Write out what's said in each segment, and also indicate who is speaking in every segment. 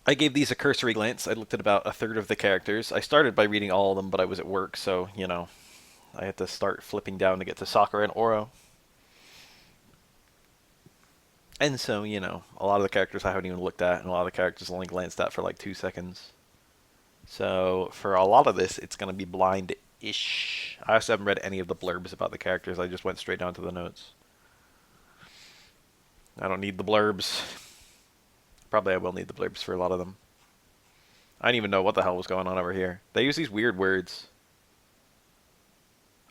Speaker 1: I gave these a cursory glance. I looked at about a third of the characters. I started by reading all of them, but I was at work, so, you know, I had to start flipping down to get to Sakura and Oro. And so, you know, a lot of the characters I haven't even looked at, and a lot of the characters only glanced at for like 2 seconds. So, for a lot of this, it's going to be blind-ish. I also haven't read any of the blurbs about the characters. I just went straight down to the notes. I don't need the blurbs. Probably I will need the blurbs for a lot of them. I didn't even know what the hell was going on over here. They use these weird words.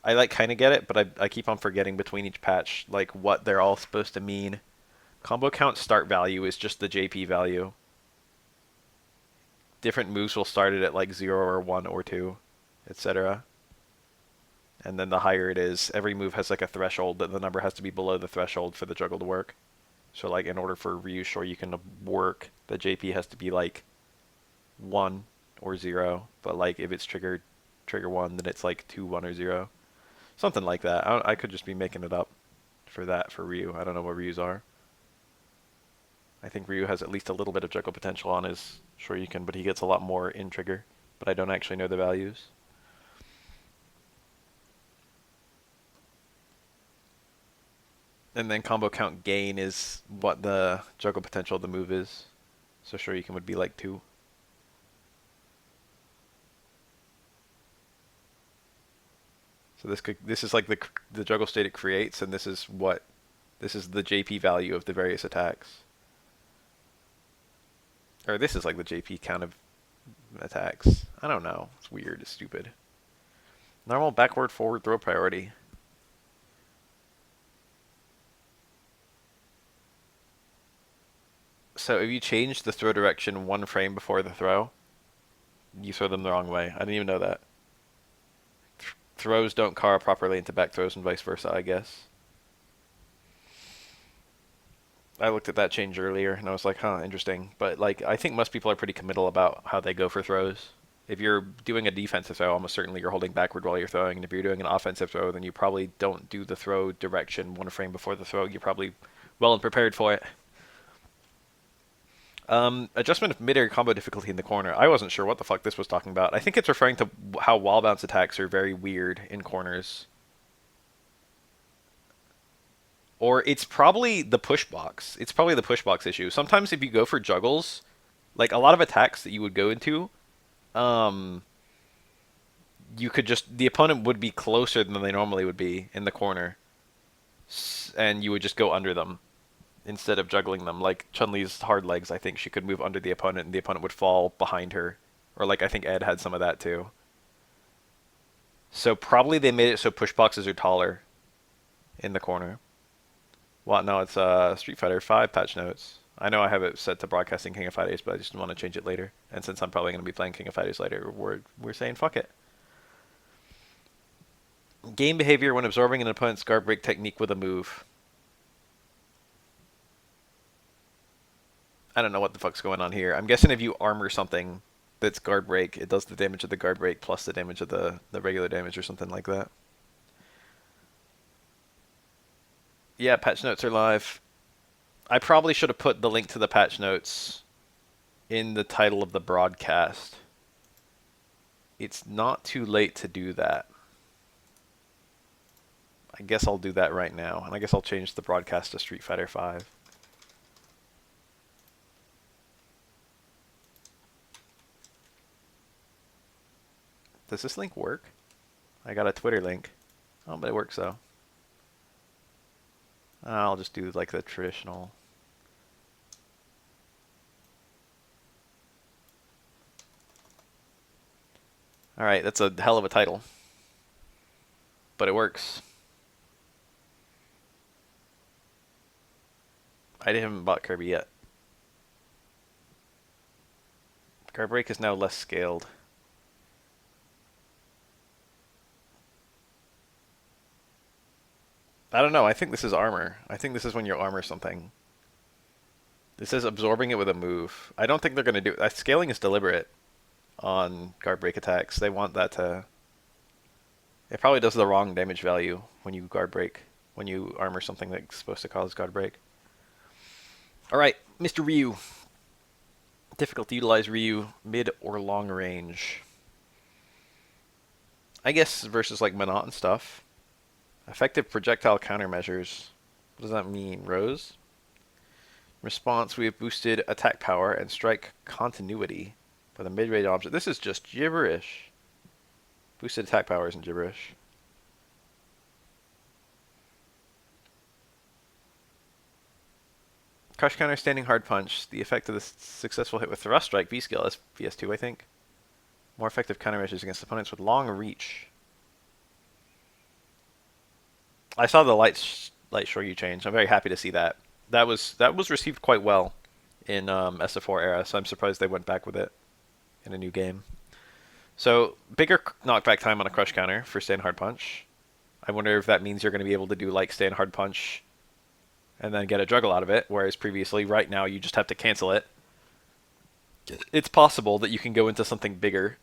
Speaker 1: I like kind of get it, but I keep on forgetting between each patch like what they're all supposed to mean. Combo count start value is just the JP value. Different moves will start it at like 0 or 1 or 2, etc. And then the higher it is, every move has like a threshold that the number has to be below the threshold for the juggle to work. So like in order for Ryu you can work, the JP has to be like 1 or 0, but like if it's trigger 1, then it's like 2, 1 or 0. Something like that. I could just be making it up for that for Ryu. I don't know what Ryu's are. I think Ryu has at least a little bit of juggle potential on his Shoryuken, but he gets a lot more in trigger. But I don't actually know the values. And then combo count gain is what the juggle potential of the move is. So Shoryuken would be like 2. So this is like the juggle state it creates, and this is the JP value of the various attacks. Or this is like the JP count of attacks. I don't know. It's weird. It's stupid. Normal backward forward throw priority. So if you change the throw direction 1 frame before the throw, you throw them the wrong way. I didn't even know that. Throws don't carve properly into back throws and vice versa, I guess. I looked at that change earlier and I was like, huh, interesting. But like, I think most people are pretty committal about how they go for throws. If you're doing a defensive throw, almost certainly you're holding backward while you're throwing. And if you're doing an offensive throw, then you probably don't do the throw direction 1 frame before the throw. You're probably well and prepared for it. Adjustment of mid-air combo difficulty in the corner. I wasn't sure what the fuck this was talking about. I think it's referring to how wall bounce attacks are very weird in corners. Or it's probably the push box. It's probably the push box issue. Sometimes if you go for juggles, like a lot of attacks that you would go into, um, you could just the opponent would be closer than they normally would be in the corner, and you would just go under them instead of juggling them. Like Chun-Li's hard legs, I think she could move under the opponent, and the opponent would fall behind her. Or like I think Ed had some of that too. So probably they made it so push boxes are taller in the corner. Well, no, it's Street Fighter 5 patch notes. I know I have it set to broadcasting King of Fighters, but I just want to change it later. And since I'm probably going to be playing King of Fighters later, we're saying fuck it. Game behavior when absorbing an opponent's guard break technique with a move. I don't know what the fuck's going on here. I'm guessing if you armor something that's guard break, it does the damage of the guard break plus the damage of the regular damage or something like that. Yeah, patch notes are live. I probably should have put the link to the patch notes in the title of the broadcast. It's not too late to do that. I guess I'll do that right now, and I guess I'll change the broadcast to Street Fighter 5. Does this link work? I got a Twitter link. Oh, but it works though. I'll just do like the traditional. Alright, that's a hell of a title. But it works. I haven't bought Kirby yet. Guard break is now less scaled. I don't know. I think this is armor. I think this is when you armor something. This is absorbing it with a move. I don't think they're going to do it. Scaling is deliberate on guard break attacks. They want that to... It probably does the wrong damage value when you guard break. When you armor something that's supposed to cause guard break. Alright, Mr. Ryu. Difficult to utilize Ryu mid or long range. I guess versus like Menat and stuff. Effective projectile countermeasures. What does that mean, Rose? Response, we have boosted attack power and strike continuity for the mid-range object. This is just gibberish. Boosted attack power isn't gibberish. Crush counter, standing hard punch. The effect of the successful hit with thrust strike, V skill, as VS2, I think. More effective countermeasures against opponents with long reach. I saw the light Shoryu change. I'm very happy to see that. That was received quite well in SF4 era, so I'm surprised they went back with it in a new game. So bigger knockback time on a crush counter for stand hard punch. I wonder if that means you're going to be able to do like stand hard punch and then get a juggle out of it, whereas previously, right now, you just have to cancel it. It's possible that you can go into something bigger,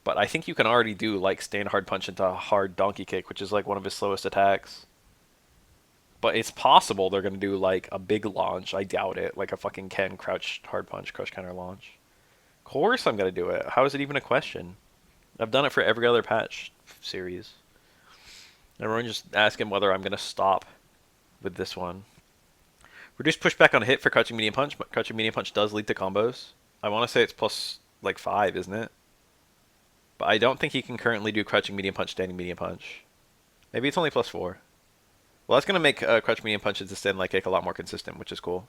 Speaker 1: but I think you can already do like stand hard punch into a hard donkey kick, which is like one of his slowest attacks. But it's possible they're going to do like a big launch. I doubt it. Like a fucking Ken crouch hard punch crush counter launch. Of course I'm going to do it. How is it even a question? I've done it for every other patch series. Everyone just asking whether I'm going to stop with this one. Reduce pushback on hit for crouching medium punch, but crouching medium punch does lead to combos. I want to say it's plus like 5, isn't it? But I don't think he can currently do crouching medium punch, standing medium punch. Maybe it's only plus 4. Well, that's going to make crouch medium punch into stand light kick a lot more consistent, which is cool.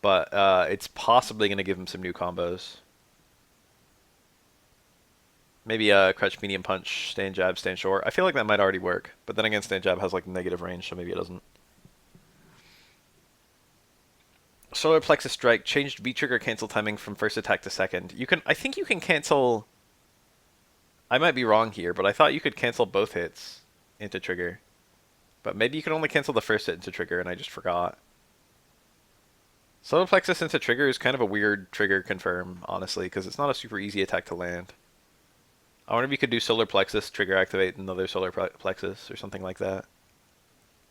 Speaker 1: But it's possibly going to give him some new combos. Maybe crouch medium punch, stand jab, stand short. I feel like that might already work. But then again, stand jab has like negative range, so maybe it doesn't. Solar plexus strike changed V trigger cancel timing from first attack to second. You can, I think you can cancel. I might be wrong here, but I thought you could cancel both hits into trigger. But maybe you can only cancel the first hit into trigger, and I just forgot. Solar plexus into trigger is kind of a weird trigger confirm, honestly, because it's not a super easy attack to land. I wonder if you could do solar plexus, trigger activate another solar plexus, or something like that.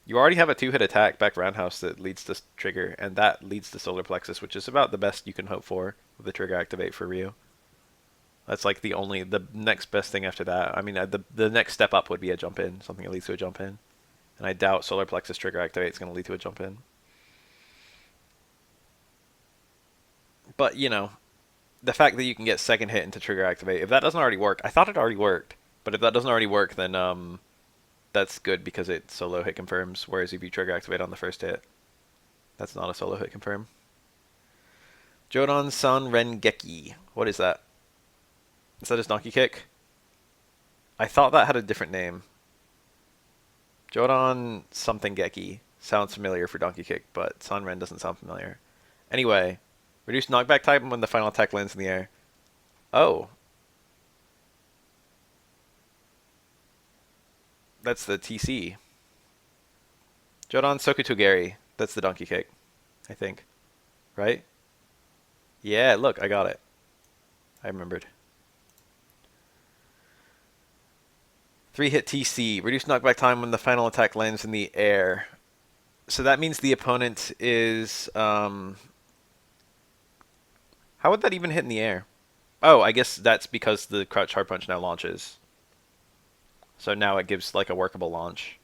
Speaker 1: You already have a 2-hit attack back roundhouse that leads to trigger, and that leads to solar plexus, which is about the best you can hope for with the trigger activate for Ryu. That's like the next best thing after that. I mean, the next step up would be a jump in, something that leads to a jump in. And I doubt solar plexus trigger activate is going to lead to a jump in. But, you know, the fact that you can get second hit into trigger activate, if that doesn't already work, I thought it already worked. But if that doesn't already work, then that's good because it solo hit confirms, whereas if you trigger activate on the first hit, that's not a solo hit confirm. Jodan San Rengeki. What is that? Is that his donkey kick? I thought that had a different name. Jodan something Geki. Sounds familiar for donkey kick, but Sanren doesn't sound familiar. Anyway, reduce knockback time when the final attack lands in the air. Oh. That's the TC. Jodan Sokutogeri. That's the donkey kick, I think. Right? Yeah, look, I got it. I remembered. 3-hit TC. Reduce knockback time when the final attack lands in the air. So that means the opponent is... how would that even hit in the air? Oh, I guess that's because the crouch hard punch now launches. So now it gives like a workable launch.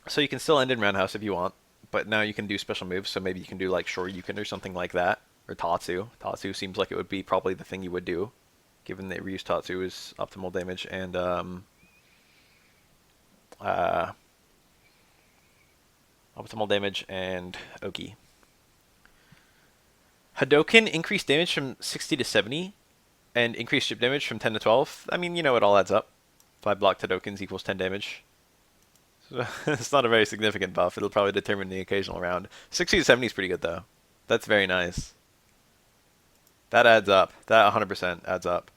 Speaker 1: So you can still end in roundhouse if you want, but now you can do special moves, so maybe you can do like Shoryuken or something like that. Or Tatsu. Tatsu seems like it would be probably the thing you would do, given that Ryu's Tatsu is optimal damage and optimal damage and Oki. Hadoken increased damage from 60 to 70, and increased chip damage from 10 to 12. I mean, you know, it all adds up. 5 blocked Hadokens equals 10 damage. So it's not a very significant buff. It'll probably determine the occasional round. 60 to 70 is pretty good, though. That's very nice. That adds up. That 100% adds up.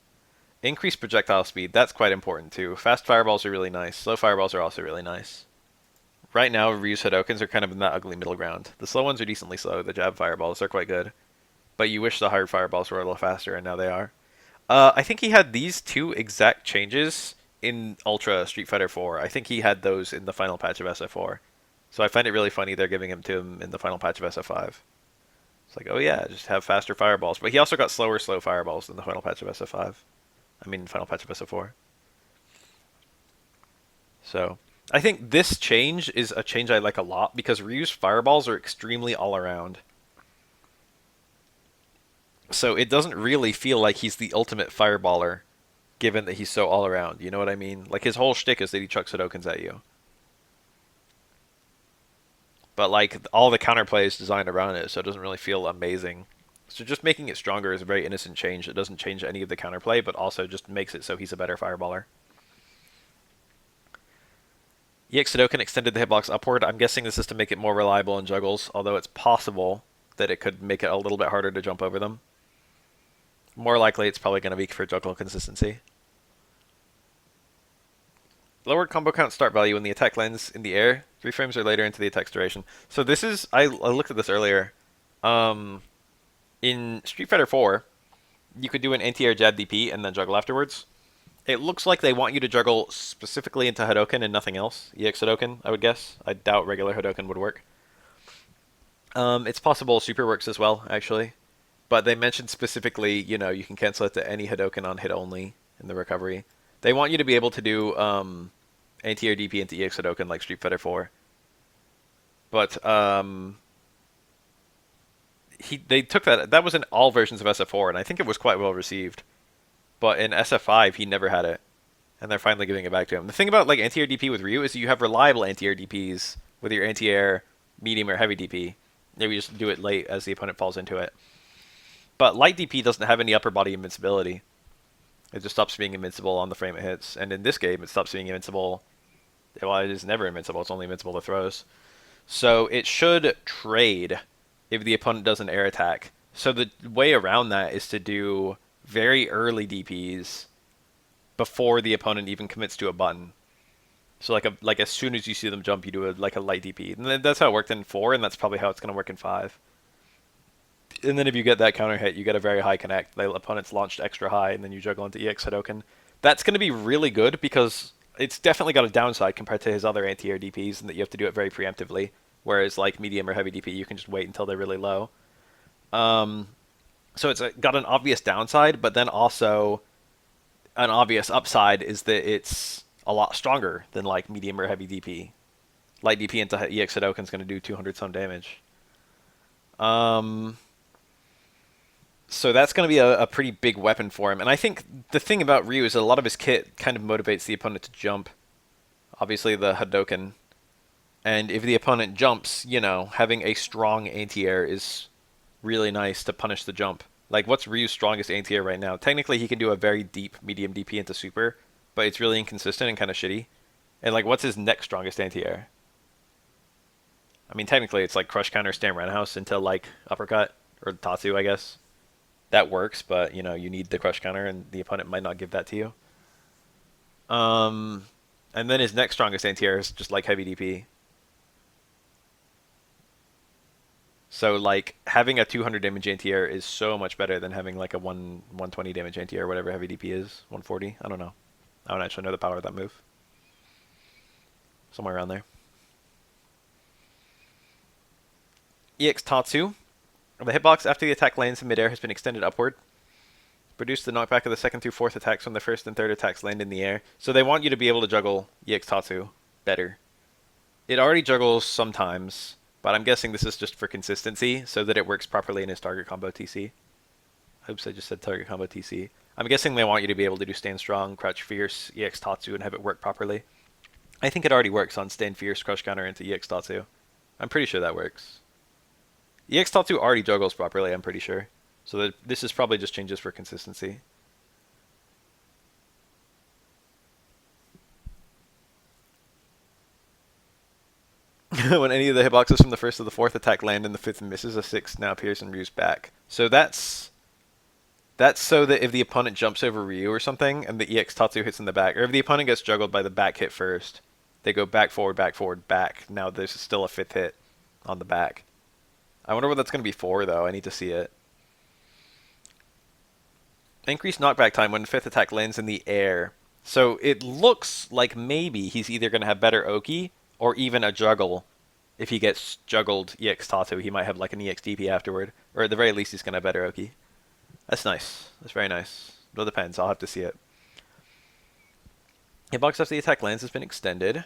Speaker 1: Increased projectile speed. That's quite important, too. Fast fireballs are really nice. Slow fireballs are also really nice. Right now, Ryu's Hadokens are kind of in that ugly middle ground. The slow ones are decently slow. The jab fireballs are quite good. But you wish the hard fireballs were a little faster, and now they are. I think he had these 2 exact changes in Ultra Street Fighter 4. I think he had those in the final patch of SF4. So I find it really funny they're giving him to him in the final patch of SF5. It's like, oh yeah, just have faster fireballs. But he also got slow fireballs in the final patch of SF5. I mean, final patch of SF4. So I think this change is a change I like a lot because Ryu's fireballs are extremely all around. So it doesn't really feel like he's the ultimate fireballer, given that he's so all around. You know what I mean? Like his whole shtick is that he chucks Hadokens at you. But like all the counterplay is designed around it, so it doesn't really feel amazing. So just making it stronger is a very innocent change. It doesn't change any of the counterplay, but also just makes it so he's a better fireballer. EX Hadoken extended the hitbox upward. I'm guessing this is to make it more reliable in juggles, although it's possible that it could make it a little bit harder to jump over them. More likely, it's probably going to be for juggle consistency. Lowered combo count start value when the attack lands in the air, 3 frames or later into the attack's duration. So this is, I looked at this earlier. In Street Fighter 4, you could do an anti-air jab DP and then juggle afterwards. It looks like they want you to juggle specifically into Hadoken and nothing else. EX Hadoken, I would guess. I doubt regular Hadoken would work. It's possible Super works as well, actually. But they mentioned specifically, you know, you can cancel it to any Hadoken on hit only in the recovery. They want you to be able to do anti-air DP into EX Hadoken like Street Fighter 4. But they took that was in all versions of SF4, and I think it was quite well received. But in SF5, he never had it, and they're finally giving it back to him. The thing about like anti-air DP with Ryu is you have reliable anti-air DPs with your anti-air, medium, or heavy DP. Maybe just do it late as the opponent falls into it. But light DP doesn't have any upper body invincibility. It just stops being invincible on the frame it hits. And in this game, it stops being invincible. Well, it is never invincible. It's only invincible to throws. So it should trade if the opponent does an air attack. So the way around that is to do very early DPs before the opponent even commits to a button. So like as soon as you see them jump, you do a light DP. And that's how it worked in 4, and that's probably how it's going to work in 5. And then if you get that counter hit, you get a very high connect. The opponent's launched extra high, and then you juggle into EX Hadoken. That's going to be really good because it's definitely got a downside compared to his other anti-air DPs, and that you have to do it very preemptively. Whereas like medium or heavy DP, you can just wait until they're really low. So it's got an obvious downside, but then also an obvious upside is that it's a lot stronger than like medium or heavy DP. Light DP into EX Hadoken is going to do 200 some damage. So that's going to be a pretty big weapon for him. And I think the thing about Ryu is that a lot of his kit kind of motivates the opponent to jump. Obviously the Hadoken. And if the opponent jumps, you know, having a strong anti-air is really nice to punish the jump. Like, what's Ryu's strongest anti-air right now? Technically, he can do a very deep medium DP into super, but it's really inconsistent and kind of shitty. And, like, what's his next strongest anti-air? I mean, technically, it's like crush counter, stand roundhouse into, like, uppercut, or Tatsu, I guess. That works, but, you know, you need the crush counter, and the opponent might not give that to you. And then his next strongest anti-air is just, like, heavy DP. So, like, having a 200 damage anti-air is so much better than having, like, a 120 damage anti-air, whatever heavy DP is. 140? I don't know. I don't actually know the power of that move. Somewhere around there. EX Tatsu. The hitbox after the attack lands in midair has been extended upward. Produce the knockback of the second through fourth attacks when the first and third attacks land in the air. So they want you to be able to juggle EX Tatsu better. It already juggles sometimes, but I'm guessing this is just for consistency, so that it works properly in his target combo TC. Oops, I just said target combo TC. I'm guessing they want you to be able to do stand strong, crouch fierce, EX Tatsu, and have it work properly. I think it already works on stand fierce, crush counter into EX Tatsu. I'm pretty sure that works. EX Tatsu already juggles properly, I'm pretty sure. So that this is probably just changes for consistency. When any of the hitboxes from the first to the fourth attack land and the fifth misses, a sixth now appears in Ryu's back. So that's so that if the opponent jumps over Ryu or something, and the EX Tatsu hits in the back, or if the opponent gets juggled by the back hit first, they go back, forward, back, forward, back. Now there's still a fifth hit on the back. I wonder what that's going to be for, though. I need to see it. Increased knockback time when the fifth attack lands in the air. So it looks like maybe he's either going to have better Oki or even a juggle. If he gets juggled EX Tatu, he might have like an EX DP afterward. Or at the very least, he's going to have better Oki. That's nice. That's very nice. Well, depends. I'll have to see it. Hitbox after the attack lands has been extended.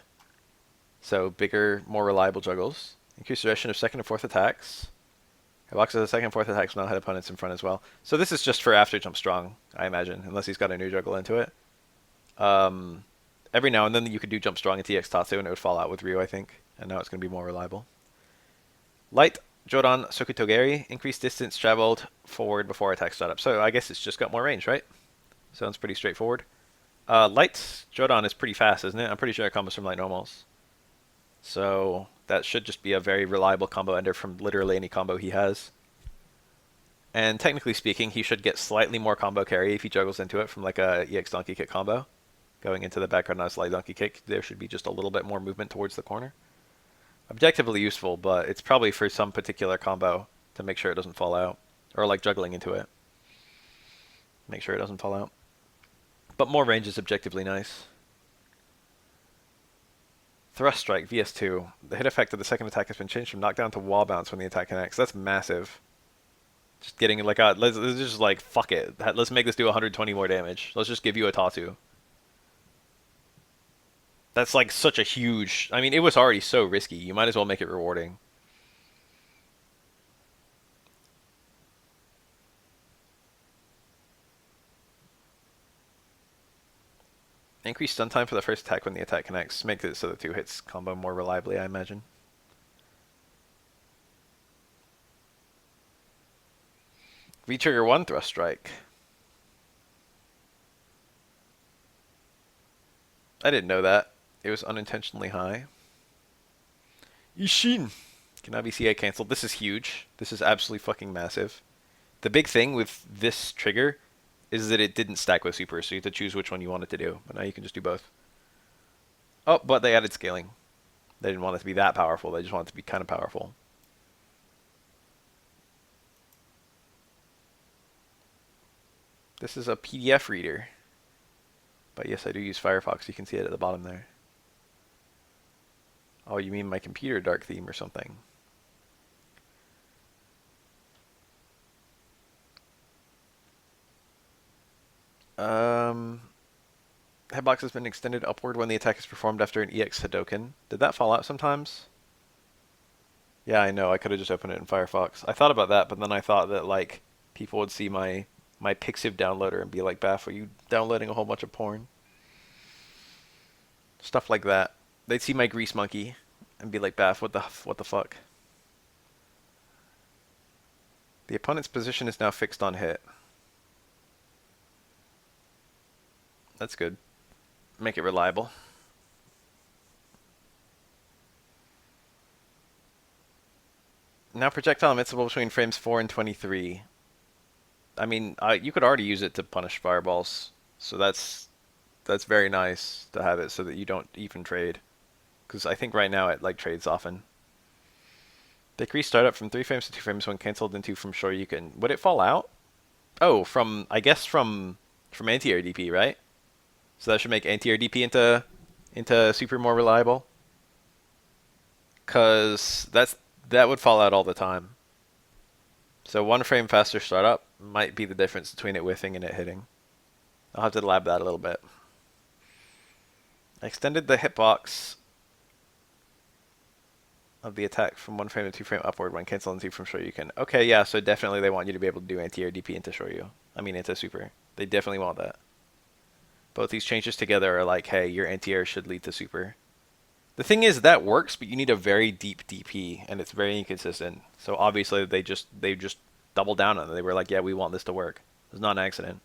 Speaker 1: So bigger, more reliable juggles. Increased duration of second and fourth attacks. Hitbox after the second and fourth attacks will now hit opponents in front as well. So this is just for after jump strong, I imagine, unless he's got a new juggle into it. Every now and then you could do jump strong into EX Tatsu and it would fall out with Ryu, I think. And now it's going to be more reliable. Light Jodan Sokutogeri. Increased distance traveled forward before attack startup. So I guess it's just got more range, right? Sounds pretty straightforward. Light Jodan is pretty fast, isn't it? I'm pretty sure it comes from Light Normals. So that should just be a very reliable combo ender from literally any combo he has. And technically speaking, he should get slightly more combo carry if he juggles into it from like a EX Donkey Kick combo. Going into the background on a Light Donkey Kick, there should be just a little bit more movement towards the corner. Objectively useful, but it's probably for some particular combo to make sure it doesn't fall out. Or like juggling into it. Make sure it doesn't fall out. But more range is objectively nice. Thrust Strike, VS2. The hit effect of the second attack has been changed from knockdown to wall bounce when the attack connects. That's massive. Just getting like a, let's just like, fuck it. Let's make this do 120 more damage. Let's just give you a Tatu. That's like such a huge, I mean, it was already so risky. You might as well make it rewarding. Increase stun time for the first attack when the attack connects. Makes it so the two hits combo more reliably, I imagine. V-trigger 1 thrust strike. I didn't know that. It was unintentionally high. Ishin! Can be CA cancelled. This is huge. This is absolutely fucking massive. The big thing with this trigger is that it didn't stack with super, so you have to choose which one you want it to do. But now you can just do both. Oh, but they added scaling. They didn't want it to be that powerful. They just want it to be kind of powerful. This is a PDF reader. But yes, I do use Firefox. You can see it at the bottom there. Oh, you mean my computer dark theme or something? Headbox has been extended upward when the attack is performed after an EX Hadoken. Did that fall out sometimes? Yeah, I know. I could have just opened it in Firefox. I thought about that, but then I thought that like people would see my Pixiv downloader and be like, "Baff, are you downloading a whole bunch of porn?" Stuff like that. They'd see my Grease Monkey and be like, "Baff, what the fuck?" The opponent's position is now fixed on hit. That's good. Make it reliable. Now projectile invincible between frames 4 and 23. I mean, you could already use it to punish fireballs, so that's very nice to have it so that you don't even trade. Because I think right now it like trades often. Decrease startup from 3 frames to 2 frames when cancelled into from shore you can. Would it fall out? Oh, I guess from anti-air DP, right? So that should make anti-air DP into super more reliable. Cause that would fall out all the time. So 1 frame faster startup might be the difference between it whiffing and it hitting. I'll have to lab that a little bit. I extended the hitbox of the attack from 1 frame to 2 frame upward when cancel into from Shoryuken. Okay, yeah, so definitely they want you to be able to do anti-air DP into Shoryu. I mean into super. They definitely want that. Both these changes together are like, hey, your anti-air should lead to super. The thing is, that works, but you need a very deep DP, and it's very inconsistent. So obviously they just doubled down on it. They were like, yeah, we want this to work. It's not an accident.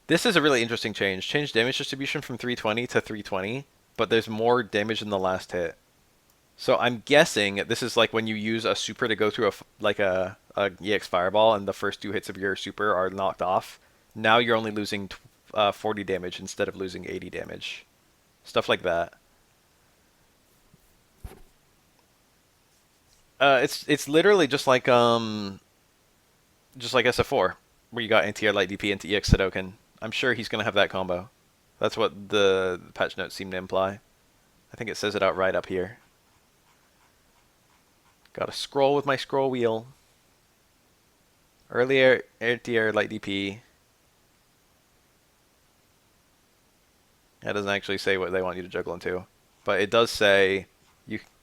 Speaker 1: This is a really interesting change. Change damage distribution from 320 to 320, but there's more damage in the last hit. So I'm guessing this is like when you use a super to go through a EX Fireball, and the first 2 hits of your super are knocked off. Now you're only losing 40 damage instead of losing 80 damage. Stuff like that. It's literally just like SF4, where you got anti-air light DP into EX Hadoken. I'm sure he's going to have that combo. That's what the patch notes seem to imply. I think it says it out right up here. Gotta scroll with my scroll wheel. Earlier, air light DP. That doesn't actually say what they want you to juggle into. But it does say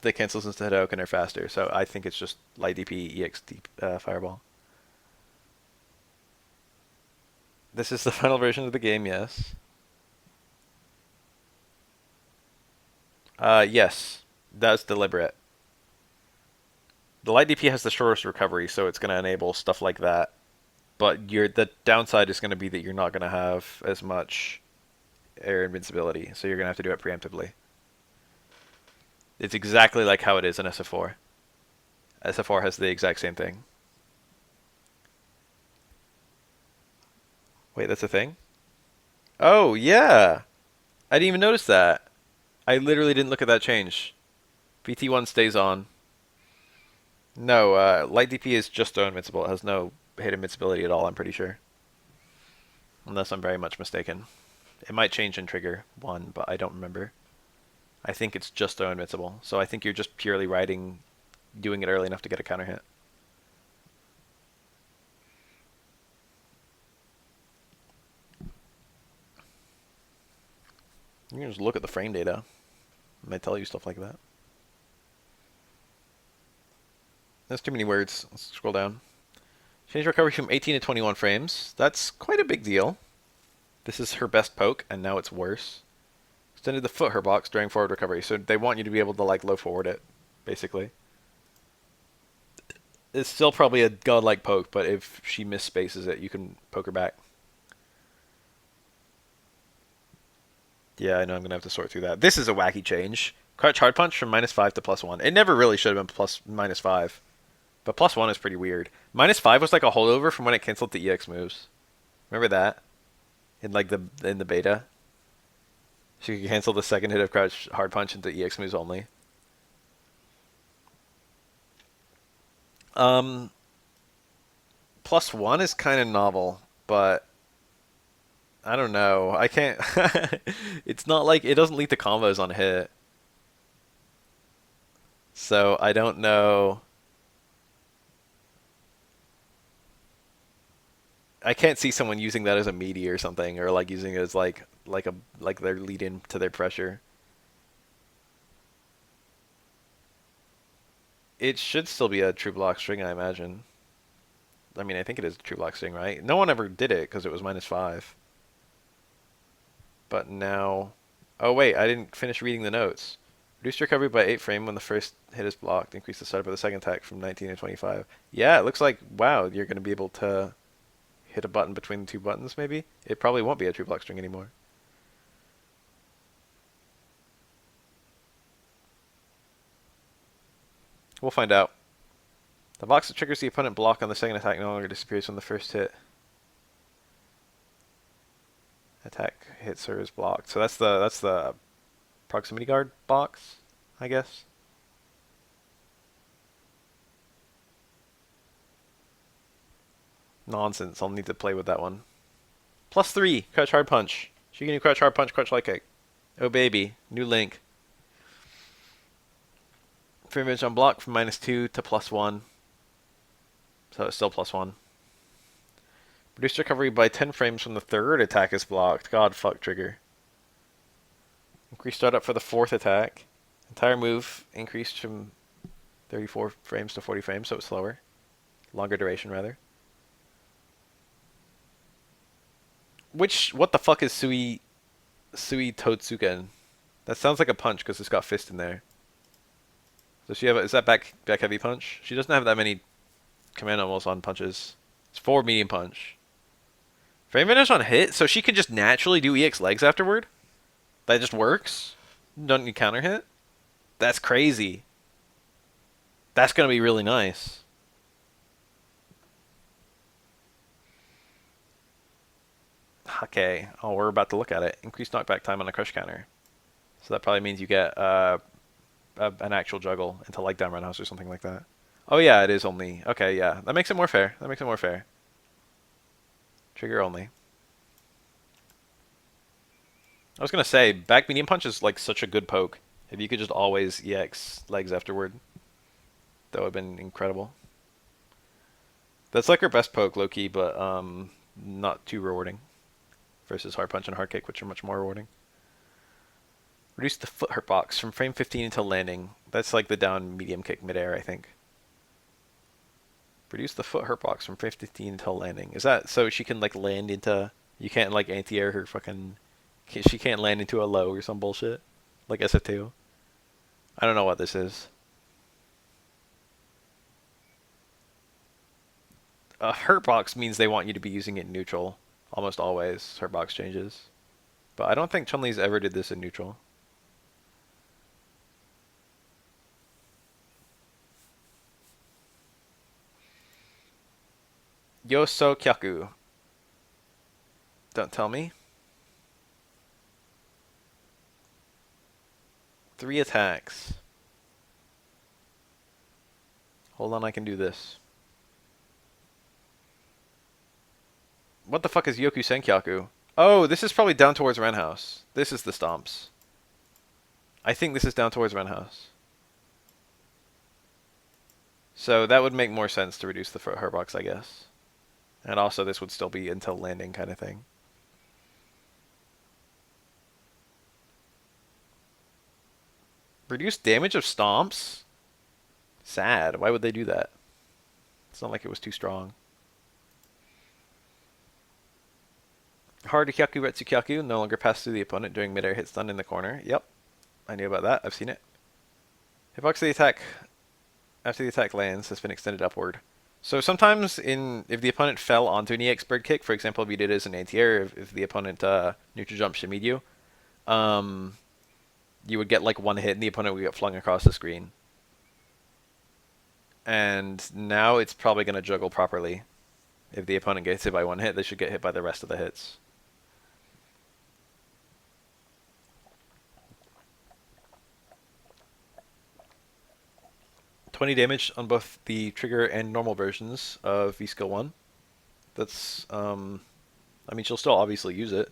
Speaker 1: the cancels instead of and are faster. So I think it's just light DP, EX Fireball. This is the final version of the game, yes. Yes. That's deliberate. The light DP has the shortest recovery, so it's going to enable stuff like that. But the downside is going to be that you're not going to have as much air invincibility, so you're going to have to do it preemptively. It's exactly like how it is in SF4. SF4 has the exact same thing. Wait, that's a thing? Oh, yeah! I didn't even notice that. I literally didn't look at that change. VT1 stays on. No, light DP is just throw invincible. It has no hit invincibility at all, I'm pretty sure. Unless I'm very much mistaken. It might change in trigger 1, but I don't remember. I think it's just throw invincible. So I think you're just purely doing it early enough to get a counter hit. You can just look at the frame data. It might tell you stuff like that. That's too many words. Let's scroll down. Change recovery from 18 to 21 frames. That's quite a big deal. This is her best poke, and now it's worse. Extended the foot her box during forward recovery, so they want you to be able to like low forward it, basically. It's still probably a godlike poke, but if she misspaces it, you can poke her back. Yeah, I know I'm gonna have to sort through that. This is a wacky change. Crouch hard punch from -5 to +1. It never really should have been -5. But +1 is pretty weird. -5 was like a holdover from when it canceled the EX moves. Remember that? In like in the beta? So you could cancel the second hit of crouch hard punch into EX moves only. +1 is kind of novel, but I don't know. I can't. It's not like it doesn't lead to combos on hit. So I don't know. I can't see someone using that as a meaty or something, or like using it as like their lead in to their pressure. It should still be a true block string, I imagine. I mean, I think it is a true block string, right? No one ever did it because it was -5. But now, oh wait, I didn't finish reading the notes. Reduce recovery by 8 frame when the first hit is blocked. Increase the setup of the second attack from 19 to 25. Yeah, it looks like, wow, you're going to be able to hit a button between the two buttons, maybe? It probably won't be a true block string anymore. We'll find out. The box that triggers the opponent block on the second attack no longer disappears when the first attack hits or is blocked. So that's the proximity guard box, I guess. Nonsense. I'll need to play with that one. +3, crouch hard punch. She can do crouch hard punch, crouch light kick. Oh baby, new link. Frame image on block from -2 to +1. So it's still +1. Reduce recovery by 10 frames when the third attack is blocked. God fuck trigger. Increase startup for the fourth attack. Entire move increased from 34 frames to 40 frames, so it's slower. Longer duration, rather. What the fuck is Sui Totsuken? That sounds like a punch because it's got fist in there. Does she have is that back heavy punch? She doesn't have that many command almost on punches. It's 4 medium punch. Frame finish on hit, so she can just naturally do EX legs afterward? That just works? Don't need counter hit? That's crazy. That's gonna be really nice. Okay. Oh, we're about to look at it. Increased knockback time on a crush counter. So that probably means you get an actual juggle into like down roundhouse or something like that. Oh yeah, it is only. Okay, yeah. That makes it more fair. That makes it more fair. Trigger only. I was gonna say, back medium punch is like such a good poke. If you could just always EX legs afterward, that would have been incredible. That's like her best poke, low key, but not too rewarding. Versus hard punch and hard kick, which are much more rewarding. Reduce the foot hurt box from frame 15 until landing. That's like the down medium kick midair, I think. Reduce the foot hurt box from frame 15 until landing. Is that so she can like land into? You can't like anti-air her fucking. She can't land into a low or some bullshit, like SF2. I don't know what this is. A hurt box means they want you to be using it in neutral. Almost always, hurt box changes. But I don't think Chun-Li's ever did this in neutral. Yoso Kyaku. Don't tell me. 3 attacks. Hold on, I can do this. What the fuck is Yoku Senkyaku? Oh, this is probably down towards Renhouse. This is the stomps. I think this is down towards Renhouse. So that would make more sense to reduce the hurt box, I guess. And also this would still be until landing kind of thing. Reduce damage of stomps? Sad. Why would they do that? It's not like it was too strong. Hard Kyaku Retsu Kyaku no longer pass through the opponent during midair hit stun in the corner. Yep. I knew about that. I've seen it. Hitbox of the attack after the attack lands has been extended upward. So sometimes if the opponent fell onto an EX bird kick, for example, if you did it as an anti-air, if the opponent neutral jump shimmied you, you would get like one hit and the opponent would get flung across the screen. And now it's probably going to juggle properly. If the opponent gets hit by one hit, they should get hit by the rest of the hits. $20 damage on both the trigger and normal versions of V-Skill 1. That's, I mean, she'll still obviously use it.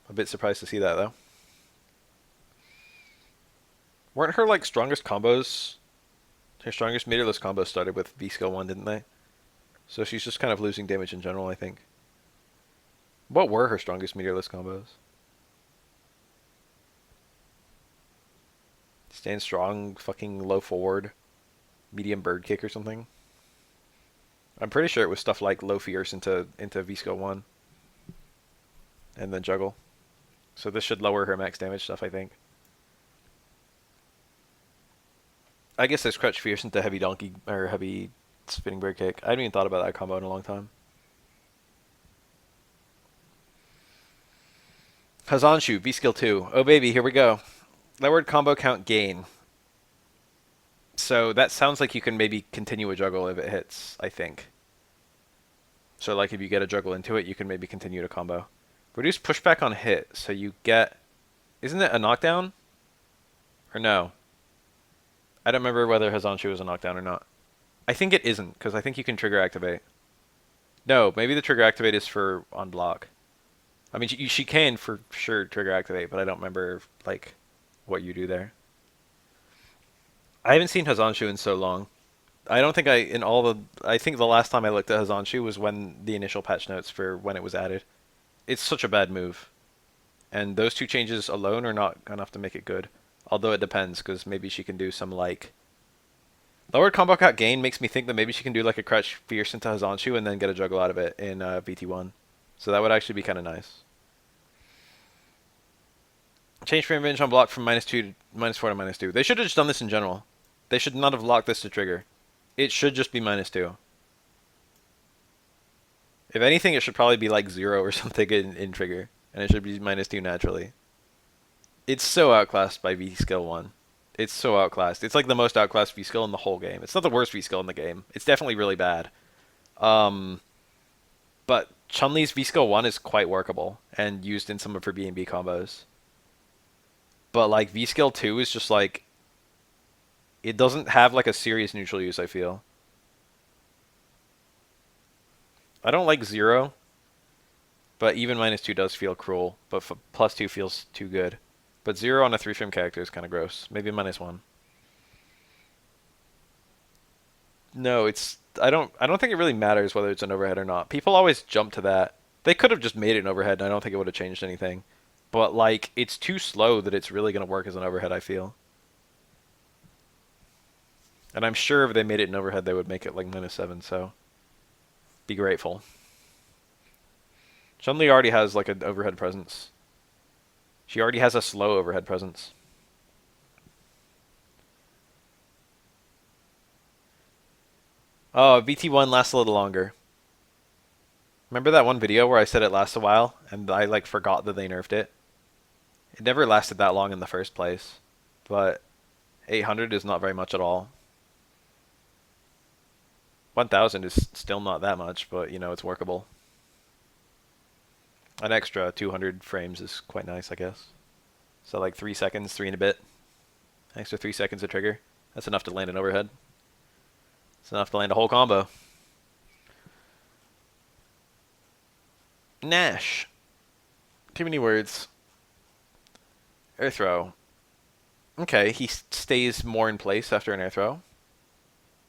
Speaker 1: A bit surprised to see that, though. Weren't her, like, strongest combos... Her strongest meterless combos started with V-Skill 1, didn't they? So she's just kind of losing damage in general, I think. What were her strongest meterless combos? Stand strong, fucking low forward, medium bird kick or something. I'm pretty sure it was stuff like low fierce into V-Skill 1. And then juggle. So this should lower her max damage stuff, I think. I guess there's crutch fierce into heavy donkey or heavy spinning bird kick. I haven't even thought about that combo in a long time. Hazanshu, V-Skill 2. Oh baby, here we go. Lowered combo count gain. So that sounds like you can maybe continue a juggle if it hits, I think. So like if you get a juggle into it, you can maybe continue to combo. Reduce pushback on hit, so you get... Isn't it a knockdown? Or no? I don't remember whether Hazanshu was a knockdown or not. I think it isn't, because I think you can trigger activate. No, maybe the trigger activate is for on block. I mean, she can for sure trigger activate, but I don't remember, like, what you do there. I haven't seen Hazanshu in so long. I don't think I think the last time I looked at Hazanshu was when the initial patch notes for when it was added. It's such a bad move. And those two changes alone are not enough to make it good. Although it depends, because maybe she can do some, like... Lowered combo count gain makes me think that maybe she can do, like, a crutch fierce into Hazanshu and then get a juggle out of it in VT1. So that would actually be kind of nice. Change frame range on block from -2 to -4 to -2. They should have just done this in general. They should not have locked this to trigger. It should just be -2. If anything, it should probably be like 0 or something in trigger. And it should be -2 naturally. It's so outclassed by V-Skill 1. It's so outclassed. It's like the most outclassed V-Skill in the whole game. It's not the worst V-Skill in the game. It's definitely really bad. But Chun-Li's V-Skill 1 is quite workable and used in some of her B&B combos. But like V-Skill 2 is just like... It doesn't have like a serious neutral use, I feel. I don't like 0. But even -2 does feel cruel, but +2 feels too good. But 0 on a 3-frame character is kind of gross. Maybe -1. No, it's I don't think it really matters whether it's an overhead or not. People always jump to that. They could have just made it an overhead, and I don't think it would have changed anything. But like it's too slow that it's really going to work as an overhead, I feel. And I'm sure if they made it an overhead, they would make it like -7, so be grateful. Chun-Li already has like an overhead presence. She already has a slow overhead presence. Oh, VT1 lasts a little longer. Remember that one video where I said it lasts a while, and I like forgot that they nerfed it? It never lasted that long in the first place, but 800 is not very much at all. 1000 is still not that much, but you know, it's workable. An extra 200 frames is quite nice, I guess. So like 3 seconds, 3 and a bit. An extra 3 seconds of trigger. That's enough to land an overhead. It's enough to land a whole combo. Nash. Too many words. Air throw. Okay, he stays more in place after an air throw,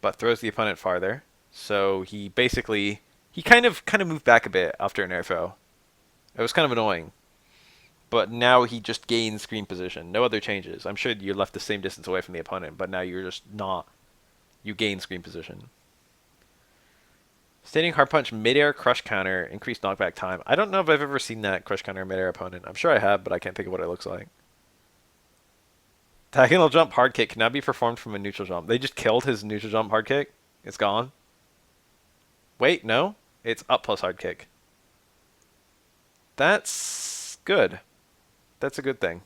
Speaker 1: but throws the opponent farther. So he basically he kind of moved back a bit after an air throw. It was kind of annoying. But now he just gains screen position. No other changes. I'm sure you're left the same distance away from the opponent, but now you're just not. You gain screen position. Standing hard punch mid-air crush counter, increased knockback time. I don't know if I've ever seen that crush counter mid-air opponent. I'm sure I have, but I can't think of what it looks like. Diagonal jump hard kick can now be performed from a neutral jump. They just killed his neutral jump hard kick. It's gone. Wait, no. It's up plus hard kick. That's good. That's a good thing.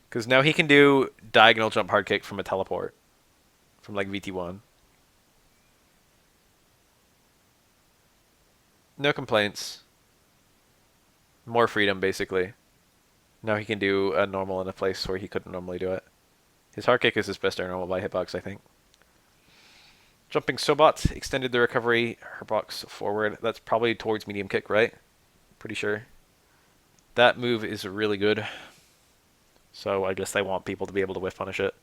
Speaker 1: Because now he can do diagonal jump hard kick from a teleport. From like VT1. No complaints. More freedom, basically. Now he can do a normal in a place where he couldn't normally do it. His hard kick is his best air normal by hitbox, I think. Jumping Sobot extended the recovery hitbox forward. That's probably towards medium kick, right? Pretty sure. That move is really good. So I guess they want people to be able to whiff punish it.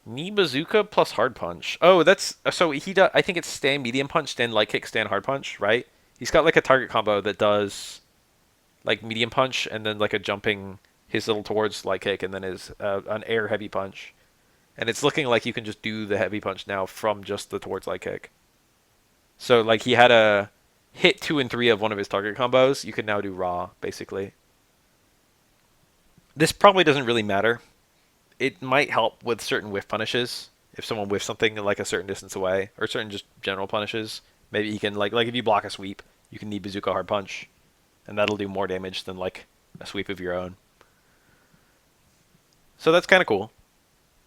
Speaker 1: Knee bazooka plus hard punch. Oh, that's so he does. I think it's stand medium punch, stand light kick, stand hard punch, right? He's got like a target combo that does like medium punch and then like a jumping his little towards light kick and then his an air heavy punch. And it's looking like you can just do the heavy punch now from just the towards light kick. So like he had a hit 2 and 3 of one of his target combos. You can now do raw, basically. This probably doesn't really matter. It might help with certain whiff punishes. If someone whiffs something like a certain distance away, or certain just general punishes, maybe he can like if you block a sweep, you can knee bazooka hard punch, and that'll do more damage than like a sweep of your own. So that's kind of cool.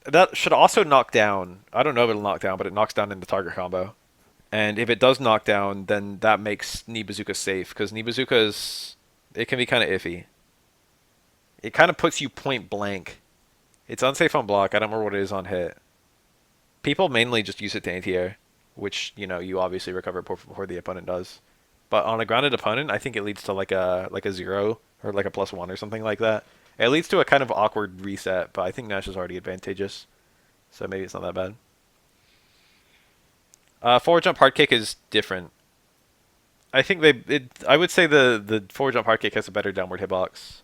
Speaker 1: That should also knock down. I don't know if it'll knock down, but it knocks down in the target combo. And if it does knock down, then that makes knee bazooka safe because knee bazooka is it can be kind of iffy. It kind of puts you point blank. It's unsafe on block. I don't remember what it is on hit. People mainly just use it to anti-air, which, you know, you obviously recover before the opponent does. But on a grounded opponent, I think it leads to like a 0 or like a +1 or something like that. It leads to a kind of awkward reset, but I think Nash is already advantageous. So maybe it's not that bad. Forward jump hard kick is different. I think I would say the forward jump hard kick has a better downward hitbox.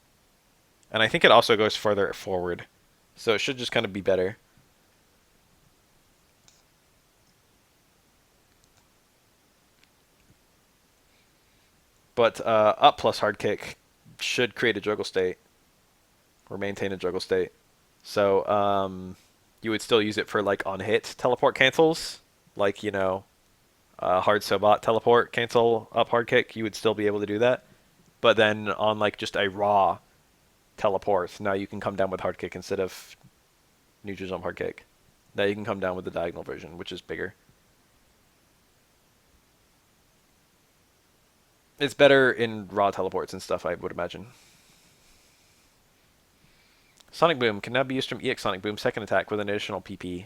Speaker 1: And I think it also goes further forward. So it should just kind of be better. But up plus hard kick should create a juggle state. Or maintain a juggle state. So you would still use it for like on hit teleport cancels. Like, you know, hard Sobot teleport cancel up hard kick. You would still be able to do that. But then on like just a raw teleport, now you can come down with hard kick instead of neutral jump hard kick. Now you can come down with the diagonal version, which is bigger. It's better in raw teleports and stuff, I would imagine. Sonic Boom can now be used from EX Sonic Boom second attack with an additional PP.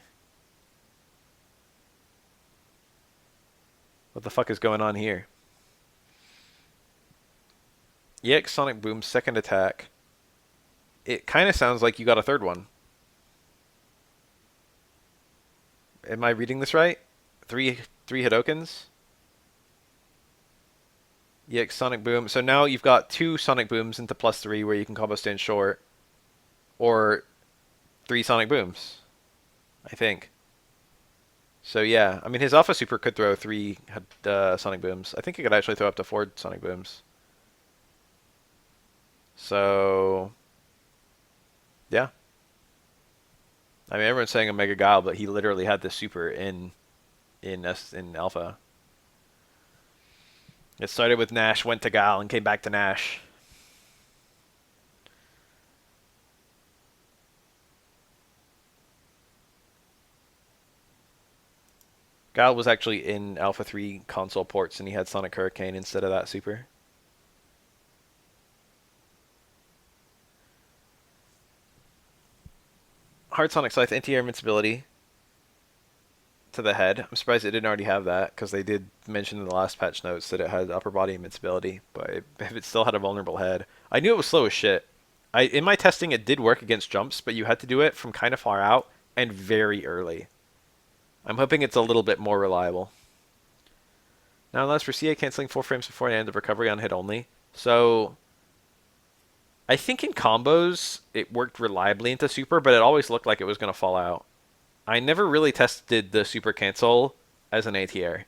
Speaker 1: What the fuck is going on here? EX Sonic Boom, second attack. It kind of sounds like you got a third one. Am I reading this right? Three Hadokens? EX Sonic Boom. So now you've got two Sonic Booms into +3 where you can combo stand short. Or three Sonic Booms, I think. So yeah, I mean his Alpha Super could throw three Sonic Booms. I think he could actually throw up to 4 Sonic Booms. So yeah. I mean everyone's saying Omega Guile, but he literally had this super in Alpha. It started with Nash, went to Guile, and came back to Nash. Guile was actually in Alpha 3 console ports, and he had Sonic Hurricane instead of that super. Hard Sonic Scythe, anti-air invincibility to the head. I'm surprised it didn't already have that, because they did mention in the last patch notes that it had upper body invincibility, but if it still had a vulnerable head. I knew it was slow as shit. In my testing, it did work against jumps, but you had to do it from kind of far out and very early. I'm hoping it's a little bit more reliable. Now allows for CA canceling 4 frames before the end of recovery on hit only. So I think in combos it worked reliably into super, but it always looked like it was going to fall out. I never really tested the super cancel as an ATR,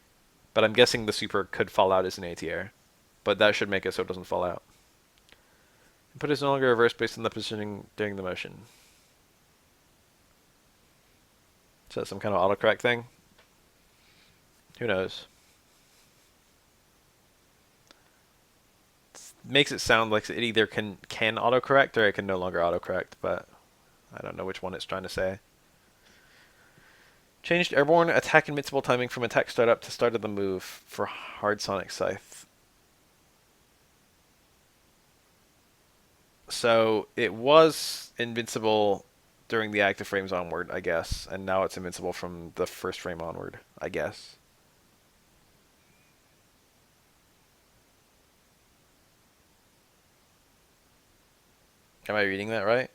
Speaker 1: but I'm guessing the super could fall out as an ATR. But that should make it so it doesn't fall out. Input is no longer reversed based on the positioning during the motion. Is that some kind of autocorrect thing? Who knows? Makes it sound like it either can autocorrect or it can no longer autocorrect, but I don't know which one it's trying to say. Changed airborne attack invincible timing from attack startup to start of the move for hard Sonic Scythe. So it was invincible during the active frames onward, I guess, and now it's invincible from the first frame onward, I guess. Am I reading that right?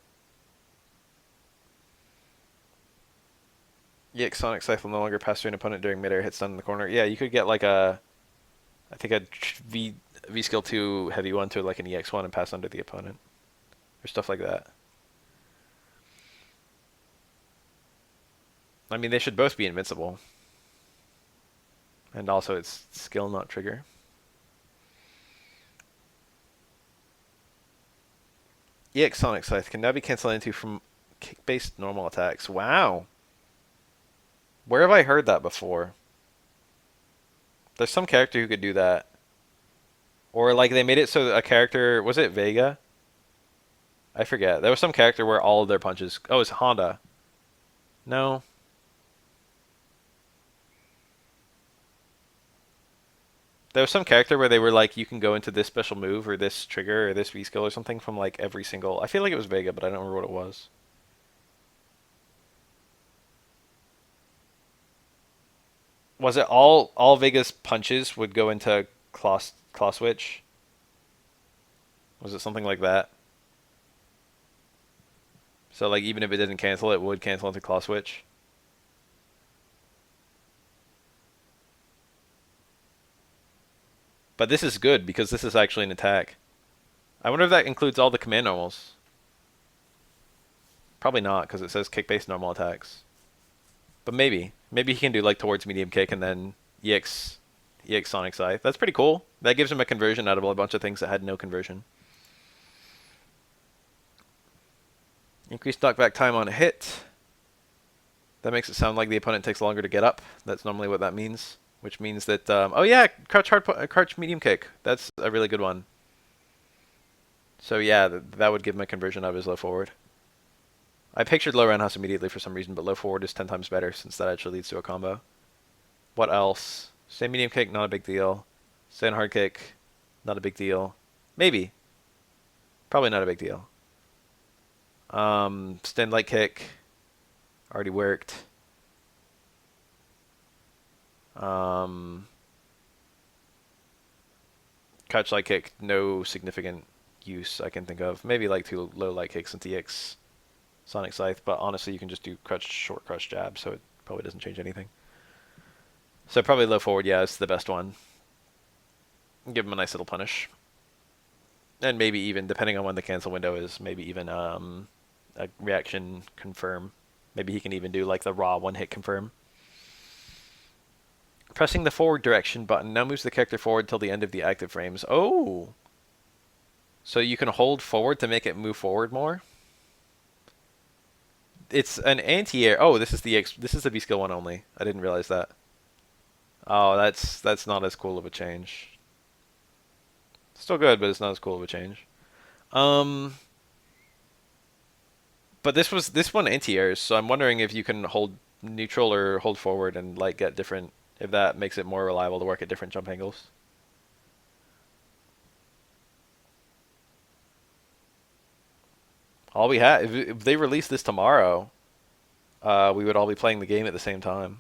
Speaker 1: EX Sonic Scythe will no longer pass through an opponent during midair hit stun in the corner. Yeah, you could get like a, I think a V skill 2 heavy one to like an EX1 and pass under the opponent. Or stuff like that. I mean, they should both be invincible. And also it's skill, not trigger. EX Sonic Scythe can now be cancelled into from kick-based normal attacks. Wow. Where have I heard that before? There's some character who could do that. Or like they made it so a character, was it Vega? I forget. There was some character where all of their punches, oh, it's Honda. No. There was some character where they were like, you can go into this special move or this trigger or this V skill or something from like every single. I feel like it was Vega, but I don't remember what it was. Was it all Vega's punches would go into claw switch? Was it something like that? So like even if it didn't cancel, it would cancel into claw switch. But this is good because this is actually an attack. I wonder if that includes all the command normals. Probably not because it says kick-based normal attacks. But maybe. Maybe he can do like towards medium kick and then EX Sonic Scythe. That's pretty cool. That gives him a conversion out of a bunch of things that had no conversion. Increased knockback time on a hit. That makes it sound like the opponent takes longer to get up. That's normally what that means. Which means that, oh yeah, crouch medium kick. That's a really good one. So yeah, that would give him a conversion out of his low forward. I pictured low roundhouse immediately for some reason, but low forward is 10 times better since that actually leads to a combo. What else? Stand medium kick, not a big deal. Stand hard kick, not a big deal. Maybe. Probably not a big deal. Stand light kick, already worked. Couch light kick, no significant use I can think of. Maybe like 2 low light kicks into EX Sonic Scythe, but honestly you can just do short crush jab, so it probably doesn't change anything. So probably low forward, yeah, is the best one. Give him a nice little punish. And maybe even, depending on when the cancel window is, maybe even a reaction confirm. Maybe he can even do like the raw one-hit confirm. Pressing the forward direction button now moves the character forward till the end of the active frames. Oh! So you can hold forward to make it move forward more? It's an anti-air. Oh, this is the V skill one only. I didn't realize that. Oh, that's not as cool of a change. Still good, but it's not as cool of a change. But this one anti-airs, so I'm wondering if you can hold neutral or hold forward and like get different, if that makes it more reliable to work at different jump angles. All we had, if they release this tomorrow, we would all be playing the game at the same time.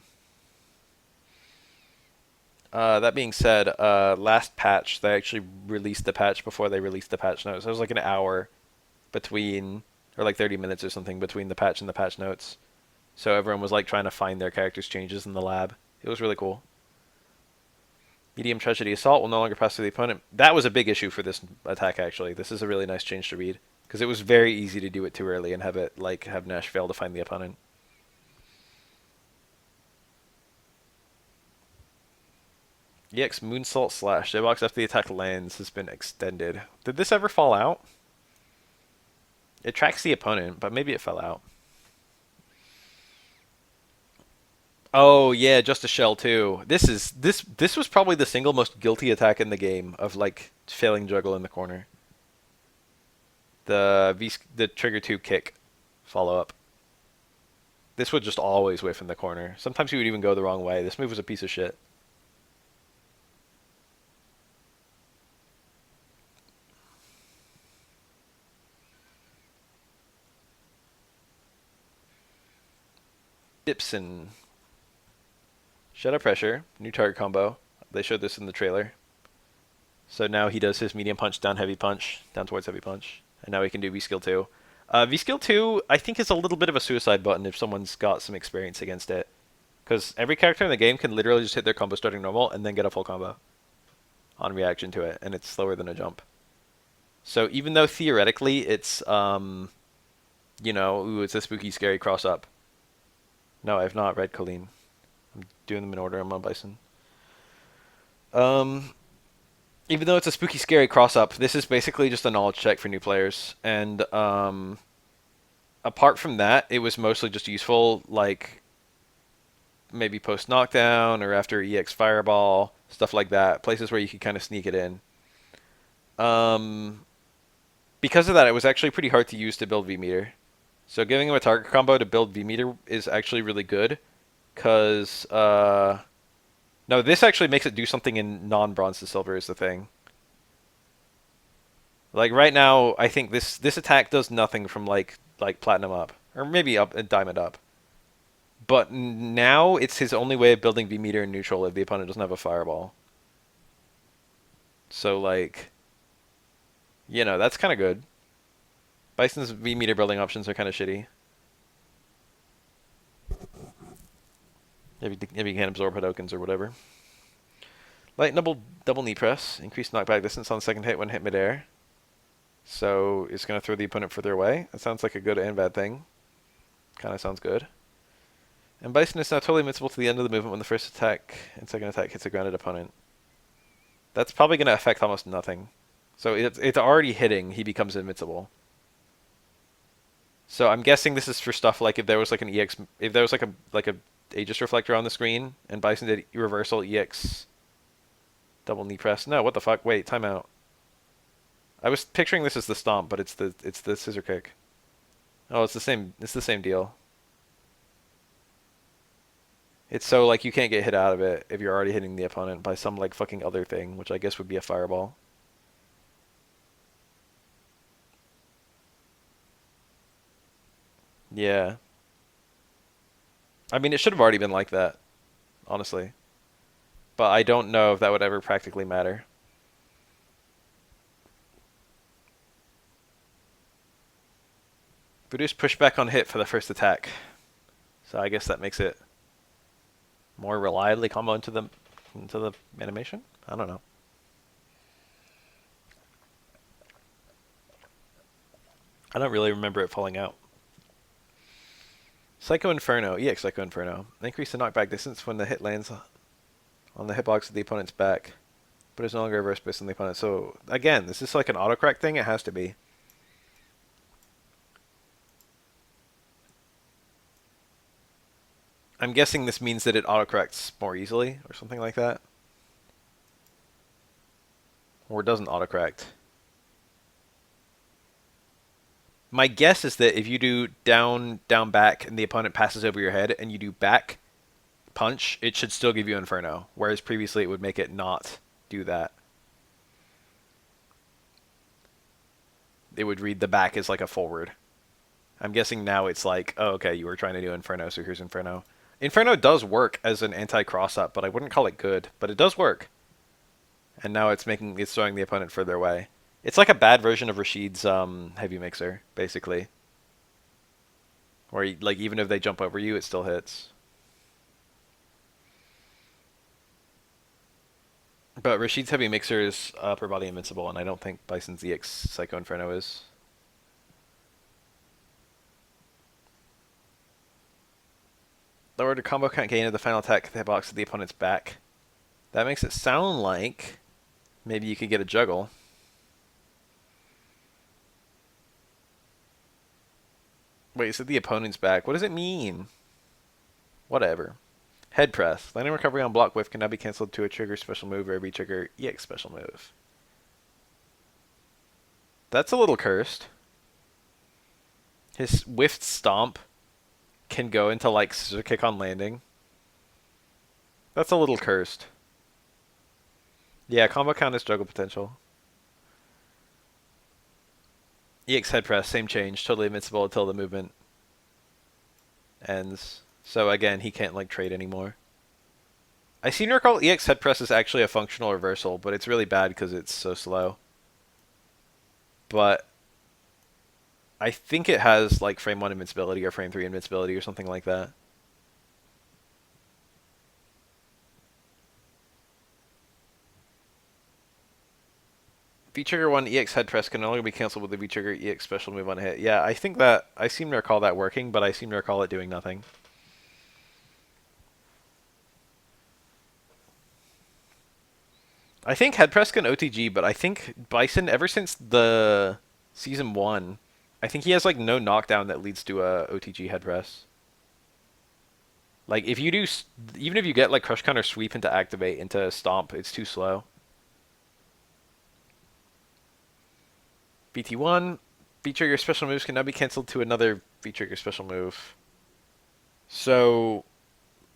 Speaker 1: That being said, last patch, they actually released the patch before they released the patch notes. There was like an hour between, or like 30 minutes or something between the patch and the patch notes. So everyone was like trying to find their characters' changes in the lab. It was really cool. Medium tragedy assault will no longer pass through the opponent. That was a big issue for this attack actually. This is a really nice change to read because it was very easy to do it too early and have it like have Nash fail to find the opponent. EX Moonsault Slash. J-Box after the attack lands has been extended. Did this ever fall out? It tracks the opponent, but maybe it fell out. Oh yeah, just a shell too. This was probably the single most guilty attack in the game of like failing juggle in the corner. The trigger 2 kick follow up. This would just always whiff in the corner. Sometimes he would even go the wrong way. This move was a piece of shit. Dipson. Shut up pressure. New target combo. They showed this in the trailer. So now he does his medium punch, down heavy punch, down towards heavy punch. And now he can do V-Skill 2. V-Skill 2, I think, is a little bit of a suicide button if someone's got some experience against it. Because every character in the game can literally just hit their combo starting normal and then get a full combo on reaction to it. And it's slower than a jump. So even though theoretically it's, you know, ooh, it's a spooky, scary cross-up. No, I have not read Kolin. I'm doing them in order. I'm on Bison. Even though it's a spooky, scary cross-up, this is basically just a knowledge check for new players. And apart from that, it was mostly just useful, like maybe post-knockdown or after EX Fireball, stuff like that. Places where you could kind of sneak it in. Because of that, it was actually pretty hard to use to build V-meter. So giving him a target combo to build V-meter is actually really good. Because... no, this actually makes it do something in non-bronze to silver is the thing. Like right now, I think this attack does nothing from like platinum up, or maybe up and diamond up. But now it's his only way of building V-meter in neutral if the opponent doesn't have a fireball. So like, you know, that's kind of good. Bison's V-meter building options are kind of shitty. Maybe you can absorb Hadokens or whatever. Light double knee press. Increased knockback distance on the second hit when hit midair. So it's going to throw the opponent further away. That sounds like a good and bad thing. Kind of sounds good. And Bison is now totally invincible to the end of the movement when the first attack and second attack hits a grounded opponent. That's probably going to affect almost nothing. So it's already hitting, he becomes invincible. So I'm guessing this is for stuff like if there was like an EX, if there was like a Aegis reflector on the screen and Bison did reversal EX double knee press. No, what the fuck? Wait, timeout. I was picturing this as the stomp, but it's the scissor kick. Oh, it's the same deal. It's so like you can't get hit out of it if you're already hitting the opponent by some like fucking other thing, which I guess would be a fireball. Yeah. I mean, it should have already been like that, honestly. But I don't know if that would ever practically matter. Reduce pushback on hit for the first attack. So I guess that makes it more reliably combo into the animation? I don't know. I don't really remember it falling out. Psycho Inferno. EX Psycho Inferno. Increase the knockback distance when the hit lands on the hitbox of the opponent's back, but it's no longer reverse based on the opponent. So, again, is this like an autocorrect thing? It has to be. I'm guessing this means that it autocorrects more easily, or something like that. Or it doesn't autocorrect. My guess is that if you do down, down, back, and the opponent passes over your head, and you do back punch, it should still give you Inferno, whereas previously it would make it not do that. It would read the back as like a forward. I'm guessing now it's like, oh, okay, you were trying to do Inferno, so here's Inferno. Inferno does work as an anti-cross-up, but I wouldn't call it good. But it does work. And now it's throwing the opponent further away. It's like a bad version of Rashid's heavy mixer, basically. Where like even if they jump over you, it still hits. But Rashid's heavy mixer is upper body invincible, and I don't think Bison's EX Psycho Inferno is. Lower the combo count gain of the final attack hitbox of the opponent's back. That makes it sound like maybe you could get a juggle. Wait, is it the opponent's back? What does it mean? Whatever. Head press. Landing recovery on block whiff can now be cancelled to a trigger special move or every trigger EX special move. That's a little cursed. His whiffed stomp can go into like scissor kick on landing. That's a little cursed. Yeah, combo count is juggle potential. EX head press, same change, totally invincible until the movement ends. So again, he can't like trade anymore. I seem to recall EX head press is actually a functional reversal, but it's really bad because it's so slow. But I think it has like frame 1 invincibility or frame 3 invincibility or something like that. V-trigger 1 EX head press can no longer be cancelled with the V-trigger EX special move on hit. Yeah, I think that I seem to recall that working, but I seem to recall it doing nothing. I think head press can OTG, but I think Bison, ever since the season 1, I think he has like no knockdown that leads to a OTG head press. Like if you do, even if you get like crush counter sweep into activate into stomp, it's too slow. VT1, V-trigger special moves can now be cancelled to another V-trigger special move. So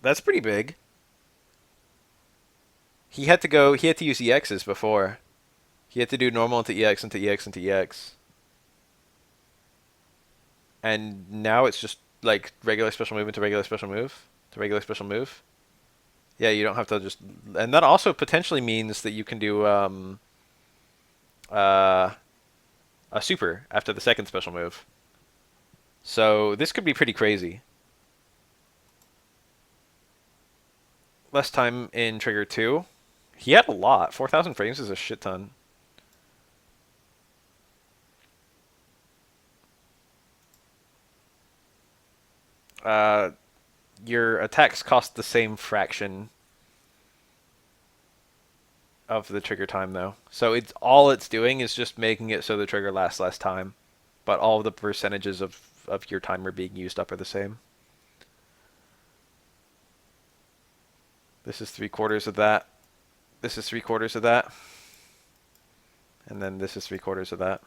Speaker 1: that's pretty big. He had to use EXs before. He had to do normal into EX into EX into EX. And now it's just like regular special move into regular special move to regular special move. Yeah, you don't have to just... And that also potentially means that you can do a super after the second special move. So this could be pretty crazy. Less time in trigger 2. He had a lot. 4,000 frames is a shit ton. Your attacks cost the same fraction of the trigger time, though. So all it's doing is just making it so the trigger lasts less time, but all of the percentages of your timer being used up are the same. This is 3/4 of that. This is 3/4 of that. And then this is 3/4 of that.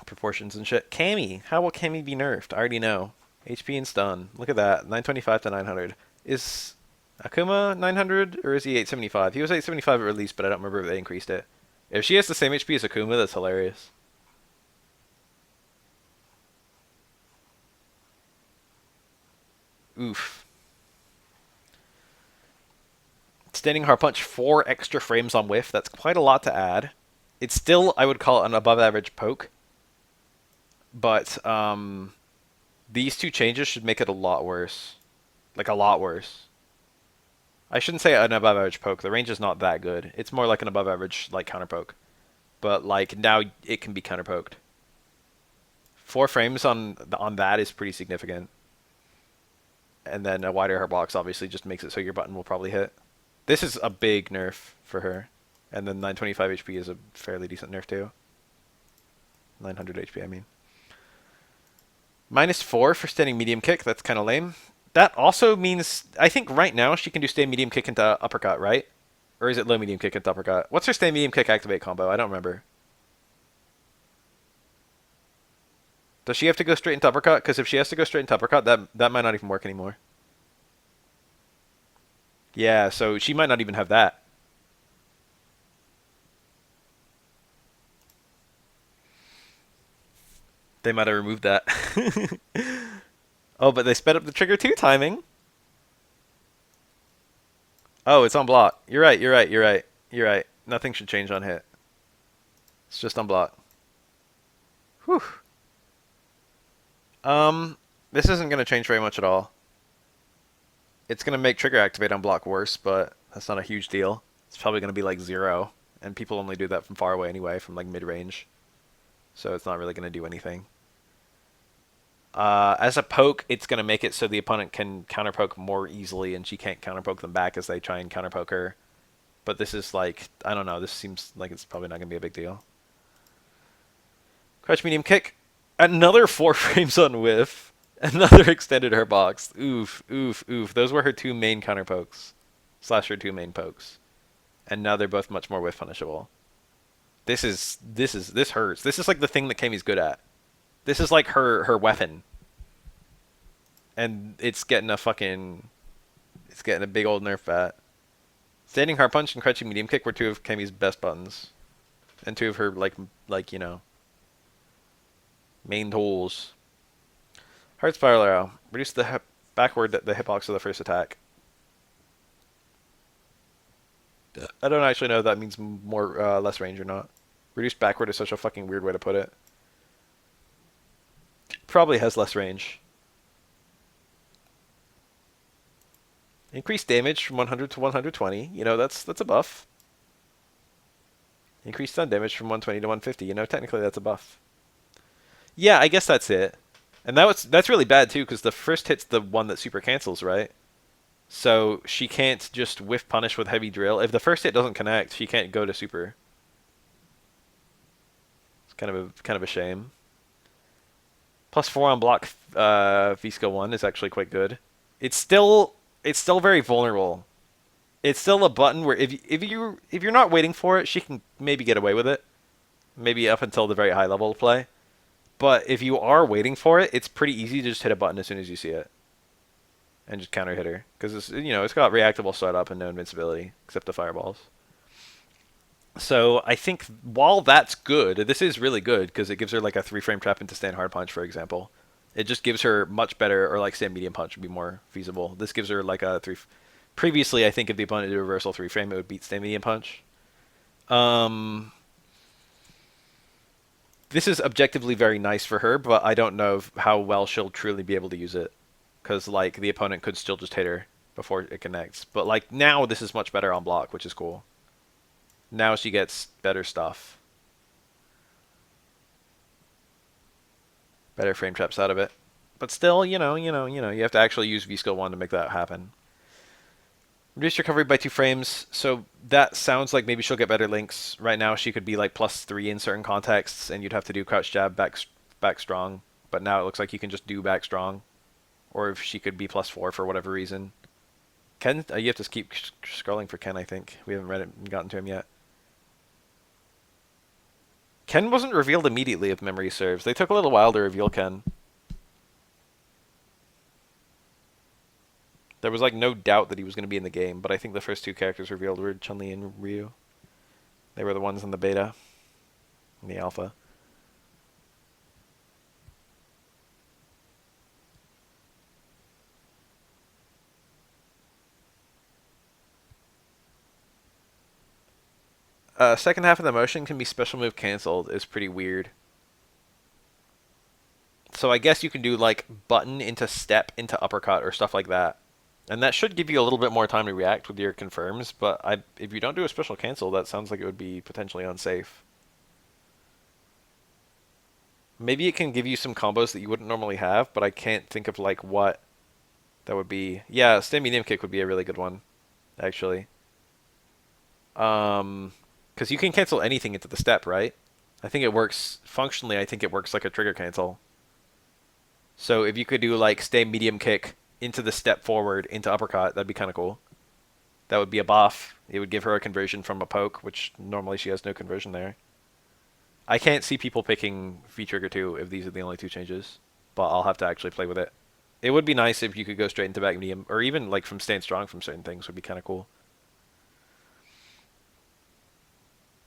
Speaker 1: Proportions and shit. Cammy. How will Cammy be nerfed? I already know. HP and stun. Look at that. 925 to 900. Is Akuma 900 or is he 875? He was 875 at release, but I don't remember if they increased it. If she has the same HP as Akuma, that's hilarious. Oof. Standing hard punch, 4 extra frames on whiff. That's quite a lot to add. It's still, I would call it an above average poke. But these two changes should make it a lot worse. Like a lot worse. I shouldn't say an above average poke. The range is not that good. It's more like an above average like counter poke. But like now it can be counter poked. 4 frames on that is pretty significant. And then a wider hitbox obviously just makes it so your button will probably hit. This is a big nerf for her. And then 925 HP is a fairly decent nerf too. 900 HP, I mean. -4 for standing medium kick. That's kind of lame. That also means, I think right now she can do stay medium kick into uppercut, right? Or is it low medium kick into uppercut? What's her stay medium kick activate combo? I don't remember. Does she have to go straight into uppercut? Because if she has to go straight into uppercut, that might not even work anymore. Yeah, so she might not even have that. They might have removed that. Oh, but they sped up the trigger 2 timing. Oh, it's on block. You're right, you're right, you're right. You're right. Nothing should change on hit. It's just on block. Whew. This isn't going to change very much at all. It's going to make trigger activate on block worse, but that's not a huge deal. It's probably going to be like 0, and people only do that from far away anyway, from like mid-range. So it's not really going to do anything. As a poke, it's going to make it so the opponent can counterpoke more easily, and she can't counterpoke them back as they try and counterpoke her. But this is like, I don't know, this seems like it's probably not going to be a big deal. Crouch medium kick. Another 4 frames on whiff. Another extended her box. Oof, oof, oof. Those were her 2 main counterpokes. Slash her 2 main pokes. And now they're both much more whiff punishable. This hurts. This is like the thing that Cammy's good at. This is like her weapon. And it's getting a big old nerf at. Standing hard punch and crouching medium kick were 2 of Cammy's best buttons. And 2 of her like, you know, main tools. Hard spiral arrow. Reduce the backward the hitbox of the first attack. I don't actually know if that means more less range or not. Reduce backward is such a fucking weird way to put it. Probably has less range. Increase damage from 100 to 120. You know, that's a buff. Increase stun damage from 120 to 150. You know, technically that's a buff. Yeah, I guess that's it. And that's really bad too, because the first hit's the one that super cancels, right? So she can't just whiff punish with heavy drill. If the first hit doesn't connect, she can't go to super. It's kind of a shame. +4 on block V-Skill 1 is actually quite good. It's still very vulnerable. It's still a button where if you're not waiting for it, she can maybe get away with it. Maybe up until the very high level of play. But if you are waiting for it, it's pretty easy to just hit a button as soon as you see it. And just counter hit her. Because it's got reactable startup and no invincibility, except the fireballs. So I think while that's good, this is really good because it gives her like a 3-frame trap into stand hard punch, for example. It just gives her much better, or like stand medium punch would be more feasible. This gives her like a 3. Previously, I think if the opponent did a reversal 3-frame, it would beat stand medium punch. This is objectively very nice for her, but I don't know how well she'll truly be able to use it. Because like the opponent could still just hit her before it connects. But like now this is much better on block, which is cool. Now she gets better stuff. Better frame traps out of it. But still, you have to actually use V-Skill 1 to make that happen. Reduce recovery by 2 frames. So that sounds like maybe she'll get better links. Right now she could be like +3 in certain contexts, and you'd have to do crouch jab back strong. But now it looks like you can just do back strong. Or if she could be +4 for whatever reason. Ken, you have to keep scrolling for Ken, I think. We haven't read it and gotten to him yet. Ken wasn't revealed immediately, if memory serves. They took a little while to reveal Ken. There was like no doubt that he was going to be in the game, but I think the first 2 characters revealed were Chun-Li and Ryu. They were the ones in the beta, in the alpha. Second half of the motion can be special move canceled is pretty weird. So I guess you can do like button into step into uppercut or stuff like that. And that should give you a little bit more time to react with your confirms, but if you don't do a special cancel, that sounds like it would be potentially unsafe. Maybe it can give you some combos that you wouldn't normally have, but I can't think of like what that would be. Yeah, stand medium kick would be a really good one, actually. Because you can cancel anything into the step, right? I think it works functionally. I think it works like a trigger cancel. So if you could do like stay medium kick into the step forward into uppercut, that'd be kind of cool. That would be a buff. It would give her a conversion from a poke, which normally she has no conversion there. I can't see people picking V-Trigger 2 if these are the only two changes, but I'll have to actually play with it. It would be nice if you could go straight into back medium, or even like from staying strong from certain things would be kind of cool.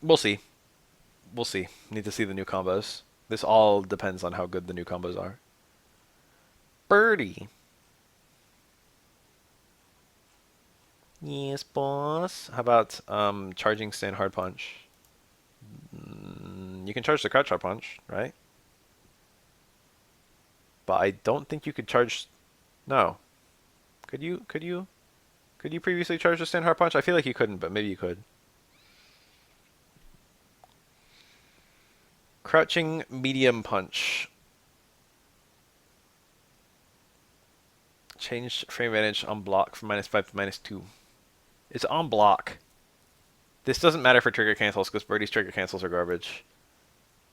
Speaker 1: We'll see. We'll see. Need to see the new combos. This all depends on how good the new combos are. Birdie. Yes, boss. How about charging stand hard punch? You can charge the crouch hard punch, right? But I don't think you could charge. No. Could you? Could you? Could you previously charge the stand hard punch? I feel like you couldn't, but maybe you could. Crouching medium punch. Change frame advantage on block from -5 to -2. It's on block. This doesn't matter for trigger cancels because Birdie's trigger cancels are garbage.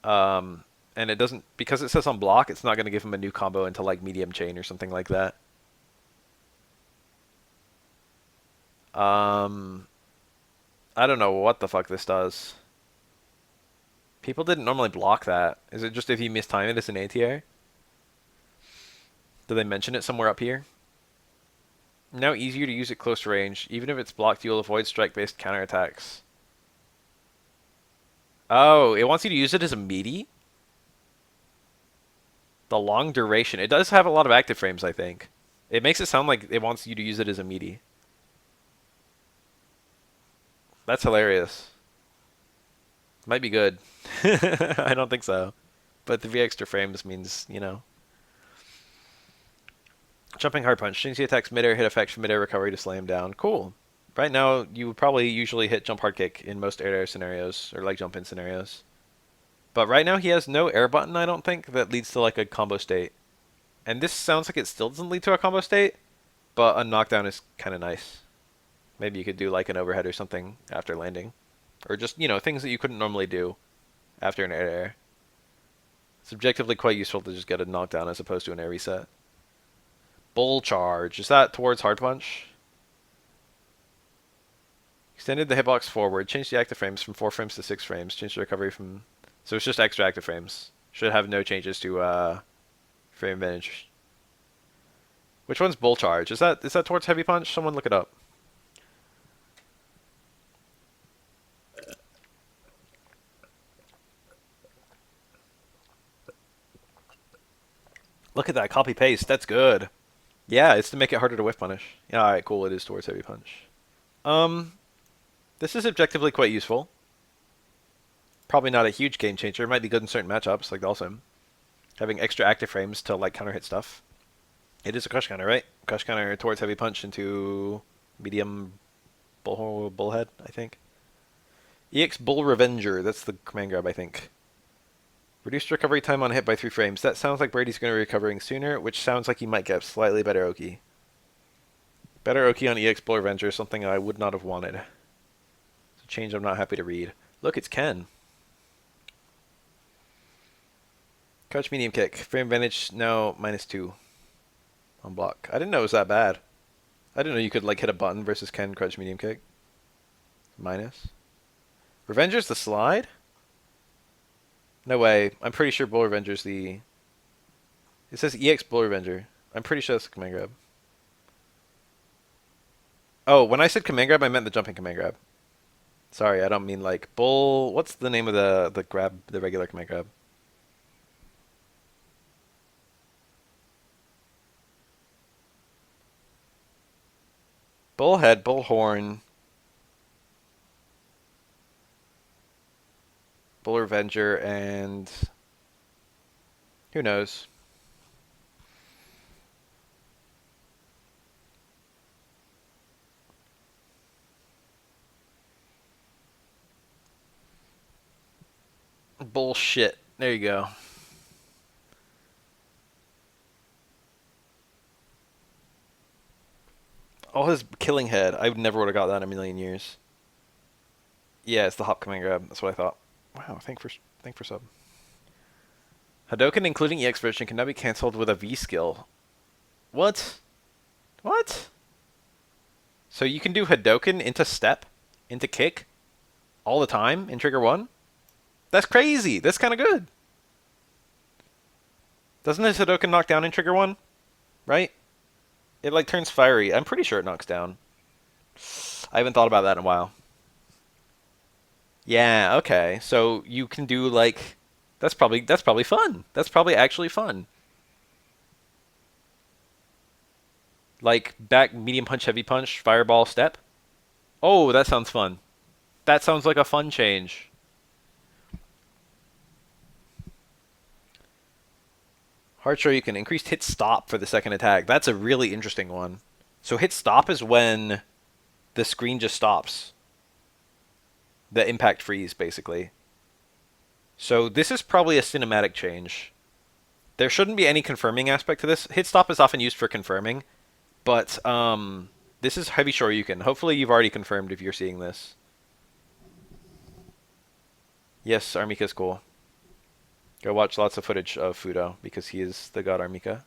Speaker 1: And it doesn't, because it says on block, it's not going to give him a new combo into like medium chain or something like that. I don't know what the fuck this does. People didn't normally block that. Is it just if you mistime it as an anti-air? Did they mention it somewhere up here? Now easier to use at close range. Even if it's blocked, you'll avoid strike-based counterattacks. Oh, it wants you to use it as a meaty? The long duration. It does have a lot of active frames, I think. It makes it sound like it wants you to use it as a meaty. That's hilarious. Might be good. I don't think so. But the V extra frames means, you know. Jumping hard punch. Change the attack's midair hit effect from midair recovery to slam down. Cool. Right now, you would probably usually hit jump hard kick in most air scenarios, or like jump in scenarios. But right now he has no air button, I don't think, that leads to like a combo state. And this sounds like it still doesn't lead to a combo state, but a knockdown is kind of nice. Maybe you could do like an overhead or something after landing. Or just, you know, things that you couldn't normally do after an air. It's objectively quite useful to just get a knockdown as opposed to an air reset. Bull charge. Is that towards hard punch? Extended the hitbox forward. Change the active frames from 4 frames to 6 frames. Change the recovery from... So it's just extra active frames. Should have no changes to frame advantage. Which one's bull charge? Is that towards heavy punch? Someone look it up. Look at that, copy paste. That's good. Yeah, it's to make it harder to whiff punish. Yeah, alright, cool. It is towards heavy punch. This is objectively quite useful. Probably not a huge game changer. It might be good in certain matchups, like Dhalsim. Having extra active frames to like counter hit stuff. It is a crush counter, right? Crush counter towards heavy punch into medium bullhead, I think. EX Bull Revenger. That's the command grab, I think. Reduced recovery time on hit by 3 frames. That sounds like Brady's going to be recovering sooner, which sounds like he might get slightly better Oki. Better Oki on EX Bull Revenger is something I would not have wanted. It's a change I'm not happy to read. Look, it's Ken. Crouch medium kick. Frame advantage now -2 on block. I didn't know it was that bad. I didn't know you could like hit a button versus Ken crouch medium kick. Minus. Revenger's the slide? No way. I'm pretty sure Bull Revenger's the... It says EX Bull Revenger. I'm pretty sure that's the command grab. Oh, when I said command grab, I meant the jumping command grab. Sorry, I don't mean like Bull... What's the name of the grab, the regular command grab? Bullhead, Bullhorn, Bull Revenger, and who knows? Bullshit. There you go. Oh, his killing head. I never would have got that in a million years. Yeah, it's the hop command grab. That's what I thought. Wow, thank for sub. Hadoken, including EX version, can now be cancelled with a V skill. What? What? So you can do Hadoken into step, into kick, all the time in Trigger 1? That's crazy. That's kind of good. Doesn't his Hadoken knock down in Trigger 1? Right? It like turns fiery. I'm pretty sure it knocks down. I haven't thought about that in a while. Yeah, okay. So you can do like that's probably fun. That's probably actually fun. Like back medium punch, heavy punch, fireball, step. Oh, that sounds fun. That sounds like a fun change. Hard show you can increase hit stop for the second attack. That's a really interesting one. So hit stop is when the screen just stops. The impact freeze, basically. So this is probably a cinematic change. There shouldn't be any confirming aspect to this. Hit stop is often used for confirming, but this is heavy Shoryuken. Hopefully you've already confirmed if you're seeing this. Yes, R.Mika's cool. Go watch lots of footage of Fudo, because he is the god R.Mika.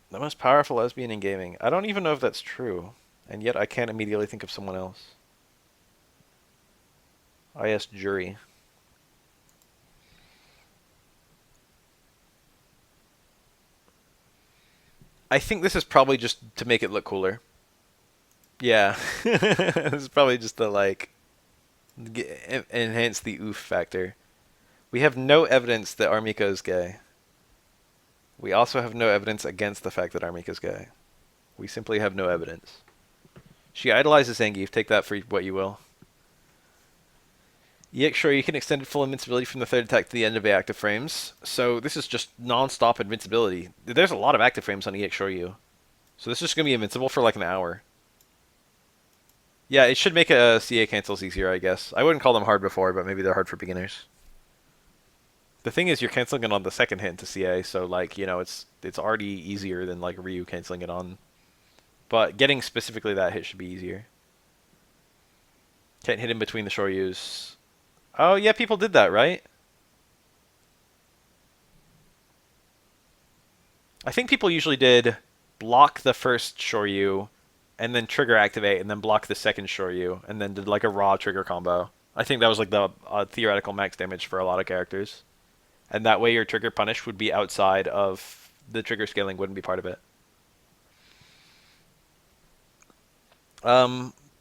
Speaker 1: The most powerful lesbian in gaming. I don't even know if that's true, and yet I can't immediately think of someone else. I asked Juri. I think this is probably just to make it look cooler. Yeah. This is probably just to, like, enhance the oof factor. We have no evidence that R.Mika is gay. We also have no evidence against the fact that R.Mika is gay. We simply have no evidence. She idolizes Zangief. Take that for what you will. EX sure you can extend full invincibility from the third attack to the end of the active frames. So this is just non-stop invincibility. There's a lot of active frames on EX Shoryu. So this is just going to be invincible for like an hour. Yeah, it should make CA cancels easier, I guess. I wouldn't call them hard before, but maybe they're hard for beginners. The thing is, you're canceling it on the second hit into CA, so like, you know, it's already easier than like Ryu canceling it on. But getting specifically that hit should be easier. Can't hit in between the Shoryus. Oh yeah, people did that, right? I think people usually did block the first Shoryu, and then trigger activate, and then block the second Shoryu, and then did like a raw trigger combo. I think that was like the theoretical max damage for a lot of characters. And that way your trigger punish would be outside of the trigger scaling, wouldn't be part of it.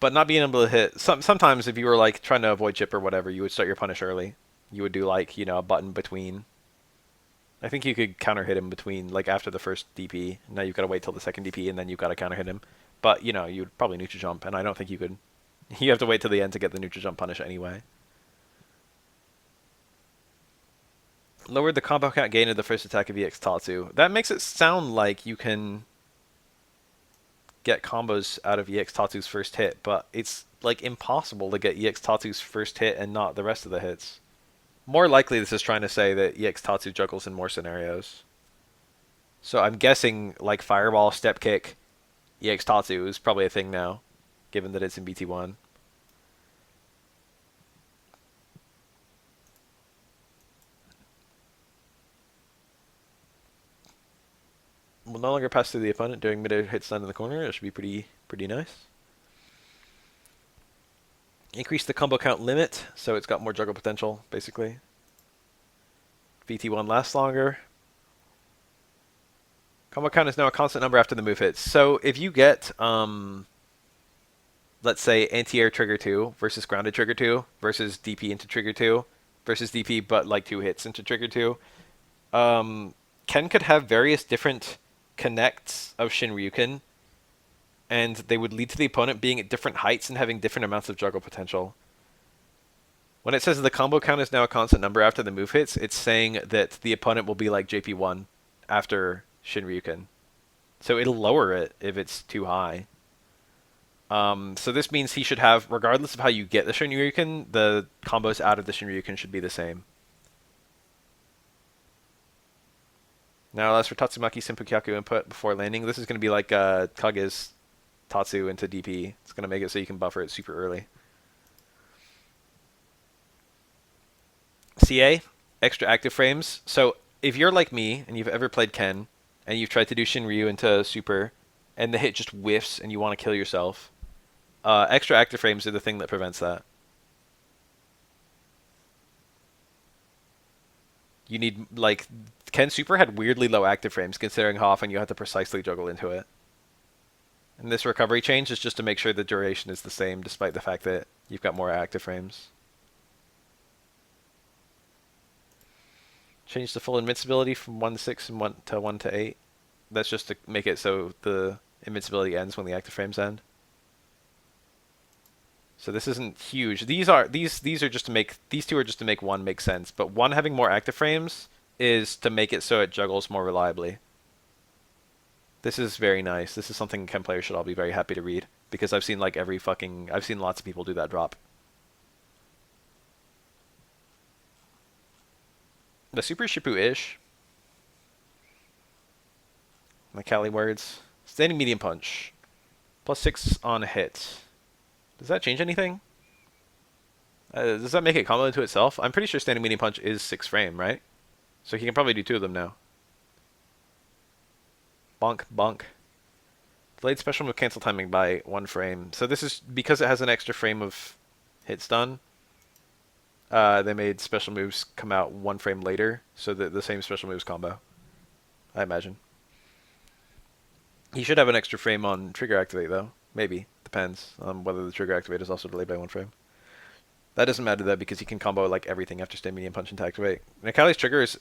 Speaker 1: But not being able to hit, sometimes if you were like trying to avoid chip or whatever, you would start your punish early. You would do like, you know, a button between. I think you could counter hit him between, like after the first DP. Now you've got to wait till the second DP, and then you've got to counter hit him. But, you know, you'd probably neutral jump, and I don't think you could. You have to wait till the end to get the neutral jump punish anyway. Lowered the combo count gain of the first attack of EX Tatsu. That makes it sound like you can get combos out of EX Tatsu's first hit, but it's like impossible to get EX Tatsu's first hit and not the rest of the hits. More likely this is trying to say that EX Tatsu juggles in more scenarios. So I'm guessing like Fireball, Step Kick, EX Tatsu is probably a thing now, given that it's in BT1. Will no longer pass through the opponent during mid-air hit stun in the corner. That should be pretty nice. Increase the combo count limit, so it's got more juggle potential, basically. VT1 lasts longer. Combo count is now a constant number after the move hits. So if you get, let's say, anti-air trigger 2 versus grounded trigger 2 versus DP into trigger 2 versus DP but like 2 hits into trigger 2, Ken could have various different connects of Shinryuken, and they would lead to the opponent being at different heights and having different amounts of juggle potential. When it says the combo count is now a constant number after the move hits, it's saying that the opponent will be like JP1 after Shinryuken. So it'll lower it if it's too high. So this means he should have, regardless of how you get the Shinryuken, the combos out of the Shinryuken should be the same. Now, as for Tatsumaki Senpukyaku input before landing, this is going to be like Kage's Tatsu into DP. It's going to make it so you can buffer it super early. CA, extra active frames. So if you're like me and you've ever played Ken and you've tried to do Shinryu into super and the hit just whiffs and you want to kill yourself, extra active frames are the thing that prevents that. You need, like, Ken Super had weirdly low active frames considering how often you had to precisely juggle into it. And this recovery change is just to make sure the duration is the same despite the fact that you've got more active frames. Change the full invincibility from 1 to 6 and 1 to 8. That's just to make it so the invincibility ends when the active frames end. So this isn't huge. These are just to make, these two are just to make one make sense. But one having more active frames is to make it so it juggles more reliably. This is very nice. This is something Ken players should all be very happy to read because I've seen like I've seen lots of people do that drop. The Super Shippu-ish. Necalli words. Standing medium punch. +6 on hit. Does that change anything? Does that make it combo into itself? I'm pretty sure standing medium punch is 6 frame, right? So he can probably do 2 of them now. Bonk, bonk. Delayed special move cancel timing by 1 frame. So this is because it has an extra frame of hit stun. They made special moves come out 1 frame later, so that the same special moves combo. I imagine. He should have an extra frame on trigger activate though. Maybe. Depends on whether the trigger activate is also delayed by 1 frame. That doesn't matter though because he can combo like everything after stay medium punch into activate. Necalli's trigger is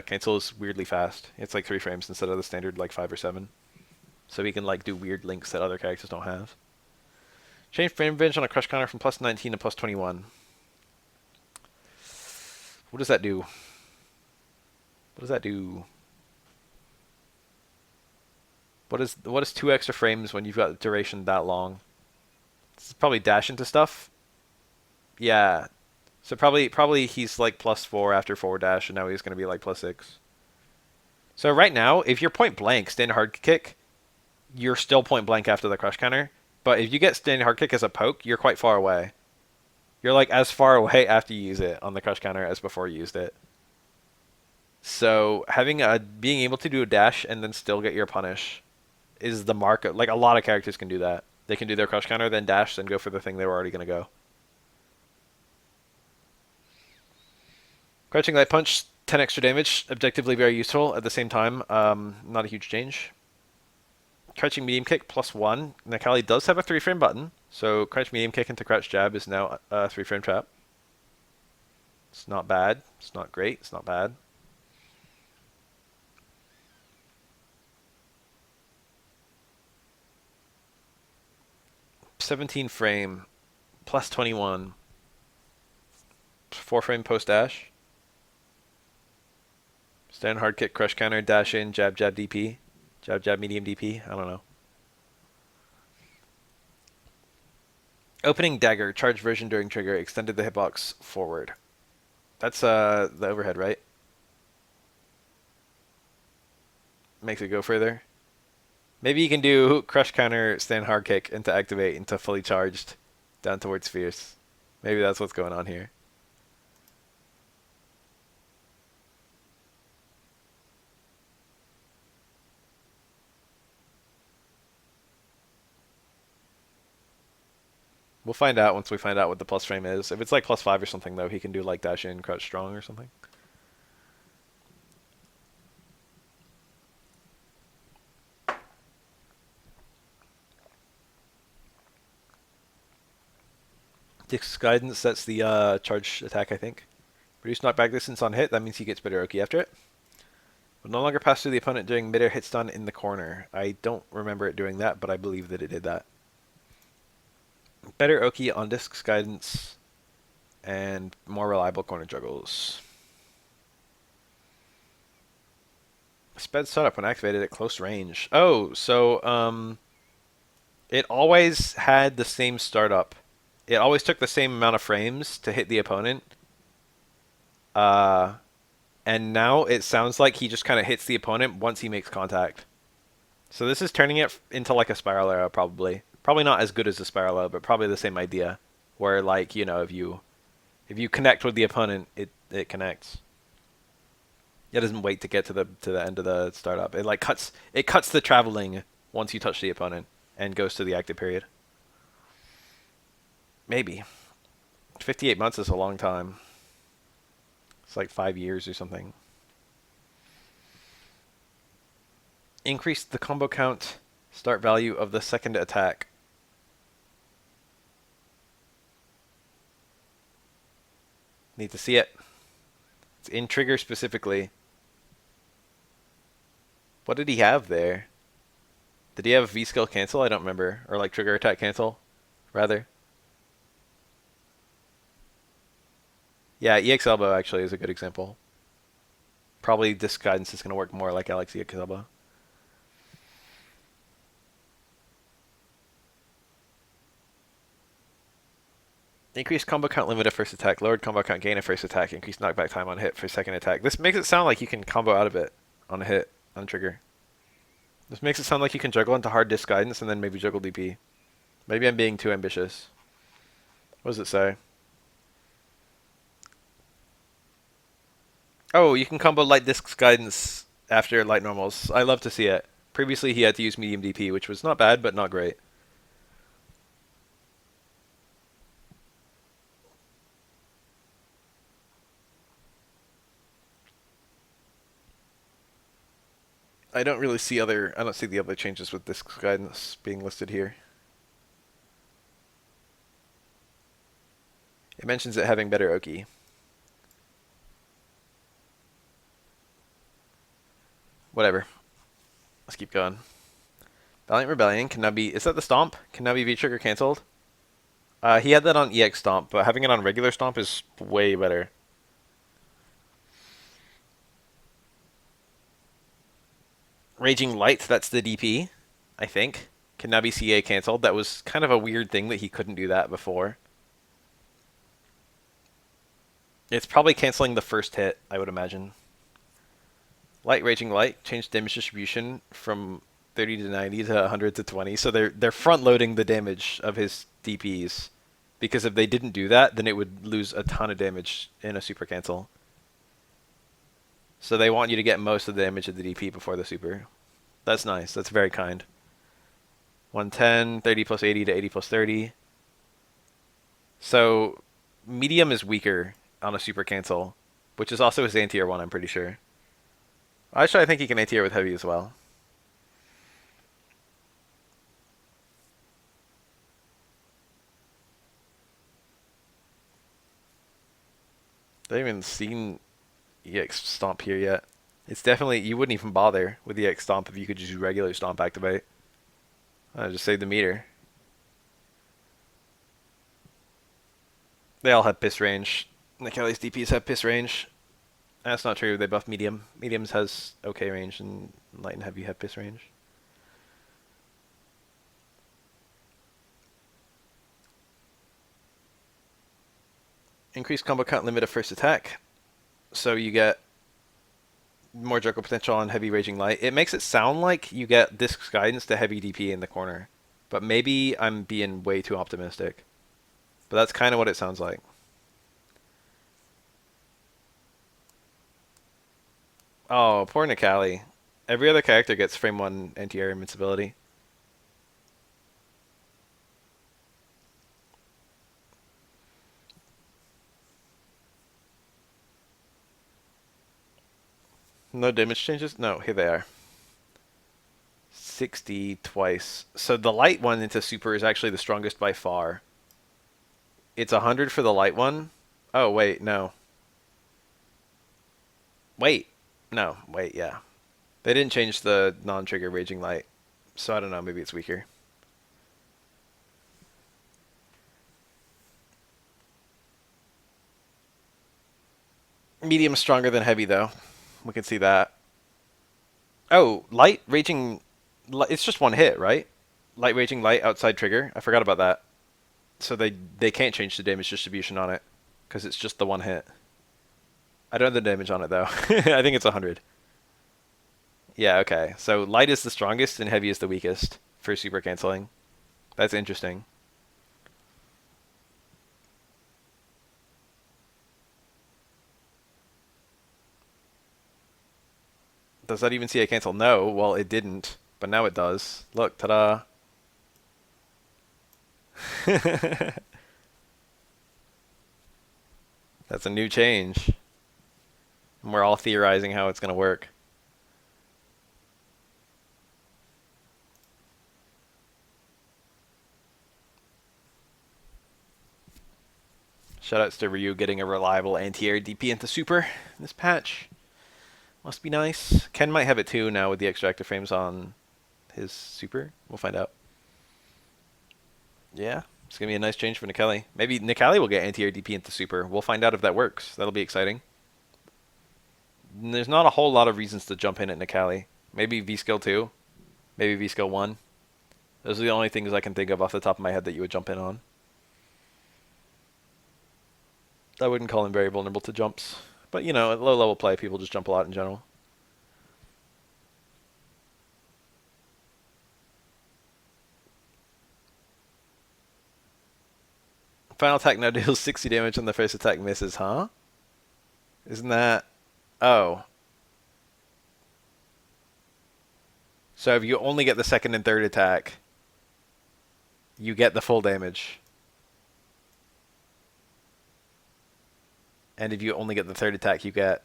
Speaker 1: cancel is weirdly fast. It's like 3 frames instead of the standard like 5 or 7. So he can like do weird links that other characters don't have. Change frame range on a crush counter from +19 to +21. What does that do? What does that do? What is 2 extra frames when you've got duration that long? It's probably dash into stuff. Yeah. So probably he's like +4 after forward dash, and now he's going to be like +6. So right now, if you're point blank, stand hard kick, you're still point blank after the crush counter. But if you get stand hard kick as a poke, you're quite far away. You're like as far away after you use it on the crush counter as before you used it. So having being able to do a dash and then still get your punish is the mark of, like, a lot of characters can do that. They can do their crush counter, then dash, then go for the thing they were already going to go. Crouching light punch, 10 extra damage, objectively very useful. At the same time, not a huge change. Crouching medium kick +1. Necalli does have a 3 frame button, so crouch medium kick into crouch jab is now a 3 frame trap. It's not bad. It's not great. It's not bad. +17 frame, +21. 4 frame post dash. Stand hard kick, crush counter, dash in, jab, jab, DP. Jab, jab, medium DP. I don't know. Opening dagger, charge version during trigger, extended the hitbox forward. That's the overhead, right? Makes it go further. Maybe you can do crush counter, stand hard kick into activate into fully charged down towards fierce. Maybe that's what's going on here. We'll find out once we find out what the plus frame is. If it's like +5 or something, though, he can do like dash in, crouch strong or something. Dick's guidance, that's the charge attack, I think. Reduce knockback distance on hit, that means he gets better Oki after it. Will no longer pass through the opponent during mid-air hit stun in the corner. I don't remember it doing that, but I believe that it did that. Better Oki on Disc's guidance, and more reliable corner juggles. Sped setup when activated at close range. Oh, so It always had the same startup. It always took the same amount of frames to hit the opponent. Uh, and now it sounds like he just kind of hits the opponent once he makes contact. So this is turning it into like a spiral arrow, probably. Probably not as good as a spiral arrow, but probably the same idea. Where like, you know, if you connect with the opponent, it connects. It doesn't wait to get to the end of the startup. It like cuts the traveling once you touch the opponent and goes to the active period. Maybe. 58 months is a long time. It's like 5 years or something. Increase the combo count start value of the second attack. Need to see it. It's in trigger specifically. What did he have there? Did he have V skill cancel? I don't remember. Or like trigger attack cancel, rather. Yeah, EX elbow actually is a good example. Probably this guidance is going to work more like Alex EX elbow. Increased combo count limit of first attack. Lowered combo count gain of first attack. Increased knockback time on hit for second attack. This makes it sound like you can combo out of it on a hit, on trigger. This makes it sound like you can juggle into hard disc guidance and then maybe juggle DP. Maybe I'm being too ambitious. What does it say? Oh, you can combo light discs guidance after light normals. I love to see it. Previously he had to use medium DP, which was not bad, but not great. I don't see the other changes with disc guidance being listed here. It mentions it having better Oki. Whatever. Let's keep going. Valiant Rebellion can now be... Is that the Stomp? Can now be V-Trigger cancelled? He had that on EX Stomp, but having it on regular Stomp is way better. Raging Light, that's the DP, I think. Can now be CA cancelled. That was kind of a weird thing that he couldn't do that before. It's probably cancelling the first hit, I would imagine. Light Raging Light changed damage distribution from 30 to 90 to 100 to 20. So they're front loading the damage of his DPs. Because if they didn't do that, then it would lose a ton of damage in a super cancel. So they want you to get most of the damage of the DP before the super. That's nice. That's very kind. 110, 30 plus 80 to 80 plus 30. So medium is weaker on a super cancel, which is also his anti-tier one, I'm pretty sure. Actually, I think he can anti-tier with heavy as well. I haven't even seen EX Stomp here yet. It's definitely, you wouldn't even bother with EX Stomp if you could just use regular Stomp activate. Just save the meter. They all have piss range. Necalli's DPs have piss range. That's not true. They buff medium. Mediums has okay range, and light and heavy have piss range. Increased combo count limit of first attack. So you get more juggle potential on heavy raging light. It makes it sound like you get disc guidance to heavy DP in the corner. But maybe I'm being way too optimistic. But that's kind of what it sounds like. Oh, poor Necalli. Every other character gets frame 1 anti-air invincibility. No damage changes? No, here they are. 60 twice. So the light one into super is actually the strongest by far. It's 100 for the light one. Oh, wait, no. Wait. No, wait, yeah. They didn't change the non-trigger raging light. So I don't know, maybe it's weaker. Medium stronger than heavy, though. We can see that. Oh, light raging... It's just one hit, right? Light raging light outside trigger. I forgot about that. So they can't change the damage distribution on it because it's just the one hit. I don't know the damage on it though. I think it's 100. Yeah, okay. So light is the strongest and heavy is the weakest for super canceling. That's interesting. Does that even see a cancel? No. Well, it didn't, but now it does. Look, ta-da. That's a new change. And we're all theorizing how it's going to work. Shoutouts to Ryu getting a reliable anti-air DP into super in this patch. Must be nice. Ken might have it too now with the extra active frames on his super. We'll find out. Yeah, it's going to be a nice change for Necalli. Maybe Necalli will get anti-air DP into super. We'll find out if that works. That'll be exciting. And there's not a whole lot of reasons to jump in at Necalli. Maybe V-Skill 2. Maybe V-Skill 1. Those are the only things I can think of off the top of my head that you would jump in on. I wouldn't call him very vulnerable to jumps. But, you know, at low level play, people just jump a lot in general. Final attack now deals 60 damage on the first attack misses, huh? Isn't that... Oh. So if you only get the second and third attack, you get the full damage. And if you only get the third attack, you get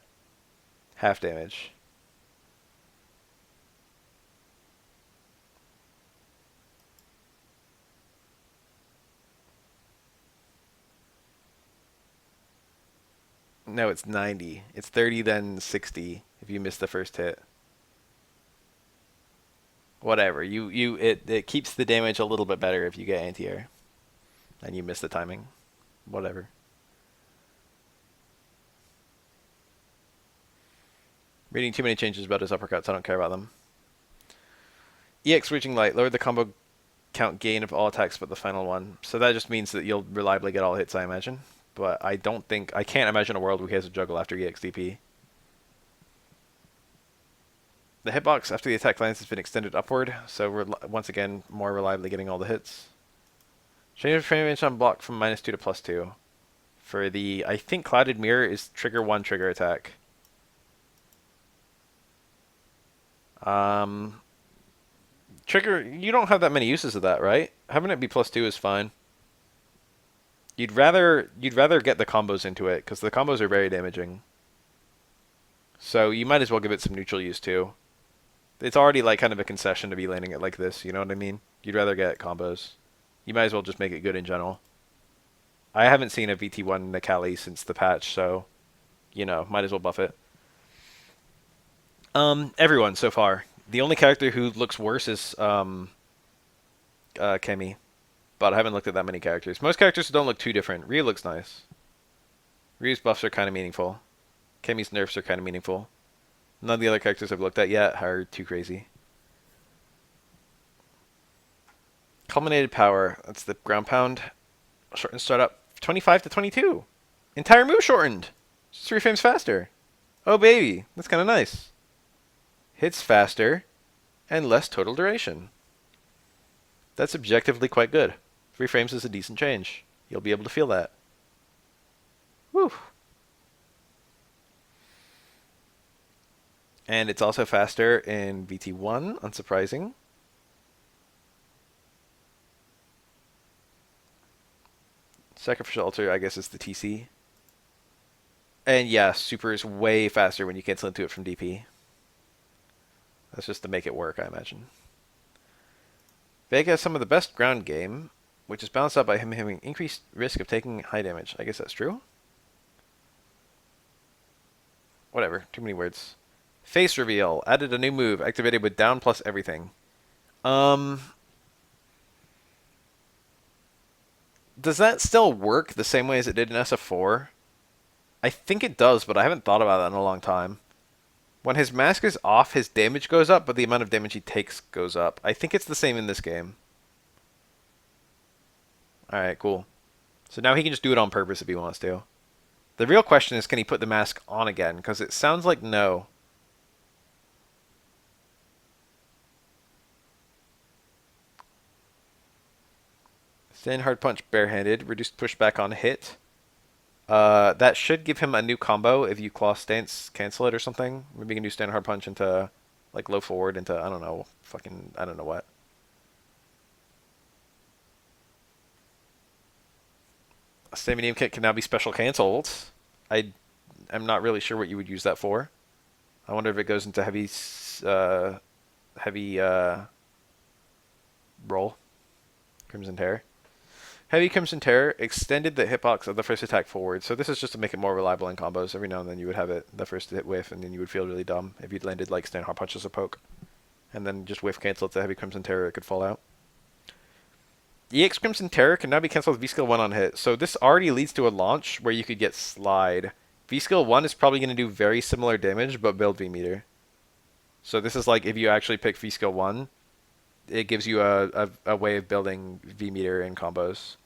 Speaker 1: half damage. No, it's 90. It's 30, then 60 if you miss the first hit. Whatever. It keeps the damage a little bit better if you get anti-air. And you miss the timing. Whatever. Reading too many changes about his uppercuts. I don't care about them. EX reaching light. Lower the combo count gain of all attacks but the final one. So that just means that you'll reliably get all hits, I imagine. But I can't imagine a world where he has a juggle after EXDP. The hitbox after the attack lands has been extended upward, so we're once again more reliably getting all the hits. Change frame range on block from -2 to +2. For the, I think Clouded Mirror is trigger 1 trigger attack. Trigger, you don't have that many uses of that, right? Having it be +2 is fine. You'd rather get the combos into it, because the combos are very damaging. So you might as well give it some neutral use too. It's already like kind of a concession to be landing it like this, you know what I mean? You'd rather get combos. You might as well just make it good in general. I haven't seen a VT1 Necalli since the patch, so, you know, might as well buff it. Everyone so far. The only character who looks worse is Cammy. But I haven't looked at that many characters. Most characters don't look too different. Ryu looks nice. Ryu's buffs are kind of meaningful. Cammy's nerfs are kind of meaningful. None of the other characters I've looked at yet are too crazy. Culminated power. That's the ground pound. Shorten startup. 25 to 22. Entire move shortened. Just 3 frames faster. Oh baby. That's kind of nice. Hits faster and less total duration. That's objectively quite good. 3 frames is a decent change. You'll be able to feel that. Woo. And it's also faster in VT1, unsurprising. Sacrificial Altar, I guess, is the TC. And yeah, Super is way faster when you cancel into it from DP. That's just to make it work, I imagine. Vega has some of the best ground game, which is balanced out by him having increased risk of taking high damage. I guess that's true. Whatever, too many words. Face reveal. Added a new move, activated with down plus everything. Does that still work the same way as it did in SF4? I think it does, but I haven't thought about that in a long time. When his mask is off, his damage goes up, but the amount of damage he takes goes up. I think it's the same in this game. Alright, cool. So now he can just do it on purpose if he wants to. The real question is, can he put the mask on again? Because it sounds like no. Stand hard punch barehanded. Reduced pushback on hit. That should give him a new combo if you claw stance cancel it or something. Maybe you can do stand hard punch into like low forward into I don't know, fucking I don't know what. Stand medium kick can now be special cancelled. I'm not really sure what you would use that for. I wonder if it goes into heavy roll. Crimson Terror. Heavy Crimson Terror extended the hitbox of the first attack forward, so this is just to make it more reliable in combos. Every now and then you would have it the first hit whiff, and then you would feel really dumb if you'd landed like stand hard punch as a poke, and then just whiff cancel it to Heavy Crimson Terror. It could fall out. EX Crimson Terror can now be cancelled with V skill 1 on hit, so this already leads to a launch where you could get slide. V skill 1 is probably going to do very similar damage, but build V meter. So this is like if you actually pick V skill 1, it gives you a way of building V meter in combos.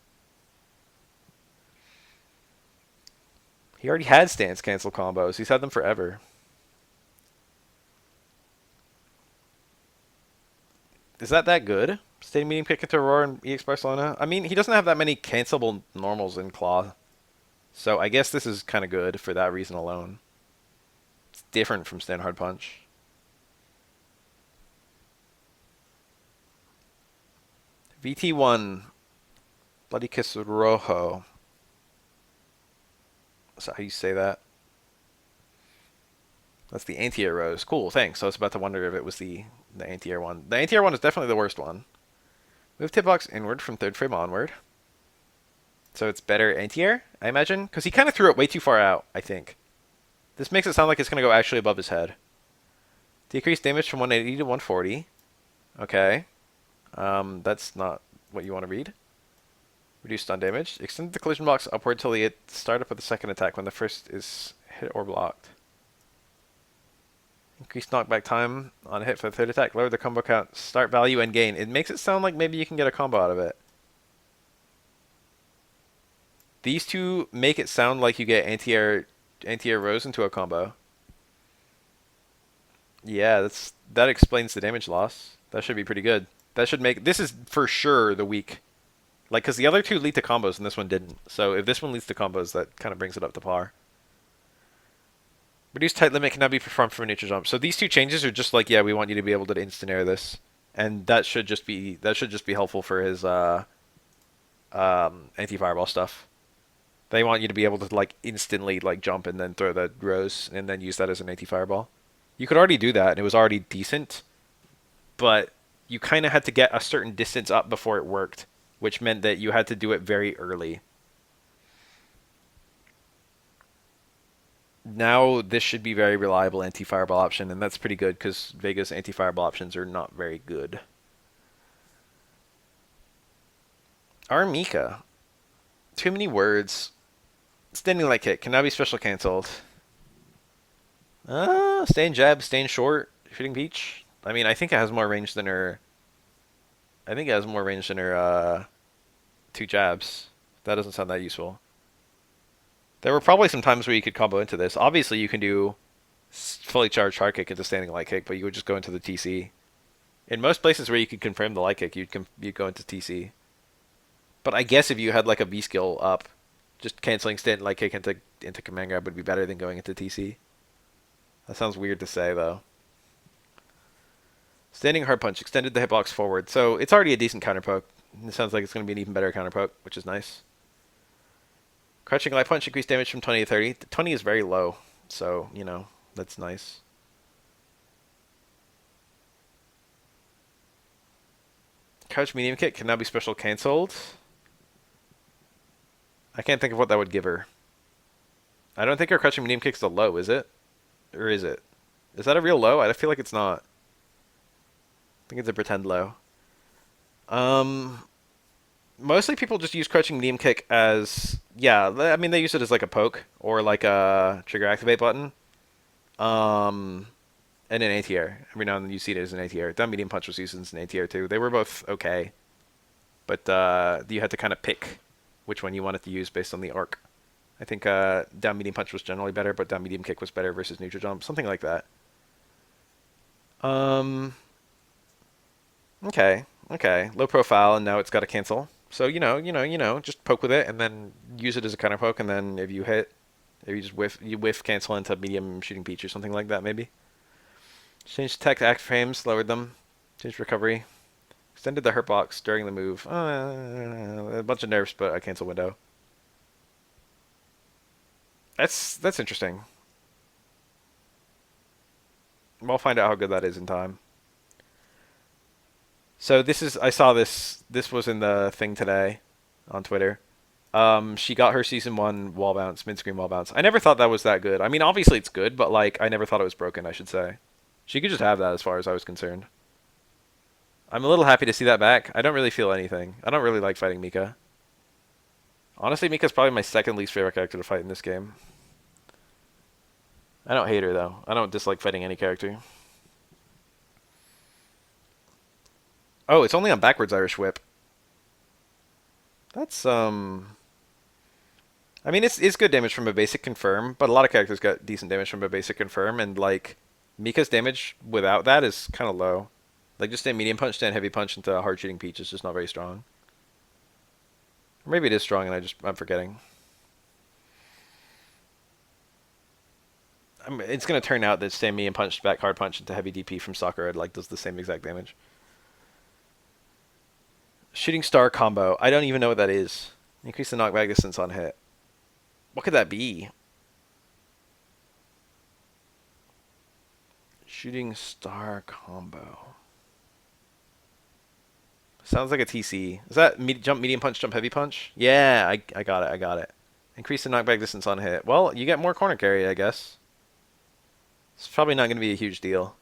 Speaker 1: He already had stance cancel combos. He's had them forever. Is that good? Stay medium kick into Aurora and EX Barcelona? I mean, he doesn't have that many cancelable normals in Claw. So I guess this is kind of good for that reason alone. It's different from stand hard punch. VT1. Bloody Kiss Rojo. Is that how you say that? That's the anti-air rose. Cool, thanks. I was about to wonder if it was the anti-air one. The anti-air one is definitely the worst one. Move hitbox inward from third frame onward. So it's better anti-air, I imagine? Because he kind of threw it way too far out, I think. This makes it sound like it's going to go actually above his head. Decrease damage from 180 to 140. Okay. That's not what you want to read. Reduce stun damage. Extend the collision box upward till the start up of the second attack when the first is hit or blocked. Increase knockback time on a hit for the third attack. Lower the combo count. Start value and gain. It makes it sound like maybe you can get a combo out of it. These two make it sound like you get anti-air rose into a combo. Yeah, that explains the damage loss. That should be pretty good. That should make... This is for sure the weak. Like, because the other two lead to combos and this one didn't. So if this one leads to combos, that kind of brings it up to par. Reduced tight limit can now be performed from a nature jump. So these two changes are just like, yeah, we want you to be able to instant air this. And that should just be helpful for his anti-fireball stuff. They want you to be able to like instantly like jump and then throw the rose and then use that as an anti-fireball. You could already do that and it was already decent, but you kind of had to get a certain distance up before it worked, which meant that you had to do it very early. Now this should be very reliable anti-fireball option, and that's pretty good because Vega's anti-fireball options are not very good. R.Mika. Too many words. Standing light kick can now be special cancelled. Staying jab, staying short, shooting peach. I mean, I think it has more range than her. I think it has more range than her two jabs. That doesn't sound that useful. There were probably some times where you could combo into this. Obviously, you can do fully charged hard kick into standing light kick, but you would just go into the TC. In most places where you could confirm the light kick, you'd go into TC. But I guess if you had like a V skill up, just canceling standing light kick into command grab would be better than going into TC. That sounds weird to say though. Standing hard punch extended the hitbox forward, so it's already a decent counter poke. It sounds like it's going to be an even better counter poke, which is nice. Crouching light punch increased damage from 20 to 30. 20 is very low, so you know that's nice. Crouch medium kick can now be special cancelled. I can't think of what that would give her. I don't think her crouching medium kick's the low, is it? Or is it? Is that a real low? I feel like it's not. I think it's a pretend low. Mostly people just use crouching medium kick as... Yeah, I mean, they use it as like a poke or like a trigger activate button. And an anti-air. Every now and then you see it as an anti-air. That medium punch was used as an anti-air too. They were both okay. but you had to kind of pick which one you wanted to use based on the arc. I think down medium punch was generally better, but down medium kick was better versus neutral jump, something like that. Okay, okay, low profile, and now it's got to cancel. So just poke with it, and then use it as a counter poke, and then if you hit, if you just whiff, cancel into medium shooting peach or something like that, maybe. Change attack to active frames, lowered them. Change recovery. Extended the hurt box during the move. A bunch of nerfs, but a cancel window. That's interesting. We'll find out how good that is in time. So I saw this was in the thing today on Twitter. She got her season 1 wall bounce, mid-screen wall bounce. I never thought that was that good. I mean, obviously it's good, but like I never thought it was broken, I should say. She could just have that as far as I was concerned. I'm a little happy to see that back. I don't really feel anything. I don't really like fighting Mika. Honestly, Mika's probably my second least favorite character to fight in this game. I don't hate her, though. I don't dislike fighting any character. Oh, it's only on backwards Irish whip. That's, I mean, it's good damage from a basic confirm, but a lot of characters got decent damage from a basic confirm, and, like, Mika's damage without that is kind of low. Like, just a medium punch, stand heavy punch into a hard shooting peach is just not very strong. Or maybe it is strong and I'm forgetting. It's going to turn out that stand medium punch, back hard punch into heavy DP from Sakura, like, does the same exact damage. Shooting star combo. I don't even know what that is. Increase the knockback distance on hit. What could that be? Shooting star combo. Sounds like a TC. Is that jump medium punch, jump heavy punch? Yeah, I got it. Increase the knockback distance on hit. Well, you get more corner carry, I guess. It's probably not going to be a huge deal.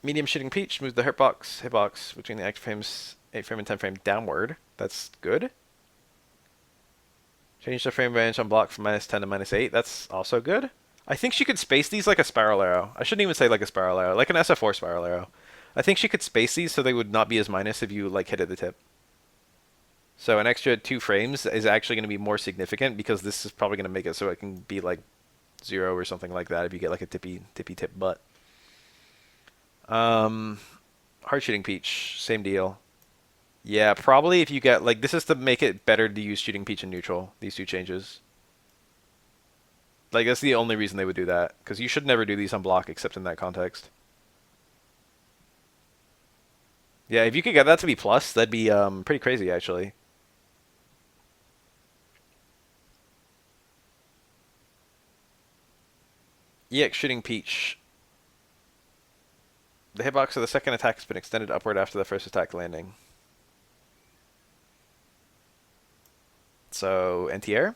Speaker 1: Medium shooting peach moves the hitbox between the active frames 8 frame and 10 frame downward. That's good. Change the frame range on block from -10 to -8. That's also good. I think she could space these like a spiral arrow. I shouldn't even say like a spiral arrow, like an SF4 spiral arrow. I think she could space these so they would not be as minus if you like hit at the tip. So an extra 2 frames is actually going to be more significant because this is probably going to make it so it can be like 0 or something like that if you get like a tippy tip butt. Hard shooting peach, same deal. Yeah, probably if you get like this is to make it better to use shooting peach and neutral. These 2 changes. Like that's the only reason they would do that because you should never do these on block except in that context. Yeah, if you could get that to be plus, that'd be pretty crazy actually. EX shooting peach. The hitbox of the second attack has been extended upward after the first attack landing. So, anti-air,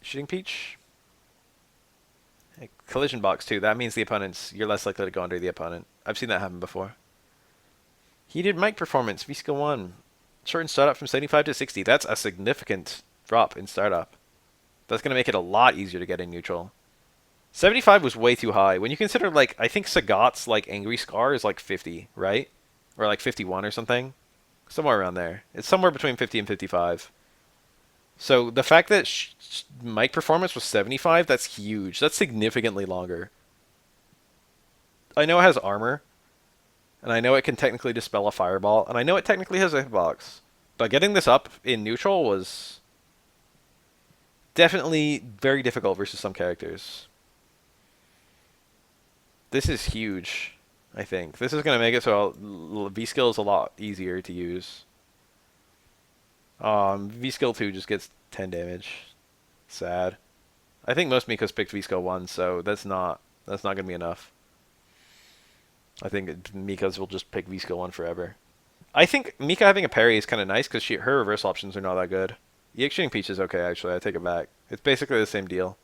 Speaker 1: shooting peach. Collision box too. That means you're less likely to go under the opponent. I've seen that happen before. Heated mic performance, V-skill 1. Shortened startup from 75 to 60. That's a significant drop in startup. That's going to make it a lot easier to get in neutral. 75 was way too high. When you consider, like, I think Sagat's, like, Angry Scar is, like, 50, right? Or, like, 51 or something. Somewhere around there. It's somewhere between 50 and 55. So, the fact that mic performance was 75, that's huge. That's significantly longer. I know it has armor. And I know it can technically dispel a fireball. And I know it technically has a hitbox. But getting this up in neutral was definitely very difficult versus some characters. This is huge, I think. This is going to make it so V-skill is a lot easier to use. V-skill 2 just gets 10 damage. Sad. I think most Mikas picked V-skill 1, so that's not going to be enough. I think Mika's will just pick V-skill 1 forever. I think Mika having a parry is kind of nice because her reverse options are not that good. EX shooting peach is okay, actually. I take it back. It's basically the same deal.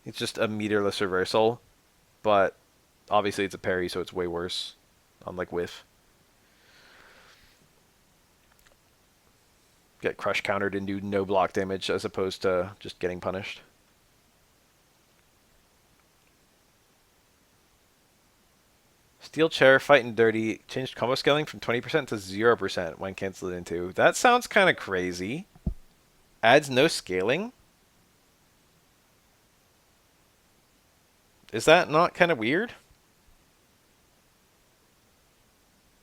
Speaker 1: It's just a meterless reversal, but obviously it's a parry, so it's way worse on like whiff. Get crush countered and do no block damage as opposed to just getting punished. Steel chair, fighting dirty, changed combo scaling from 20% to 0% when canceled into. That sounds kind of crazy. Adds no scaling? Is that not kind of weird?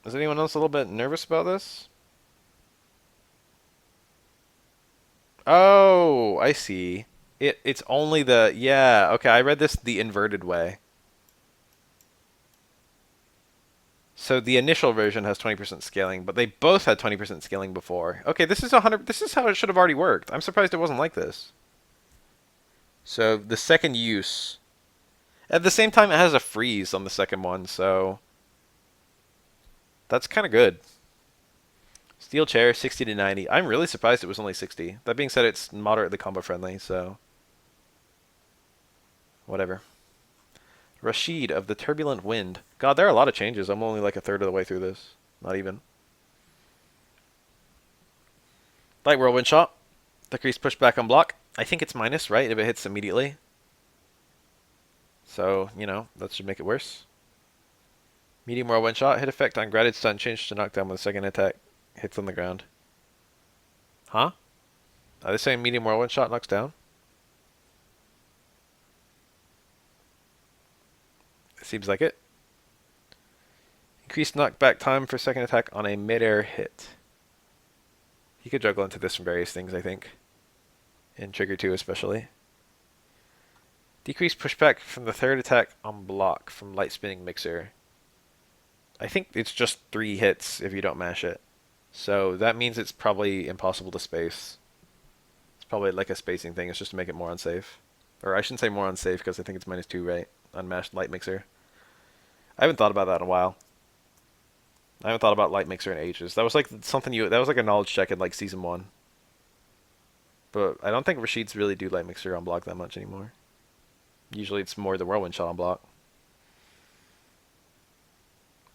Speaker 1: Is anyone else a little bit nervous about this? Oh, I see. It's only the... Yeah, okay, I read this the inverted way. So the initial version has 20% scaling, but they both had 20% scaling before. Okay, this is 100. This is how it should have already worked. I'm surprised it wasn't like this. So the second use, at the same time, it has a freeze on the second one, so that's kind of good. Steel chair, 60 to 90. I'm really surprised it was only 60. That being said, it's moderately combo friendly, so whatever. Rashid of the Turbulent Wind. God, there are a lot of changes. I'm only like a third of the way through this. Not even. Light Whirlwind Shot. Decrease pushback on block. I think it's minus, right, if it hits immediately. So, you know, that should make it worse. Medium Whirlwind Shot. Hit effect on graded stun. Change to knockdown with second attack. Hits on the ground. Huh? Are they saying medium Whirlwind Shot knocks down? It seems like it. Increased knockback time for second attack on a mid-air hit. You could juggle into this from various things, I think. In Trigger 2 especially. Decreased pushback from the third attack on block from Light Spinning Mixer. I think it's just 3 hits if you don't mash it. So that means it's probably impossible to space. It's probably like a spacing thing. It's just to make it more unsafe. Or I shouldn't say more unsafe because I think it's -2, right? Unmashed Light Mixer. I haven't thought about that in a while. I haven't thought about Light Mixer in ages. That was like something that was like a knowledge check in like season 1. But I don't think Rashid's really do Light Mixer on block that much anymore. Usually it's more the Whirlwind Shot on block.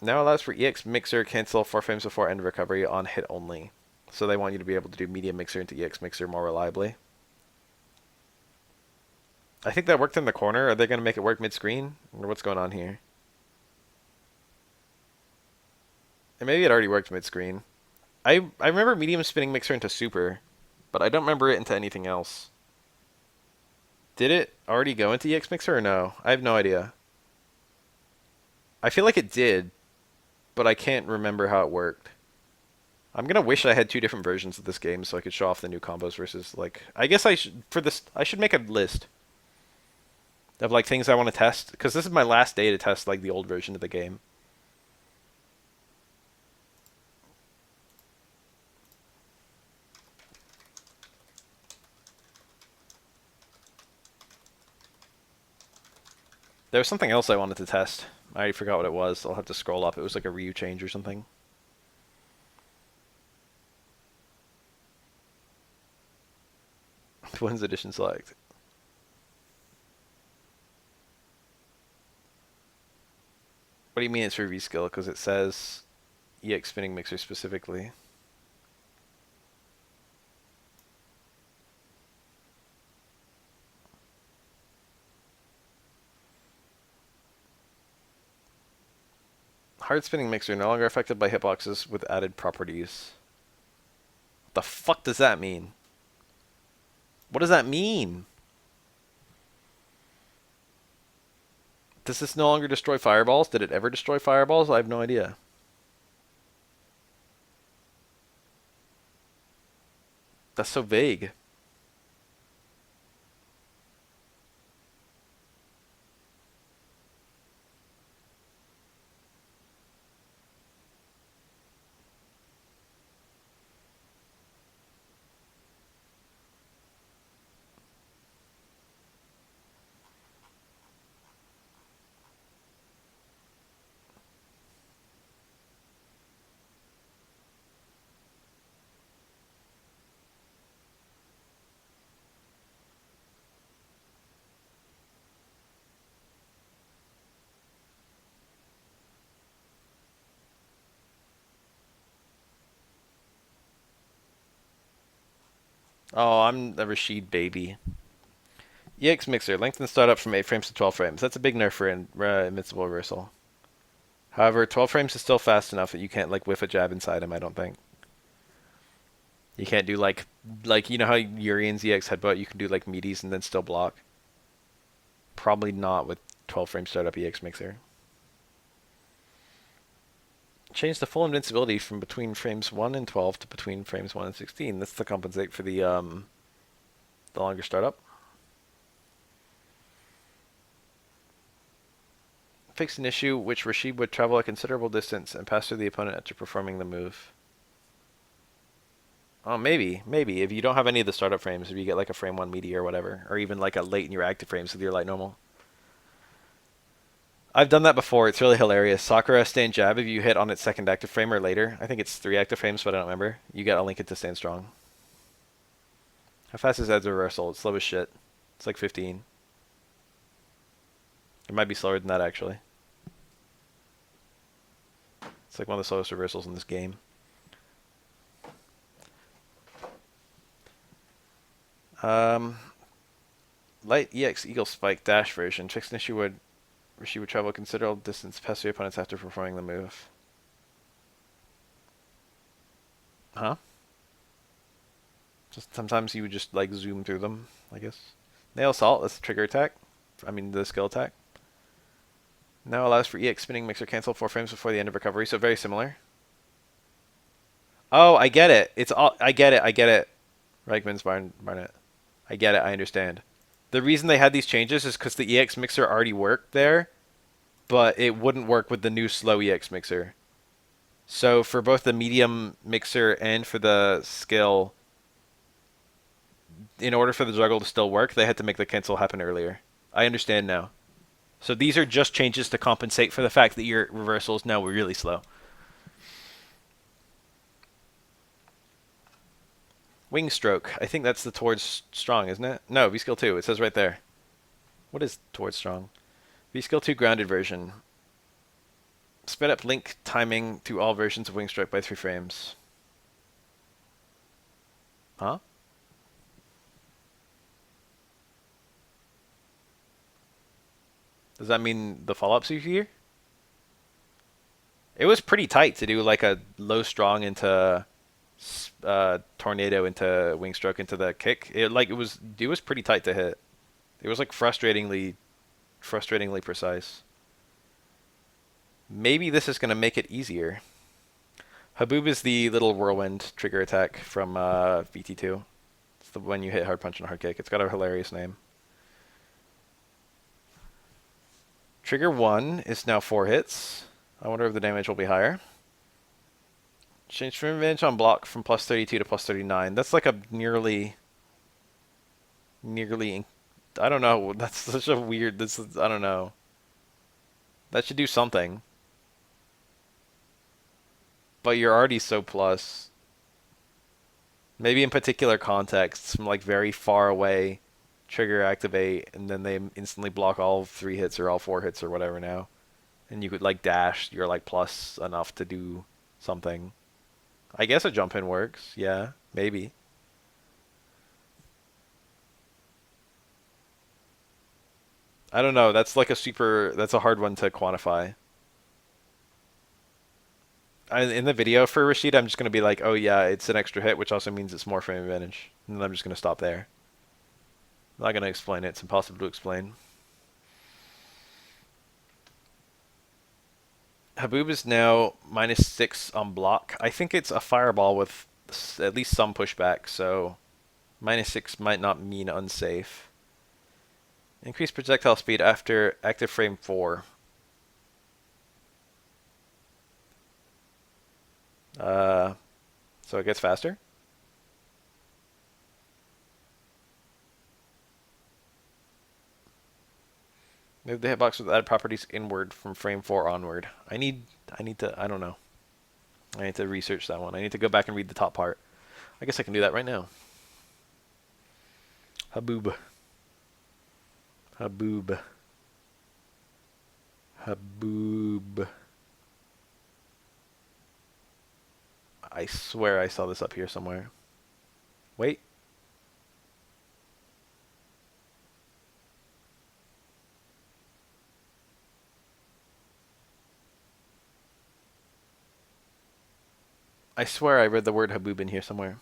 Speaker 1: Now allows for EX Mixer cancel 4 frames before end recovery on hit only. So they want you to be able to do Medium Mixer into EX Mixer more reliably. I think that worked in the corner. Are they going to make it work mid-screen? Or what's going on here? And maybe it already worked mid-screen. I remember Medium spinning Mixer into Super, but I don't remember it into anything else. Did it already go into EX Mixer or no? I have no idea. I feel like it did, but I can't remember how it worked. I'm gonna wish I had 2 different versions of this game so I could show off the new combos versus like I guess I should for this I should make a list of like things I want to test because this is my last day to test like the old version of the game. There was something else I wanted to test. I already forgot what it was. I'll have to scroll up. It was like a Ryu change or something. Twins edition select. What do you mean it's for V-skill? Because it says EX spinning mixer specifically. Hard spinning mixer no longer affected by hitboxes with added properties. What the fuck does that mean? What does that mean? Does this no longer destroy fireballs? Did it ever destroy fireballs? I have no idea. That's so vague. Oh, I'm a Rashid baby. EX Mixer, lengthen startup from 8 frames to 12 frames. That's a big nerf for Invincible Reversal. However, 12 frames is still fast enough that you can't like whiff a jab inside him, I don't think. You can't do like you know how Urien's EX headbutt, you can do like meaties and then still block. Probably not with 12 frame startup EX mixer. Change the full invincibility from between frames 1 and 12 to between frames 1 and 16. That's to compensate for the longer startup. Fix an issue which Rashid would travel a considerable distance and pass through the opponent after performing the move. Oh, maybe. If you don't have any of the startup frames, if you get like a frame 1 meaty or whatever, or even like a late in your active frames with your light normal. I've done that before. It's really hilarious. Sakura stand jab if you hit on its second active frame or later. I think it's 3 active frames, but I don't remember. You get a link it to stand strong. How fast is Ed's reversal? It's slow as shit. It's like 15. It might be slower than that, actually. It's like one of the slowest reversals in this game. Light EX Eagle Spike Dash version. Fixed an issue where she would travel a considerable distance past your opponents after performing the move. Huh? Just sometimes you would just like zoom through them, I guess. Nail Assault, that's the trigger attack. I mean the skill attack. Now allows for EX spinning mixer cancel 4 frames before the end of recovery, so very similar. Oh, I get it. It's all I get it. Reichman's Barnett. I get it, I understand. The reason they had these changes is because the EX mixer already worked there, but it wouldn't work with the new slow EX mixer. So for both the medium mixer and for the skill, in order for the juggle to still work, they had to make the cancel happen earlier. I understand now. So these are just changes to compensate for the fact that your reversals now were really slow. Wing stroke. I think that's the towards strong, isn't it? No, V skill 2. It says right there. What is towards strong? V skill 2 grounded version. Sped up link timing to all versions of wing stroke by 3 frames. Huh? Does that mean the follow-ups you hear? It was pretty tight to do like a low strong into tornado into wing stroke into the kick. It was pretty tight to hit. It was like frustratingly precise. Maybe this is going to make it easier. Haboob is the little whirlwind trigger attack from VT2. It's the one you hit hard punch and hard kick. It's got a hilarious name. Trigger 1 is now 4 hits. I wonder if the damage will be higher. Change frame advantage on block from plus 32 to plus 39. That's like a nearly. I don't know. That's such a weird. I don't know. That should do something. But you're already so plus. Maybe in particular contexts, from like very far away, trigger activate, and then they instantly block all 3 hits or all 4 hits or whatever now. And you could like dash, you're like plus enough to do something. I guess a jump in works, yeah, maybe. I don't know, that's a hard one to quantify. In the video for Rashid, I'm just going to be like, oh yeah, it's an extra hit, which also means it's more frame advantage. And then I'm just going to stop there. I'm not going to explain it. It's impossible to explain. Haboob is now -6 on block. I think it's a fireball with at least some pushback, so -6 might not mean unsafe. Increase projectile speed after active frame 4. So it gets faster? Move the hitbox with add properties inward from frame 4 onward. I need to, I don't know. I need to research that one. I need to go back and read the top part. I guess I can do that right now. Haboob. Haboob. Haboob. I swear I saw this up here somewhere. Wait. I swear I read the word Haboob in here somewhere.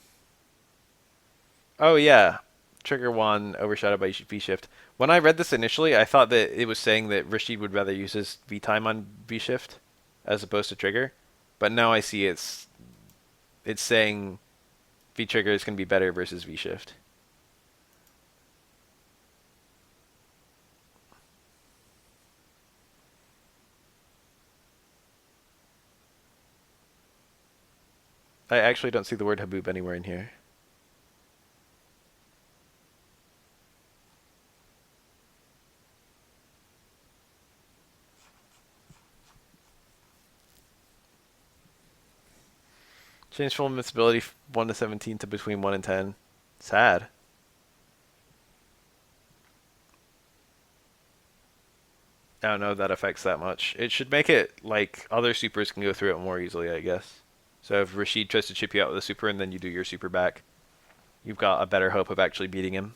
Speaker 1: Oh yeah, trigger 1 overshadowed by V shift. When I read this initially, I thought that it was saying that Rashid would rather use his V time on V shift as opposed to trigger, but now I see it's saying V trigger is going to be better versus V shift. I actually don't see the word Haboob anywhere in here. Change full invincibility 1 to 17 to between 1 and 10. Sad. I don't know if that affects that much. It should make it like other supers can go through it more easily, I guess. So if Rashid tries to chip you out with a super and then you do your super back, you've got a better hope of actually beating him.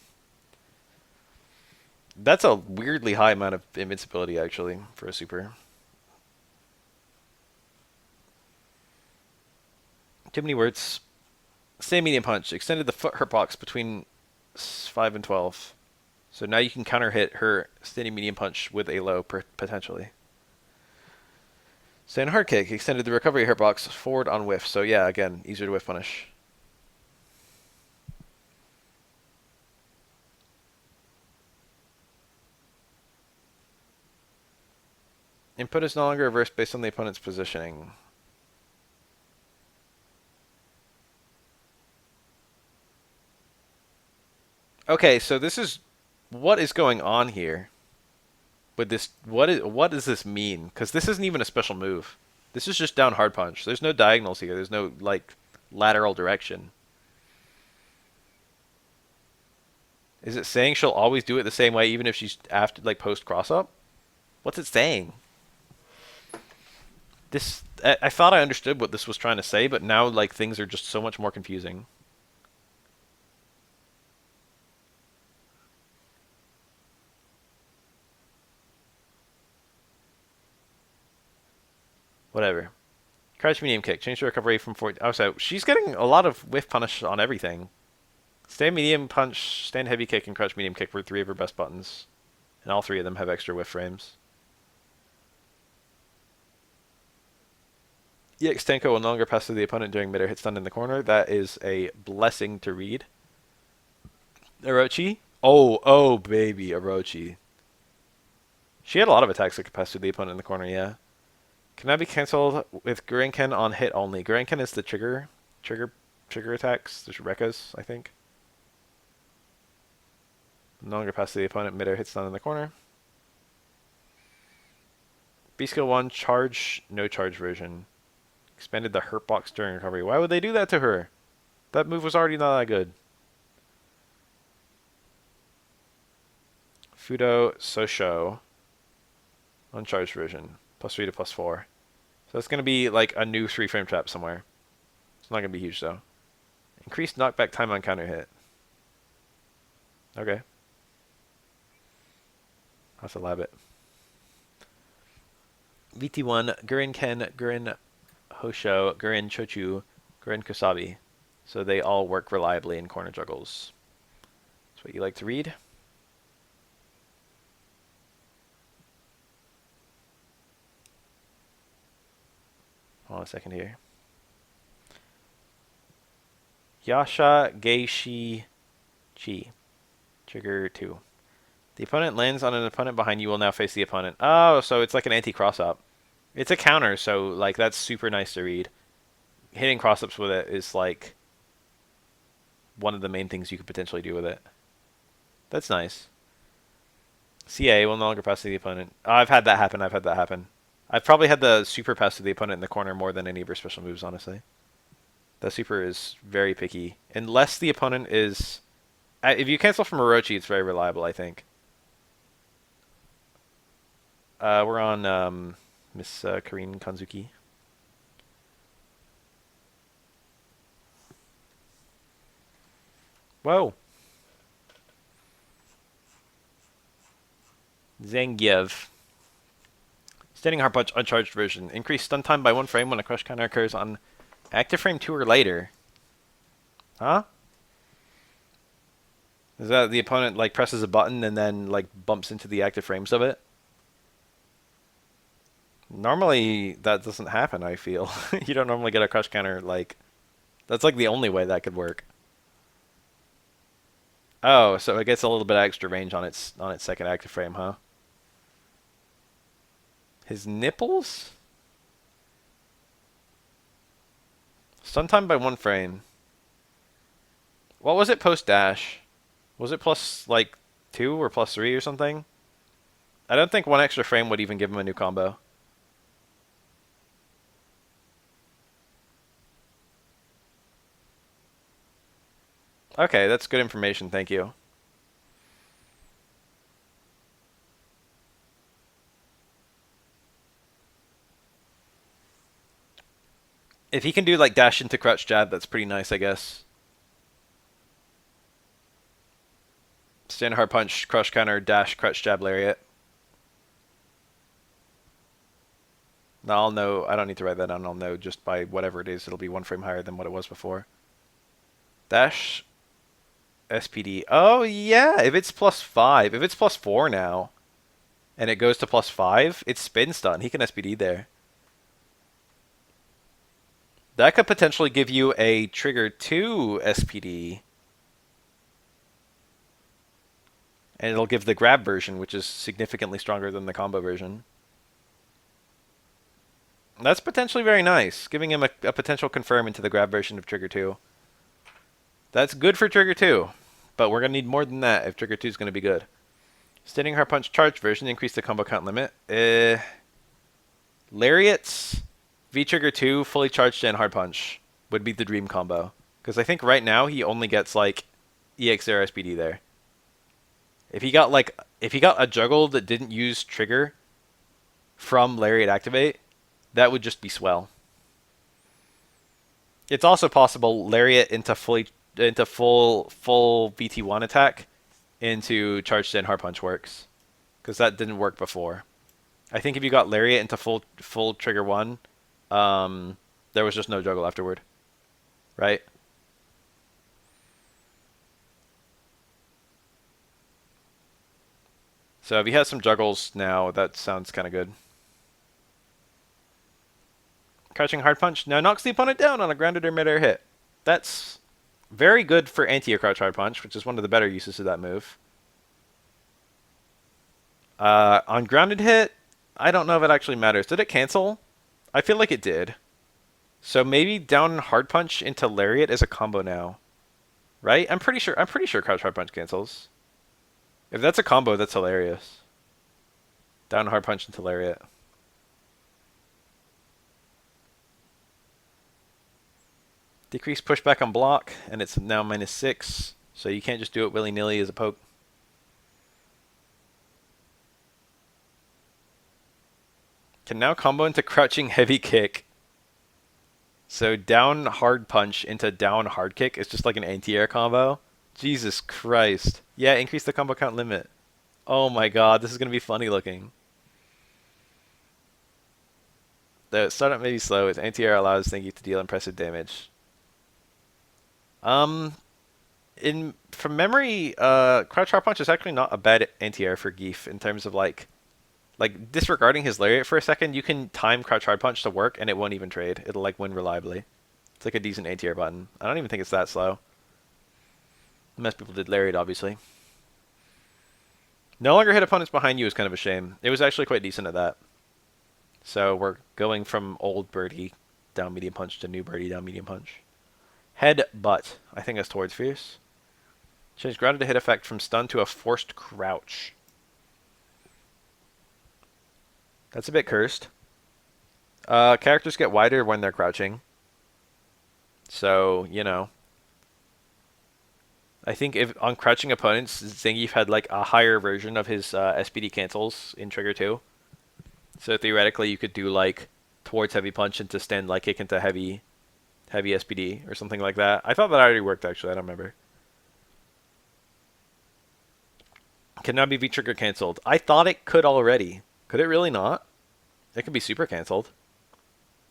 Speaker 1: That's a weirdly high amount of invincibility, actually, for a super. Too many words. Stay medium punch. Extended the foot hurt box between 5 and 12. So now you can counter hit her standing medium punch with a low, potentially. Stand hard kick. Extended the recovery hurt box forward on whiff. So yeah, again, easier to whiff punish. Input is no longer reversed based on the opponent's positioning. Okay, so this is what is going on here with this. What does this mean? Because this isn't even a special move. This is just down hard punch. There's no diagonals here. There's no like lateral direction. Is it saying she'll always do it the same way even if she's after like post cross up? What's it saying? This I thought I understood what this was trying to say, but now like things are just so much more confusing. Whatever. Crouch medium kick. Change the recovery from 4. Oh, so she's getting a lot of whiff punish on everything. Stand medium punch, stand heavy kick, and crouch medium kick were 3 of her best buttons. And all 3 of them have extra whiff frames. EX Tenko will no longer pass through the opponent during mid-air hit stun in the corner. That is a blessing to read. Orochi? Oh, baby, Orochi. She had a lot of attacks that could pass through the opponent in the corner, yeah. Can that be cancelled with Gurenken on hit only? Gurenken is the trigger attacks. There's Rekkas, I think. No longer pass to the opponent. Mid-air hit stun in the corner. B skill 1, charge, no charge version. Expanded the hurt box during recovery. Why would they do that to her? That move was already not that good. Fudo Sosho. Uncharged version. +3 to +4. So it's going to be like a new 3-frame trap somewhere. It's not going to be huge though. Increased knockback time on counter hit. Okay. That's a lab it. VT1, Guren Ken, Guren Hosho, Guren Chochu, Guren Kusabi. So they all work reliably in corner juggles. That's what you like to read. Hold on a second here. Yasha Geishi Chi. Trigger 2. The opponent lands on an opponent behind you will now face the opponent. Oh, so it's like an anti-cross-up. It's a counter, so like that's super nice to read. Hitting cross-ups with it is like one of the main things you could potentially do with it. That's nice. CA will no longer pass to the opponent. Oh, I've had that happen. I've probably had the super pass to the opponent in the corner more than any of her special moves, honestly. The super is very picky. Unless the opponent is... If you cancel from Orochi, it's very reliable, I think. We're on Miss Karin Kanzuki. Whoa. Zangief. Standing hard punch uncharged version. Increase stun time by 1 frame when a crush counter occurs on Active frame 2 or later. Huh? Is that the opponent like presses a button and then like bumps into the active frames of it? Normally that doesn't happen, I feel. You don't normally get a crush counter like that's like the only way that could work. Oh, so it gets a little bit extra range on its second active frame, huh? His nipples? Stun time by 1 frame. What was it post dash? Was it plus like 2 or plus 3 or something? I don't think 1 extra frame would even give him a new combo. Okay, that's good information, thank you. If he can do like dash into crouch jab, that's pretty nice, I guess. Stand hard punch, crush counter, dash, crouch jab, lariat. Now I'll know, I don't need to write that down, I'll know just by whatever it is, it'll be 1 frame higher than what it was before. Dash, SPD. Oh yeah, if it's plus 5, if it's plus 4 now, and it goes to plus 5, it's spin stun. He can SPD there. That could potentially give you a trigger 2 SPD. And it'll give the grab version, which is significantly stronger than the combo version. That's potentially very nice, giving him a potential confirm into the grab version of trigger 2. That's good for trigger 2, but we're going to need more than that if trigger 2 is going to be good. Standing hard punch charge version, increase the combo count limit. Lariats, V trigger 2, fully charged and hard punch would be the dream combo. Because I think right now he only gets like EX0 SPD there. If he got a juggle that didn't use trigger from Lariat activate, that would just be swell. It's also possible Lariat into full VT1 attack into charged and hard punch works, because that didn't work before. I think if you got Lariat into full trigger 1, there was just no juggle afterward, right? So if he has some juggles now, that sounds kind of good. Crouching hard punch now knocks the opponent down on a grounded or midair hit. That's very good for anti-air crouch hard punch, which is one of the better uses of that move. On grounded hit, I don't know if it actually matters. Did it cancel? I feel like it did. So maybe down hard punch into lariat is a combo now, right? I'm pretty sure crouch hard punch cancels. If that's a combo, that's hilarious. Down hard punch into lariat. Decrease pushback on block, and it's now -6, so you can't just do it willy-nilly as a poke. Can now combo into crouching heavy kick. So down hard punch into down hard kick is just like an anti-air combo. Jesus Christ. Yeah, increase the combo count limit. Oh my god, this is going to be funny looking. The startup may be slow, its anti-air allows Zangief to deal impressive damage. From memory, crouch hard punch is actually not a bad anti-air for Geef in terms of like disregarding his lariat for a second, you can time crouch hard punch to work and it won't even trade. It'll like win reliably. It's like a decent anti-air button. I don't even think it's that slow. Most people did lariat, obviously. No longer hit opponents behind you is kind of a shame. It was actually quite decent at that. So we're going from old Birdie down medium punch to new Birdie down medium punch. Head butt. I think that's towards fierce. Change grounded to hit effect from stun to a forced crouch. That's a bit cursed. Characters get wider when they're crouching. So, you know. I think if on crouching opponents, Zangief had like a higher version of his SPD cancels in Trigger 2. So theoretically, you could do like towards heavy punch into stand like kick into heavy SPD or something like that. I thought that already worked actually. I don't remember. Can now be V-trigger canceled. I thought it could already. Could it really not? It could be super canceled.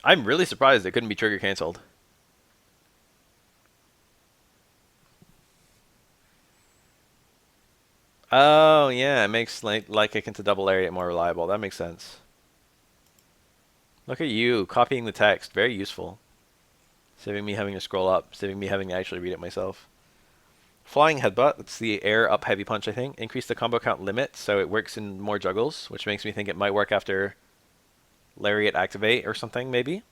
Speaker 1: I'm really surprised it couldn't be trigger canceled. Oh, yeah, it makes light kick into double lariat more reliable. That makes sense. Look at you, copying the text. Very useful. Saving me having to scroll up, saving me having to actually read it myself. Flying headbutt, that's the air up heavy punch, I think. Increase the combo count limit, so it works in more juggles, which makes me think it might work after lariat activate or something, maybe.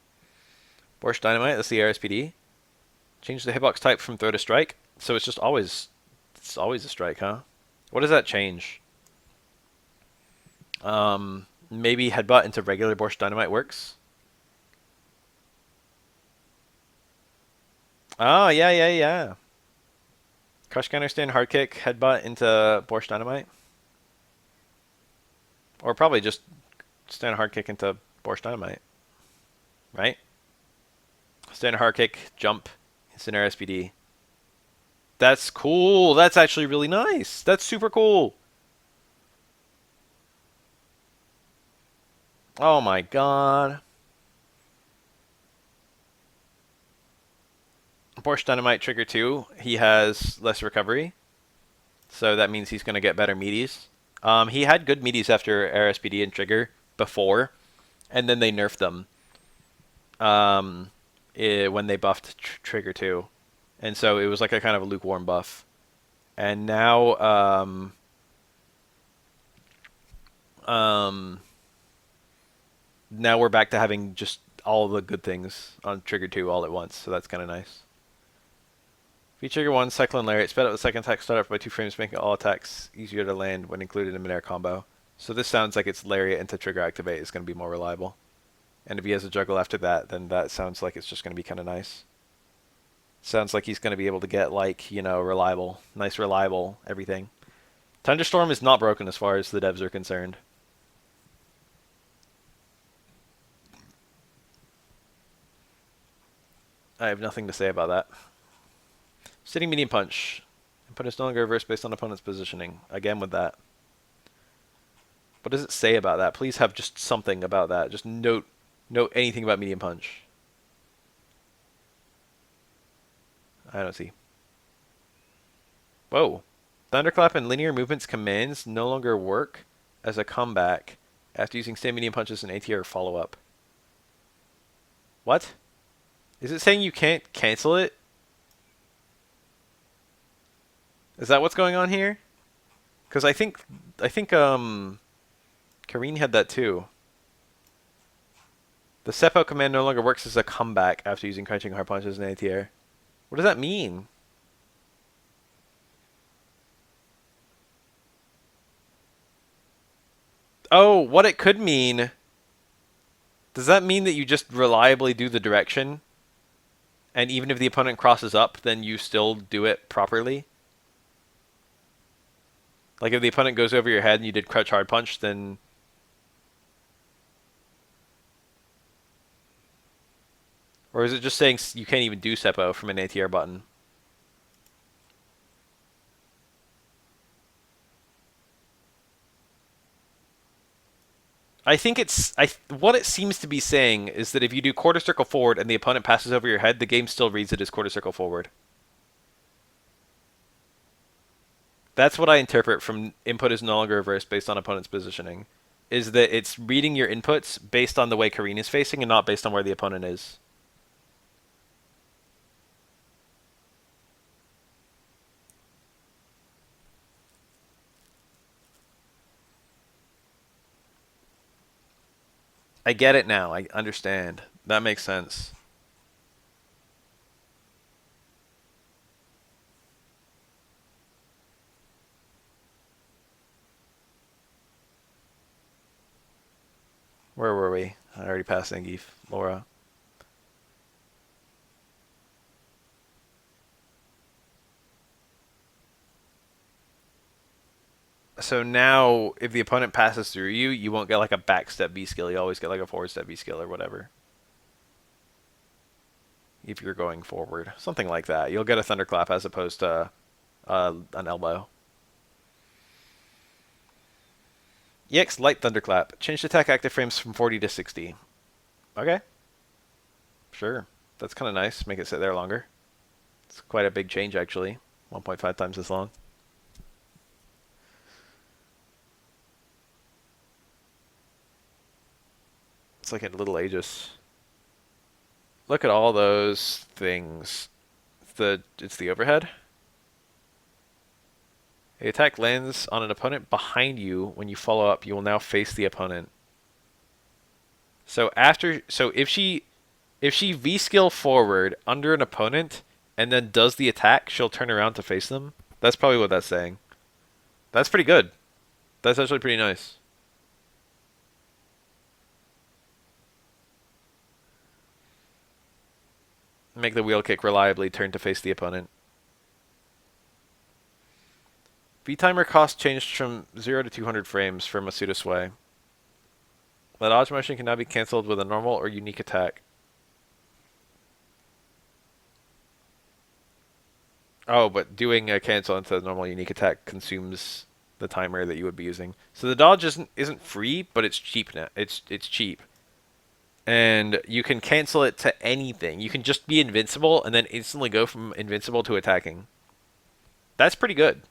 Speaker 1: Borscht Dynamite, that's the RSPD. Change the hitbox type from throw to strike, so it's always a strike, huh? What does that change? Maybe headbutt into regular Borscht Dynamite works. Oh, yeah, yeah, yeah. Crush counter stand, hard kick, headbutt into Borscht Dynamite. Or probably just stand hard kick into Borscht Dynamite. Right? Stand hard kick, jump, instant RSPD. That's cool. That's actually really nice. That's super cool. Oh my god. Borscht Dynamite trigger 2, he has less recovery. So that means he's going to get better meaties. He had good meaties after RSPD and trigger before, and then they nerfed them when they buffed trigger 2. And so it was like a kind of a lukewarm buff. And now now we're back to having just all the good things on trigger 2 all at once, so that's kind of nice. If you trigger 1, Cyclone Lariat, sped up the second attack startup by 2 frames, making all attacks easier to land when included in mid-air combo. So this sounds like its Lariat into trigger activate is going to be more reliable. And if he has a juggle after that, then that sounds like it's just going to be kind of nice. Sounds like he's going to be able to get, like, you know, reliable, nice reliable everything. Thunderstorm is not broken as far as the devs are concerned. I have nothing to say about that. Sitting medium punch. Input is no longer reversed based on opponent's positioning. Again with that. What does it say about that? Please have just something about that. Just note anything about medium punch. I don't see. Whoa. Thunderclap and linear movements commands no longer work as a comeback after using stay medium punches and ATR follow-up. What? Is it saying you can't cancel it? Is that what's going on here? Because I think Karin had that too. The step out command no longer works as a comeback after using crunching hard punches and ATR. What does that mean? Oh, what it could mean. Does that mean that you just reliably do the direction? And even if the opponent crosses up, then you still do it properly? Like if the opponent goes over your head and you did crutch hard punch, then... Or is it just saying you can't even do Seppo from an ATR button? I think what it seems to be saying is that if you do quarter circle forward and the opponent passes over your head, the game still reads it as quarter circle forward. That's what I interpret from input is no longer reversed based on opponent's positioning. Is that it's reading your inputs based on the way Karin is facing and not based on where the opponent is. I get it now. I understand. That makes sense. Where were we? I already passed Zangief. Laura. So now, if the opponent passes through you, you won't get like a backstep B skill. You always get like a forward step B skill or whatever. If you're going forward. Something like that. You'll get a thunderclap as opposed to an elbow. EX light thunderclap. Change attack active frames from 40 to 60. Okay. Sure. That's kind of nice. Make it sit there longer. It's quite a big change, actually. 1.5 times as long. It's like a little Aegis. Look at all those things. It's the overhead. The attack lands on an opponent behind you. When you follow up, you will now face the opponent. So if she V-skill forward under an opponent and then does the attack, she'll turn around to face them. That's probably what that's saying. That's pretty good. That's actually pretty nice. Make the wheel kick reliably turn to face the opponent. V-timer cost changed from 0 to 200 frames for Masuda Sway. The dodge motion can now be cancelled with a normal or unique attack. Oh, but doing a cancel into the normal unique attack consumes the timer that you would be using. So the dodge isn't free, but it's cheap now. It's cheap. And you can cancel it to anything. You can just be invincible and then instantly go from invincible to attacking. That's pretty good.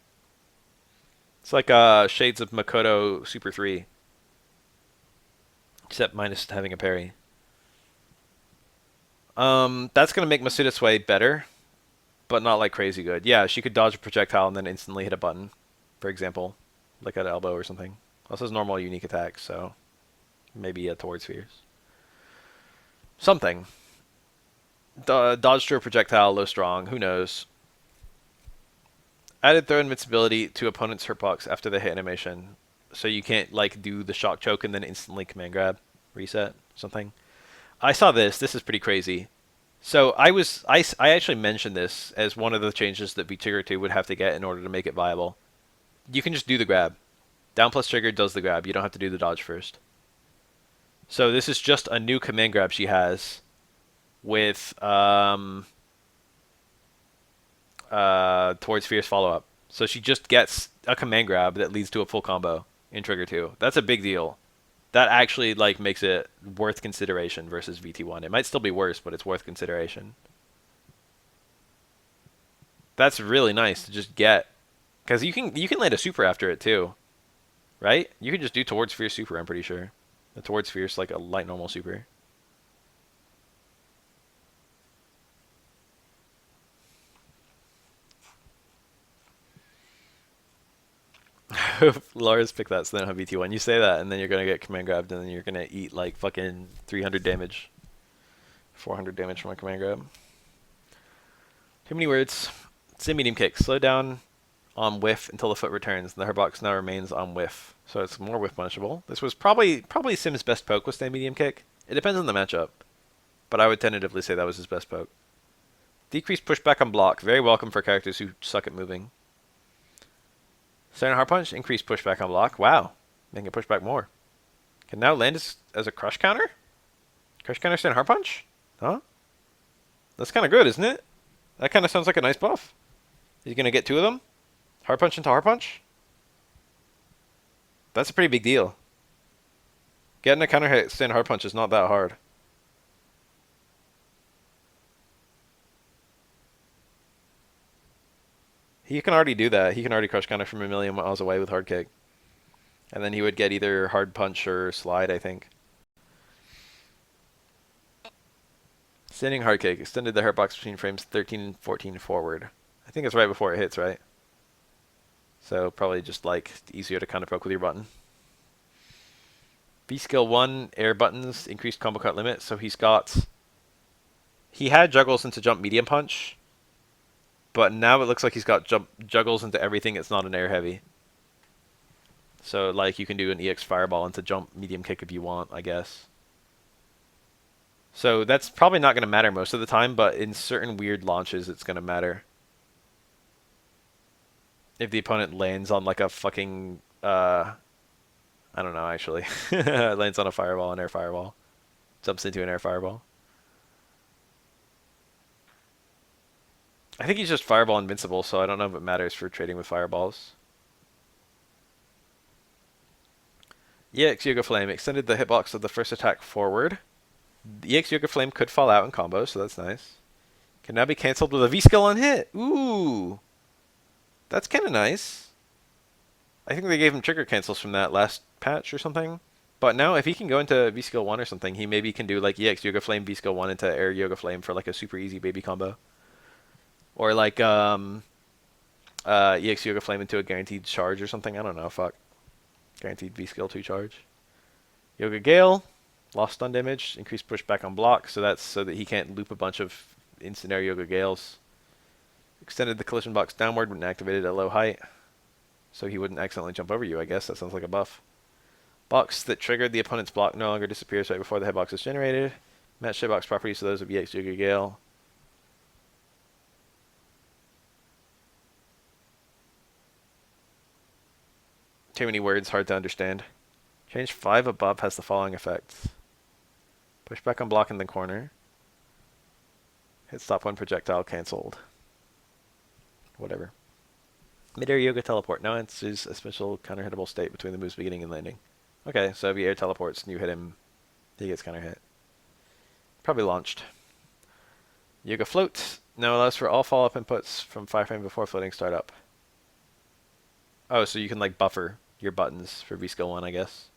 Speaker 1: It's like Shades of Makoto Super 3. Except minus having a parry. That's going to make Masuda Sway better, but not like crazy good. Yeah, she could dodge a projectile and then instantly hit a button, for example. Like at elbow or something. Also has normal unique attacks, so maybe towards spheres. Something. Dodge to a projectile, low strong, who knows. Added throw invincibility to opponent's hurtbox after the hit animation. So you can't like do the shock choke and then instantly command grab, reset, something. I saw this. This is pretty crazy. So I actually mentioned this as one of the changes that V-Trigger 2 would have to get in order to make it viable. You can just do the grab. Down plus trigger does the grab. You don't have to do the dodge first. So this is just a new command grab she has with towards fierce follow-up. So she just gets a command grab that leads to a full combo in Trigger 2. That's a big deal. That actually like makes it worth consideration versus VT1. It might still be worse, but it's worth consideration. That's really nice to just get, because you can land a super after it too, right? You can just do towards fierce super. I'm pretty sure the towards fierce like a light normal super. Lars picked that, so they don't have VT1. You say that, and then you're gonna get command grabbed, and then you're gonna eat like fucking 300 damage, 400 damage from a command grab. Too many words. Sim medium kick. Slow down on whiff until the foot returns. The hurtbox now remains on whiff, so it's more whiff punishable. This was probably Sim's best poke was stand medium kick. It depends on the matchup, but I would tentatively say that was his best poke. Decreased pushback on block. Very welcome for characters who suck at moving. Standing hard punch, increased pushback on block. Wow, making it push back more. Can now land as a crush counter? Crush counter standing hard punch? Huh? That's kind of good, isn't it? That kind of sounds like a nice buff. Is he going to get two of them? Hard punch into hard punch? That's a pretty big deal. Getting a counter hit stand hard punch is not that hard. He can already do that. He can already crush counter from a million miles away with hard kick. And then he would get either hard punch or slide, I think. Standing hard kick. Extended the hurtbox between frames 13 and 14 forward. I think it's right before it hits, right? So probably just like easier to counter poke with your button. B skill 1, air buttons, increased combo cut limit. So he had juggles into jump medium punch. But now it looks like he's got juggles into everything. It's not an air heavy. So like you can do an EX fireball into jump medium kick if you want, I guess. So that's probably not going to matter most of the time, but in certain weird launches it's going to matter. If the opponent lands on like a fucking I don't know actually. Lands on a fireball, an air fireball. Jumps into an air fireball. I think he's just fireball invincible, so I don't know if it matters for trading with fireballs. EX Yoga Flame extended the hitbox of the first attack forward. The EX Yoga Flame could fall out in combos, so that's nice. Can now be cancelled with a V-skill on hit. Ooh. That's kind of nice. I think they gave him trigger cancels from that last patch or something. But now, if he can go into V skill 1 or something, he maybe can do like EX Yoga Flame V skill 1 into Air Yoga Flame for like a super easy baby combo. Or like EX Yoga Flame into a guaranteed charge or something. I don't know. Fuck. Guaranteed V skill 2 charge. Yoga Gale. Lost stun damage. Increased pushback on block. So that's so that he can't loop a bunch of instant air Yoga Gales. Extended the collision box downward when activated at low height. So he wouldn't accidentally jump over you, I guess. That sounds like a buff. Box that triggered the opponent's block no longer disappears right before the hitbox is generated. Match hitbox properties to those of EX Yoga Gale. Too many words, hard to understand. Change 5 above has the following effects. Push back on block in the corner. Hit stop 1 projectile cancelled. Whatever. Mid-air Yoga Teleport. Now enters a special counter-hittable state between the move's beginning and landing. Okay, so if he air teleports and you hit him, he gets counter-hit. Probably launched. Yoga Float. Now allows for all follow-up inputs from 5 frames before floating startup. Oh, so you can like buffer your buttons for V-Skill 1, I guess.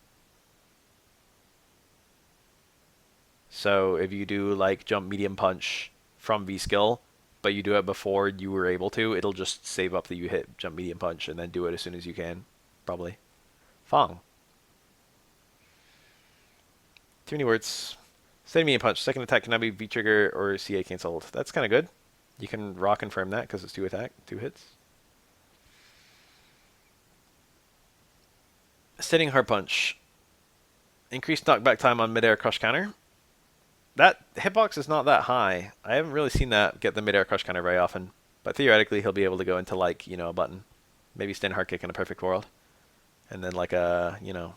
Speaker 1: So if you do like jump medium punch from V-Skill, but you do it before you were able to, it'll just save up that you hit jump medium punch and then do it as soon as you can, probably. F.A.N.G. Too many words. Steady medium punch. Second attack cannot be V-trigger or CA cancelled. That's kind of good. You can raw confirm that because it's 2 hits. Steadying hard punch. Increased knockback time on mid-air crush counter. That hitbox is not that high. I haven't really seen that get the mid-air crush counter very often. But theoretically, he'll be able to go into like, you know, a button. Maybe stand hard kick in a perfect world. And then like a, you know,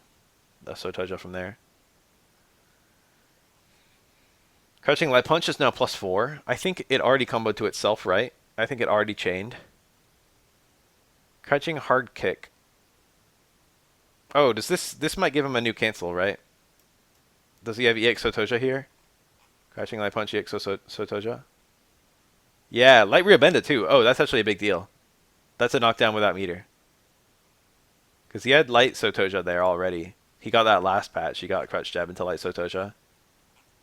Speaker 1: a Sotoja from there. Crouching light punch is now +4. I think it already comboed to itself, right? I think it already chained. Crouching hard kick. Oh, does this might give him a new cancel, right? Does he have EX Sotoja here? Crouching light punch EX Sotoja? Yeah, light rear benda too. Oh, that's actually a big deal. That's a knockdown without meter. Because he had light Sotoja there already. He got that last patch. He got crouch jab into light Sotoja.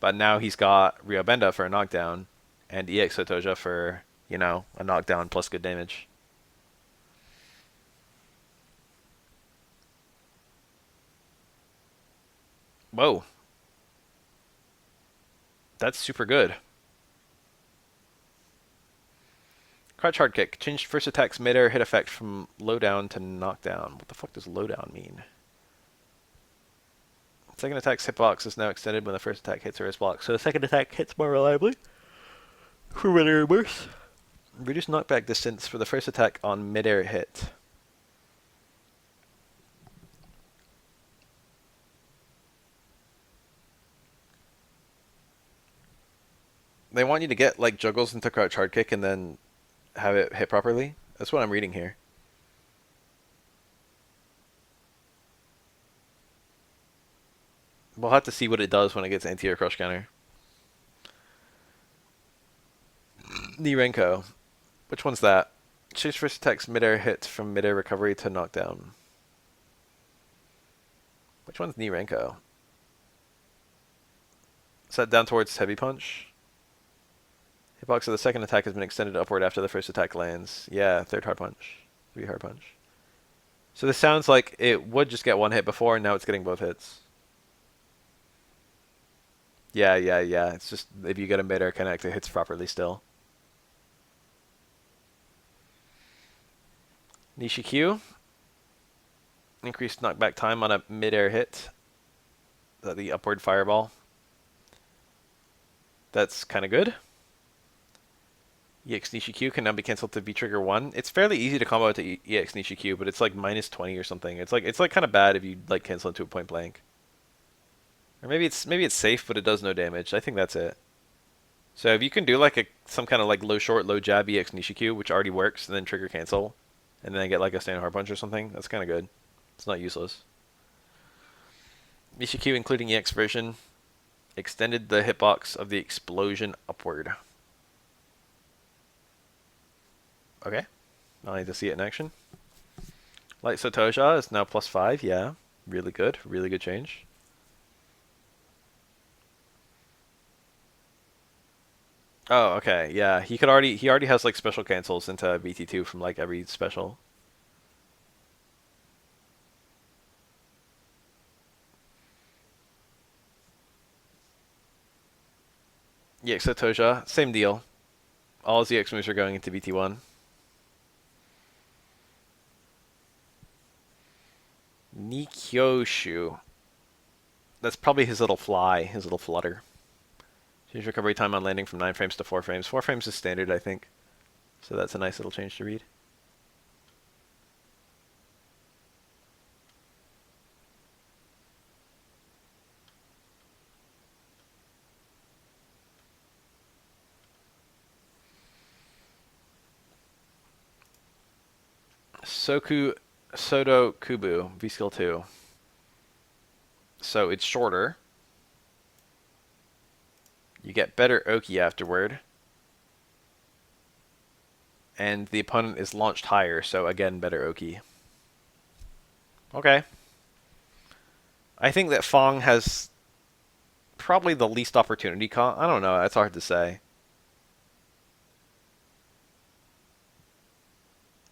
Speaker 1: But now he's got Ryobenda for a knockdown and EX Sotoja for, you know, a knockdown plus good damage. Whoa. That's super good. Crouch hard kick. Changed first attack's mid-air hit effect from low down to knockdown. What the fuck does low down mean? Second attack's hitbox is now extended when the first attack hits or is blocked. So the second attack hits more reliably for mid-air burst. Reduce knockback distance for the first attack on mid-air hit. They want you to get like juggles into crouch hard kick and then have it hit properly. That's what I'm reading here. We'll have to see what it does when it gets anti-air crush counter. Nirenko. Which one's that? Chase first attacks mid-air hit from mid-air recovery to knockdown. Which one's Nirenko? Set down towards heavy punch. Hitbox of the second attack has been extended upward after the first attack lands. Yeah, third hard punch. 3 hard punch. So this sounds like it would just get one hit before, and now it's getting both hits. Yeah. It's just if you get a mid-air connect, it hits properly still. Nishikyu. Increased knockback time on a mid-air hit. The upward fireball. That's kind of good. EX Nishikyu can now be cancelled to V-trigger 1. It's fairly easy to combo to EX Nishikyu, but it's like -20 or something. It's like kind of bad if you like cancel into a point blank. Or maybe it's safe, but it does no damage. I think that's it. So if you can do like some kind of like low short, low jab EX Nishikyu, which already works, and then trigger cancel, and then get like a stand hard punch or something, that's kind of good. It's not useless. Nishikyu, including EX version, extended the hitbox of the explosion upward. Okay. I'll need to see it in action. Light Sotoja is now +5. Yeah. Really good. Really good change. Oh, okay. Yeah, he already has like special cancels into BT2 from like every special. Yeah, except Toja, same deal. All his EX moves are going into BT1. Nikyoshu. That's probably his little fly, his little flutter. Change recovery time on landing from 9 frames to 4 frames. 4 frames is standard, I think. So that's a nice little change to read. Soku Sodo Kubu, V skill 2. So it's shorter. You get better Oki afterward. And the opponent is launched higher, so again, better Oki. Okay. I think that F.A.N.G has probably the least opportunity I don't know, it's hard to say.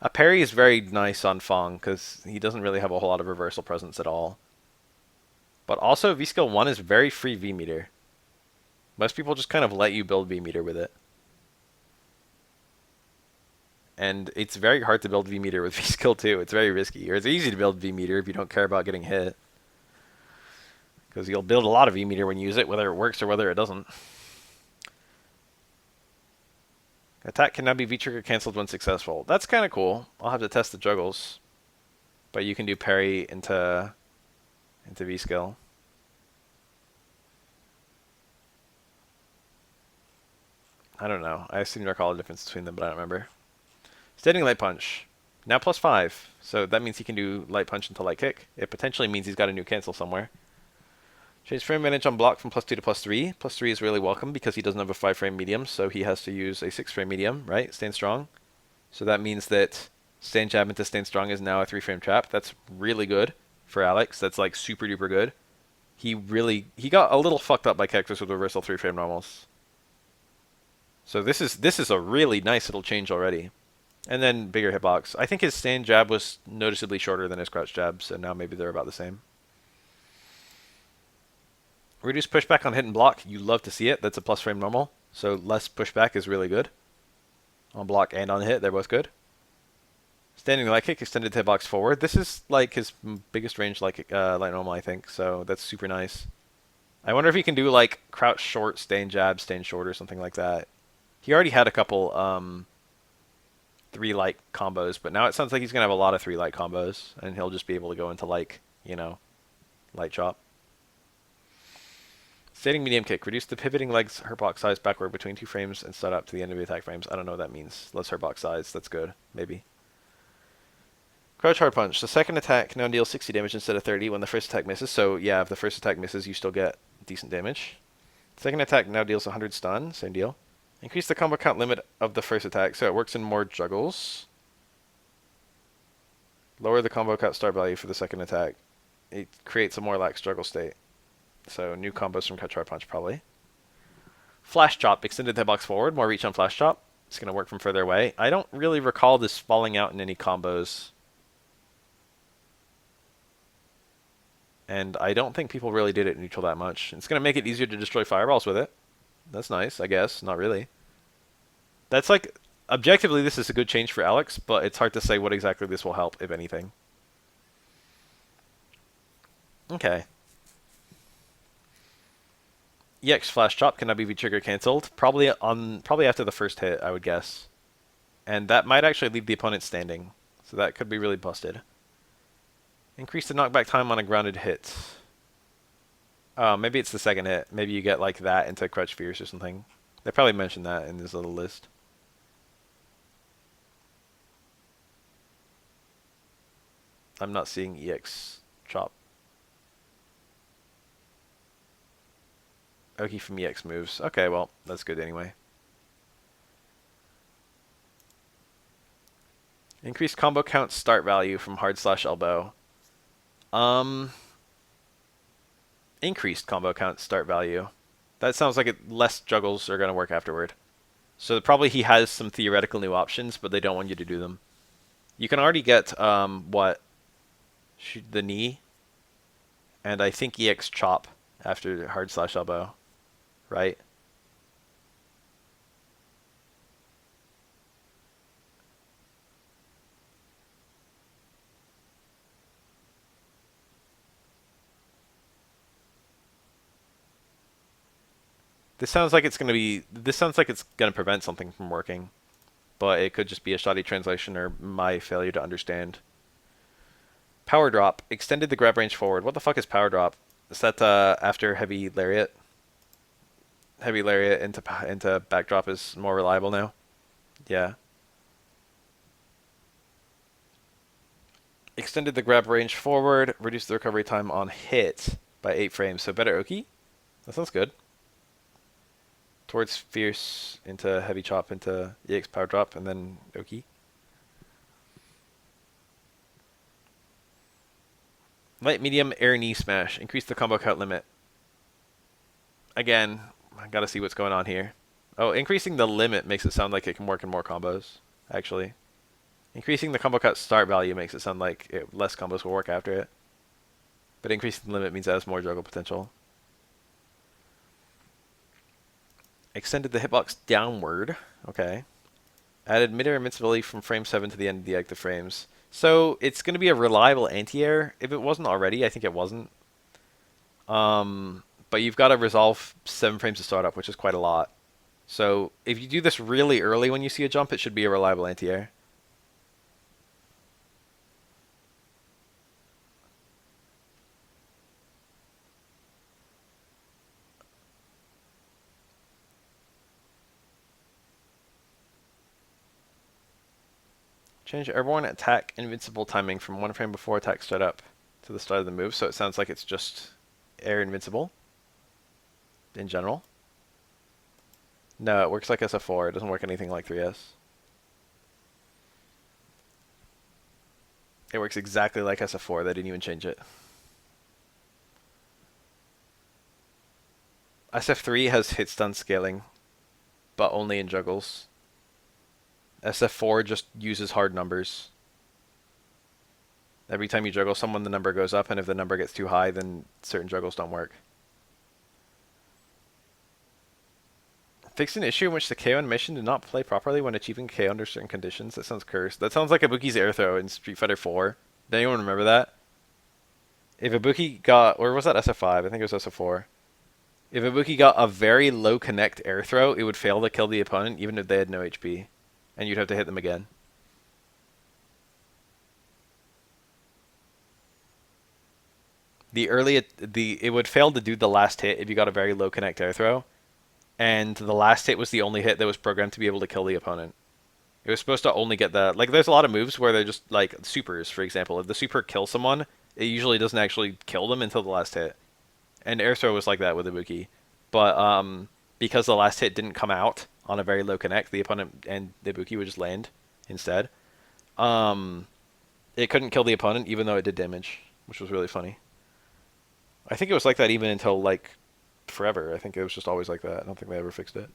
Speaker 1: A parry is very nice on F.A.N.G because he doesn't really have a whole lot of reversal presence at all. But also, V skill 1 is very free V meter. Most people just kind of let you build V meter with it. And it's very hard to build V meter with V skill 2. It's very risky. Or it's easy to build V meter if you don't care about getting hit. Because you'll build a lot of V meter when you use it, whether it works or whether it doesn't. Attack can now be V trigger cancelled when successful. That's kind of cool. I'll have to test the juggles. But you can do parry into V skill. I don't know. I seem to recall the difference between them, but I don't remember. Standing light punch. Now +5. So that means he can do light punch into light kick. It potentially means he's got a new cancel somewhere. Change frame manage on block from +2 to +3. +3 is really welcome because he doesn't have a 5 frame medium, so he has to use a 6 frame medium, right? Stand strong. So that means that stand jab into stand strong is now a 3 frame trap. That's really good for Alex. That's like super duper good. He got a little fucked up by Cactus with reversal 3 frame normals. So this is a really nice little change already. And then bigger hitbox. I think his stand jab was noticeably shorter than his crouch jab, so now maybe they're about the same. Reduce pushback on hit and block. You love to see it. That's a plus frame normal. So less pushback is really good. On block and on hit, they're both good. Standing light kick, extended hitbox forward. This is like his biggest range light normal, I think. So that's super nice. I wonder if he can do like crouch short, stand jab, stand short, or something like that. He already had a couple 3 light combos, but now it sounds like he's gonna have a lot of 3 light combos, and he'll just be able to go into like, light chop. Standing medium kick. Reduce the pivoting leg's hurt box size backward between 2 frames and start up to the end of the attack frames. I don't know what that means. Less hurt box size. That's good. Maybe. Crouch hard punch. The second attack now deals 60 damage instead of 30 when the first attack misses. So yeah, if the first attack misses, you still get decent damage. Second attack now deals 100 stun. Same deal. Increase the combo count limit of the first attack, so it works in more juggles. Lower the combo count start value for the second attack. It creates a more lax juggle state. So new combos from Crouch Hard Punch, probably. Flash Chop, extended hitbox forward, more reach on Flash Chop. It's going to work from further away. I don't really recall this falling out in any combos. And I don't think people really did it neutral that much. It's going to make it easier to destroy fireballs with it. That's nice, I guess. Not really. That's like, objectively, this is a good change for Alex, but it's hard to say what exactly this will help, if anything. Okay. EX Flash Chop can now be V-trigger cancelled. Probably after the first hit, I would guess. And that might actually leave the opponent standing. So that could be really busted. Increase the knockback time on a grounded hit. Oh, maybe it's the second hit. Maybe you get like that into Crutch Fierce or something. They probably mentioned that in this little list. I'm not seeing EX Chop. Oki from EX moves. Okay, well, that's good anyway. Increased combo count start value from hard slash elbow. Increased combo count start value. That sounds like less juggles are going to work afterward. So probably he has some theoretical new options, but they don't want you to do them. You can already get, the knee, and I think EX chop after hard slash elbow, right? This sounds like it's gonna prevent something from working, but it could just be a shoddy translation or my failure to understand. Power drop. Extended the grab range forward. What the fuck is power drop? Is that after heavy lariat? Heavy lariat into backdrop is more reliable now? Yeah. Extended the grab range forward. Reduced the recovery time on hit by 8 frames. So better Oki? That sounds good. Towards fierce into heavy chop into EX power drop and then Oki. Light medium air knee smash. Increase the combo count limit. Again, I gotta see what's going on here. Oh, increasing the limit makes it sound like it can work in more combos, actually. Increasing the combo count start value makes it sound like less combos will work after it. But increasing the limit means it has more juggle potential. Extended the hitbox downward. Okay. Added mid-air invincibility from frame 7 to the end of the active frames. So it's going to be a reliable anti-air. If it wasn't already, I think it wasn't. But you've got to resolve 7 frames to start up, which is quite a lot. So if you do this really early when you see a jump, it should be a reliable anti-air. Change airborne attack invincible timing from 1 frame before attack start up to the start of the move, so it sounds like it's just air invincible in general. No, it works like SF4. It doesn't work anything like 3S. It works exactly like SF4. They didn't even change it. SF3 has hit stun scaling, but only in juggles. SF4 just uses hard numbers. Every time you juggle someone, the number goes up, and if the number gets too high, then certain juggles don't work. Fixed an issue in which the KO animation did not play properly when achieving KO under certain conditions. That sounds cursed. That sounds like Ibuki's air throw in Street Fighter 4. Does anyone remember that? If Ibuki got, or was that SF5? I think it was SF4. If Ibuki got a very low connect air throw, it would fail to kill the opponent even if they had no HP. And you'd have to hit them again. It would fail to do the last hit if you got a very low connect air throw. And the last hit was the only hit that was programmed to be able to kill the opponent. It was supposed to only get the... Like, there's a lot of moves where they're just, like, supers, for example. If the super kills someone, it usually doesn't actually kill them until the last hit. And air throw was like that with Ibuki. But, because the last hit didn't come out on a very low connect, the opponent and the Ibuki would just land instead. It couldn't kill the opponent, even though it did damage, which was really funny. I think it was like that even until, like, forever. I think it was just always like that. I don't think they ever fixed it.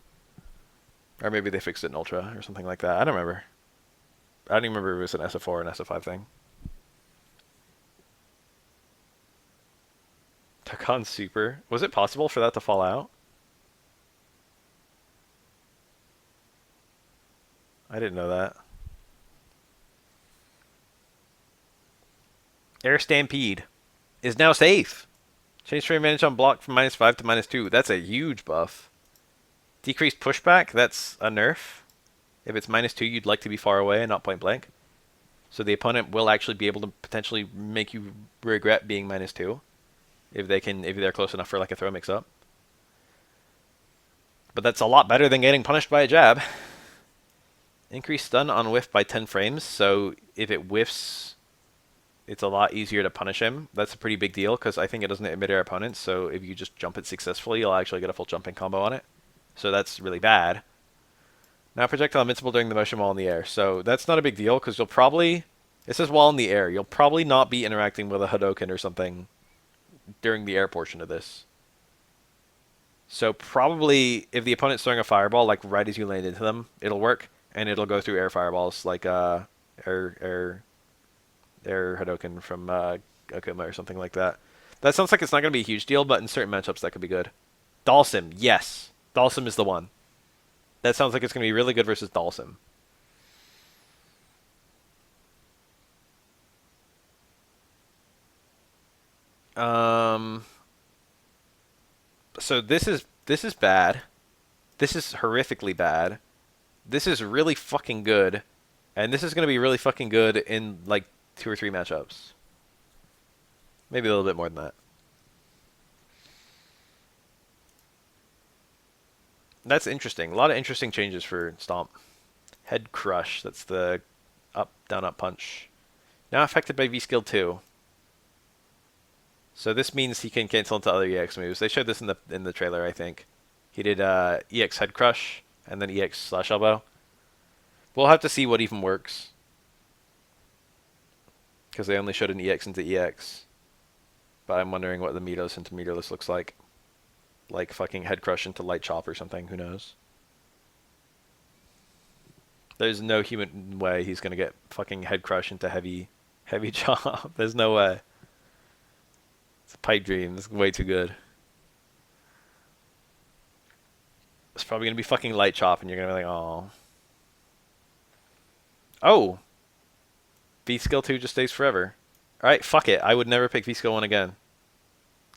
Speaker 1: Or maybe they fixed it in Ultra or something like that. I don't remember. I don't even remember if it was an SF4 or an SF5 thing. Takan Super. Was it possible for that to fall out? I didn't know that. Air Stampede is now safe. Change frame advantage on block from -5 to -2. That's a huge buff. Decreased pushback, that's a nerf. If it's -2, you'd like to be far away and not point blank. So the opponent will actually be able to potentially make you regret being -2 if they're close enough for like a throw mix up. But that's a lot better than getting punished by a jab. Increased stun on whiff by 10 frames, so if it whiffs, it's a lot easier to punish him. That's a pretty big deal because I think it doesn't hit mid-air opponents, so if you just jump it successfully, you'll actually get a full jumping combo on it. So that's really bad. Now projectile invincible during the motion while in the air. So that's not a big deal because you'll probably... It says while in the air. You'll probably not be interacting with a Hadoken or something during the air portion of this. So probably if the opponent's throwing a fireball, like right as you land into them, it'll work, and it'll go through air fireballs, like air air air Hadoken from Akuma or something like that. That sounds like it's not going to be a huge deal, but in certain matchups that could be good. Dhalsim, yes. Dhalsim is the one. That sounds like it's going to be really good versus Dhalsim. Um, so this is bad. This is horrifically bad. This is really fucking good, and this is going to be really fucking good in like 2 or 3 matchups. Maybe a little bit more than that. That's interesting. A lot of interesting changes for Stomp. Head Crush. That's the up, down, up punch. Now affected by V skill 2. So this means he can cancel into other EX moves. They showed this in the trailer, I think. He did EX Head Crush and then EX Slash Elbow. We'll have to see what even works. Because they only showed an EX into EX. But I'm wondering what the meterless into meterless looks like. Like fucking Head Crush into Light Chop or something. Who knows? There's no human way he's going to get fucking Head Crush into Heavy Chop. There's no way. It's a pipe dream. It's way too good. It's probably going to be fucking Light Chop, and you're going to be like, oh. Oh! V skill 2 just stays forever. Alright, fuck it. I would never pick V skill 1 again.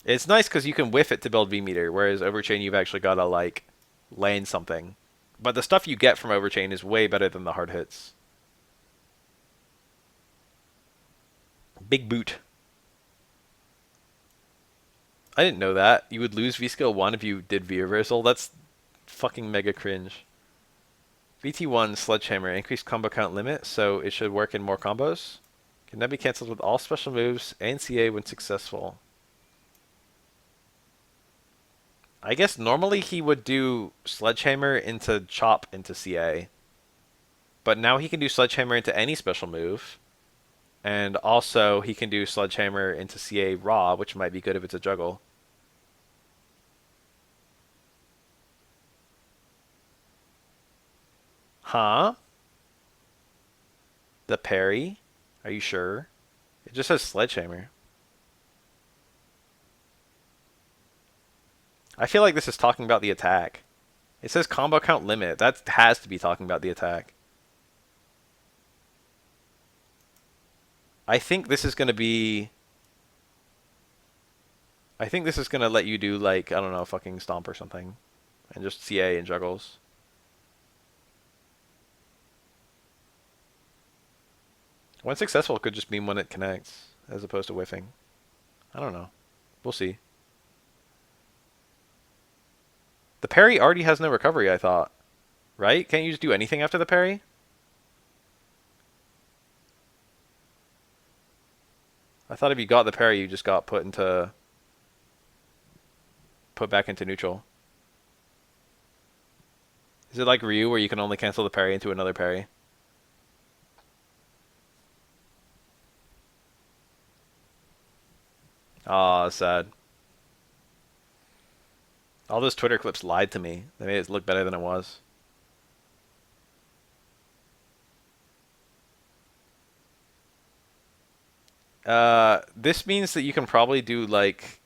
Speaker 1: It's nice because you can whiff it to build V meter, whereas Overchain you've actually got to, like, land something. But the stuff you get from Overchain is way better than the hard hits. Big boot. I didn't know that. You would lose V skill 1 if you did V reversal. That's fucking mega cringe. VT1 Sledgehammer, increased combo count limit, so it should work in more combos. Can that be cancelled with all special moves and CA when successful? I guess normally he would do Sledgehammer into Chop into CA. But now he can do Sledgehammer into any special move. And also he can do Sledgehammer into CA Raw, which might be good if it's a juggle. Huh? The parry? Are you sure? It just says Sledgehammer. I feel like this is talking about the attack. It says combo count limit. That has to be talking about the attack. I think this is going to be... I think this is going to let you do, like, I don't know, fucking Stomp or something. And just CA and juggles. When successful, it could just mean when it connects, as opposed to whiffing. I don't know. We'll see. The parry already has no recovery, I thought. Right? Can't you just do anything after the parry? I thought if you got the parry, you just got put back into neutral. Is it like Ryu, where you can only cancel the parry into another parry? Aw, sad. All those Twitter clips lied to me. They made it look better than it was. This means that you can probably do, like,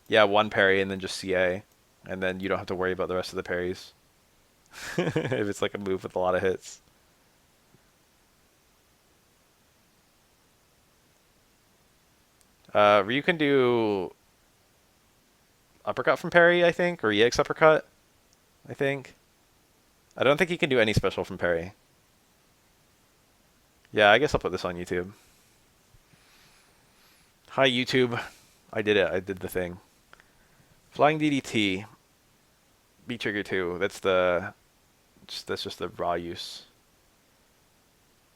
Speaker 1: yeah, one parry and then just CA. And then you don't have to worry about the rest of the parries. If it's like a move with a lot of hits. Ryu can do uppercut from parry, I think, or EX uppercut, I think. I don't think he can do any special from parry. Yeah, I guess I'll put this on YouTube. Hi, YouTube. I did it. I did the thing. Flying DDT. B trigger 2. That's just the raw use.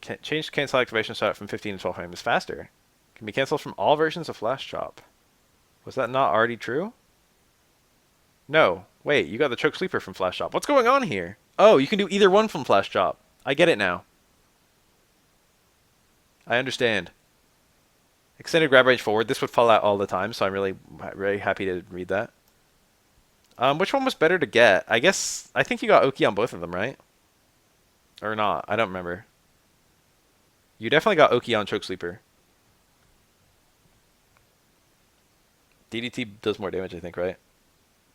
Speaker 1: Change cancel activation start from 15 to 12 frames faster. Can be cancelled from all versions of Flash Chop. Was that not already true? No. Wait, you got the choke sleeper from Flash Chop. What's going on here? Oh, you can do either one from Flash Chop. I get it now. I understand. Extended grab range forward. This would fall out all the time, so I'm really happy to read that. Which one was better to get? I think you got Oki on both of them, right? Or not? I don't remember. You definitely got Oki on Choke Sleeper. DDT does more damage, I think, right?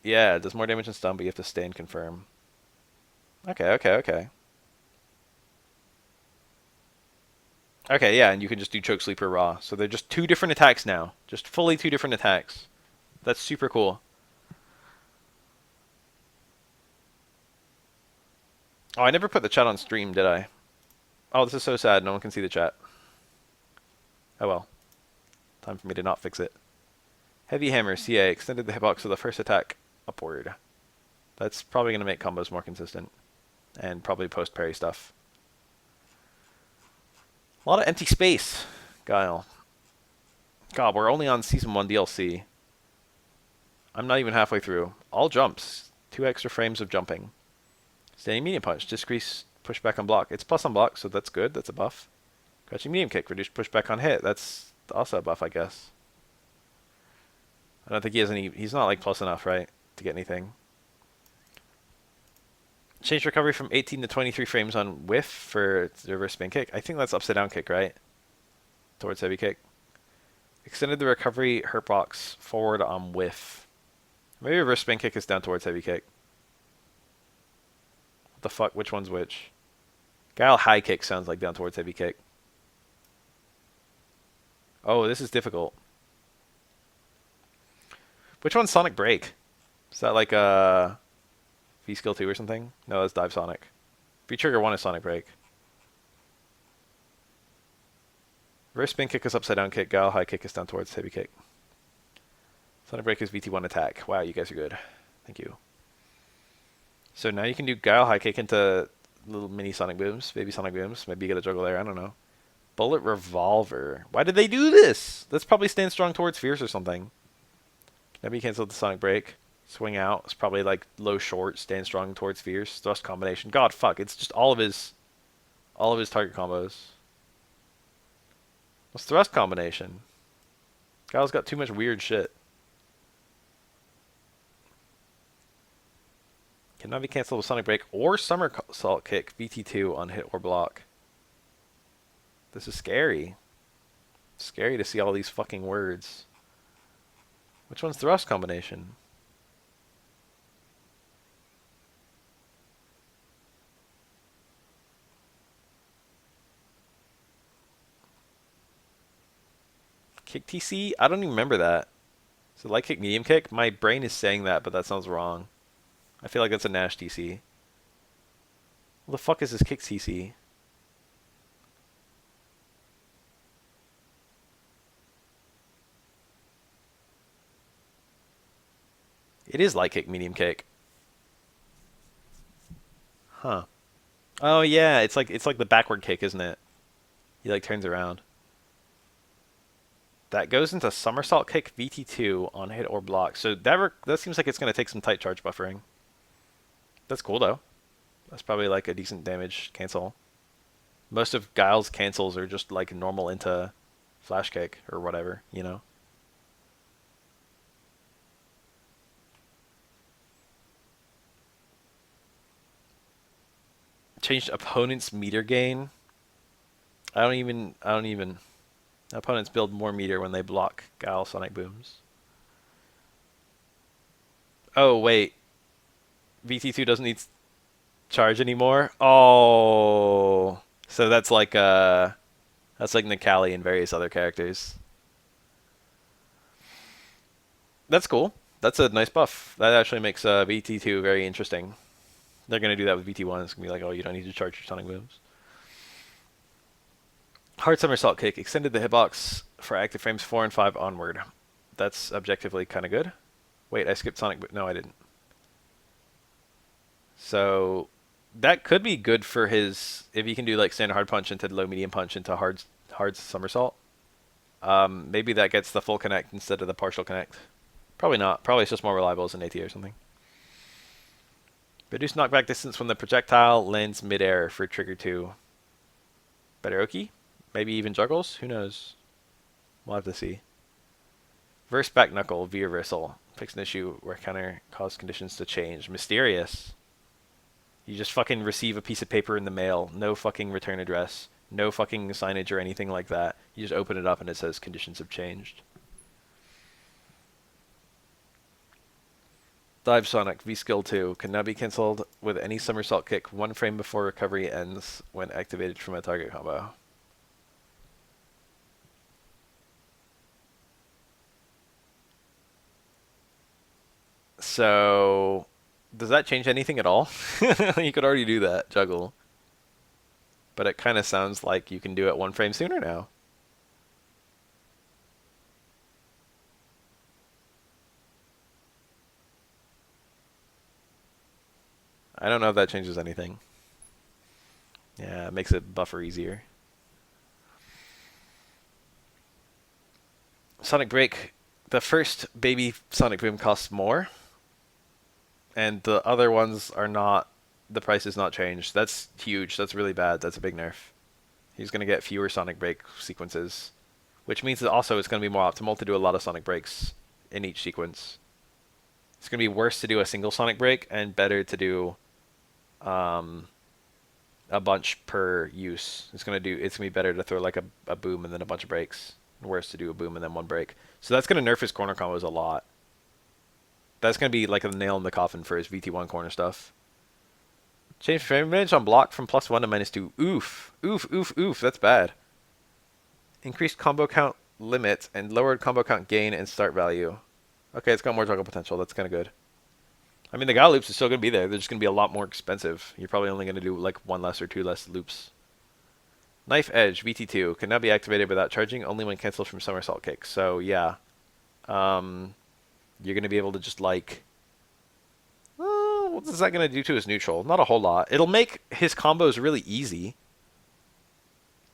Speaker 1: Yeah, it does more damage than stun, but you have to stay and confirm. Okay, okay, okay. Okay, yeah, and you can just do Choke Sleeper Raw. So they're just two different attacks now. Just fully two different attacks. That's super cool. Oh, I never put the chat on stream, did I? Oh, this is so sad. No one can see the chat. Oh well. Time for me to not fix it. Heavy Hammer, CA, extended the hitbox of the first attack upward. That's probably going to make combos more consistent. And probably post-parry stuff. A lot of empty space, Guile. God, we're only on Season 1 DLC. I'm not even halfway through. All jumps. 2 extra frames of jumping. Standing medium punch. Decrease pushback on block. It's plus on block, so that's good. That's a buff. Crouching medium kick. Reduce pushback on hit. That's also a buff, I guess. I don't think he has any... He's not, like, plus enough, right? To get anything. Change recovery from 18 to 23 frames on whiff for the reverse spin kick. I think that's upside down kick, right? Towards heavy kick. Extended the recovery hurt box forward on whiff. Maybe reverse spin kick is down towards heavy kick. What the fuck? Which one's which? Guile high kick sounds like down towards heavy kick. Oh, this is difficult. Which one's Sonic Break? Is that like a V skill 2 or something? No, that's Dive Sonic. V trigger 1 is Sonic Break. Reverse spin kick is upside down kick. Guile high kick is down towards heavy kick. Sonic Break is VT1 attack. Wow, you guys are good. Thank you. So now you can do Guile high kick into little mini Sonic Booms. Baby Sonic Booms. Maybe you get a juggle there. I don't know. Bullet Revolver. Why did they do this? That's probably stand strong towards Fierce or something. Maybe cancel the Sonic Break. Swing out. It's probably like low short. Stand strong towards Fierce. Thrust combination. God fuck. It's just all of his target combos. What's thrust combination? Guile's got too much weird shit. Cannot be canceled with Sonic Break or Somersault Kick VT2 on hit or block. This is scary. It's scary to see all these fucking words. Which one's thrust combination? Kick TC? I don't even remember that. Is it light kick, medium kick? My brain is saying that, but that sounds wrong. I feel like that's a Nash TC. What the fuck is this kick TC? It is light kick, medium kick. Huh. Oh yeah, it's like the backward kick, isn't it? He like turns around. That goes into somersault kick VT2 on hit or block. So that seems like it's going to take some tight charge buffering. That's cool though. That's probably like a decent damage cancel. Most of Guile's cancels are just like normal into flash kick or whatever, you know? Changed opponent's meter gain. I don't even. Opponents build more meter when they block Guile Sonic Booms. Oh, wait. VT2 doesn't need charge anymore? Oh. So that's like Necalli and various other characters. That's cool. That's a nice buff. That actually makes VT2 very interesting. They're going to do that with VT1. It's going to be like, oh, you don't need to charge your Sonic Booms. Hard somersault kick. Extended the hitbox for active frames 4 and 5 onward. That's objectively kind of good. Wait, I skipped Sonic. No, I didn't. So that could be good for his if he can do like standard hard punch into low medium punch into hard somersault. Maybe that gets the full connect instead of the partial connect. Probably not. Probably it's just more reliable as an AT or something. Reduce knockback distance when the projectile lands midair for trigger 2. Better Oki? Maybe even juggles? Who knows? We'll have to see. Verse back knuckle, V reversal. Fix an issue where counter cause conditions to change. Mysterious. You just fucking receive a piece of paper in the mail. No fucking return address. No fucking signage or anything like that. You just open it up and it says conditions have changed. Dive Sonic V Skill 2 can now be cancelled with any somersault kick 1 frame before recovery ends when activated from a target combo. So, does that change anything at all? You could already do that, juggle. But it kind of sounds like you can do it 1 frame sooner now. I don't know if that changes anything. Yeah, it makes it buffer easier. Sonic Break. The first baby Sonic Boom costs more. And the other ones are not, the price is not changed. That's huge. That's really bad. That's a big nerf. He's going to get fewer Sonic Break sequences, which means that also it's going to be more optimal to do a lot of Sonic Breaks in each sequence. It's going to be worse to do a single Sonic Break and better to do a bunch per use. It's going to be better to throw like a boom and then a bunch of breaks, and worse to do a boom and then 1 break. So that's going to nerf his corner combos a lot. That's going to be like a nail in the coffin for his VT1 corner stuff. Change frame advantage on block from +1 to -2. Oof. Oof, oof, oof. That's bad. Increased combo count limit and lowered combo count gain and start value. Okay, it's got more juggle potential. That's kind of good. I mean, the Guile loops are still going to be there. They're just going to be a lot more expensive. You're probably only going to do like 1 less or 2 less loops. Knife Edge, VT2, can now be activated without charging, only when cancelled from somersault kick. So, yeah. You're going to be able to just like... what is that going to do to his neutral? Not a whole lot. It'll make his combos really easy.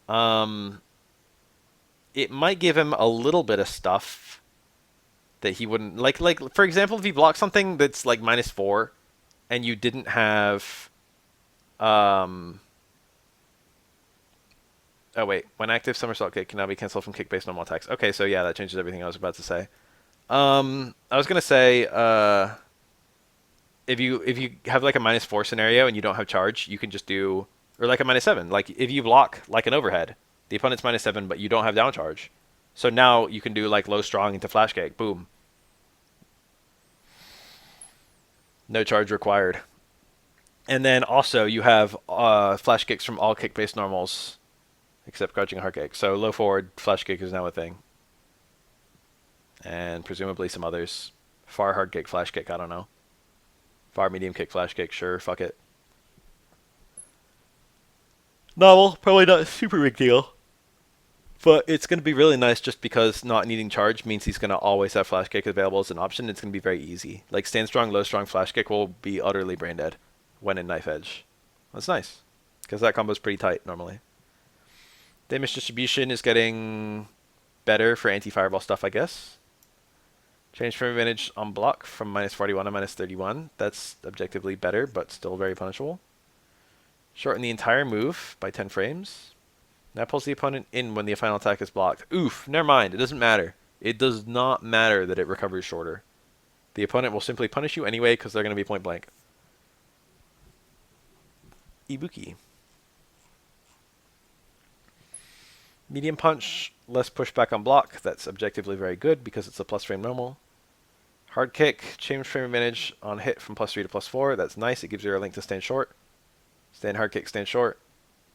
Speaker 1: It might give him a little bit of stuff that he wouldn't... Like for example, if he blocks something that's like -4 and you didn't have... Oh, wait. When active, somersault kick can now be cancelled from kick-based normal attacks. Okay, so yeah, that changes everything I was about to say. I was going to say... If you have like a -4 scenario and you don't have charge, you can just do... Or like a -7. Like if you block like an overhead, the opponent's -7, but you don't have down charge. So now you can do like low strong into flash kick. Boom. No charge required. And then also you have flash kicks from all kick-based normals, except crouching hard kick. So low forward flash kick is now a thing. And presumably some others. Far hard kick, flash kick, I don't know. Far medium kick, flash kick, sure, fuck it. Novel, probably not a super big deal. But it's going to be really nice just because not needing charge means he's going to always have flash kick available as an option. It's going to be very easy. Like stand strong, low strong, flash kick will be utterly brain dead when in knife edge. That's nice because that combo is pretty tight normally. Damage distribution is getting better for anti-fireball stuff, I guess. Change frame advantage on block from -41 to -31. That's objectively better, but still very punishable. Shorten the entire move by 10 frames. Now pulls the opponent in when the final attack is blocked. Oof, never mind. It doesn't matter. It does not matter that it recovers shorter. The opponent will simply punish you anyway because they're going to be point blank. Ibuki. Medium punch, less pushback on block. That's objectively very good because it's a plus frame normal. Hard kick, change frame advantage on hit from +3 to +4. That's nice. It gives her a link to stand short. Stand hard kick, stand short.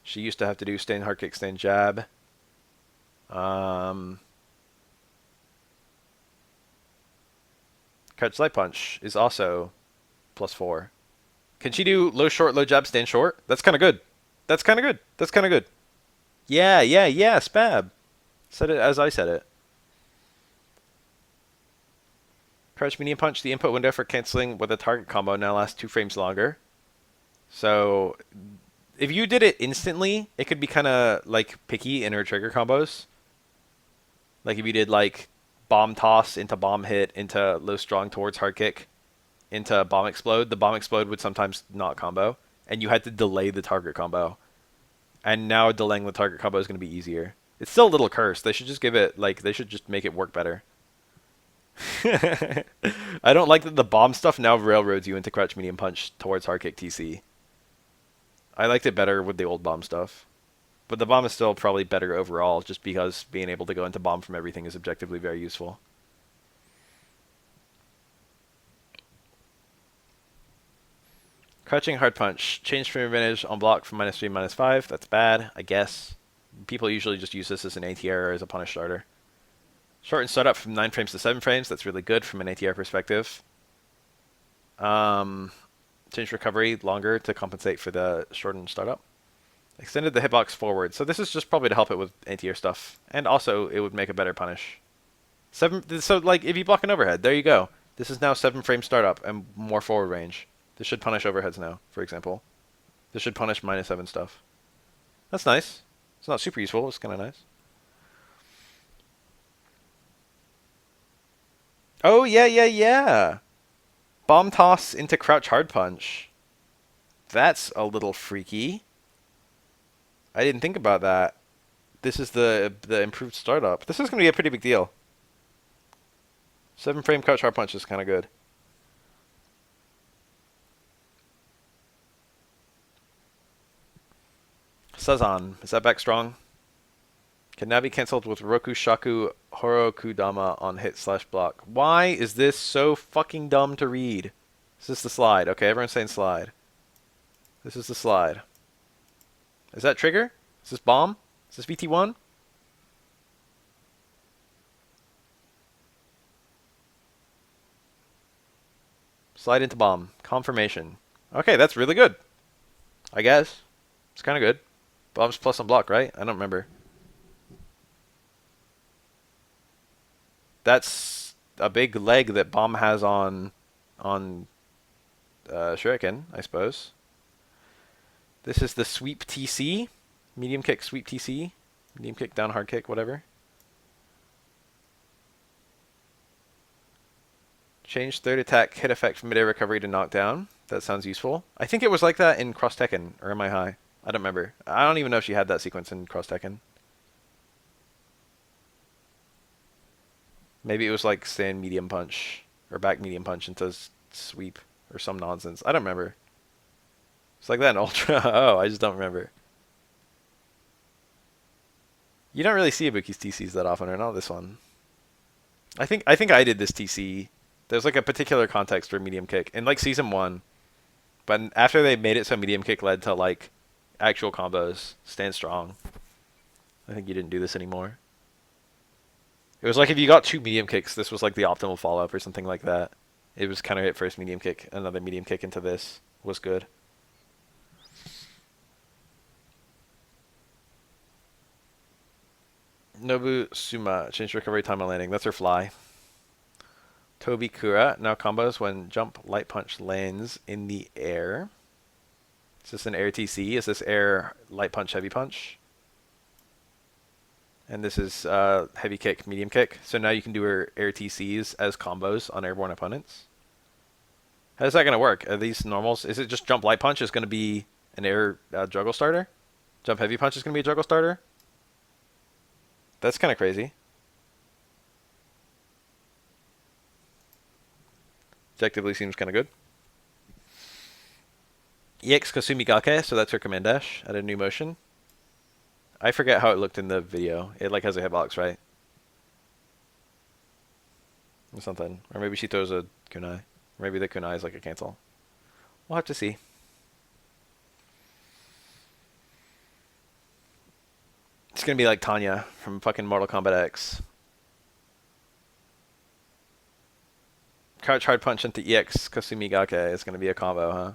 Speaker 1: She used to have to do stand hard kick, stand jab. Crouch light punch is also +4. Can she do low short, low jab, stand short? That's kind of good. That's kind of good. That's kind of good. Yeah, spab. Said it as I said it. Crouch medium punch, the input window for canceling with a target combo now lasts 2 frames longer. So if you did it instantly, it could be kind of like picky in her trigger combos. Like if you did like bomb toss into bomb hit into low strong towards hard kick into bomb explode, the bomb explode would sometimes not combo, and you had to delay the target combo. And now delaying the target combo is going to be easier. It's still a little cursed. They should just give it, like, they should just make it work better. I don't like that the bomb stuff now railroads you into crouch medium punch towards hard kick TC. I liked it better with the old bomb stuff. But the bomb is still probably better overall, just because being able to go into bomb from everything is objectively very useful. Crouching hard punch. Change frame advantage on block from -3 to -5. That's bad, I guess. People usually just use this as an ATR or as a punish starter. Shorten startup from 9 frames to 7 frames. That's really good from an ATR perspective. Change recovery longer to compensate for the shortened startup. Extended the hitbox forward. So this is just probably to help it with anti-air stuff. And also, it would make a better punish. So, like, if you block an overhead, there you go. This is now 7 frame startup and more forward range. This should punish overheads now, for example. This should punish -7 stuff. That's nice. It's not super useful. It's kind of nice. Oh, yeah. Bomb toss into crouch hard punch. That's a little freaky. I didn't think about that. This is the improved startup. This is going to be a pretty big deal. 7 frame crouch hard punch is kind of good. Sazan, is that back strong? Can now be cancelled with Roku Shaku Horokudama on hit/block. Why is this so fucking dumb to read? Is this the slide? Okay, everyone's saying slide. This is the slide. Is that trigger? Is this bomb? Is this VT1? Slide into bomb. Confirmation. Okay, that's really good. I guess. It's kind of good. Bomb's plus on block, right? I don't remember. That's a big leg that bomb has on Shuriken, I suppose. This is the sweep TC. Medium kick sweep TC. Medium kick down hard kick, whatever. Change third attack hit effect from mid-air recovery to knockdown. That sounds useful. I think it was like that in Cross Tekken, or am I high? I don't remember. I don't even know if she had that sequence in Cross Tekken. Maybe it was like saying medium punch, or back medium punch into sweep, or some nonsense. I don't remember. It's like that in Ultra. Oh, I just don't remember. You don't really see Ibuki's TCs that often, or not this one. I think I did this TC. There's like a particular context for medium kick in like season 1, but after they made it so medium kick led to like actual combos, stand strong. I think you didn't do this anymore. It was like if you got 2 medium kicks, this was like the optimal follow-up or something like that. It was counter hit first medium kick, another medium kick into this was good. Nobu Suma, change recovery time on landing. That's her fly. Tobi Kura, now combos when jump light punch lands in the air. Is this an air TC? Is this air light punch heavy punch? And this is heavy kick, medium kick. So now you can do her air TCs as combos on airborne opponents. How's that going to work? Are these normals? Is it just jump light punch is going to be an air juggle starter? Jump heavy punch is going to be a juggle starter? That's kind of crazy. Objectively seems kind of good. EX Kasumi Gake, so that's her command dash at a new motion. I forget how it looked in the video. It like has a hitbox, right? Or something. Or maybe she throws a kunai. Maybe the kunai is like a cancel. We'll have to see. It's gonna be like Tanya from fucking Mortal Kombat X. Crouch hard punch into EX Kasumi Gake is gonna be a combo, huh?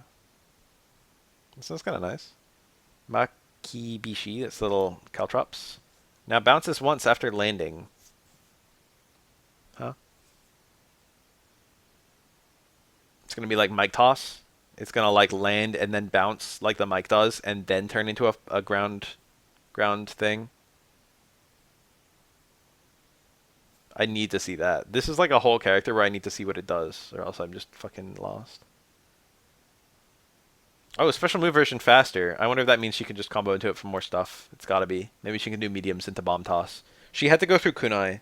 Speaker 1: This is kind of nice. Makibishi, that's little caltrops. Now bounces once after landing. Huh? It's gonna be like mic toss. It's gonna like land and then bounce like the mic does, and then turn into a ground thing. I need to see that. This is like a whole character where I need to see what it does, or else I'm just fucking lost. Oh, special move version faster. I wonder if that means she can just combo into it for more stuff. It's gotta be. Maybe she can do mediums into bomb toss. She had to go through kunai.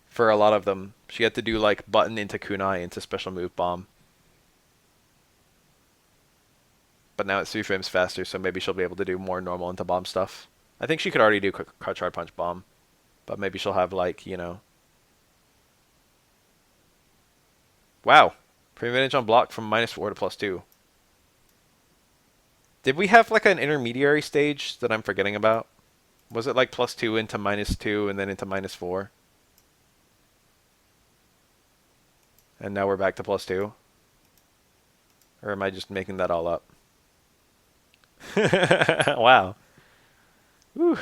Speaker 1: for a lot of them. She had to do like button into kunai into special move bomb. But now it's 3 frames faster, so maybe she'll be able to do more normal into bomb stuff. I think she could already do crouch hard punch bomb, but maybe she'll have like, you know. Wow. Pre-advantage on block from -4 to +2. Did we have like an intermediary stage that I'm forgetting about? Was it like +2 into -2 and then into -4? And now we're back to +2? Or am I just making that all up? Wow. Whew.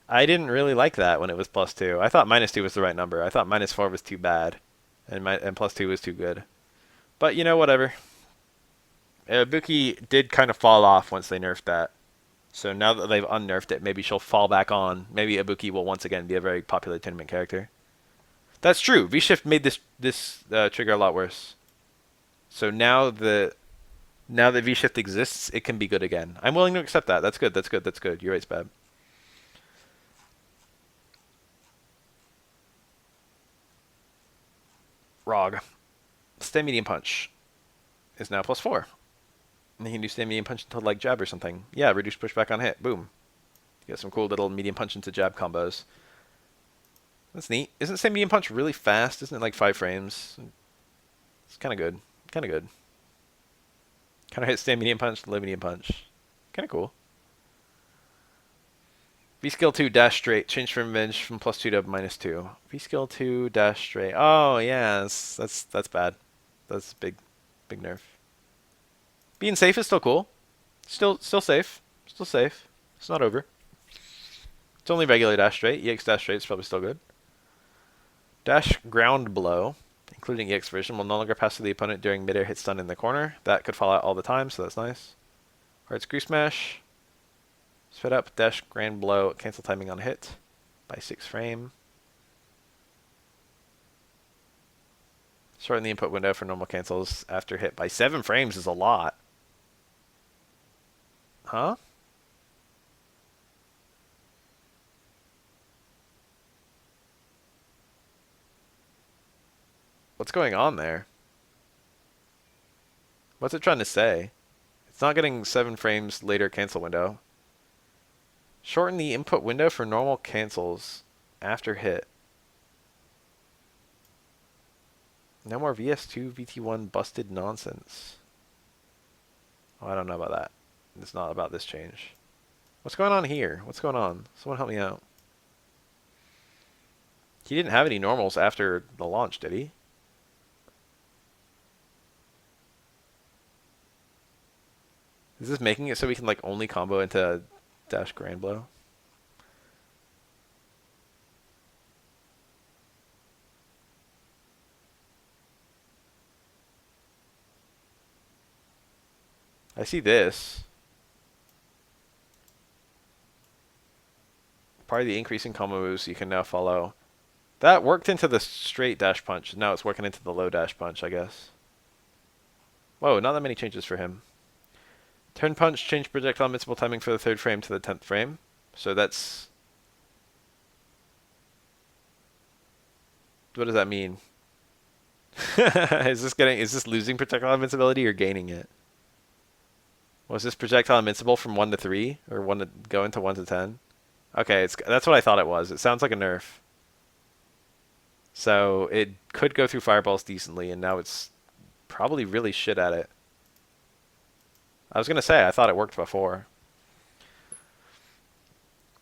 Speaker 1: I didn't really like that when it was +2. I thought -2 was the right number. I thought -4 was too bad. And +2 was too good. But, you know, whatever. Ibuki did kind of fall off once they nerfed that. So now that they've unnerfed it, maybe she'll fall back on. Maybe Ibuki will once again be a very popular tournament character. That's true. V-Shift made this trigger a lot worse. So now that V-Shift exists, it can be good again. I'm willing to accept that. That's good. That's good. That's good. You're right, Spab. Rog. Stay medium punch is now +4. And you can do stay medium punch until like jab or something. Yeah, reduce pushback on hit. Boom. You get some cool little medium punch into jab combos. That's neat. Isn't stay medium punch really fast? Isn't it like 5 frames? It's kind of good. Kind of good. Kind of hit stay medium punch, low medium punch. Kind of cool. V skill 2 dash straight. Change from revenge from +2 to -2. V skill 2 dash straight. Oh yeah, that's bad. That's big nerf. Being safe is still cool. Still safe. Still safe. It's not over. It's only regular dash straight. EX dash straight is probably still good. Dash ground blow, including EX version, will no longer pass through the opponent during mid-air hit stun in the corner. That could fall out all the time, so that's nice. Hard screw smash. Sped up, dash grand blow, cancel timing on hit by 6 frame. Shorten the input window for normal cancels after hit by 7 frames is a lot. Huh? What's going on there? What's it trying to say? It's not getting 7 frames later cancel window. Shorten the input window for normal cancels after hit. No more VS2, VT1 busted nonsense. Oh, I don't know about that. It's not about this change. What's going on here? What's going on? Someone help me out. He didn't have any normals after the launch, did he? Is this making it so we can like only combo into dash grand blow? I see this. Part of the increasing combo moves you can now follow. That worked into the straight dash punch. Now it's working into the low dash punch, I guess. Whoa, not that many changes for him. Turn punch, change projectile invincible timing for the 3rd frame to the 10th frame. So that's... What does that mean? Is this losing projectile invincibility or gaining it? Was this projectile invincible from 1 to 3? Or 1 to go into 1 to 10? Okay, that's what I thought it was. It sounds like a nerf. So it could go through fireballs decently, and now it's probably really shit at it. I was going to say, I thought it worked before.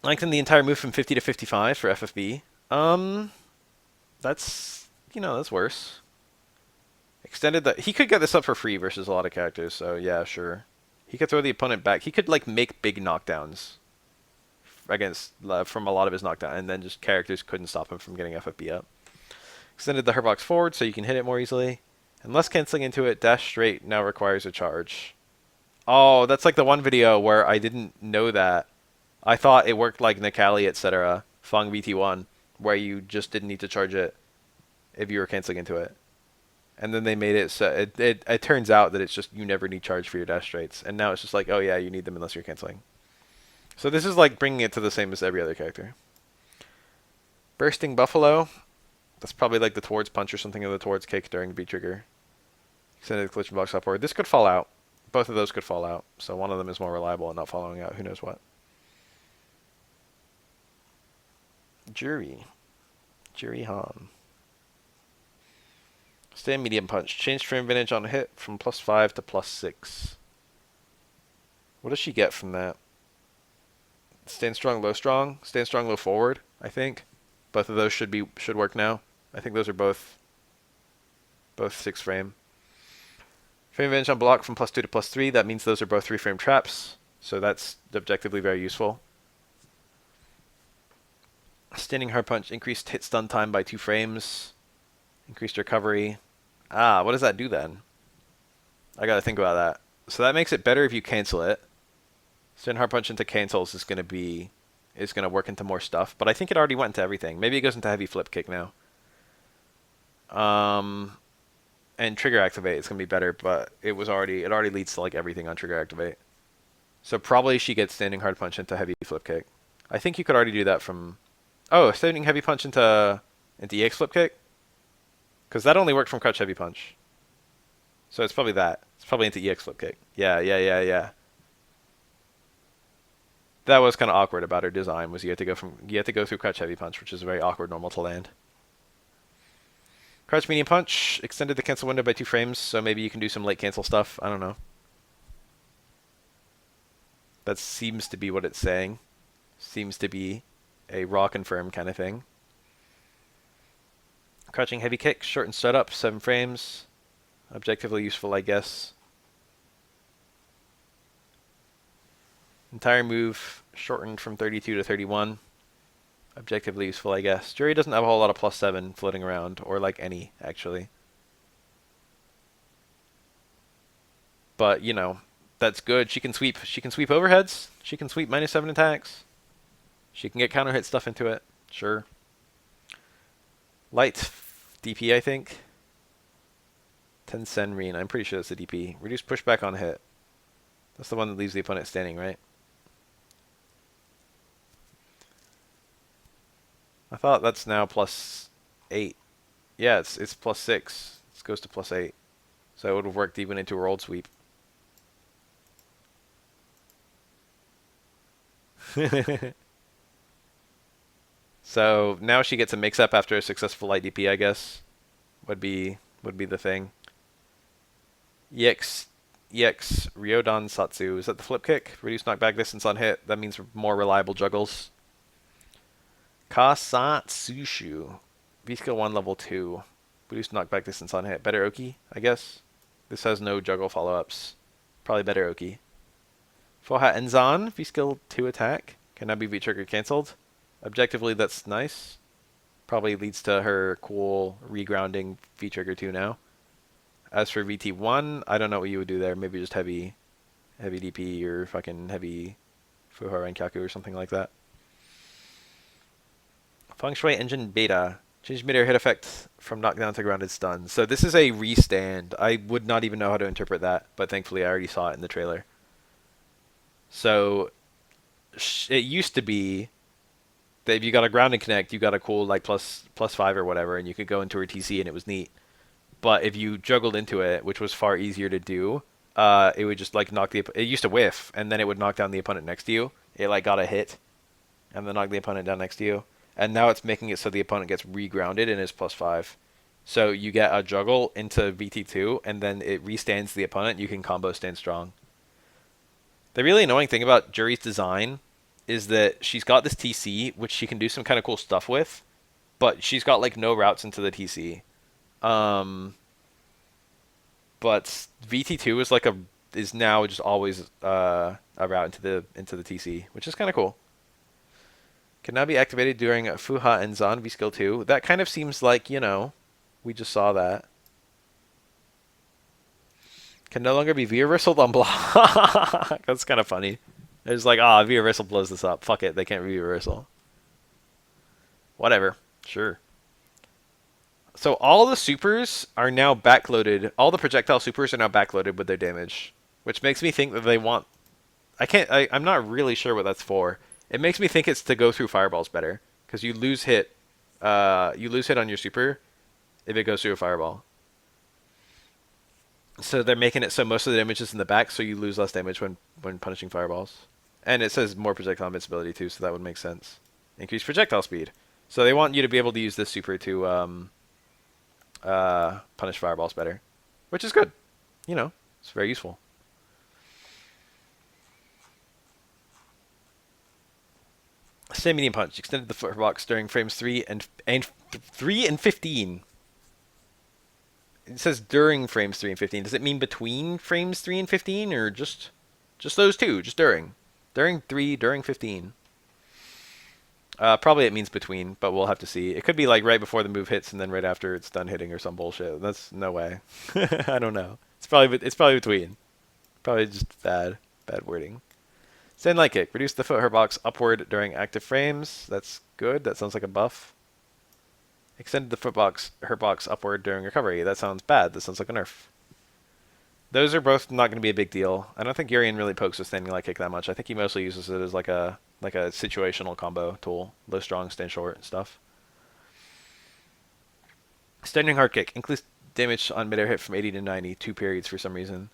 Speaker 1: Lengthen the entire move from 50 to 55 for FFB. That's, you know, that's worse. Extended the... He could get this up for free versus a lot of characters, so yeah, sure. He could throw the opponent back. He could, like, make big knockdowns against from a lot of his knockdown, and then just characters couldn't stop him from getting FFB up. Extended the Herbox forward so you can hit it more easily. And less canceling into it, dash straight now requires a charge. Oh, that's like the one video where I didn't know that. I thought it worked like Necalli, etc. F.A.N.G VT1, where you just didn't need to charge it if you were canceling into it. And then they made it so it turns out that it's just you never need charge for your dash straights. And now it's just like, oh yeah, you need them unless you're canceling. So this is like bringing it to the same as every other character. Bursting Buffalo. That's probably like the towards punch or something, or the towards kick during B trigger. Extended collision box upward. This could fall out. Both of those could fall out. So one of them is more reliable and not following out. Who knows what. Juri. Juri Han. Stand medium punch. Change frame advantage on hit from +5 to +6. What does she get from that? Stand strong, low strong. Stand strong, low forward, I think. Both of those should work now. I think those are both 6 frame. Frame advantage on block from +2 to +3. That means those are both 3 frame traps. So that's objectively very useful. Standing hard punch. Increased hit stun time by 2 frames. Increased recovery. What does that do then? I gotta think about that. So that makes it better if you cancel it. Stand hard punch into cancels is gonna work into more stuff, but I think it already went into everything. Maybe it goes into heavy flip kick now. And trigger activate is gonna be better, but it already leads to like everything on trigger activate. So probably she gets standing hard punch into heavy flip kick. I think you could already do that from standing heavy punch into EX flip kick. Because that only worked from crouch heavy punch. So it's probably that. It's probably into EX flip kick. Yeah. That was kind of awkward about her design, was you had to go through crouch heavy punch, which is very awkward normal to land. Crouch medium punch extended the cancel window by 2 frames, so maybe you can do some late cancel stuff. I don't know. That seems to be what it's saying. Seems to be a raw confirm kind of thing. Crouching heavy kick, shortened setup, 7 frames. Objectively useful, I guess. Entire move shortened from 32 to 31. Objectively useful, I guess. Juri doesn't have a whole lot of +7 floating around, or like any, actually. But, you know, that's good. She can sweep overheads. She can sweep -7 attacks. She can get counter hit stuff into it. Sure. Light DP, I think. Tensenrin, I'm pretty sure that's the DP. Reduce pushback on hit. That's the one that leaves the opponent standing, right? I thought that's now +8. Yeah, it's +6. This goes to +8. So it would have worked even into her old sweep. So now she gets a mix-up after a successful light DP, I guess. Would be the thing. EX Ryodan Satsu. Is that the flip kick? Reduce knockback distance on hit. That means more reliable juggles. Kasatsushu. V-skill 1 level 2. Reduce knockback distance on hit. Better Oki, I guess. This has no juggle follow-ups. Probably better Oki. Foha Enzan. V-skill 2 attack. Can now be V-trigger cancelled. Objectively, that's nice. Probably leads to her cool regrounding V-trigger 2 now. As for VT1, I don't know what you would do there. Maybe just heavy DP or fucking heavy Fuha Renkaku or something like that. Feng Shui Engine Beta. Change midair hit effect from knockdown to grounded stun. So this is a restand. I would not even know how to interpret that, but thankfully I already saw it in the trailer. So it used to be that if you got a ground and connect, you got a cool like +5 or whatever, and you could go into her TC and it was neat. But if you juggled into it, which was far easier to do, it would just like knock it used to whiff, and then it would knock down the opponent next to you. It like got a hit, and then knock the opponent down next to you. And now it's making it so the opponent gets regrounded and is +5. So you get a juggle into VT2, and then it restands the opponent. You can combo stand strong. The really annoying thing about Juri's design is that she's got this TC, which she can do some kind of cool stuff with, but she's got like no routes into the TC. But VT2 is now just always a route into the TC, which is kind of cool. Can now be activated during Fuha and Zan V skill 2. That kind of seems like, you know, we just saw that. Can no longer be V-reversaled on block. That's kind of funny. It's like, V-reversal blows this up. Fuck it, they can't V-reversal. Whatever. Sure. So all the supers are now backloaded. All the projectile supers are now backloaded with their damage, which makes me think that they want... I'm not really sure what that's for. It makes me think it's to go through fireballs better, because you lose hit you lose hit on your super if it goes through a fireball. So they're making it so most of the damage is in the back, so you lose less damage when punishing fireballs. And it says more projectile invincibility too, so that would make sense. Increase projectile speed. So they want you to be able to use this super to punish fireballs better, which is good. You know, it's very useful. Stay medium punch. Extended the foot box during frames 3 and 15. It says during frames 3 and 15. Does it mean between frames 3 and 15, or just those two? Just during 3, during 15. Probably it means between, but we'll have to see. It could be like right before the move hits and then right after it's done hitting or some bullshit. That's no way. I don't know. It's probably between. Probably just bad wording. Stand light kick. Reduce the foot box upward during active frames. That's good. That sounds like a buff. Extended the foot box upward during recovery. That sounds bad. That sounds like a nerf. Those are both not going to be a big deal. I don't think Urien really pokes with standing light kick that much. I think he mostly uses it as like a situational combo tool. Low strong, stand short, and stuff. Standing hard kick. Increase damage on midair hit from 80 to 90. 2 periods for some reason.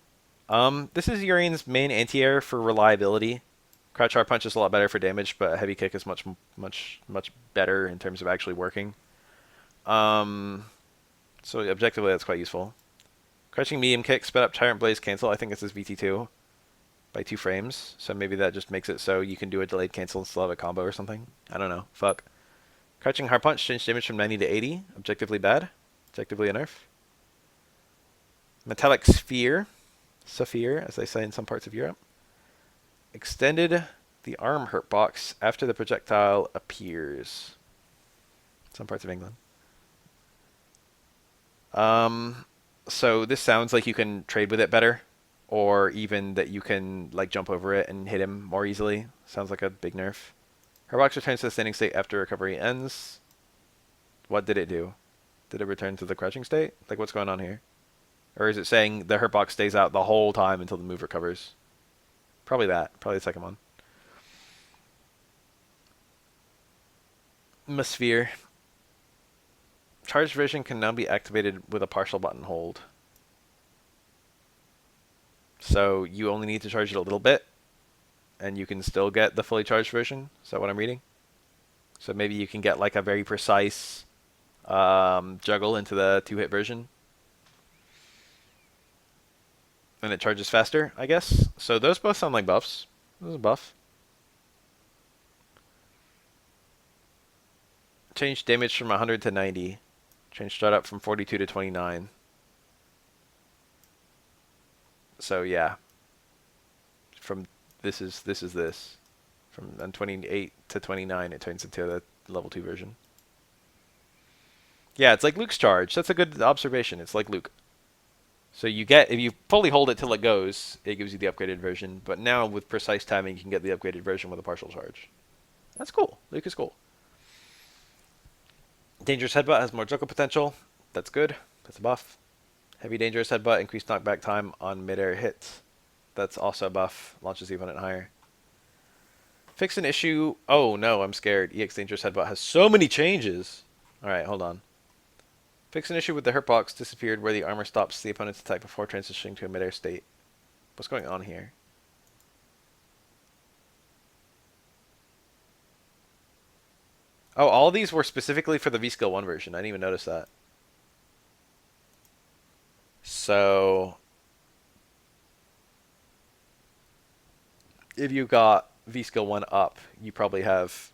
Speaker 1: This is Urien's main anti-air for reliability. Crouch hard punch is a lot better for damage, but a heavy kick is much better in terms of actually working. So objectively, that's quite useful. Crouching medium kick, sped up Tyrant Blaze cancel. I think this is VT2 by 2 frames. So maybe that just makes it so you can do a delayed cancel and still have a combo or something. I don't know. Fuck. Crouching hard punch, change damage from 90 to 80. Objectively bad. Objectively a nerf. Metallic Sphere. Saphir, as they say in some parts of Europe. Extended the arm hurt box after the projectile appears. Some parts of England. So this sounds like you can trade with it better, or even that you can like jump over it and hit him more easily. Sounds like a big nerf. Her box returns to the standing state after recovery ends. What did it do? Did it return to the crouching state? Like, what's going on here? Or is it saying the hurt box stays out the whole time until the move recovers? Probably that. Probably the second one. Sphere. Charged vision can now be activated with a partial button hold. So you only need to charge it a little bit, and you can still get the fully charged version. Is that what I'm reading? So maybe you can get like a very precise juggle into the 2-hit version. And it charges faster, I guess. So those both sound like buffs. This is a buff. Change damage from 100 to 90. Change start up from 42 to 29. So yeah. From this is this. From 28 to 29 it turns into the level 2 version. Yeah, it's like Luke's charge. That's a good observation. It's like Luke. So you get, if you fully hold it till it goes, it gives you the upgraded version. But now with precise timing, you can get the upgraded version with a partial charge. That's cool. Luke is cool. Dangerous Headbutt has more juggle potential. That's good. That's a buff. Heavy Dangerous Headbutt, increased knockback time on midair hits. That's also a buff. Launches even higher. Fix an issue. Oh no, I'm scared. EX Dangerous Headbutt has so many changes. Alright, hold on. Fix an issue with the hurt box disappeared where the armor stops the opponent's attack before transitioning to a midair state. What's going on here? Oh, all of these were specifically for the V-Skill 1 version. I didn't even notice that. So, if you got V-Skill 1 up, you probably have...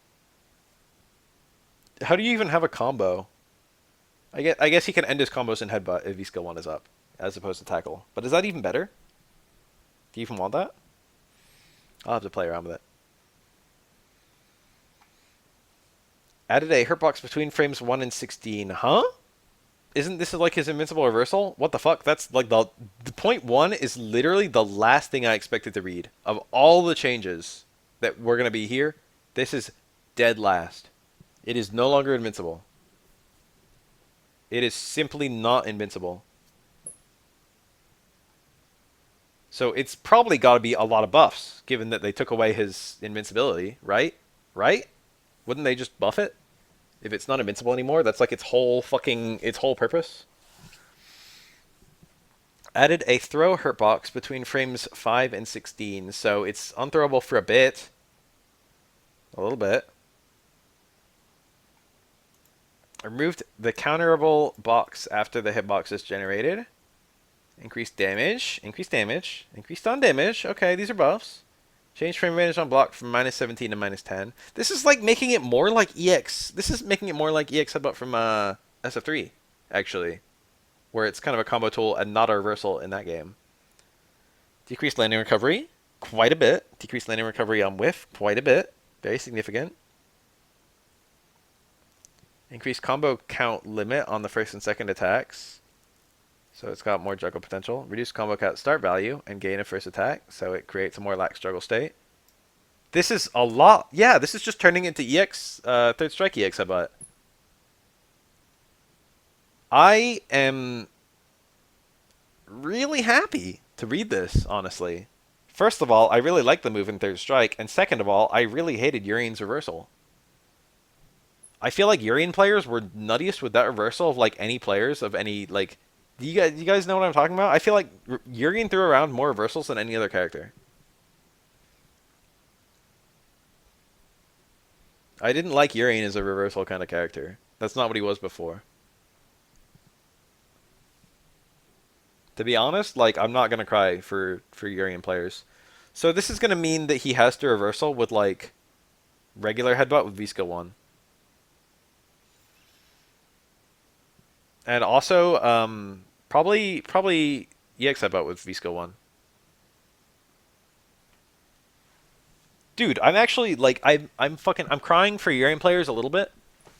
Speaker 1: How do you even have a combo? I guess he can end his combos in Headbutt if V-Skill 1 is up, as opposed to Tackle. But is that even better? Do you even want that? I'll have to play around with it. Added a hurt box between frames 1 and 16. Huh? Isn't this like his invincible reversal? What the fuck? That's like the point 1 is literally the last thing I expected to read. Of all the changes that were going to be here, this is dead last. It is no longer invincible. It is simply not invincible. So it's probably got to be a lot of buffs, given that they took away his invincibility, right? Right? Wouldn't they just buff it? If it's not invincible anymore, that's like its whole purpose. Added a throw hurt box between frames 5 and 16, so it's unthrowable for a bit. A little bit. Removed the counterable box after the hitbox is generated. Increased damage. Increased damage. Increased on damage. Okay, these are buffs. Change frame advantage on block from -17 to -10. This is like making it more like EX. This is making it more like EX headbutt from SF3, actually. Where it's kind of a combo tool and not a reversal in that game. Decreased landing recovery. Quite a bit. Decreased landing recovery on whiff. Quite a bit. Very significant. Increased combo count limit on the first and second attacks. So it's got more juggle potential. Reduce combo count start value and gain a first attack. So it creates a more lax juggle state. This is a lot. Yeah, this is just turning into EX, third strike EX headbutt. I am really happy to read this, honestly. First of all, I really like the move in third strike. And second of all, I really hated Urien's reversal. I feel like Urien players were nuttiest with that reversal of like any players of any like. Do you guys know what I'm talking about? I feel like Urien threw around more reversals than any other character. I didn't like Urien as a reversal kind of character. That's not what he was before. To be honest, like I'm not gonna cry for Urien players. So this is gonna mean that he has to reversal with like regular headbutt with V-Skill 1. And also, probably EX headbutt with V-Skill 1. Dude, I'm actually like I'm crying for Urien players a little bit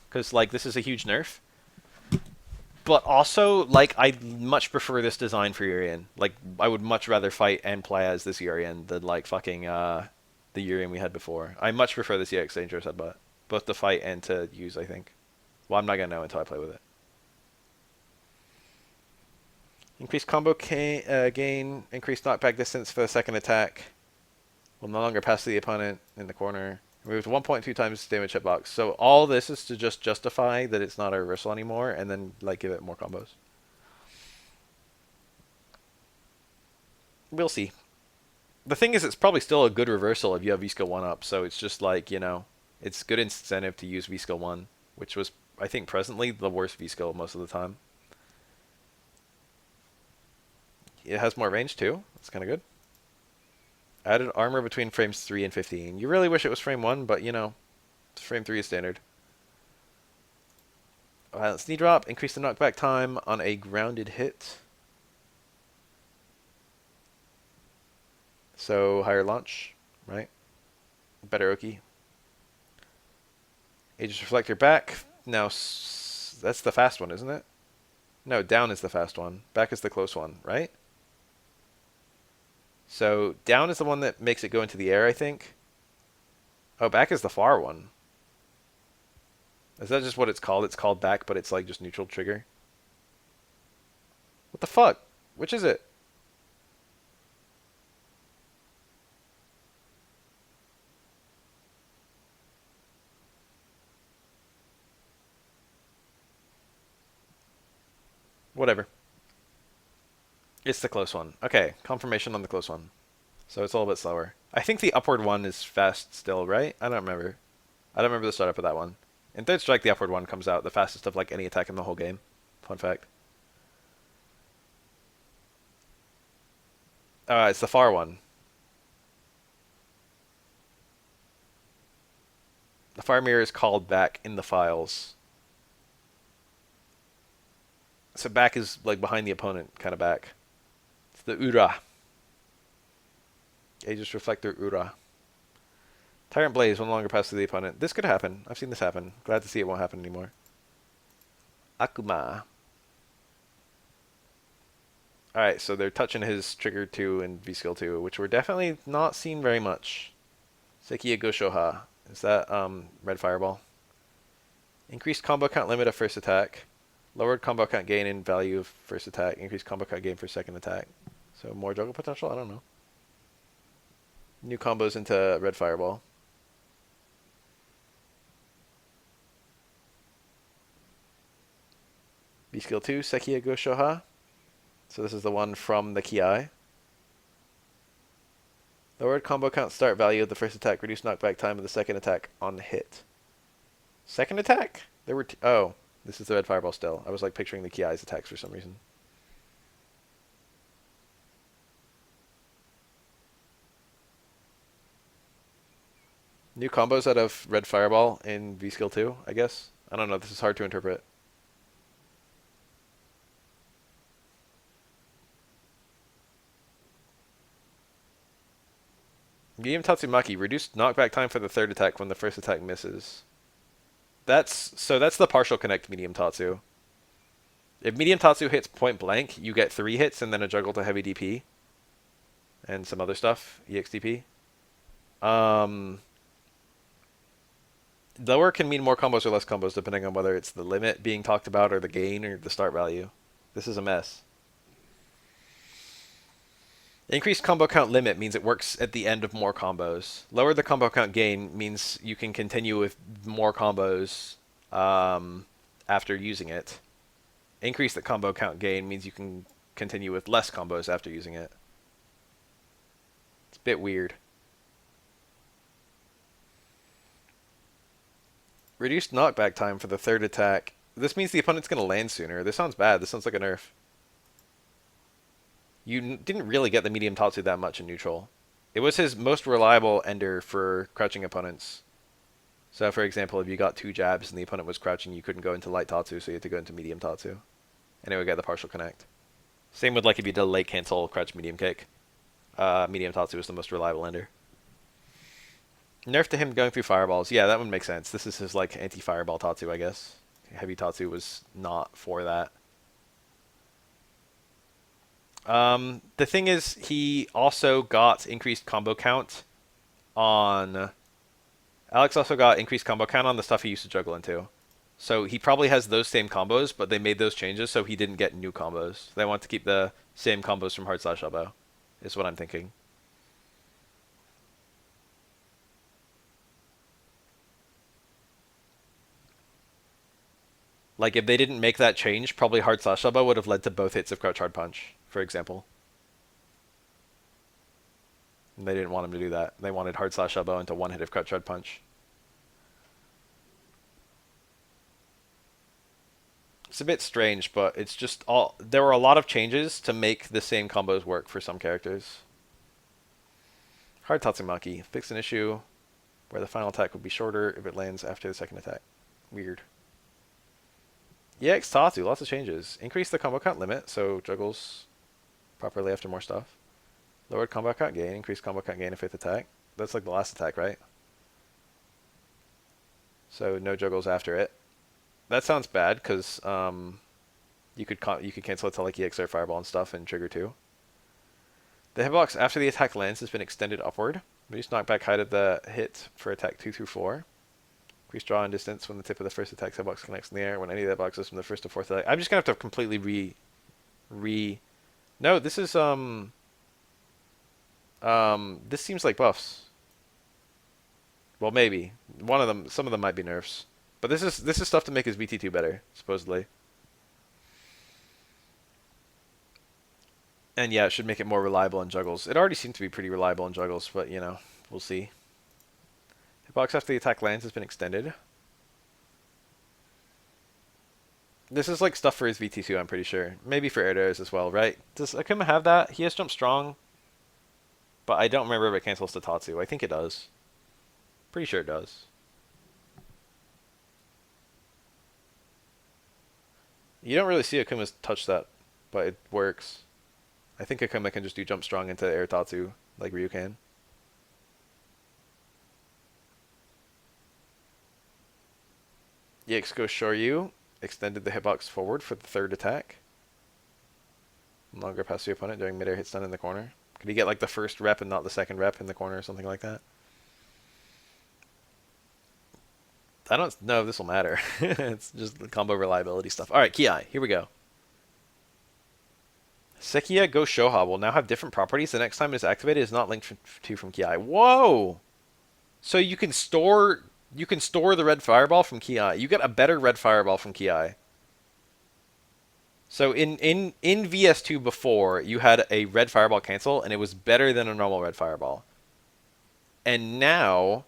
Speaker 1: because like this is a huge nerf. But also like I much prefer this design for Urien. Like I would much rather fight and play as this Urien than like fucking the Urien we had before. I much prefer this EX dangerous headbutt, both to fight and to use. I think. Well, I'm not gonna know until I play with it. Increased combo gain, increased knockback distance for the second attack. Will no longer pass the opponent in the corner. Removed 1.2 times damage hitbox. So all this is to just justify that it's not a reversal anymore, and then like give it more combos. We'll see. The thing is, it's probably still a good reversal if you have V-Skill 1 up, so it's just like, you know, it's good incentive to use V-Skill 1, which was, I think, presently the worst V-Skill most of the time. It has more range, too. That's kind of good. Added armor between frames 3 and 15. You really wish it was frame 1, but, you know, frame 3 is standard. Violence knee drop. Increase the knockback time on a grounded hit. So, higher launch, right? Better Oki. Aegis Reflector back. Now, that's the fast one, isn't it? No, down is the fast one. Back is the close one, right? So, down is the one that makes it go into the air, I think. Oh, back is the far one. Is that just what it's called? It's called back, but it's like just neutral trigger. What the fuck? Which is it? Whatever. It's the close one. Okay, confirmation on the close one. So it's a little bit slower. I think the upward one is fast still, right? I don't remember. I don't remember the startup of that one. In third strike, the upward one comes out the fastest of like any attack in the whole game. Fun fact. It's the far one. The far mirror is called back in the files. So back is like behind the opponent, kind of back. It's the Ura. Aegis Reflector Ura. Tyrant Blaze will no longer pass through the opponent. This could happen. I've seen this happen. Glad to see it won't happen anymore. Akuma. Alright, so they're touching his Trigger 2 and V-Skill 2, which we're definitely not seeing very much. Sekiya Goshoha. Is that Red Fireball? Increased combo count limit of first attack. Lowered combo count gain in value of first attack. Increased combo count gain for second attack. So more juggle potential? I don't know. New combos into Red Fireball. B skill 2, Sekiya Go Shoha. So this is the one from the Ki. Lowered combo count start value of the first attack, reduced knockback time of the second attack on hit. Second attack? There were oh, this is the red fireball still. I was like picturing the Ki's attacks for some reason. New combos out of red fireball in V skill 2, I guess. I don't know, this is hard to interpret. Medium Tatsumaki, reduced knockback time for the third attack when the first attack misses. That's the partial connect medium Tatsu. If medium Tatsu hits point blank, you get 3 hits and then a juggle to heavy DP. And some other stuff, EXDP. Lower can mean more combos or less combos depending on whether it's the limit being talked about or the gain or the start value. This is a mess. Increased combo count limit means it works at the end of more combos. Lower the combo count gain means you can continue with more combos after using it. Increase the combo count gain means you can continue with less combos after using it. It's a bit weird. Reduced knockback time for the third attack. This means the opponent's going to land sooner. This sounds bad. This sounds like a nerf. You didn't really get the medium Tatsu that much in neutral. It was his most reliable ender for crouching opponents. So, for example, if you got 2 jabs and the opponent was crouching, you couldn't go into light Tatsu, so you had to go into medium Tatsu. And it would get the partial connect. Same with like if you did a late cancel crouch medium kick. Medium Tatsu was the most reliable ender. Nerf to him going through fireballs. Yeah, that would make sense. This is his like anti-fireball Tatsu, I guess. Heavy Tatsu was not for that. The thing is, he also got increased combo count on... Alex also got increased combo count on the stuff he used to juggle into. So he probably has those same combos, but they made those changes so he didn't get new combos. They want to keep the same combos from hard slash elbow, is what I'm thinking. Like, if they didn't make that change, probably hard slash elbow would have led to both hits of crouch hard punch, for example. And they didn't want him to do that. They wanted hard slash elbow into 1 hit of crouch hard punch. It's a bit strange, but it's just all... There were a lot of changes to make the same combos work for some characters. Hard Tatsumaki. Fix an issue where the final attack would be shorter if it lands after the second attack. Weird. EX Tatsu, lots of changes. Increase the combo count limit, so juggles properly after more stuff. Lowered combo count gain, increased combo count gain of 5th attack. That's like the last attack, right? So no juggles after it. That sounds bad, because you could cancel it to like EX or Fireball and stuff and trigger 2. The hitbox after the attack lands has been extended upward. Reduce knockback height of the hit for attack 2 through 4. Increase draw and distance when the tip of the first attack's hitbox connects in the air. When any of the hitboxes from the first to fourth attack. I'm just gonna have to completely No, this is this seems like buffs. Well, maybe one of them. Some of them might be nerfs. But this is stuff to make his VT2 better, supposedly. And yeah, it should make it more reliable in juggles. It already seemed to be pretty reliable in juggles, but you know, we'll see. Hitbox after the attack lands has been extended. This is like stuff for his VT2, I'm pretty sure. Maybe for air dares as well, right? Does Akuma have that? He has Jump Strong. But I don't remember if it cancels to Tatsu. I think it does. Pretty sure it does. You don't really see Akuma's touch that, but it works. I think Akuma can just do Jump Strong into air Tatsu, like Ryu can. EX Go Shoryu extended the hitbox forward for the third attack. No longer pass the opponent during mid-air hit stun in the corner. Could he get like the first rep and not the second rep in the corner or something like that? I don't know if this will matter. It's just the combo reliability stuff. Alright, Ki, here we go. Sekiya Go Shoha will now have different properties the next time it is activated. It is not linked to from Ki. Whoa! So you can store the red fireball from Ki. You get a better red fireball from Ki. So in VS2 before, you had a red fireball cancel, and it was better than a normal red fireball. And now,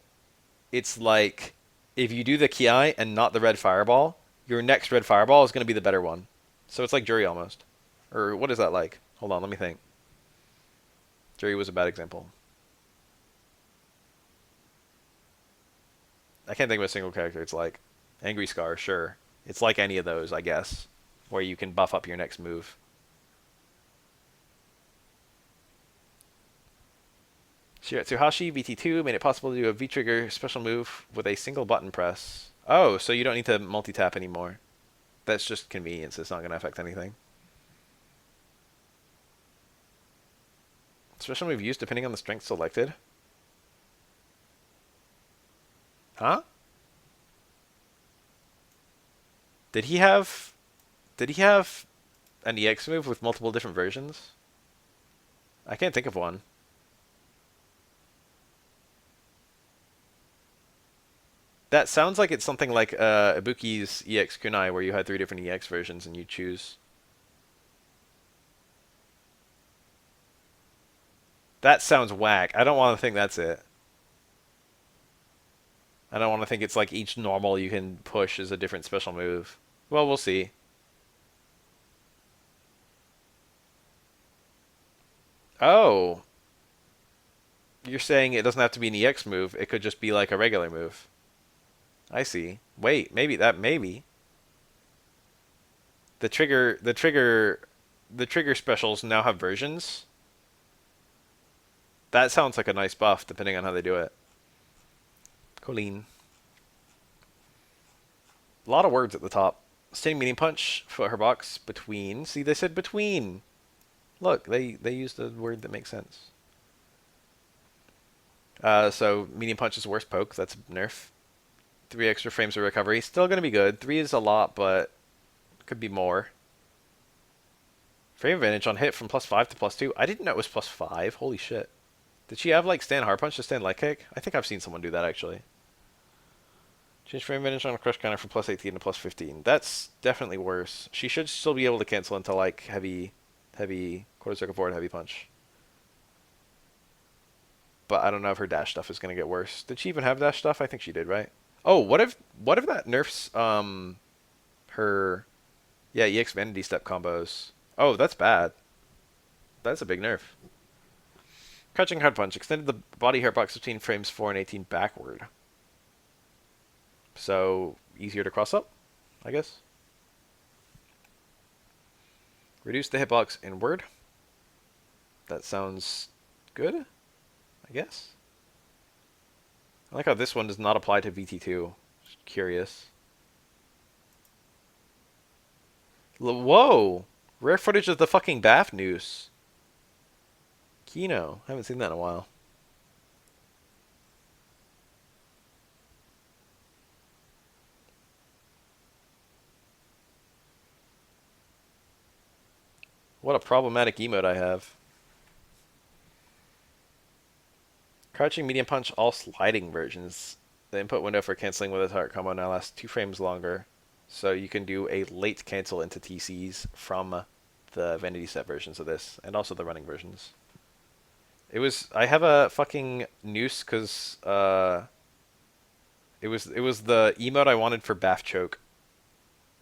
Speaker 1: it's like, if you do the Ki and not the red fireball, your next red fireball is going to be the better one. So it's like Juri almost. Or what is that like? Hold on, let me think. Juri was a bad example. I can't think of a single character it's like. Angry Scar, sure. It's like any of those, I guess, where you can buff up your next move. Tsuhashi VT2 made it possible to do a V-trigger special move with a single button press. Oh, so you don't need to multi-tap anymore. That's just convenience. It's not going to affect anything. Special move used depending on the strength selected. Huh? Did he have an EX move with multiple different versions? I can't think of one. That sounds like it's something like Ibuki's EX Kunai, where you had 3 different EX versions and you choose. That sounds whack. I don't want to think that's it. I don't want to think it's like each normal you can push is a different special move. Well, we'll see. Oh. You're saying it doesn't have to be an EX move. It could just be like a regular move. I see. Wait, maybe. The trigger specials now have versions. That sounds like a nice buff, depending on how they do it. Kolin. A lot of words at the top. Standing medium punch, foot her box, between. See, they said between. Look, they used a word that makes sense. So medium punch is worst poke. That's nerf. 3 extra frames of recovery. Still going to be good. 3 is a lot, but could be more. Frame advantage on hit from +5 to +2. I didn't know it was +5. Holy shit. Did she have like stand hard punch to stand leg kick? I think I've seen someone do that actually. Change frame advantage on a crush counter from +18 to +15. That's definitely worse. She should still be able to cancel into like heavy quarter circle forward heavy punch. But I don't know if her dash stuff is gonna get worse. Did she even have dash stuff? I think she did, right? Oh, what if that nerfs her EX Vanity Step combos? Oh, that's bad. That's a big nerf. Crouching hard punch extended the body hair box between frames 4 and 18 backward. So easier to cross up, I guess. Reduce the hitbox inward. That sounds good, I guess. I like how this one does not apply to VT2. Just curious. Whoa! Rare footage of the fucking bath noose. Kino. Haven't seen that in a while. What a problematic emote I have. Crouching medium punch, all sliding versions. The input window for canceling with a target combo now lasts 2 frames longer. So you can do a late cancel into TCs from the Vanity Set versions of this, and also the running versions. I have a fucking noose because it was the emote I wanted for Bath Choke,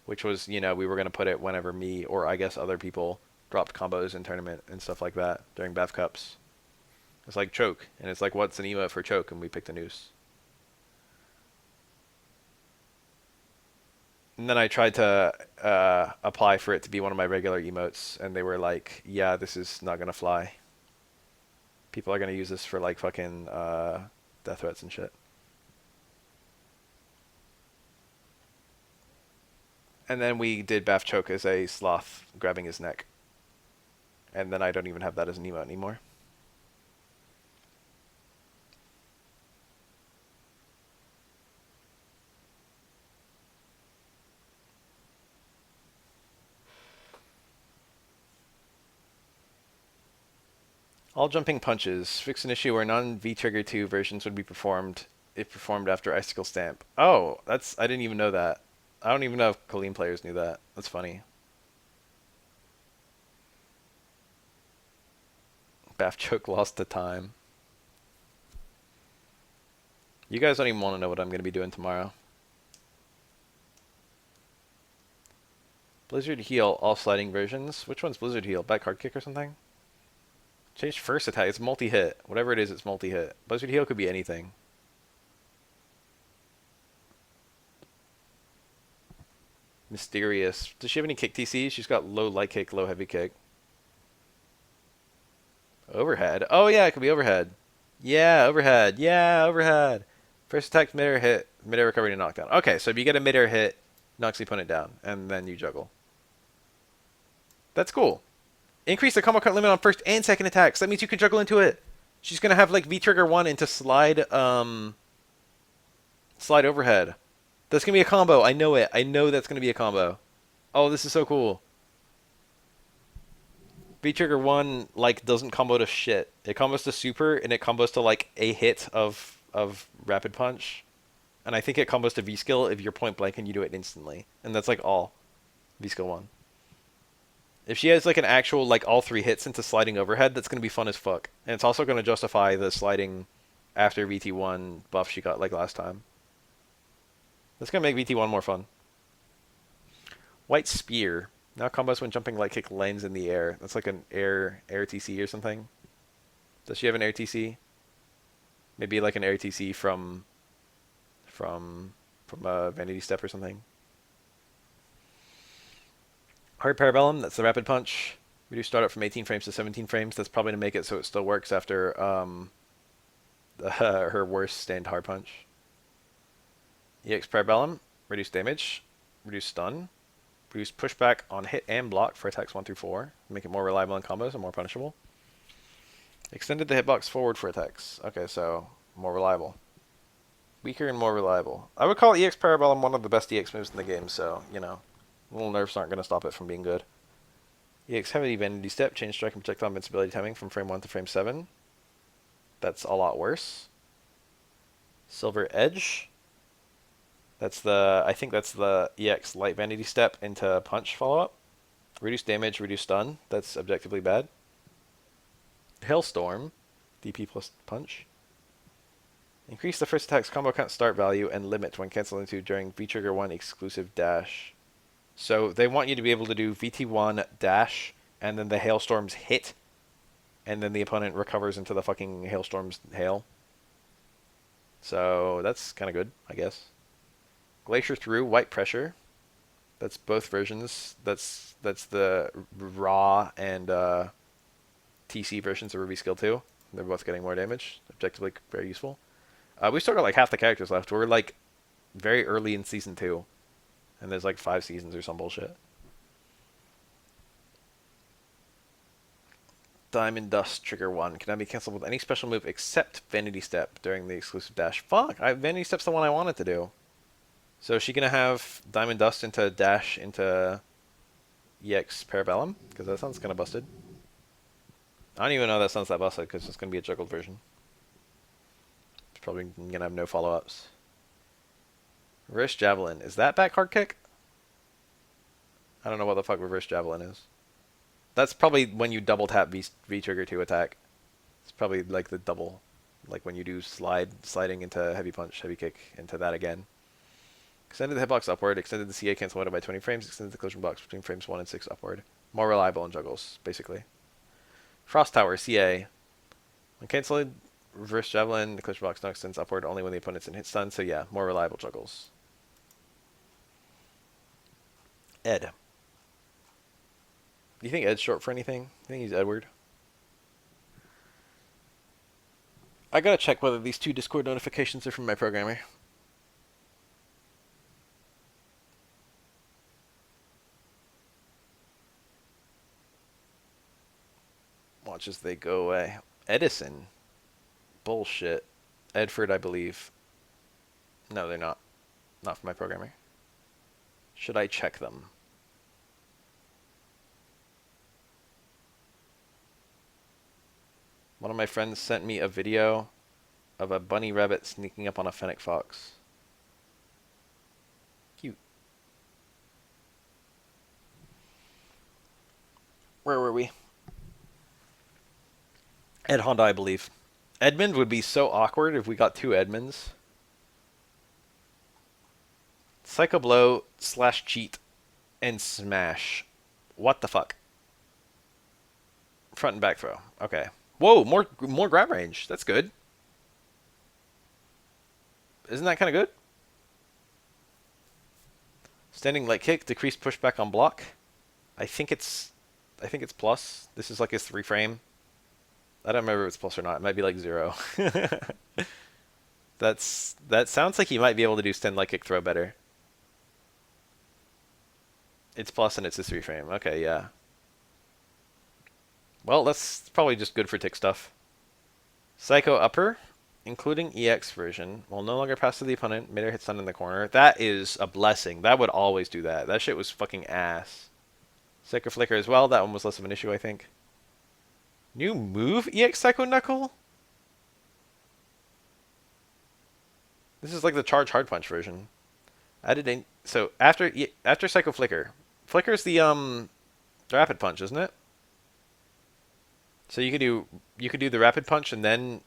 Speaker 1: which was, we were going to put it whenever me, or I guess other people, dropped combos in tournament and stuff like that during Bath Cups. It's like Choke, and it's like, what's an emote for Choke? And we picked a noose. And then I tried to apply for it to be one of my regular emotes, and they were like, yeah, this is not going to fly. People are going to use this for like fucking death threats and shit. And then we did Bath Choke as a sloth grabbing his neck. And then I don't even have that as an emote anymore. All jumping punches. Fix an issue where non-V-Trigger 2 versions would be performed if performed after Icicle Stamp. Oh, I didn't even know that. I don't even know if Kolin players knew that. That's funny. Bath choke lost to time. You guys don't even want to know what I'm going to be doing tomorrow. Blizzard heal, all sliding versions. Which one's Blizzard heal? Back hard kick or something? Change first attack. It's multi-hit. Whatever it is, it's multi-hit. Blizzard heal could be anything. Mysterious. Does she have any kick TC? She's got low light kick, low heavy kick. Overhead. Oh yeah, it could be overhead. Yeah, overhead. Yeah, overhead. First attack, midair hit, midair recovery to knockdown. Okay, so if you get a midair hit, knocks the opponent down, and then you juggle. That's cool. Increase the combo count limit on first and second attacks. That means you can juggle into it. She's gonna have like V trigger 1 into slide slide overhead. That's gonna be a combo. I know it. I know that's gonna be a combo. Oh, this is so cool. V trigger 1 like doesn't combo to shit. It combos to super and it combos to like a hit of rapid punch. And I think it combos to V skill if you're point blank and you do it instantly. And that's like all V skill 1. If she has like an actual like all 3 hits into sliding overhead, that's gonna be fun as fuck. And it's also gonna justify the sliding after VT1 buff she got like last time. That's gonna make VT1 more fun. White Spear. Now combos when jumping light kick lands in the air. That's like an air TC or something. Does she have an air TC? Maybe like an air TC from Vanity Step or something. Hard Parabellum, that's the rapid punch. We do start up from 18 frames to 17 frames. That's probably to make it so it still works after her worst stand hard punch. EX Parabellum, reduce damage, reduce stun, reduce pushback on hit and block for attacks 1 through 4. Make it more reliable in combos and more punishable. Extended the hitbox forward for attacks. Okay, so more reliable. Weaker and more reliable. I would call EX Parabellum one of the best EX moves in the game, so, you know, little nerfs aren't going to stop it from being good. EX Heavy Vanity Step, change strike and projectile invincibility timing from frame 1 to frame 7. That's a lot worse. Silver Edge. I think that's the EX Light Vanity Step into punch follow-up. Reduce damage, reduce stun. That's objectively bad. Hailstorm. DP plus punch. Increase the first attack's combo count start value and limit when canceling to during V-Trigger 1 exclusive dash. So they want you to be able to do VT1 dash, and then the Hailstorm's hit, and then the opponent recovers into the fucking Hailstorm's hail. So that's kind of good, I guess. Glacier Through, White Pressure. That's both versions. That's the raw and TC versions of Ruby Skill 2. They're both getting more damage. Objectively very useful. We still got like half the characters left. We're like very early in season 2. And there's like 5 seasons or some bullshit. Diamond Dust Trigger 1 cannot be cancelled with any special move except Vanity Step during the exclusive dash. Fuck! Vanity Step's the one I wanted to do. So is she going to have Diamond Dust into dash into EX Parabellum? Because that sounds kind of busted. I don't even know that sounds that busted because it's going to be a juggled version. It's probably going to have no follow-ups. Reverse Javelin. Is that back hard kick? I don't know what the fuck Reverse Javelin is. That's probably when you double tap V-trigger to attack. It's probably like the double. Like when you do sliding into heavy punch, heavy kick into that again. Extended the hitbox upward. Extended the CA cancel window by 20 frames. Extended the collision box between frames 1 and 6 upward. More reliable in juggles, basically. Frost Tower, CA. When canceling Reverse Javelin, the collision box now extends upward only when the opponent's in hit stun. So yeah, more reliable juggles. Ed. Do you think Ed's short for anything? You think he's Edward? I gotta check whether these 2 Discord notifications are from my programmer. Watch as they go away. Edison. Bullshit. Edford, I believe. No, they're not. Not from my programmer. Should I check them? One of my friends sent me a video of a bunny rabbit sneaking up on a fennec fox. Cute. Where were we? Ed Honda, I believe. Edmund would be so awkward if we got two Edmonds. Psycho Blow slash cheat and smash. What the fuck? Front and back throw. Okay. Whoa, more grab range. That's good. Isn't that kind of good? Standing leg kick, decreased pushback on block. I think it's plus. This is like his 3 frame. I don't remember if it's plus or not. It might be like 0. That sounds like he might be able to do stand leg kick throw better. It's plus and it's his 3 frame. Okay, yeah. Well, that's probably just good for tick stuff. Psycho upper, including EX version, will no longer pass to the opponent. Midair hit stun in the corner. That is a blessing. That would always do that. That shit was fucking ass. Psycho flicker as well. That one was less of an issue, I think. New move, EX Psycho Knuckle? This is like the charge hard punch version. Added in, so after Psycho Flicker. Flicker's the rapid punch, isn't it? So you could do the rapid punch and then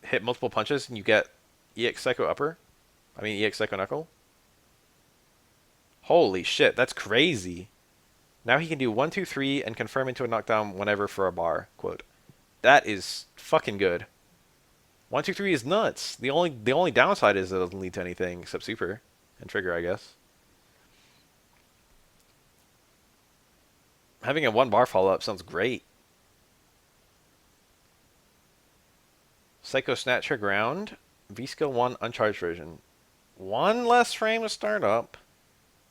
Speaker 1: hit multiple punches and you get EX Psycho Upper. I mean EX Psycho Knuckle. Holy shit, that's crazy. Now he can do 1, 2, 3 and confirm into a knockdown whenever for a bar. Quote. That is fucking good. 1, 2, 3 is nuts. The only downside is it doesn't lead to anything except super and trigger, I guess. Having a 1 bar follow up sounds great. Psycho Snatcher Ground, V-Skill 1 uncharged version. 1 less frame to start up.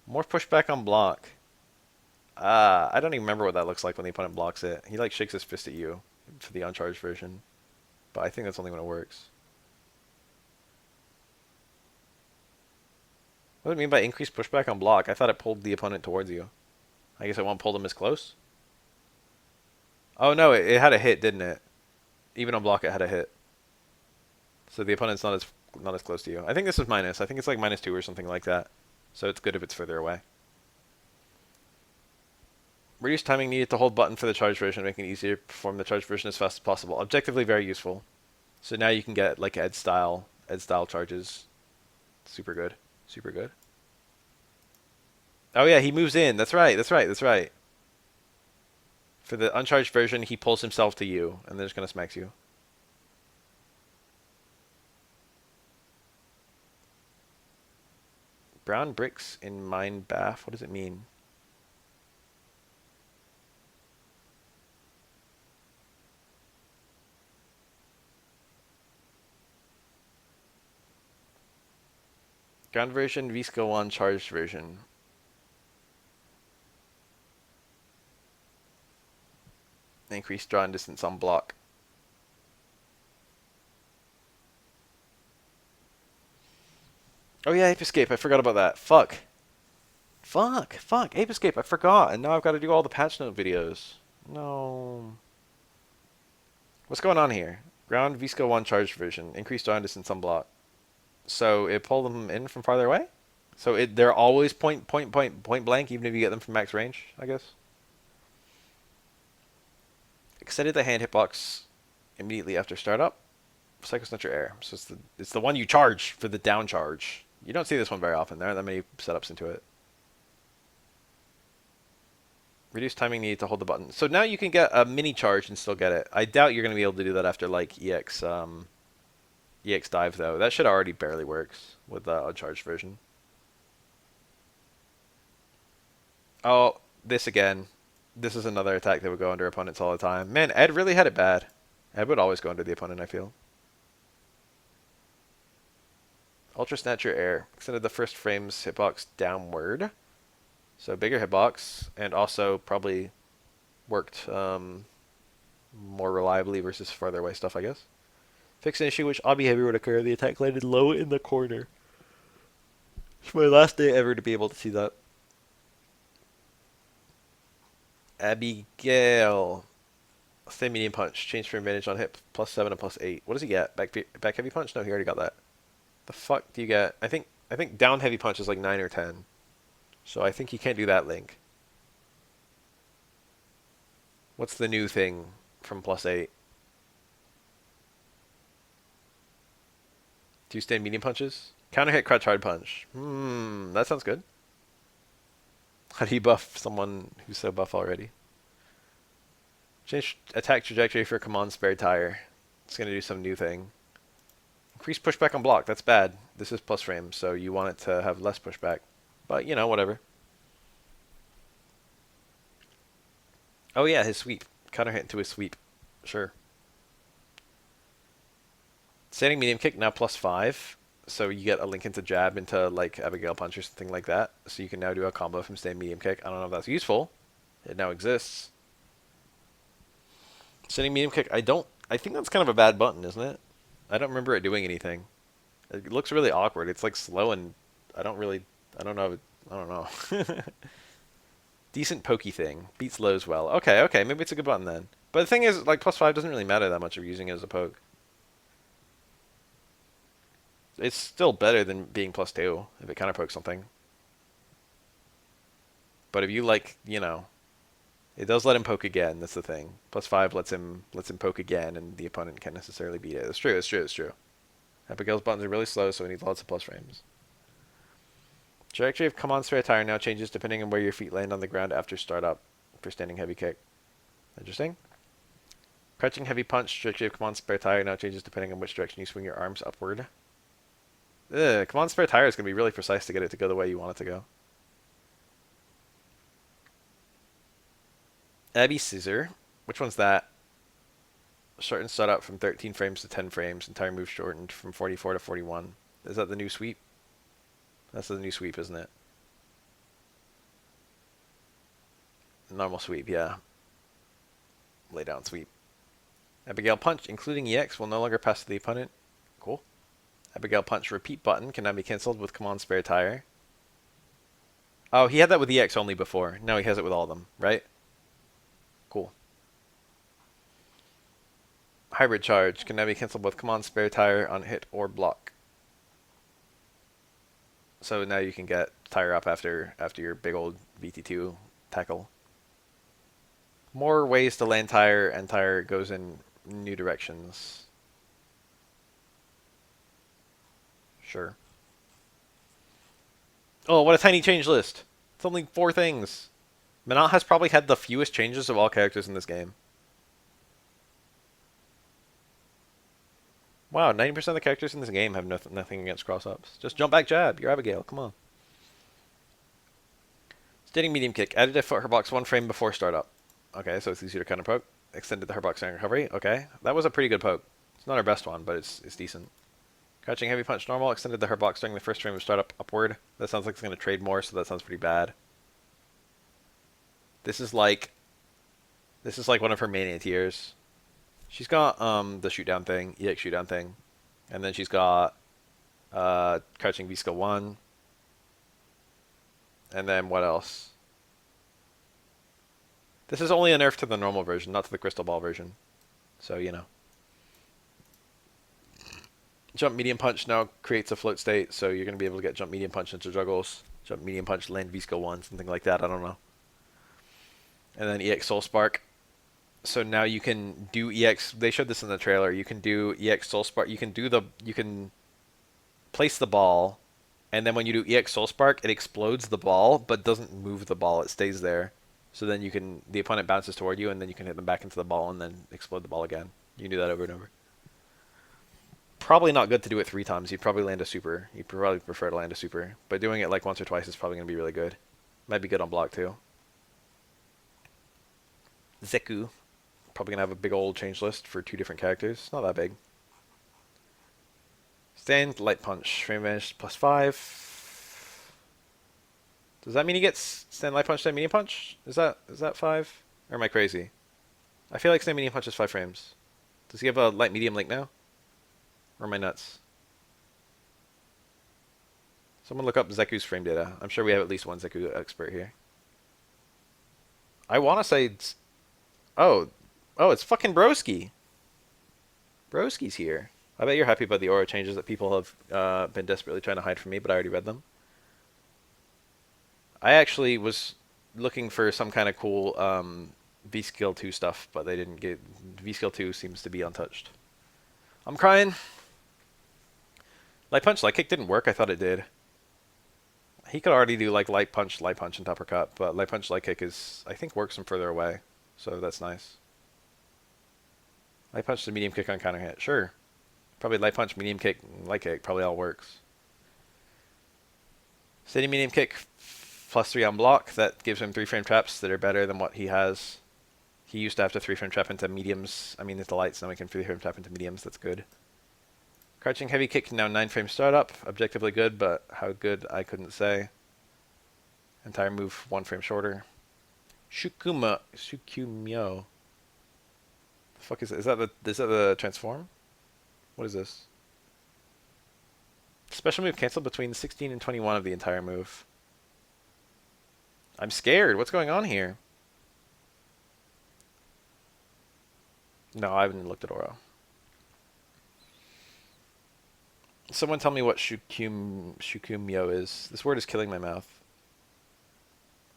Speaker 1: More pushback on block. I don't even remember what that looks like when the opponent blocks it. He like shakes his fist at you for the uncharged version. But I think that's only when it works. What do you mean by increased pushback on block? I thought it pulled the opponent towards you. I guess it won't pull them as close. Oh no, it had a hit, didn't it? Even on block it had a hit. So the opponent's not as close to you. I think this is minus. I think it's like -2 or something like that. So it's good if it's further away. Reduce timing needed to hold button for the charge version, making it easier to perform the charge version as fast as possible. Objectively very useful. So now you can get like Ed style charges. Super good. Super good. Oh yeah, he moves in. That's right. For the uncharged version, he pulls himself to you, and then just gonna smacks you. Brown bricks in mine bath. What does it mean? Ground version, V-Skill 1, charged version. Increased draw and distance on block. Oh yeah, Ape Escape. I forgot about that. Fuck. Ape Escape. I forgot. And now I've got to do all the patch note videos. No. What's going on here? Ground V-Skill 1 charged version. Increased draw and distance on block. So it pulled them in from farther away? So they're always point blank, even if you get them from max range, I guess? Extended the hand hitbox immediately after startup. Psycho Snatcher Air. So it's the one you charge for the down charge. You don't see this one very often. There aren't that many setups into it. Reduce timing needed to hold the button. So now you can get a mini charge and still get it. I doubt you're going to be able to do that after like EX dive though. That shit already barely works with the uncharged version. Oh, this again. This is another attack that would go under opponents all the time. Man, Ed really had it bad. Ed would always go under the opponent, I feel. Ultra Snatcher Air. Extended the first frame's hitbox downward. So bigger hitbox, and also probably worked more reliably versus farther away stuff, I guess. Fixed an issue which odd behavior would occur. The attack landed low in the corner. It's my last day ever to be able to see that. Abigail. Thin medium punch. Change for advantage on hit +7 and +8. What does he get? Back heavy punch? No, he already got that. The fuck do you get? I think down heavy punch is like 9 or 10. So I think you can't do that link. What's the new thing from +8? 2 stand medium punches. Counter hit crutch hard punch. That sounds good. How do you buff someone who's so buff already? Change attack trajectory for command spare tire. It's going to do some new thing. Increase pushback on block. That's bad. This is plus frame, so you want it to have less pushback. But, you know, whatever. Oh yeah, his sweep. Counter hit into his sweep. Sure. Standing medium kick now +5. So you get a link into jab into like Abigail punch or something like that. So you can now do a combo from standing medium kick. I don't know if that's useful. It now exists. Standing medium kick, I think that's kind of a bad button, isn't it? I don't remember it doing anything. It looks really awkward. It's like slow and I don't know. Decent pokey thing. Beats lows well. Okay, maybe it's a good button then. But the thing is, like, +5 doesn't really matter that much if you're using it as a poke. It's still better than being +2 if it counter pokes something. But if you like, you know, it does let him poke again. That's the thing. +5 lets him poke again, and the opponent can't necessarily beat it. It's true. Abigail's buttons are really slow, so we need lots of plus frames. Trajectory of command spare tire now changes depending on where your feet land on the ground after startup for standing heavy kick. Interesting. Crouching heavy punch. Trajectory of command spare tire now changes depending on which direction you swing your arms upward. Command spare tire is going to be really precise to get it to go the way you want it to go. Abby Scissor. Which one's that? Shorten startup from 13 frames to 10 frames. Entire move shortened from 44 to 41. Is that the new sweep? That's the new sweep, isn't it? Normal sweep, yeah. Lay down sweep. Abigail punch, including EX, will no longer pass to the opponent. Cool. Abigail punch repeat button can now be cancelled with command spare tire. Oh, he had that with EX only before. Now he has it with all of them, right? Cool. Hybrid charge can now be cancelled with command spare tire on hit or block. So now you can get tire up after your big old VT2 tackle. More ways to land tire, and tire goes in new directions. Sure. Oh, what a tiny change list. It's only 4 things. Menat has probably had the fewest changes of all characters in this game. Wow, 90% of the characters in this game have nothing against cross-ups. Just jump back jab. You're Abigail. Come on. Standing medium kick. Added a foot herbox 1 frame before startup. Okay, so it's easier to counter poke. Extended the herbox during recovery. Okay, that was a pretty good poke. It's not our best one, but it's decent. Crouching heavy punch normal. Extended the herbox during the first frame of startup upward. That sounds like it's going to trade more, so that sounds pretty bad. This is like one of her main anti-airs. She's got the shoot down thing, EX shoot down thing, and then she's got crouching V skill 1, and then what else? This is only a nerf to the normal version, not to the crystal ball version. So you know. Jump medium punch now creates a float state, so you're gonna be able to get jump medium punch into juggles, jump medium punch, land V skill 1, something like that. I don't know. And then EX Soul Spark. So now you can do EX. They showed this in the trailer. You can do EX Soul Spark. You can place the ball, and then when you do EX Soul Spark, it explodes the ball, but doesn't move the ball. It stays there. So then the opponent bounces toward you, and then you can hit them back into the ball, and then explode the ball again. You can do that over and over. Probably not good to do it 3 times. You'd probably land a super. You'd probably prefer to land a super, but doing it like once or twice is probably going to be really good. Might be good on block too. Zeku. Probably going to have a big old change list for 2 different characters. Not that big. Stand, light punch. Frame advantage +5. Does that mean he gets stand, light punch, stand, medium punch? Is that 5? Or am I crazy? I feel like stand, medium punch is 5 frames. Does he have a light, medium link now? Or am I nuts? Someone look up Zeku's frame data. I'm sure we have at least one Zeku expert here. I want to say... Oh, it's fucking Broski. Broski's here. I bet you're happy about the aura changes that people have been desperately trying to hide from me, but I already read them. I actually was looking for some kind of cool V-Skill 2 stuff, but they didn't get... V-Skill 2 seems to be untouched. I'm crying. Light punch, light kick didn't work. I thought it did. He could already do like light punch, and uppercut, but light punch, light kick is I think works from further away, so that's nice. Light punch to medium kick on counter hit, sure. Probably light punch, medium kick, light kick probably all works. Steady medium kick +3 on block. That gives him 3-frame traps that are better than what he has. He used to have to 3-frame trap into mediums. I mean, it's the lights, now we can 3-frame trap into mediums. That's good. Crouching heavy kick, now 9-frame startup. Objectively good, but how good, I couldn't say. Entire move 1 frame shorter. Shukumyo. The fuck is it? Is that the transform? What is this? Special move canceled between 16 and 21 of the entire move. I'm scared. What's going on here? No, I haven't looked at Oro. Someone tell me what Shukumyo is. This word is killing my mouth.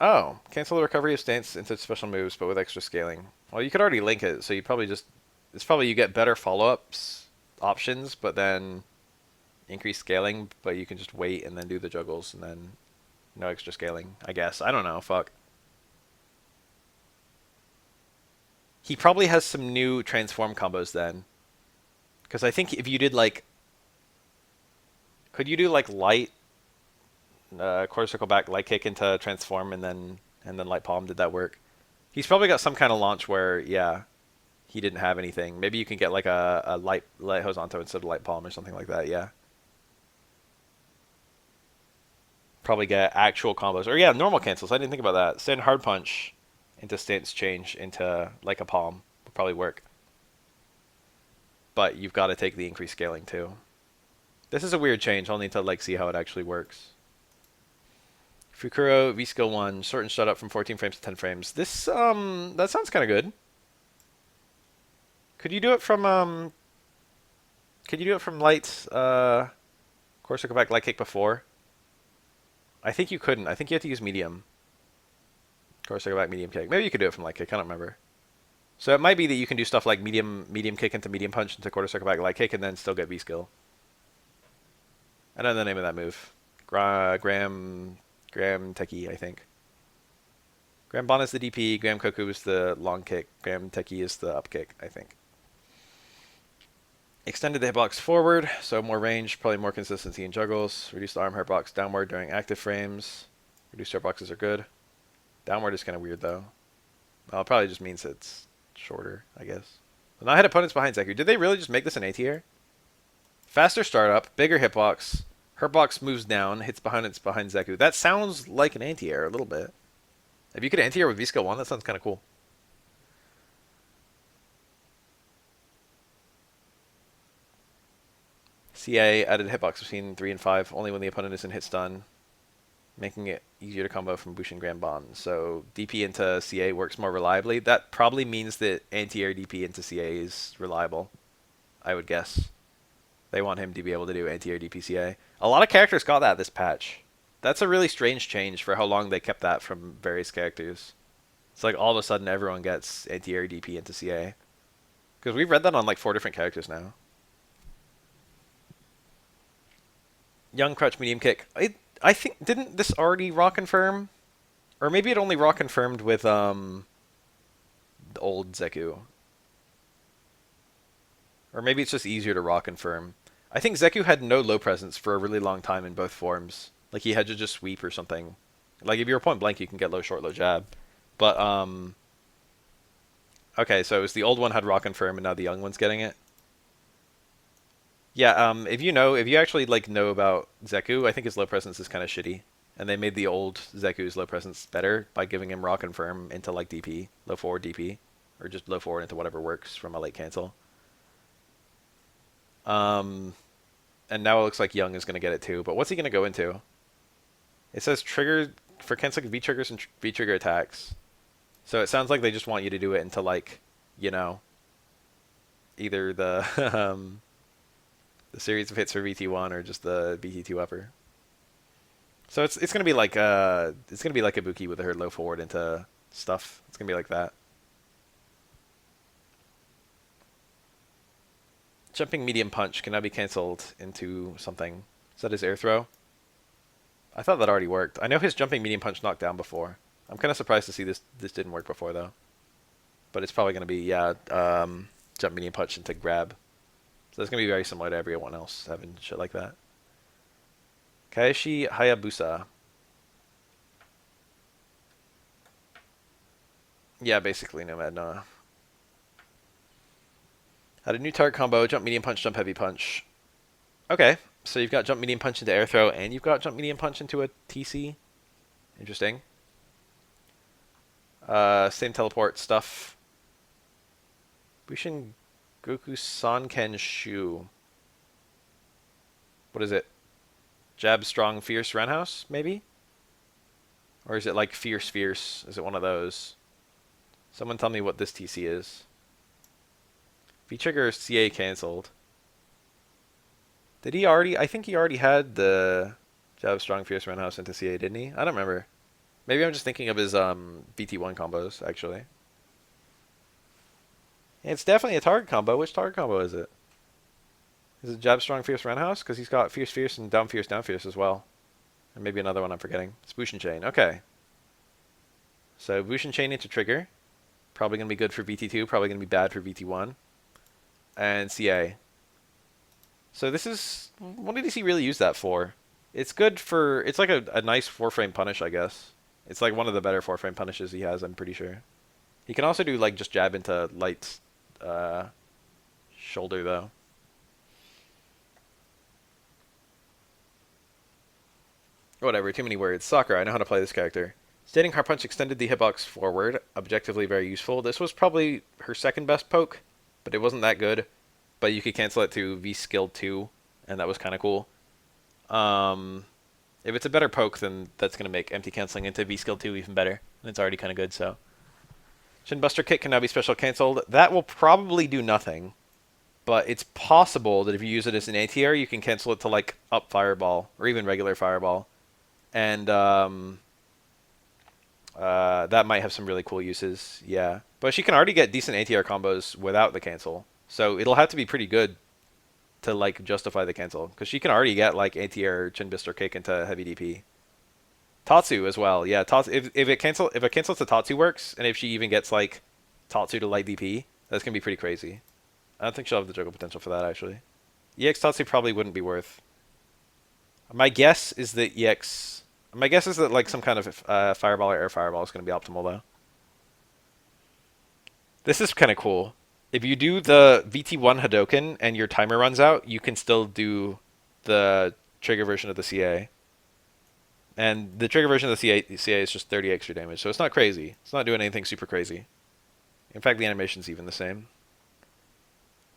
Speaker 1: Oh, cancel the recovery of stance into special moves, but with extra scaling. Well, you could already link it, so you probably just... It's probably you get better follow-ups options, but then increased scaling, but you can just wait and then do the juggles, and then no extra scaling, I guess. I don't know, fuck. He probably has some new transform combos then. Because I think if you did like... Could you do like light, quarter circle back, light kick into transform, and then light palm? Did that work? He's probably got some kind of launch where, yeah, he didn't have anything. Maybe you can get like a light horizontal instead of light palm or something like that, yeah. Probably get actual combos. Or yeah, normal cancels. I didn't think about that. Send hard punch into stance change into like a palm would probably work. But you've got to take the increased scaling too. This is a weird change. I'll need to like see how it actually works. Fukuro, V-Skill 1, shorten shut up from 14 frames to 10 frames. This, that sounds kind of good. Could you do it from light, quarter circle back, light kick before? I think you couldn't. I think you have to use medium. Quarter circle back, medium kick. Maybe you could do it from light kick. I don't remember. So it might be that you can do stuff like medium kick into medium punch into quarter circle back, light kick, and then still get V-Skill. I don't know the name of that move. Graham Techie, I think. Graham Bon is the DP, Graham Koku is the long kick, Graham Techie is the up kick, I think. Extended the hitbox forward, so more range, probably more consistency in juggles. Reduce the arm hitbox downward during active frames. Reduced hitboxes are good. Downward is kind of weird though. Well, it probably just means it's shorter, I guess. But now I had opponents behind Zeku. Did they really just make this an A tier? Faster startup, bigger hitbox. Hitbox moves down, hits behind Zeku. That sounds like an anti-air a little bit. If you could anti-air with V-Skill 1, that sounds kind of cool. CA added hitbox between 3 and 5, only when the opponent is in hit stun, making it easier to combo from Bushin Grand Bon. So DP into CA works more reliably. That probably means that anti-air DP into CA is reliable, I would guess. They want him to be able to do anti-air DPCA. A lot of characters got that this patch. That's a really strange change for how long they kept that from various characters. It's like all of a sudden everyone gets anti-air DP into CA. Because we've read that on like 4 different characters now. Young crouch medium kick. I think, didn't this already raw confirm? Or maybe it only raw confirmed with the old Zeku. Or maybe it's just easier to raw confirm. I think Zeku had no low presence for a really long time in both forms. Like he had to just sweep or something. Like if you're point blank, you can get low short, low jab. But okay, so it was the old one had raw confirm, and now the young one's getting it. Yeah, if you actually like know about Zeku, I think his low presence is kind of shitty, and they made the old Zeku's low presence better by giving him raw confirm into like DP, low forward DP, or just low forward into whatever works from a late cancel. And now it looks like Young is going to get it too. But what's he going to go into? It says trigger for canceling V triggers and V trigger attacks. So it sounds like they just want you to do it into like, you know, either the the series of hits for VT1 or just the VT2 upper. So it's going to be like Ibuki with her low forward into stuff. It's going to be like that. Jumping medium punch can now be cancelled into something. Is that his air throw? I thought that already worked. I know his jumping medium punch knocked down before. I'm kind of surprised to see this didn't work before, though. But it's probably going to be, yeah, jump medium punch into grab. So it's going to be very similar to everyone else having shit like that. Kaeshi Hayabusa. Yeah, basically Nomad Noah. Had a new target combo, jump medium punch, jump heavy punch. Okay, so you've got jump medium punch into air throw, and you've got jump medium punch into a TC. Interesting. Same teleport stuff. Bushin Goku Sanken Shu. What is it? Jab, strong, fierce, roundhouse, maybe? Or is it like fierce, fierce? Is it one of those? Someone tell me what this TC is. V-trigger CA cancelled. Did he already? I think he already had the jab, strong, fierce, roundhouse into CA, didn't he? I don't remember. Maybe I'm just thinking of his BT1 combos, actually. It's definitely a target combo. Which target combo is it? Is it jab, strong, fierce, roundhouse? Because he's got fierce, fierce, and down, fierce as well. And maybe another one I'm forgetting. It's Bushin Chain. Okay. So Bushin Chain into trigger. Probably going to be good for VT2. Probably going to be bad for VT1. And CA. So this is... What did he really use that for? It's good for... It's like a nice 4-frame punish, I guess. It's like one of the better 4-frame punishes he has, I'm pretty sure. He can also do like just jab into light shoulder, though. Whatever, too many words. Sakura, I know how to play this character. Standing hard punch extended the hitbox forward. Objectively very useful. This was probably her second best poke, but it wasn't that good. But you could cancel it to V skill 2, and that was kind of cool. If it's a better poke, then that's going to make empty canceling into V skill 2 even better. And it's already kind of good, so. Shin Buster Kick can now be special cancelled. That will probably do nothing. But it's possible that if you use it as an ATR, you can cancel it to like up Fireball, or even regular Fireball. And that might have some really cool uses, yeah. But she can already get decent ATR combos without the cancel. So it'll have to be pretty good to like justify the cancel. Because she can already get like ATR Chin Buster Kick into heavy DP. Tatsu as well, yeah. Tatsu, if a cancel to Tatsu works, and if she even gets like Tatsu to light DP, that's gonna be pretty crazy. I don't think she'll have the juggle potential for that actually. EX Tatsu probably wouldn't be worth. My guess is that like some kind of Fireball or Air Fireball is going to be optimal though. This is kind of cool. If you do the VT1 Hadoken and your timer runs out, you can still do the trigger version of the CA. And the trigger version of the CA is just 30 extra damage, so it's not crazy. It's not doing anything super crazy. In fact, the animation's even the same.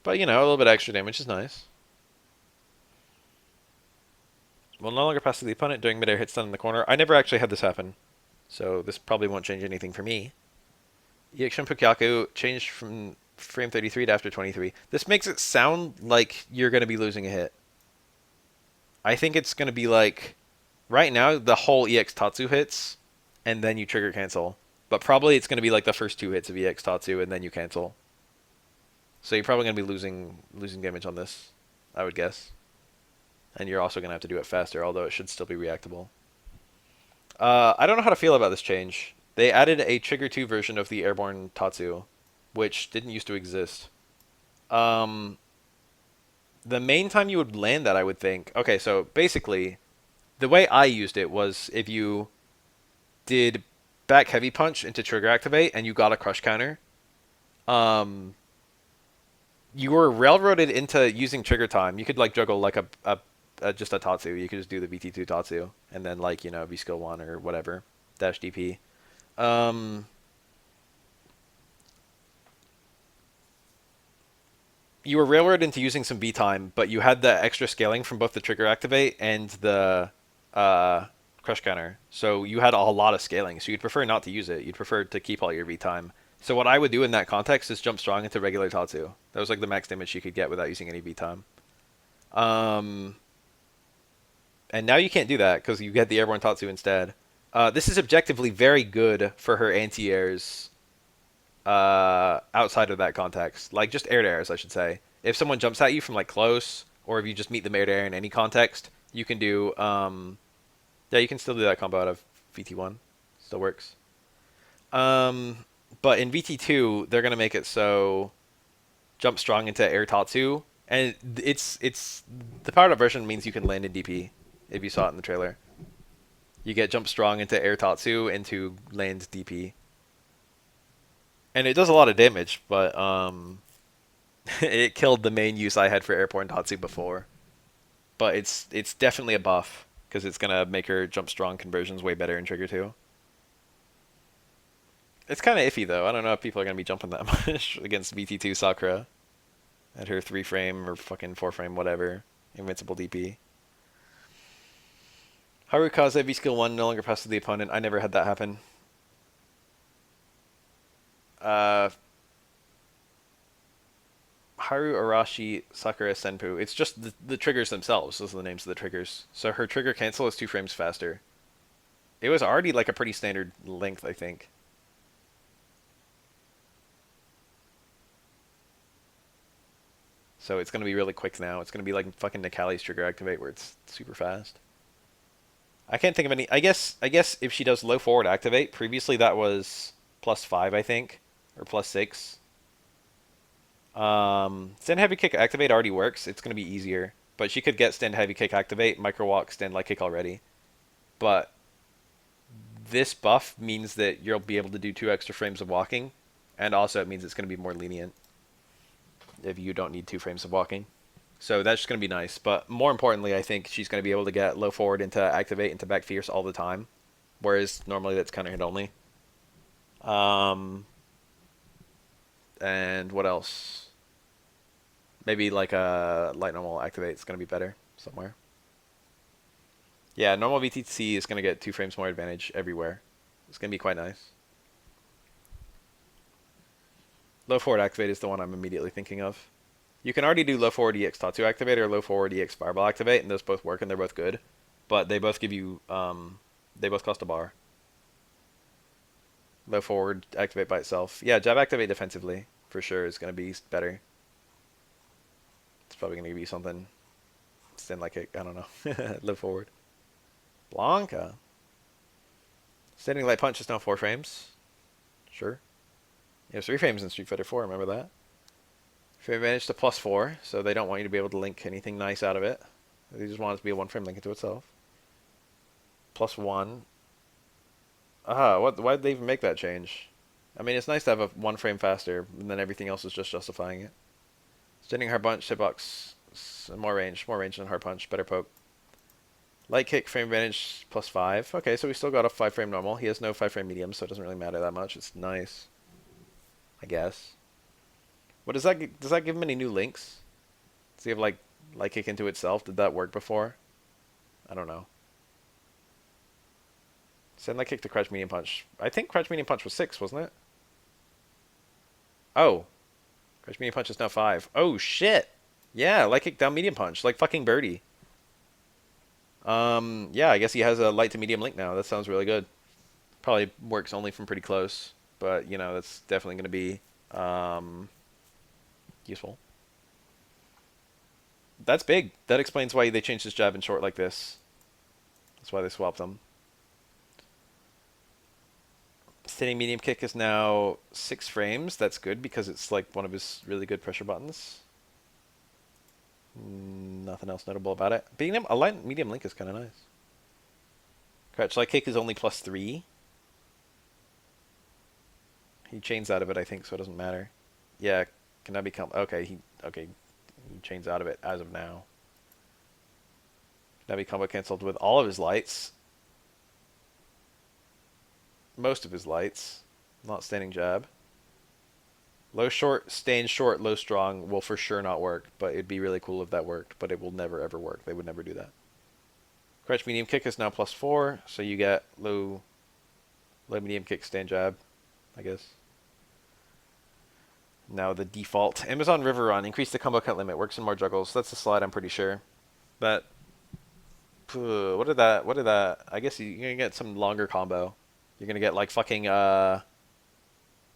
Speaker 1: But, you know, a little bit extra damage is nice. Will no longer pass to the opponent during midair hit stun in the corner. I never actually had this happen, so this probably won't change anything for me. EX Shunpukyaku changed from frame 33 to after 23. This makes it sound like you're going to be losing a hit. I think it's going to be like... Right now, the whole EX Tatsu hits, and then you trigger cancel. But probably it's going to be like the first 2 hits of EX Tatsu, and then you cancel. So you're probably going to be losing damage on this, I would guess. And you're also going to have to do it faster, although it should still be reactable. I don't know how to feel about this change. They added a Trigger 2 version of the Airborne Tatsu, which didn't used to exist. The main time you would land that, I would think... Okay, so basically, the way I used it was if you did back heavy punch into trigger activate and you got a crush counter, you were railroaded into using trigger time. You could like juggle like just a Tatsu. You could just do the VT2 Tatsu and then like, you know, V skill 1 or whatever, dash DP. You were railroaded into using some V time, but you had the extra scaling from both the trigger activate and the crush counter. So you had a lot of scaling. So you'd prefer not to use it. You'd prefer to keep all your V time. So what I would do in that context is jump strong into regular Tatsu. That was like the max damage you could get without using any V time. And now you can't do that because you get the Airborne Tatsu instead. This is objectively very good for her anti-airs outside of that context. Like just air-to-airs, I should say. if someone jumps at you from like close, or if you just meet them air to air in any context, you can do yeah, you can still do that combo out of VT1. Still works. Um, but in VT2, they're gonna make it so jump strong into air Tatsu, and it's the powered up version means you can land in DP if you saw it in the trailer. You get jump strong into air Tatsu into land DP, and it does a lot of damage, but it killed the main use I had for airborne Tatsu before. But it's definitely a buff because it's gonna make her jump strong conversions way better in Trigger 2. It's kind of iffy though. I don't know if people are gonna be jumping that much against VT2 Sakura at her 3-frame or fucking 4-frame whatever invincible DP. Harukaze V skill 1 no longer passes the opponent. I never had that happen. Uh, Haru Arashi Sakura Senpu. It's just the triggers themselves. Those are the names of the triggers. So her trigger cancel is 2 frames faster. It was already like a pretty standard length, I think. So it's going to be really quick now. It's going to be like fucking Necalli's trigger activate where it's super fast. I can't think of any. I guess if she does low forward activate, previously that was +5, I think, or +6. Stand heavy kick activate already works. It's going to be easier, but she could get stand heavy kick activate, micro walk, stand light kick already. But this buff means that you'll be able to do 2 extra frames of walking, and also it means it's going to be more lenient if you don't need 2 frames of walking. So that's just going to be nice. But more importantly, I think she's going to be able to get low forward into activate into back fierce all the time, whereas normally that's kind of hit only. And what else? Maybe like a light normal activate is going to be better somewhere. Yeah, normal VTC is going to get 2 frames more advantage everywhere. It's going to be quite nice. Low forward activate is the one I'm immediately thinking of. You can already do low forward EX Tatsu activate or low forward EX Fireball activate, and those both work and they're both good. But they both give you, they both cost a bar. Low forward activate by itself. Yeah, jab activate defensively for sure is going to be better. It's probably going to be something. Stand like kick, I don't know. Low forward. Blanka. Standing light punch is now 4 frames. Sure. You have 3 frames in Street Fighter 4, remember that? Frame advantage to +4, so they don't want you to be able to link anything nice out of it. They just want it to be a 1-frame link into itself. +1. Why did they even make that change? I mean, it's nice to have a 1 frame faster, and then everything else is just justifying it. Standing hard punch, hitbox, more range than hard punch, better poke. Light kick, frame advantage +5. Okay, so we still got a 5-frame normal. He has no 5-frame medium, so it doesn't really matter that much. It's nice, I guess. What does that give him any new links? Does he have like light kick into itself? Did that work before? I don't know. Send light kick to crouch medium punch. I think crouch medium punch was 6, wasn't it? Oh, crouch medium punch is now 5. Oh shit. Yeah, light kick down medium punch, like fucking Birdie. Yeah, I guess he has a light to medium link now. That sounds really good. Probably works only from pretty close, but you know that's definitely going to be useful. That's big. That explains why they changed his jab in short like this. That's why they swapped them. Standing medium kick is now 6 frames. That's good because it's like one of his really good pressure buttons. Nothing else notable about it. Being a light medium link is kind of nice. Crouch light kick is only +3. He chains out of it, I think, so it doesn't matter. Yeah, can that become okay? He chains out of it as of now. Can that be combo cancelled with all of his lights? Most of his lights, not standing jab. Low short, staying short, low strong will for sure not work, but it'd be really cool if that worked, but it will never ever work. They would never do that. Crouch medium kick is now +4, so you get low medium kick, stand jab, I guess. Now the default. Amazon River Run. Increase the combo count limit. Works in more juggles. That's a slide, I'm pretty sure. But, what did that, I guess you're going to get some longer combo. You're going to get like fucking,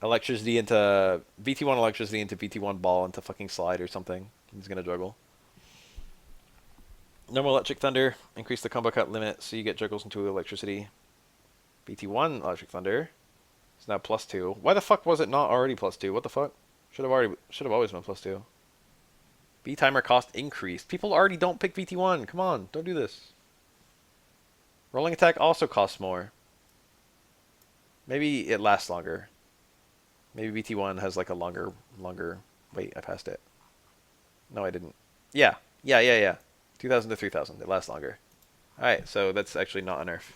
Speaker 1: electricity into VT1 electricity into VT1 ball into fucking slide or something. He's gonna juggle. Normal electric thunder, increase the combo cut limit so you get juggles into electricity. VT1 electric thunder is now +2. Why the fuck was it not already +2? What the fuck? Should have always been +2. V timer cost increased. People already don't pick VT1. Come on, don't do this. Rolling attack also costs more. Maybe it lasts longer. Maybe VT1 has like a longer. Wait, I passed it. No, I didn't. Yeah. 2,000 to 3,000. It lasts longer. Alright, so that's actually not a nerf.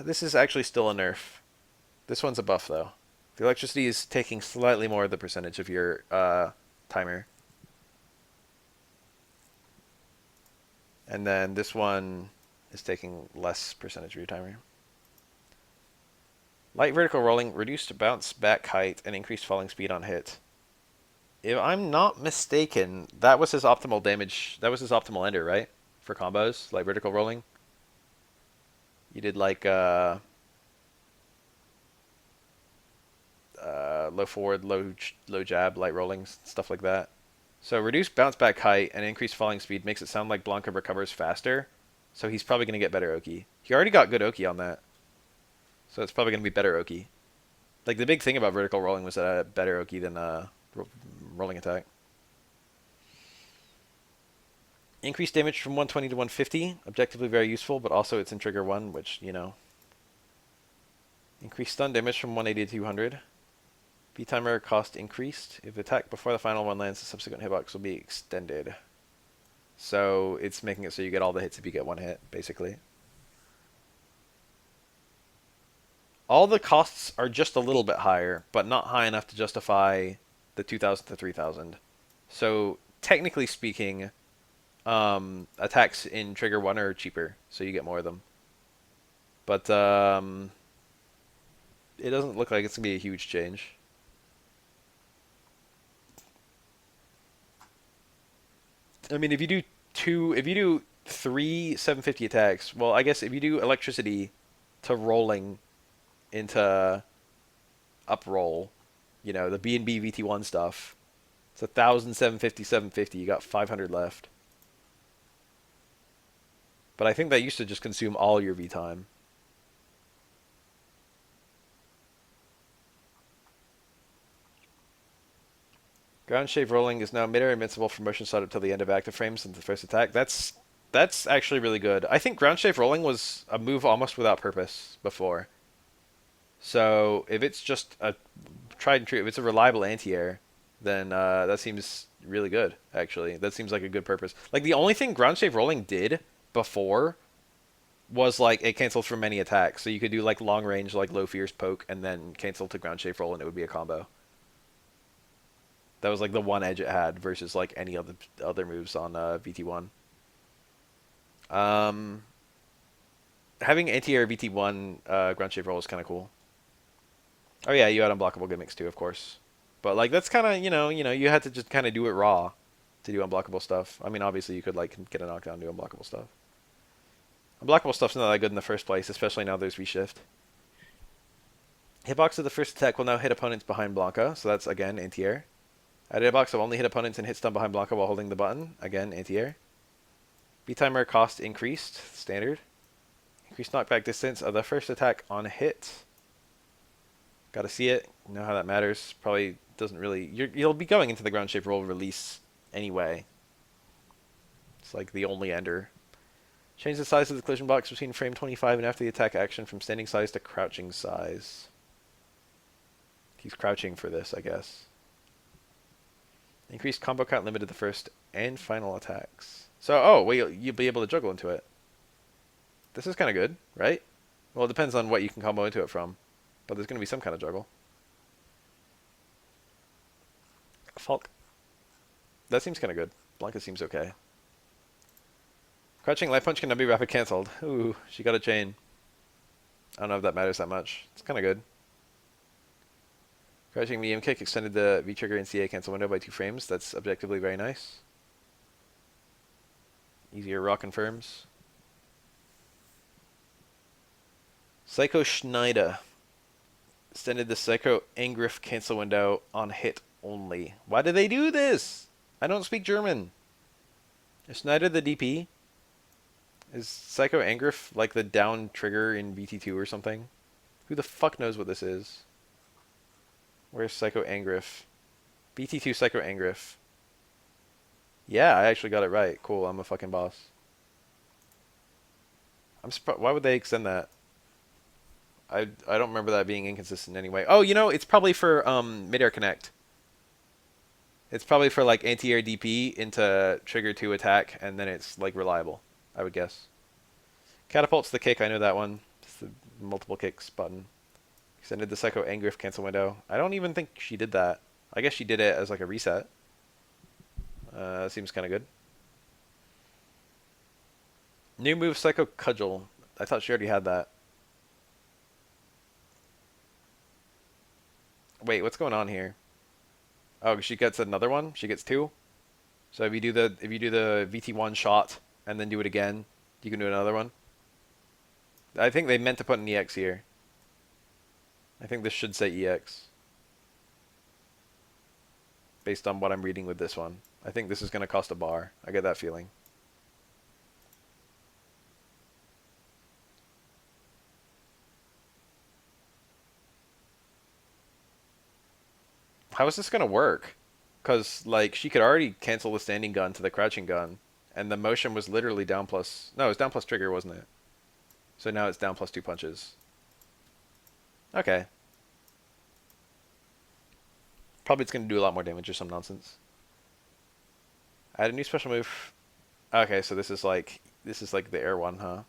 Speaker 1: This is actually still a nerf. This one's a buff, though. The electricity is taking slightly more of the percentage of your timer. And then this one is taking less percentage of your timer. Light vertical rolling, reduced bounce back height, and increased falling speed on hit. If I'm not mistaken, that was his optimal damage. That was his optimal ender, right? For combos, light vertical rolling. You did like low forward, low jab, light rolling, stuff like that. So reduced bounce back height and increased falling speed makes it sound like Blanka recovers faster. So he's probably going to get better Oki. He already got good Oki on that. So it's probably going to be better Oki. Like the big thing about vertical rolling was that I had better Oki than rolling attack. Increased damage from 120 to 150. Objectively very useful, but also it's in trigger 1, which, you know. Increased stun damage from 180 to 200. V-timer cost increased. If attack before the final one lands, the subsequent hitbox will be extended. So it's making it so you get all the hits if you get one hit, basically. All the costs are just a little bit higher, but not high enough to justify the 2,000 to 3,000. So technically speaking, attacks in trigger 1 are cheaper, so you get more of them. But it doesn't look like it's going to be a huge change. I mean, if you do 3 750 attacks, well, I guess if you do electricity to rolling into up roll, you know, the B&B VT1 stuff, it's 1,000, 750, 750. You got 500 left. But I think that used to just consume all your V time. Ground shave rolling is now mid-air invincible for motion slide up till the end of active frames into the first attack. That's actually really good. I think ground shave rolling was a move almost without purpose before. So if it's just a tried and true, if it's a reliable anti-air, then that seems really good, actually. That seems like a good purpose. Like, the only thing ground shave rolling did before was, like, it canceled from many attacks. So you could do, like, long range, like, low fierce poke, and then cancel to ground shave roll, and it would be a combo. That was like the one edge it had versus like any other moves on VT1. Having anti-air VT1 ground shave roll is kind of cool. Oh yeah, you had unblockable gimmicks too, of course. But like that's kind of you had to just kind of do it raw to do unblockable stuff. I mean, obviously you could like get a knockdown and do unblockable stuff. Unblockable stuff's not that good in the first place, especially now there's reshift. Hitbox of the first attack will now hit opponents behind Blanka, so that's again anti-air. At hitbox will only hit opponents and hit stun behind Blanka while holding the button. Again, anti-air. V-timer cost increased. Standard. Increased knockback distance of the first attack on hit. Gotta see it. You know how that matters. Probably doesn't really... You'll be going into the ground shape roll release anyway. It's like the only ender. Change the size of the collision box between frame 25 and after the attack action from standing size to crouching size. He's crouching for this, I guess. Increased combo count limited the first and final attacks. So, oh, well, you'll be able to juggle into it. This is kind of good, right? Well, it depends on what you can combo into it from. But there's going to be some kind of juggle. Falke. That seems kind of good. Blanka seems okay. Crouching life punch can now be rapid cancelled. Ooh, she got a chain. I don't know if that matters that much. It's kind of good. Crouching medium kick extended the V-trigger and CA cancel window by 2 frames. That's objectively very nice. Easier raw confirms. Psycho Schneider extended the Psycho Angriff cancel window on hit only. Why do they do this? I don't speak German. Is Schneider the DP? Is Psycho Angriff like the down trigger in BT2 or something? Who the fuck knows what this is? Where's Psycho Angriff? BT2 Psycho Angriff. Yeah, I actually got it right. Cool, I'm a fucking boss. I'm surprised. Why would they extend that? I don't remember that being inconsistent anyway. Oh, you know, it's probably for mid-air connect. It's probably for like anti-air DP into trigger 2 attack, and then it's like reliable, I would guess. Catapult's the kick, I know that one. It's the multiple kicks button. Extended the Psycho Angriff cancel window. I don't even think she did that. I guess she did it as like a reset. Seems kind of good. New move Psycho Cudgel. I thought she already had that. Wait, what's going on here? Oh, she gets another one? She gets 2? So if you do the VT1 shot and then do it again, you can do another one. I think they meant to put an EX here. I think this should say EX. Based on what I'm reading with this one. I think this is going to cost a bar. I get that feeling. How is this going to work? Because, like, she could already cancel the standing gun to the crouching gun. And the motion was literally down plus... No, it was down plus trigger, wasn't it? So now it's down plus 2 punches. Okay. Probably it's going to do a lot more damage or some nonsense. Add a new special move. Okay, so this is like the air one, huh?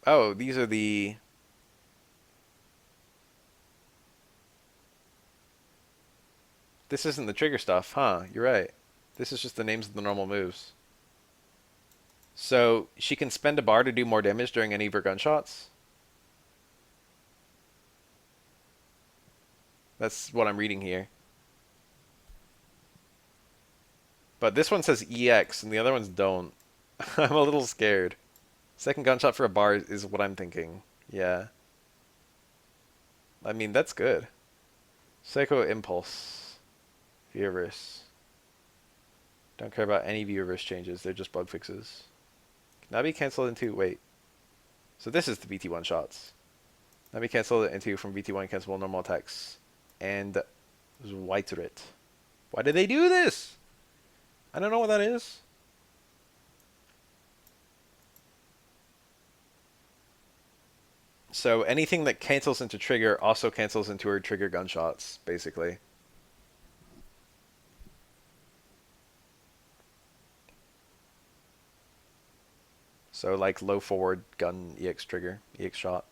Speaker 1: Oh, these are the... This isn't the trigger stuff, huh? You're right. This is just the names of the normal moves. So she can spend a bar to do more damage during any of her gunshots? That's what I'm reading here. But this one says EX and the other ones don't. I'm a little scared. Second gunshot for a bar is what I'm thinking. Yeah. I mean, that's good. Psycho Impulse. Viewerverse. Don't care about any viewerverse changes. They're just bug fixes. Now be canceled into... Wait. So this is the BT1 shots. Now be canceled into from BT1 cancelable normal attacks. And Zweitrit. Why did they do this? I don't know what that is. So anything that cancels into trigger also cancels into her trigger gunshots, basically. So like low forward gun EX trigger, EX shot.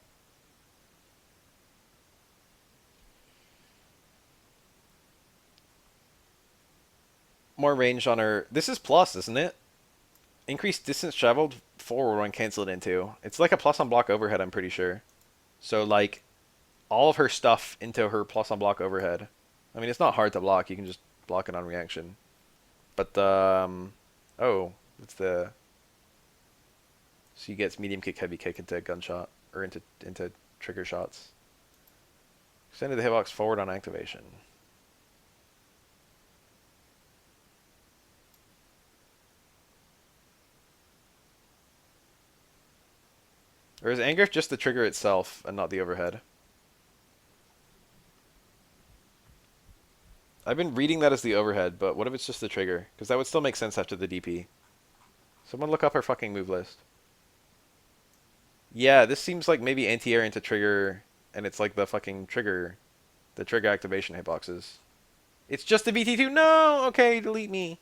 Speaker 1: More range on her. This is plus, isn't it? Increased distance traveled forward when canceled into. It's like a plus on block overhead, I'm pretty sure. So like all of her stuff into her plus on block overhead. I mean, it's not hard to block. You can just block it on reaction. But oh, it's the... She gets medium kick, heavy kick into gunshot or into trigger shots. Extended the hitbox forward on activation. Or is Zangief just the trigger itself and not the overhead? I've been reading that as the overhead, but what if it's just the trigger? Because that would still make sense after the DP. Someone look up her fucking move list. Yeah, this seems like maybe anti-air into trigger, and it's like the fucking trigger, the trigger activation hitboxes. It's just the BT2. No, okay, delete me.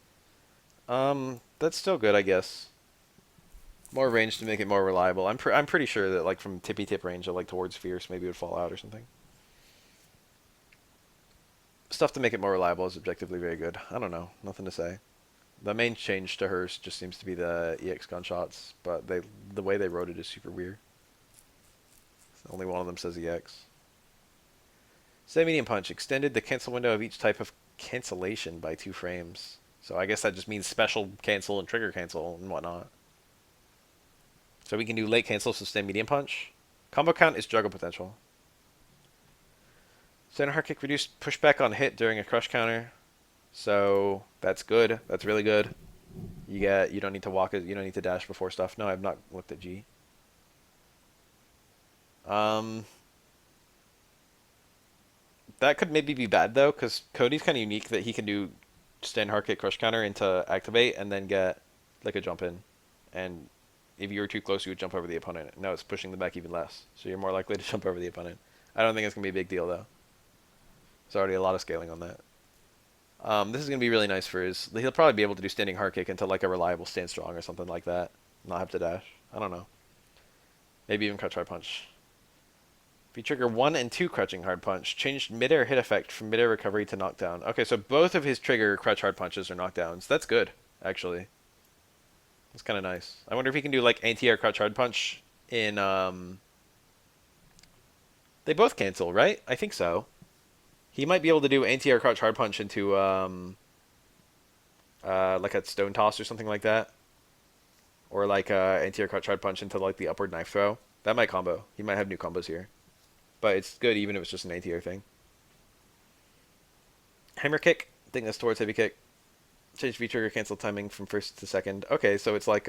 Speaker 1: That's still good, I guess. More range to make it more reliable. I'm pretty sure that like from tippy tip range, like towards fierce, maybe it would fall out or something. Stuff to make it more reliable is objectively very good. I don't know, nothing to say. The main change to hers just seems to be the EX gunshots, but the way they wrote it is super weird. Only one of them says EX. Say medium punch. Extended the cancel window of each type of cancellation by 2 frames. So I guess that just means special cancel and trigger cancel and whatnot. So we can do late cancel, sustain medium punch. Combo count is juggle potential. Center hard kick reduced pushback on hit during a crush counter. So that's good. That's really good. You don't need to walk it. You don't need to dash before stuff. No, I've not looked at G. That could maybe be bad though, because Cody's kind of unique that he can do stand hard kick crush counter into activate and then get like a jump in, and if you were too close, you would jump over the opponent. Now it's pushing the back even less, so you're more likely to jump over the opponent. I don't think it's gonna be a big deal though. There's already a lot of scaling on that. This is gonna be really nice for his. He'll probably be able to do standing hard kick into like a reliable stand strong or something like that. Not have to dash. I don't know. Maybe even crutch hard punch. If you trigger 1 and 2 crutching hard punch, changed midair hit effect from midair recovery to knockdown. Okay, so both of his trigger crutch hard punches are knockdowns. That's good, actually. That's kind of nice. I wonder if he can do like anti-air crutch hard punch in They both cancel, right? I think so. He might be able to do anti-air crouch hard punch into like a stone toss or something like that, or like anti-air crouch hard punch into like the upward knife throw. That might combo. He might have new combos here, but it's good even if it's just an anti-air thing. Hammer kick. I think that's towards heavy kick. Change V trigger cancel timing from first to second. Okay, so it's like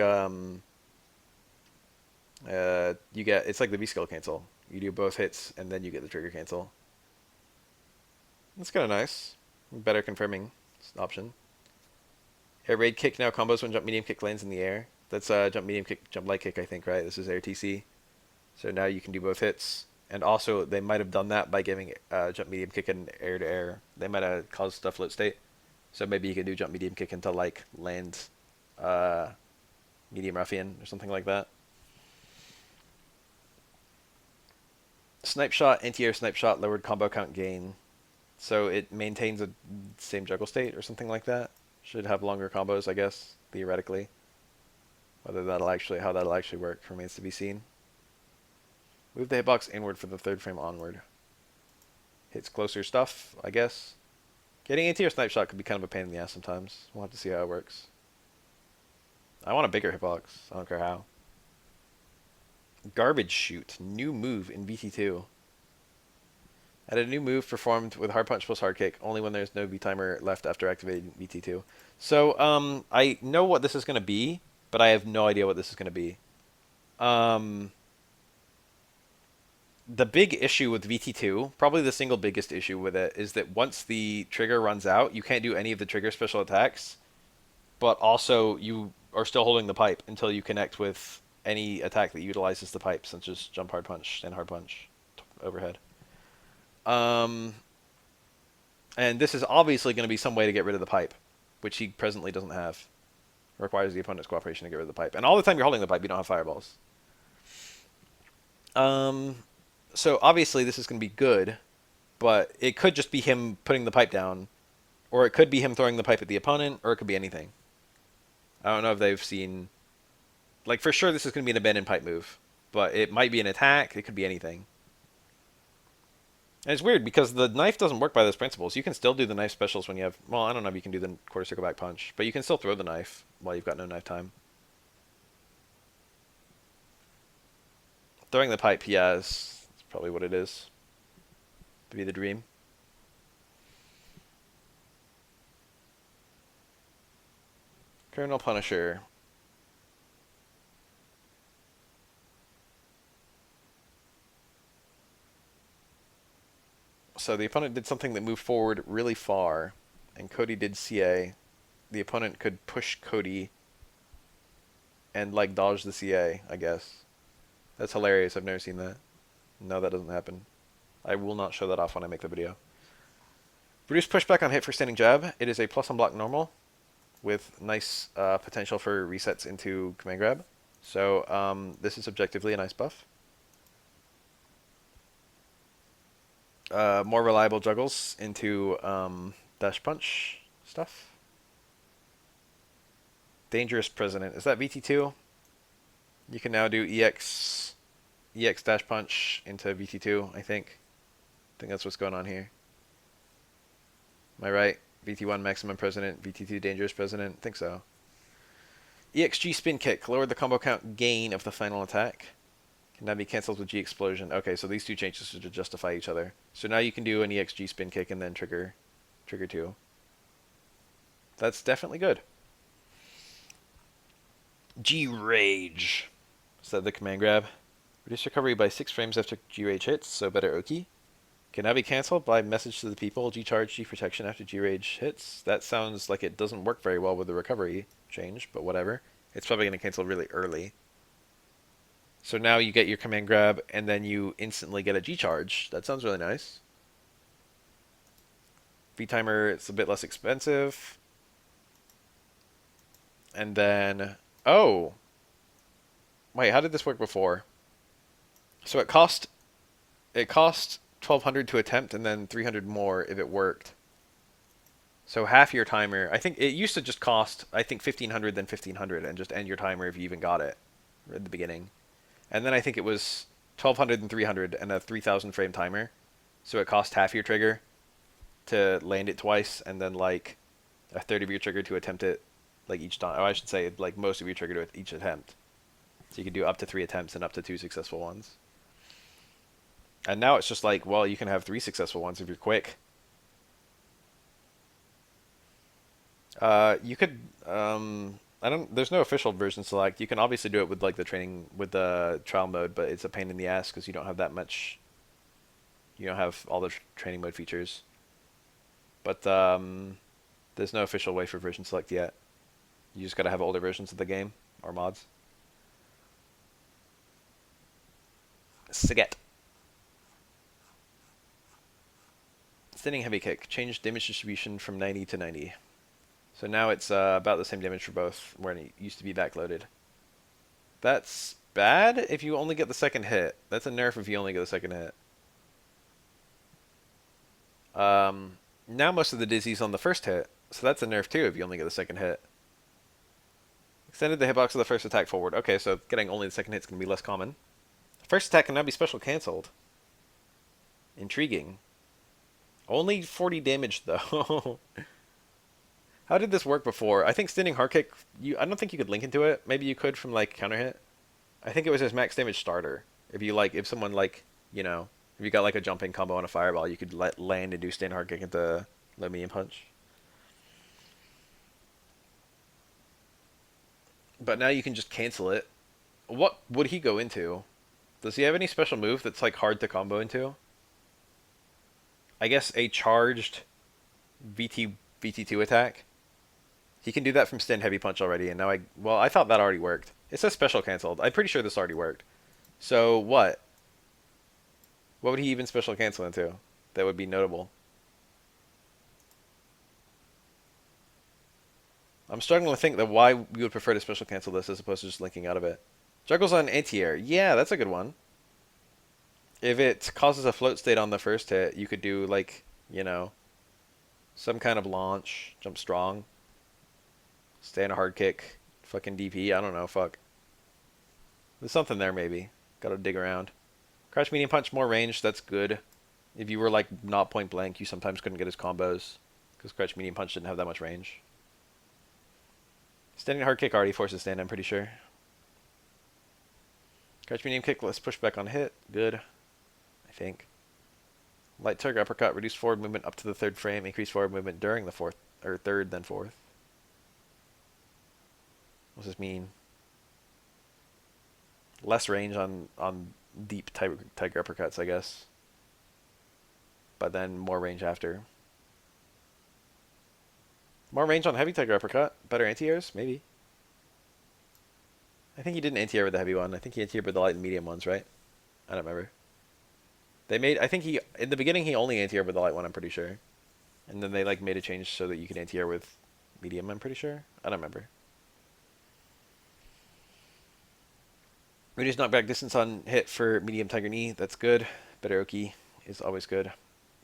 Speaker 1: it's like the V skill cancel. You do both hits and then you get the trigger cancel. That's kind of nice. Better confirming option. Air raid kick now combos when jump medium kick lands in the air. That's jump medium kick, jump light kick, I think, right? This is air TC. So now you can do both hits. And also, they might have done that by giving jump medium kick and air to air. They might have caused stuff float state. So maybe you can do jump medium kick into like land medium ruffian or something like that. Snipe shot, anti-air snipe shot, lowered combo count gain. So it maintains a same juggle state or something like that. Should have longer combos, I guess, theoretically. Whether how that'll actually work remains to be seen. Move the hitbox inward for the third frame onward. Hits closer stuff, I guess. Getting anti-air snipe shot could be kind of a pain in the ass sometimes. We'll have to see how it works. I want a bigger hitbox. I don't care how. Garbage shoot. New move in VT2. Add a new move performed with hard punch plus hard kick, only when there's no V timer left after activating VT2. So, I know what this is going to be, but I have no idea what this is going to be. The big issue with VT2, probably the single biggest issue with it, is that once the trigger runs out, you can't do any of the trigger special attacks, but also you are still holding the pipe until you connect with any attack that utilizes the pipe, such as jump hard punch, stand hard punch, overhead. And this is obviously going to be some way to get rid of the pipe, which he presently doesn't have. Requires the opponent's cooperation to get rid of the pipe. And all the time you're holding the pipe, you don't have fireballs. So obviously this is going to be good, but it could just be him putting the pipe down, or it could be him throwing the pipe at the opponent, or it could be anything. I don't know if they've seen... Like, for sure this is going to be an abandoned pipe move, but it might be an attack, it could be anything. And it's weird, because the knife doesn't work by those principles. You can still do the knife specials when you have... Well, I don't know if you can do the quarter circle back punch, but you can still throw the knife while you've got no knife time. Throwing the pipe, yeah, that's probably what it is. To be the dream. Colonel Punisher. So the opponent did something that moved forward really far, and Cody did CA. The opponent could push Cody and, like, dodge the CA, I guess. That's hilarious. I've never seen that. No, that doesn't happen. I will not show that off when I make the video. Reduce pushback on hit for standing jab. It is a plus on block normal with nice potential for resets into command grab. So this is objectively a nice buff. More reliable juggles into dash punch stuff. Dangerous President. Is that VT2? You can now do EX dash punch into VT2, I think think that's what's going on here. Am I right? VT1 maximum president, VT2 dangerous president? I think so. EXG spin kick. Lower the combo count gain of the final attack. Can now be cancelled with G explosion. Okay, so these two changes to justify each other. So now you can do an EXG spin kick and then trigger 2. That's definitely good. G Rage. Said the command grab. Reduce recovery by 6 frames after G Rage hits, so better Oki. Can now be cancelled by message to the people. G charge, G protection after G Rage hits. That sounds like it doesn't work very well with the recovery change, but whatever. It's probably going to cancel really early. So now you get your command grab, and then you instantly get a G charge. That sounds really nice. V-timer, it's a bit less expensive. And then... Oh! Wait, how did this work before? So it cost 1,200 to attempt, and then 300 more if it worked. So half your timer. I think it used to just cost, 1,500 then 1,500, and just end your timer if you even got it at the beginning. And then I think it was 1,200 and 300 and a 3,000 frame timer. So it cost half your trigger to land it twice, and then like a third of your trigger to attempt it like each time. Or I should say like most of your trigger to each attempt. So you could do up to 3 attempts and up to 2 successful ones. And now it's just like, well, you can have 3 successful ones if you're quick. You could, there's no official version select. You can obviously do it with like the trial mode, but it's a pain in the ass because you don't have that much, you don't have all the training mode features. But, there's no official way for version select yet. You just gotta have older versions of the game, or mods. Sagat. Standing heavy kick. Change damage distribution from 90 to 90. So now it's about the same damage for both, where it used to be backloaded. That's bad if you only get the second hit. That's a nerf if you only get the second hit. Now most of the dizzy's on the first hit, so that's a nerf too if you only get the second hit. Extended the hitbox of the first attack forward. Okay, so getting only the second hit's going to be less common. First attack can now be special cancelled. Intriguing. Only 40 damage though. How did this work before? I think standing hard kick, I don't think you could link into it. Maybe you could from like counter hit. I think it was his max damage starter. If someone like, if you got like a jumping combo on a fireball, you could land and do standing hard kick into low medium punch. But now you can just cancel it. What would he go into? Does he have any special move that's like hard to combo into? I guess a charged VT2 attack. He can do that from stand heavy punch already, and now I thought that already worked. It says special canceled. I'm pretty sure this already worked. So what? What would he even special cancel into that would be notable? I'm struggling to think that why we would prefer to special cancel this as opposed to just linking out of it. Juggles on anti-air. Yeah, that's a good one. If it causes a float state on the first hit, you could do like, some kind of launch, jump strong, stand a hard kick, fucking DP, I don't know, fuck. There's something there maybe. Gotta dig around. Crouch medium punch, more range, that's good. If you were like not point blank, you sometimes couldn't get his combos because crouch medium punch didn't have that much range. Standing hard kick already forces stand, I'm pretty sure. Crouch medium kick, less pushback on hit, good. I think. Light tug uppercut, reduce forward movement up to the 3rd frame, increase forward movement during the 4th, or 3rd then 4th. What does this mean? Less range on deep tiger uppercuts, I guess. But then more range after. More range on heavy tiger uppercut. Better anti-airs? Maybe. I think he didn't anti-air with the heavy one. I think he anti-aired with the light and medium ones, right? I don't remember. I think in the beginning he only anti-aired with the light one, I'm pretty sure. And then they like made a change so that you can anti-air with medium, I'm pretty sure. I don't remember. Reduce knockback distance on hit for medium tiger knee. That's good. Better Oki is always good.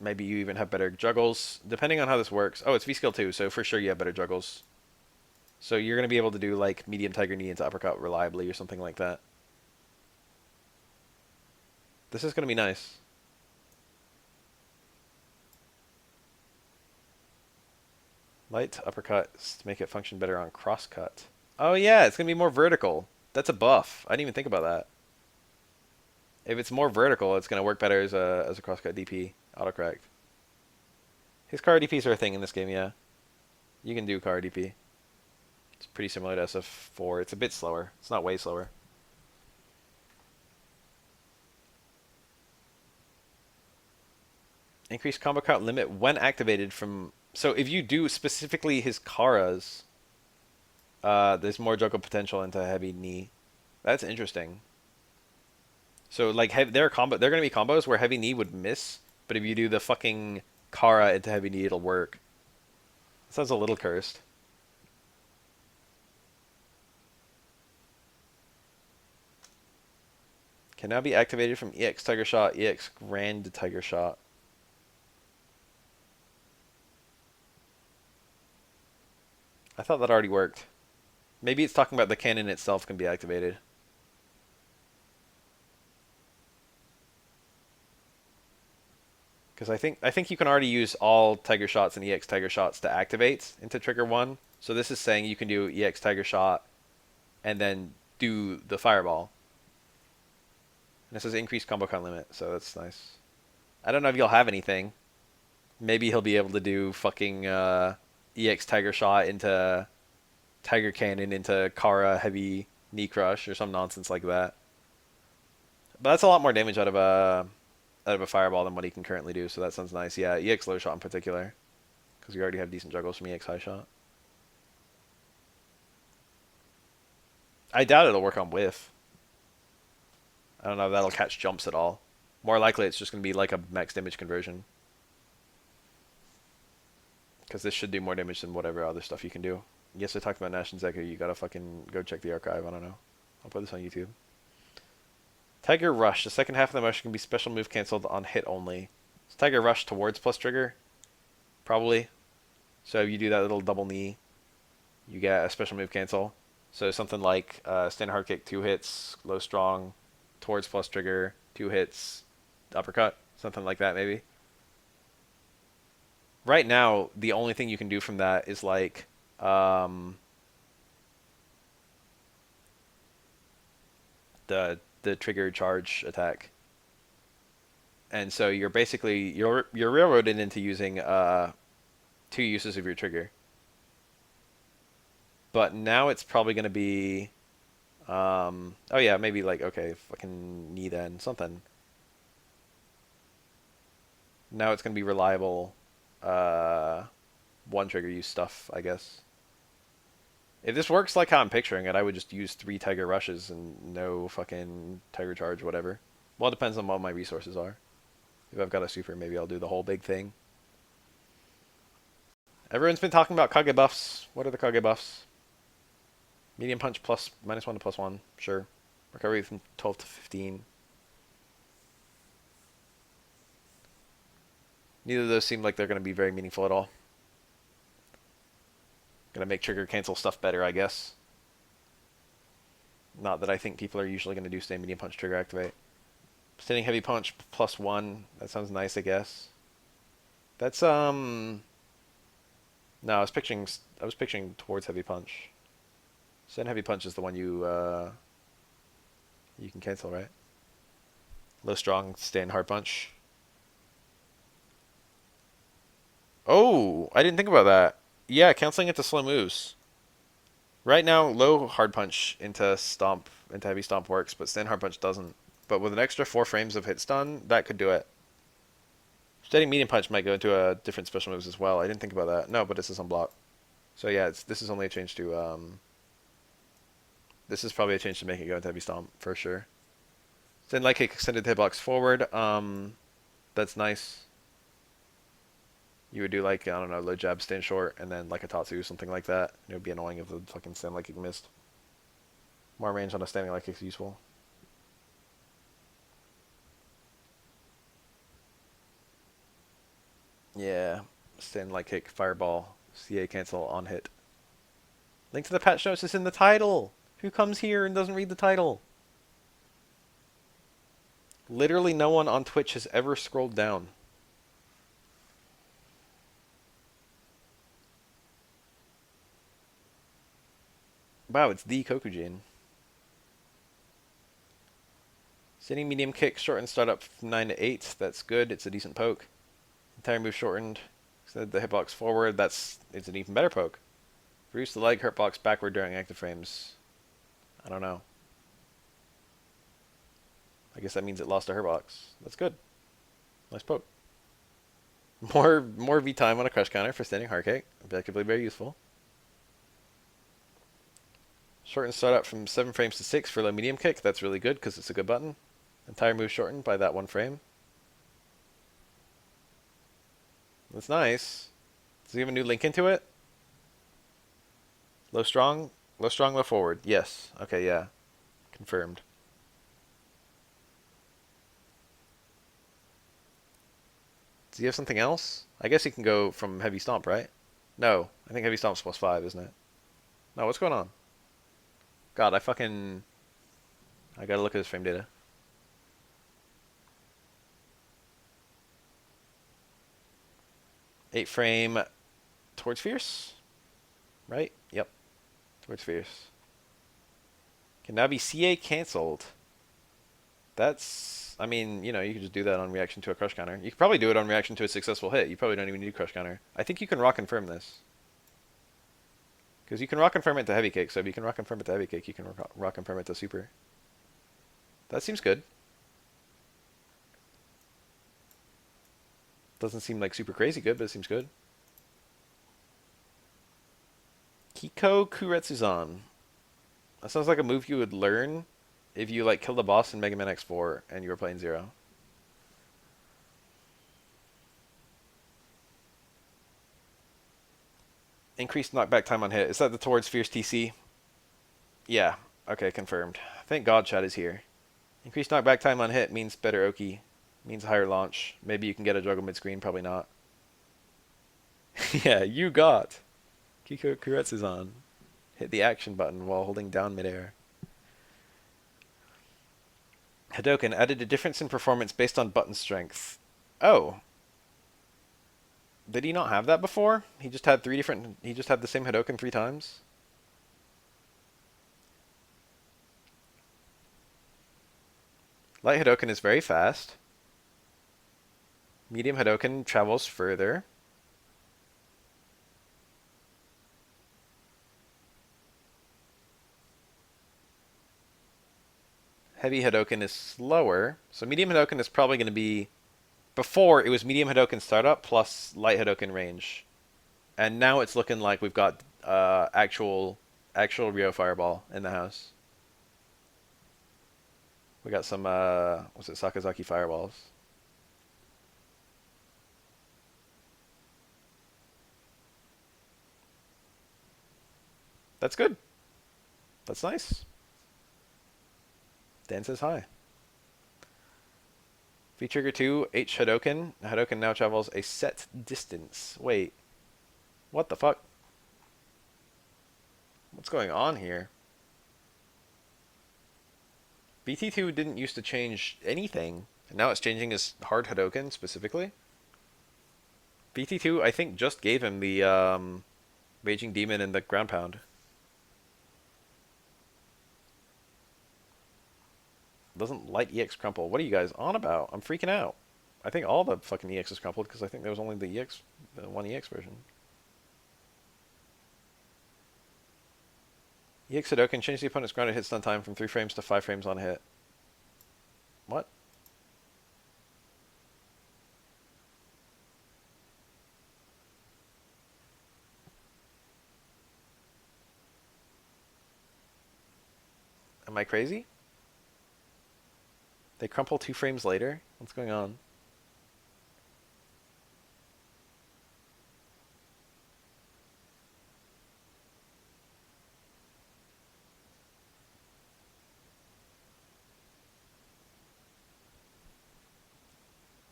Speaker 1: Maybe you even have better juggles, depending on how this works. Oh, it's V-skill too, so for sure you have better juggles. So you're going to be able to do like medium tiger knee into uppercut reliably or something like that. This is going to be nice. Light uppercuts to make it function better on crosscut. Oh yeah, it's gonna be more vertical. That's a buff. I didn't even think about that. If it's more vertical, it's gonna work better as a crosscut DP autocorrect. His car DPs are a thing in this game, yeah. You can do car DP. It's pretty similar to SF4. It's a bit slower. It's not way slower. Increase combo count limit when activated from... So if you do specifically his Karas, there's more juggle potential into heavy knee. That's interesting. So like there are gonna be combos where heavy knee would miss, but if you do the fucking Kara into heavy knee, it'll work. Sounds a little cursed. Can now be activated from EX Tiger Shot, EX Grand Tiger Shot. I thought that already worked. Maybe it's talking about the cannon itself can be activated. Because I think you can already use all Tiger Shots and EX Tiger Shots to activate into trigger 1. So this is saying you can do EX Tiger Shot and then do the Fireball. And it says increase combo count limit, so that's nice. I don't know if you'll have anything. Maybe he'll be able to do fucking EX Tiger Shot into Tiger Cannon into Kara Heavy Knee Crush or some nonsense like that. But that's a lot more damage out of a Fireball than what he can currently do, so that sounds nice. Yeah, EX Low Shot in particular, because you already have decent juggles from EX High Shot. I doubt it'll work on Whiff. I don't know if that'll catch jumps at all. More likely it's just going to be like a max damage conversion. Because this should do more damage than whatever other stuff you can do. Yes, I talked about Nash and Zeku. You gotta fucking go check the archive. I don't know. I'll put this on YouTube. Tiger Rush. The second half of the motion can be special move cancelled on hit only. Is Tiger Rush towards plus trigger? Probably. So if you do that little double knee, you get a special move cancel. So something like stand hard kick, 2 hits, low strong, towards plus trigger, 2 hits, uppercut, something like that maybe. Right now, the only thing you can do from that is like the trigger charge attack. And so you're basically you're railroaded into using 2 uses of your trigger. But now it's probably going to be oh yeah, maybe like okay, fucking knee then something. Now it's going to be reliable 1 trigger use stuff, I guess. If this works like how I'm picturing it, I would just use 3 Tiger Rushes and no fucking Tiger Charge, whatever. Well, it depends on what my resources are. If I've got a super, maybe I'll do the whole big thing. Everyone's been talking about Kage buffs. What are the Kage buffs? Medium punch plus -1 to +1. Sure. Recovery from 12 to 15. Neither of those seem like they're going to be very meaningful at all. Gonna make trigger cancel stuff better, I guess. Not that I think people are usually going to do stand medium punch trigger activate. Standing heavy punch +1. That sounds nice, I guess. That's no, I was picturing towards heavy punch. Stand heavy punch is the one you can cancel, right? Low strong stand hard punch. Oh, I didn't think about that. Yeah, canceling it to slow moves. Right now, low hard punch into heavy stomp works, but stand hard punch doesn't. But with an extra 4 frames of hit stun, that could do it. Steady medium punch might go into a different special moves as well. I didn't think about that. No, but this is on block. So yeah, this is only a change to this is probably a change to make it go into heavy stomp for sure. Then like extended hitbox forward. That's nice. You would do like, I don't know, low jab, stand short, and then like a Tatsu, something like that. It would be annoying if the fucking stand leg kick missed. More range on a standing leg kick is useful. Yeah, stand leg kick, fireball, CA cancel on hit. Link to the patch notes is in the title. Who comes here and doesn't read the title? Literally no one on Twitch has ever scrolled down. Wow, it's the Kokujin. Sitting medium kick, shortened startup from 9 to 8. That's good. It's a decent poke. Entire move shortened. Extended the hitbox forward. It's an even better poke. Reduce the leg hurtbox backward during active frames. I don't know. I guess that means it lost a hurtbox. That's good. Nice poke. More V time on a crush counter for standing hard kick. Objectively very useful. Shortened startup from 7 frames to 6 for low medium kick. That's really good because it's a good button. Entire move shortened by that 1 frame. That's nice. Does he have a new link into it? Low strong, low forward. Yes. Okay, yeah. Confirmed. Does he have something else? I guess he can go from heavy stomp, right? No, I think heavy stomp's +5, isn't it? No, what's going on? God, I gotta look at his frame data. 8 frame towards fierce, right? Yep, towards fierce. Can now be CA cancelled. That's, I mean, you know, you could just do that on reaction to a crush counter. You could probably do it on reaction to a successful hit. You probably don't even need crush counter. I think you can rock confirm this. Because you can rock confirm it to heavy kick, so if you can rock confirm it to heavy kick, you can rock confirm it to super. That seems good. Doesn't seem like super crazy good, but it seems good. Kiko Kuretsuzan. That sounds like a move you would learn if you like killed a boss in Mega Man X4 and you were playing Zero. Increased knockback time on hit. Is that the towards fierce TC? Yeah. Okay, confirmed. Thank God Chad is here. Increased knockback time on hit means better Oki. Means higher launch. Maybe you can get a juggle mid-screen, probably not. Yeah, you got Kiko Kuretsuzan. Hit the action button while holding down midair. Hadoken added a difference in performance based on button strength. Oh. Did he not have that before? He just had he just had the same Hadoken 3 times? Light Hadoken is very fast. Medium Hadoken travels further. Heavy Hadoken is slower. So medium Hadoken is probably going to be... Before, it was medium Hadoken startup plus light Hadoken range. And now it's looking like we've got actual Ryo Fireball in the house. We got some, what's it, Sakazaki Fireballs. That's good. That's nice. Dan says hi. V-Trigger 2, H Hadoken. Hadoken now travels a set distance. Wait. What the fuck? What's going on here? BT2 didn't used to change anything, and now it's changing his hard Hadoken specifically. BT2, I think, just gave him the Raging Demon and the Ground Pound. Doesn't light EX crumple. What are you guys on about? I'm freaking out. I think all the fucking EX is crumpled because I think there was only the one EX version. EX Hadoken change the opponent's grounded hit stun time from 3 frames to 5 frames on hit. What? Am I crazy? They crumple 2 frames later? What's going on?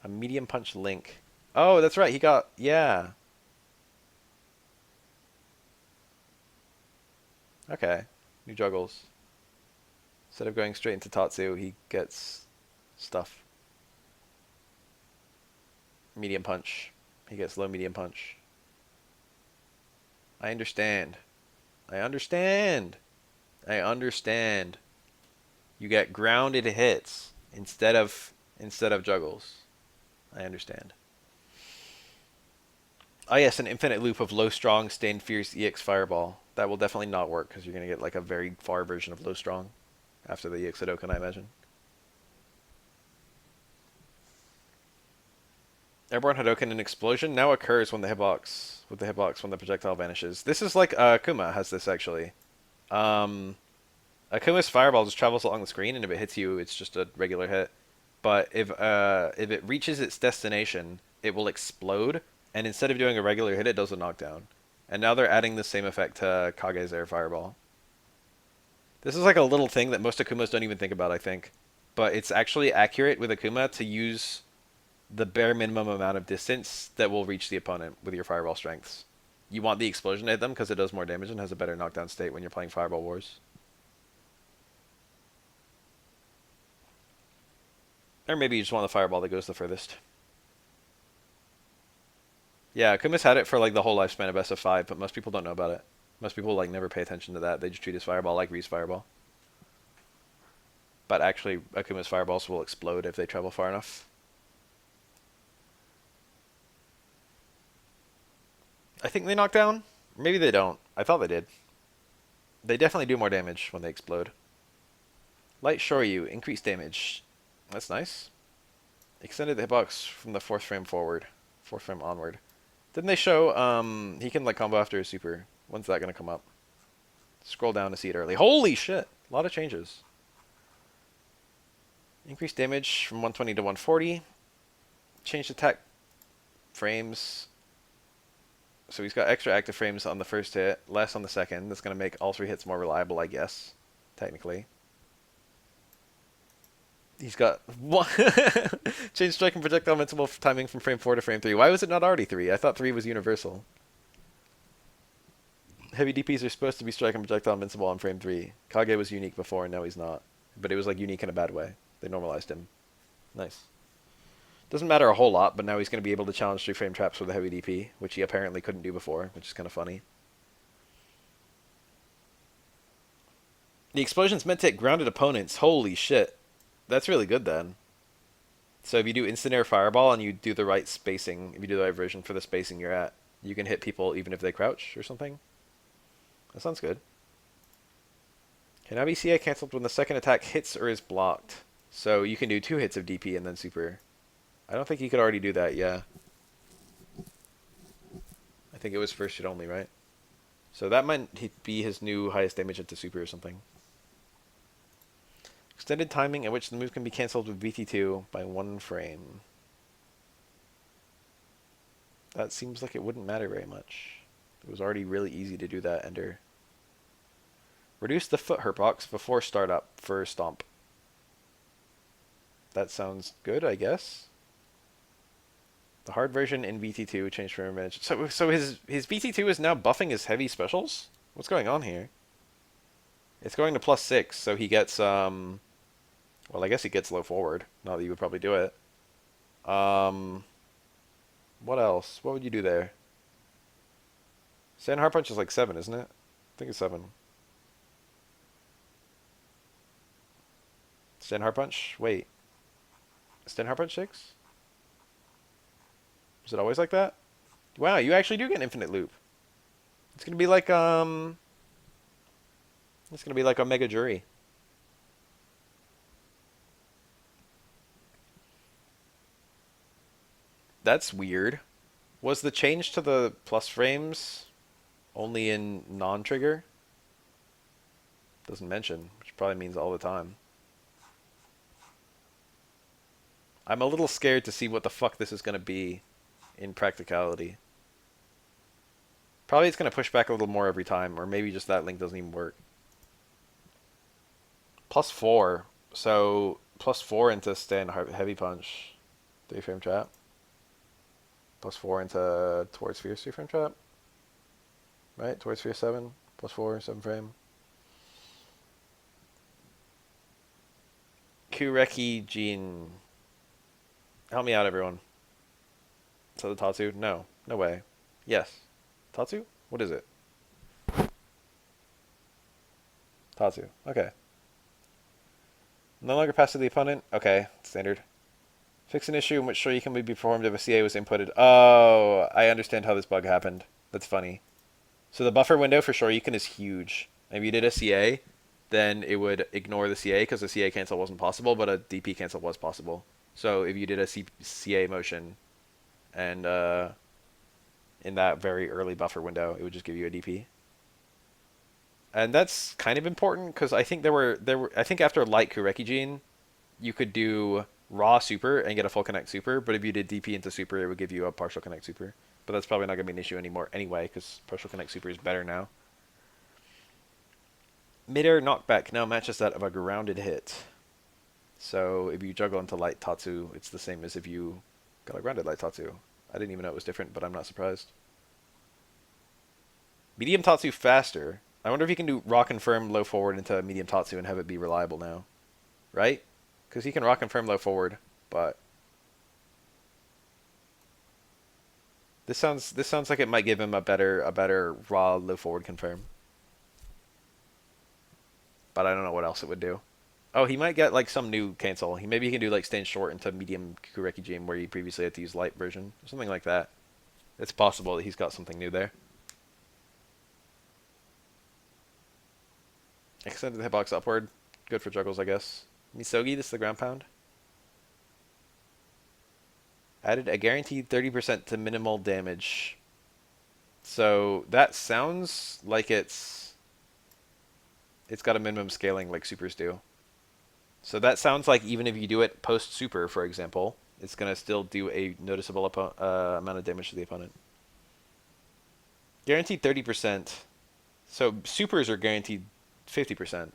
Speaker 1: A medium punch link. Oh, that's right. He got... Yeah. Okay. New juggles. Instead of going straight into Tatsu, he gets stuff. Medium punch. He gets low medium punch. I understand. I understand. I understand. You get grounded hits instead of juggles. I understand. Oh yes, an infinite loop of low strong, stained fierce, EX fireball. That will definitely not work because you're gonna get like a very far version of low strong after the EX Hadoken, I imagine. Airborne Hadoken and explosion now occurs when the hitbox when the projectile vanishes. This is like Akuma has this actually. Um, Akuma's fireball just travels along the screen, and if it hits you, it's just a regular hit. But if it reaches its destination, it will explode, and instead of doing a regular hit, it does a knockdown. And now they're adding the same effect to Kage's air fireball. This is like a little thing that most Akumas don't even think about, I think. But it's actually accurate with Akuma to use the bare minimum amount of distance that will reach the opponent with your fireball strengths. You want the explosion to hit them because it does more damage and has a better knockdown state when you're playing Fireball Wars. Or maybe you just want the fireball that goes the furthest. Yeah, Akuma's had it for like the whole lifespan of SF5, but most people don't know about it. Most people like never pay attention to that. They just treat his fireball like Ree's fireball. But actually, Akuma's fireballs will explode if they travel far enough. I think they knock down. Maybe they don't. I thought they did. They definitely do more damage when they explode. Light Shoryu, increased damage. That's nice. Extended the hitbox from the 4th frame forward. 4th frame onward. Didn't they show he can like combo after his super? When's that gonna come up? Scroll down to see it early. Holy shit! A lot of changes. Increased damage from 120 to 140. Changed attack frames. So he's got extra active frames on the first hit, less on the second. That's going to make all 3 hits more reliable, I guess. Technically. He's got one change strike and projectile invincible timing from frame 4 to frame 3. Why was it not already 3? I thought 3 was universal. Heavy DPs are supposed to be strike and projectile invincible on frame 3. Kage was unique before, and now he's not. But it was like unique in a bad way. They normalized him. Nice. Doesn't matter a whole lot, but now he's going to be able to challenge 3-frame traps with a heavy DP, which he apparently couldn't do before, which is kind of funny. The explosion's meant to hit grounded opponents. Holy shit. That's really good then. So if you do instant air fireball and you do the right spacing, if you do the right version for the spacing you're at, you can hit people even if they crouch or something. That sounds good. Can now be CA cancelled when the second attack hits or is blocked. So you can do 2 hits of DP and then super. I don't think he could already do that, yeah. I think it was first hit only, right? So that might be his new highest damage into super or something. Extended timing at which the move can be cancelled with VT2 by 1 frame. That seems like it wouldn't matter very much. It was already really easy to do that, Ender. Reduce the foot hurt box before startup for Stomp. That sounds good, I guess. The hard version in VT2 changed from image. So his VT2 is now buffing his heavy specials? What's going on here? It's going to +6, so he gets well, I guess he gets low forward. Not that you would probably do it. What else? What would you do there? Stand hard punch is like 7, isn't it? I think it's 7. Stand hard punch? Wait. Stand hard punch 6? Was it always like that? Wow, you actually do get an infinite loop. It's gonna be like it's gonna be like Omega Juri. That's weird. Was the change to the plus frames only in non-trigger? Doesn't mention, which probably means all the time. I'm a little scared to see what the fuck this is gonna be in practicality. Probably it's going to push back a little more every time, or maybe just that link doesn't even work. +4. So, +4 into stand heavy punch. 3-frame trap. +4 into towards fierce 3-frame trap. Right? Towards fierce 7. +4, 7-frame. Kureki Jin. Help me out, everyone. Is that the Tatsu? No. No way. Yes. Tatsu? What is it? Tatsu. Okay. No longer pass to the opponent? Okay, standard. Fix an issue in which Shoryuken would be performed if a CA was inputted. Oh, I understand how this bug happened. That's funny. So the buffer window for Shoryuken is huge. If you did a CA, then it would ignore the CA because the CA cancel wasn't possible, but a DP cancel was possible. So if you did a CA motion and in that very early buffer window, it would just give you a DP. And that's kind of important because I think there were I think after light Kurekijin, you could do raw super and get a full connect super, but if you did DP into super, it would give you a partial connect super. But that's probably not going to be an issue anymore anyway because partial connect super is better now. Mid-air knockback now matches that of a grounded hit. So if you juggle into light Tatsu, it's the same as if you got a grounded light Tatsu. I didn't even know it was different, but I'm not surprised. Medium Tatsu faster. I wonder if you can do rock confirm low forward into medium Tatsu and have it be reliable now. Right? Because he can rock confirm low forward, but this sounds like it might give him a better raw low forward confirm. But I don't know what else it would do. Oh, he might get like some new cancel. Maybe he can do like stand short into medium Kurekijin where he previously had to use light version. Something like that. It's possible that he's got something new there. Extended the hitbox upward. Good for juggles, I guess. Misogi, this is the ground pound. Added a guaranteed 30% to minimal damage. So that sounds like it's got a minimum scaling like supers do. So that sounds like even if you do it post super, for example, it's going to still do a noticeable amount of damage to the opponent. Guaranteed 30%. So supers are guaranteed 50%.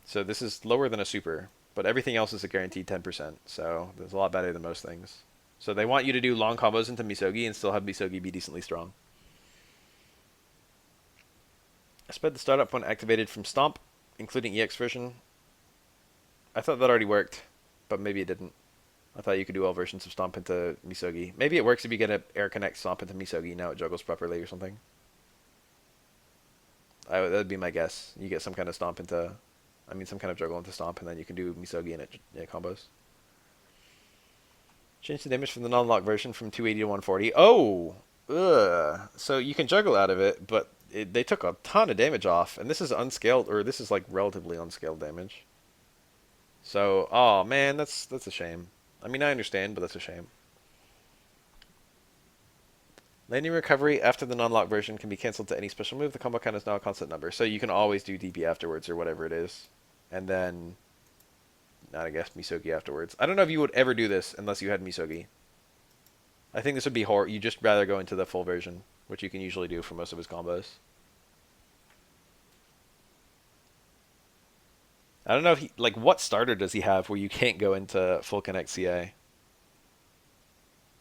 Speaker 1: So this is lower than a super, but everything else is a guaranteed 10%. So that's a lot better than most things. So they want you to do long combos into Misogi and still have Misogi be decently strong. I sped the startup when activated from Stomp, including EX version. I thought that already worked, but maybe it didn't. I thought you could do all versions of Stomp into Misogi. Maybe it works if you get an Air Connect Stomp into Misogi, now it juggles properly or something. That would be my guess. You get some kind of Stomp into... some kind of juggle into Stomp, and then you can do Misogi in it combos. Change the damage from the non-lock version from 280 to 140. Oh! Ugh. So you can juggle out of it, but they took a ton of damage off, and this is unscaled, or this is like relatively unscaled damage. So, oh man, that's a shame. I mean, I understand, but that's a shame. Landing recovery after the non-lock version can be cancelled to any special move. The combo count is now a constant number, so you can always do DP afterwards or whatever it is. And then, not I guess, Misogi afterwards. I don't know if you would ever do this unless you had Misogi. I think this would be horrible. You'd just rather go into the full version, which you can usually do for most of his combos. I don't know if he, like, what starter does he have where you can't go into full connect CA?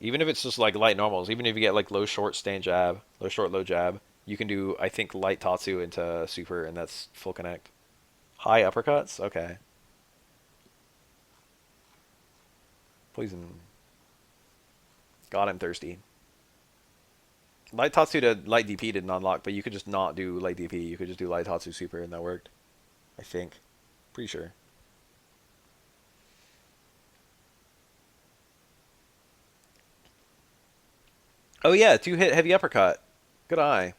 Speaker 1: Even if it's just like light normals, even if you get like low short stand jab, low short low jab, you can do, I think, light Tatsu into super, and that's full connect. High uppercuts? Okay. Poison. God, I'm thirsty. Light Tatsu to light DP did non-lock, but you could just not do light DP. You could just do light Tatsu super, and that worked. I think. Pretty sure. Oh yeah, 2-hit heavy uppercut. Good eye.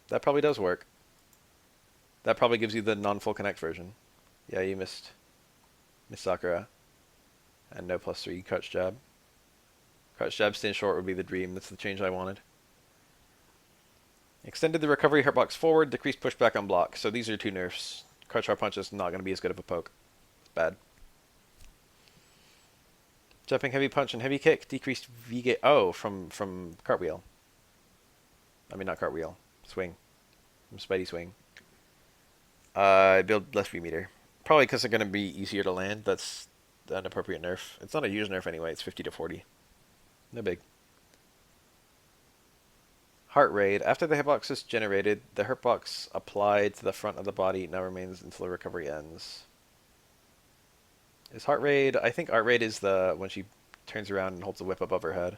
Speaker 1: That probably does work. That probably gives you the non-full connect version. Yeah, you missed Sakura. And no +3 crouch jab. Crouch jab stand short would be the dream. That's the change I wanted. Extended the recovery hitbox forward, decreased pushback on block. So these are two nerfs. Crouch hard punch is not going to be as good of a poke. It's bad. Jumping heavy punch and heavy kick, decreased Vega. Oh, from cartwheel. I mean, not cartwheel. Swing. From Spidey swing. Build less V-meter. Probably because they're going to be easier to land. That's an appropriate nerf. It's not a huge nerf anyway. It's 50 to 40. No big. Heart rate. After the hitbox is generated, the hitbox applied to the front of the body now remains until the recovery ends. Is heart rate? I think heart rate is the when she turns around and holds the whip above her head.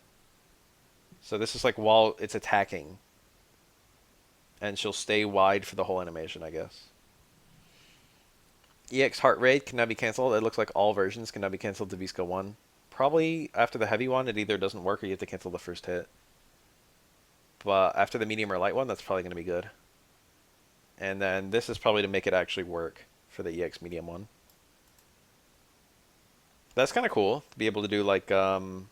Speaker 1: So this is like while it's attacking. and she'll stay wide for the whole animation, I guess. EX heart rate can now be cancelled. It looks like all versions can now be cancelled to V-Skill 1. Probably after the heavy one, it either doesn't work or you have to cancel the first hit. But after the medium or light one, that's probably going to be good. And then this is probably to make it actually work for the EX medium one. That's kind of cool to be able to do like EX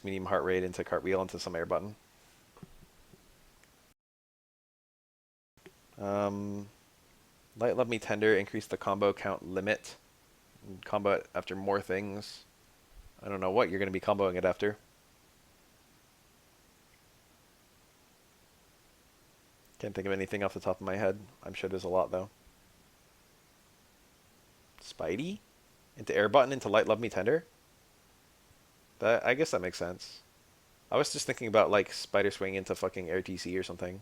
Speaker 1: medium heart rate into cartwheel into some air button. Light Love Me Tender, increase the combo count limit. Combo it after more things. I don't know what you're going to be comboing it after. Can't think of anything off the top of my head. I'm sure there's a lot though. Spidey? Into air button into Light Love Me Tender? That, I guess that makes sense. I was just thinking about like Spider Swing into fucking Air TC or something.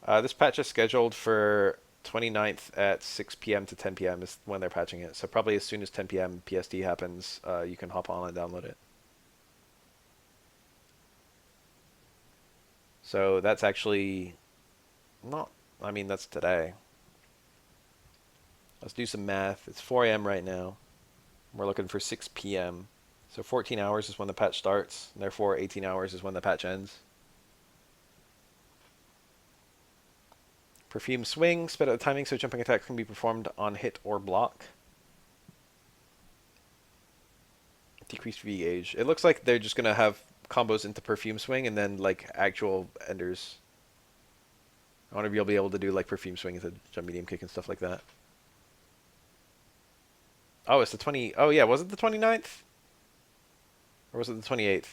Speaker 1: This patch is scheduled for 29th at 6 p.m. to 10 p.m. is when they're patching it. So probably as soon as 10 p.m. PST happens, you can hop on and download it. So that's actually not, I mean, that's today. Let's do some math. It's 4 a.m. right now. We're looking for 6 p.m. So 14 hours is when the patch starts. And therefore, 18 hours is when the patch ends. Perfume Swing. Sped up the timing so jumping attacks can be performed on hit or block. Decreased V gauge. It looks like they're just going to have combos into Perfume Swing and then like actual enders. I wonder if you'll be able to do like Perfume Swing into jump medium kick and stuff like that. Oh, it's the 20... Oh, yeah. Was it the 29th? Or was it the 28th?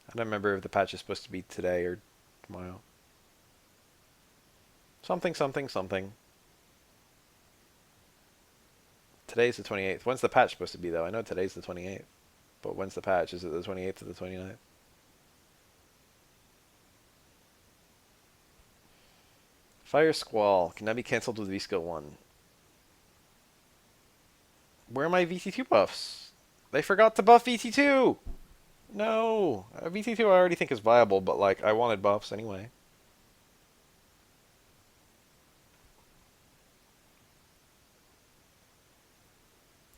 Speaker 1: I don't remember if the patch is supposed to be today or tomorrow. Something, something, something. Today's the 28th. When's the patch supposed to be, though? I know today's the 28th. But when's the patch? Is it the 28th or the 29th? Fire Squall can now be cancelled with V-Skill 1. Where are my VT2 buffs? They forgot to buff VT2! No! VT2 I already think is viable, but like, I wanted buffs anyway.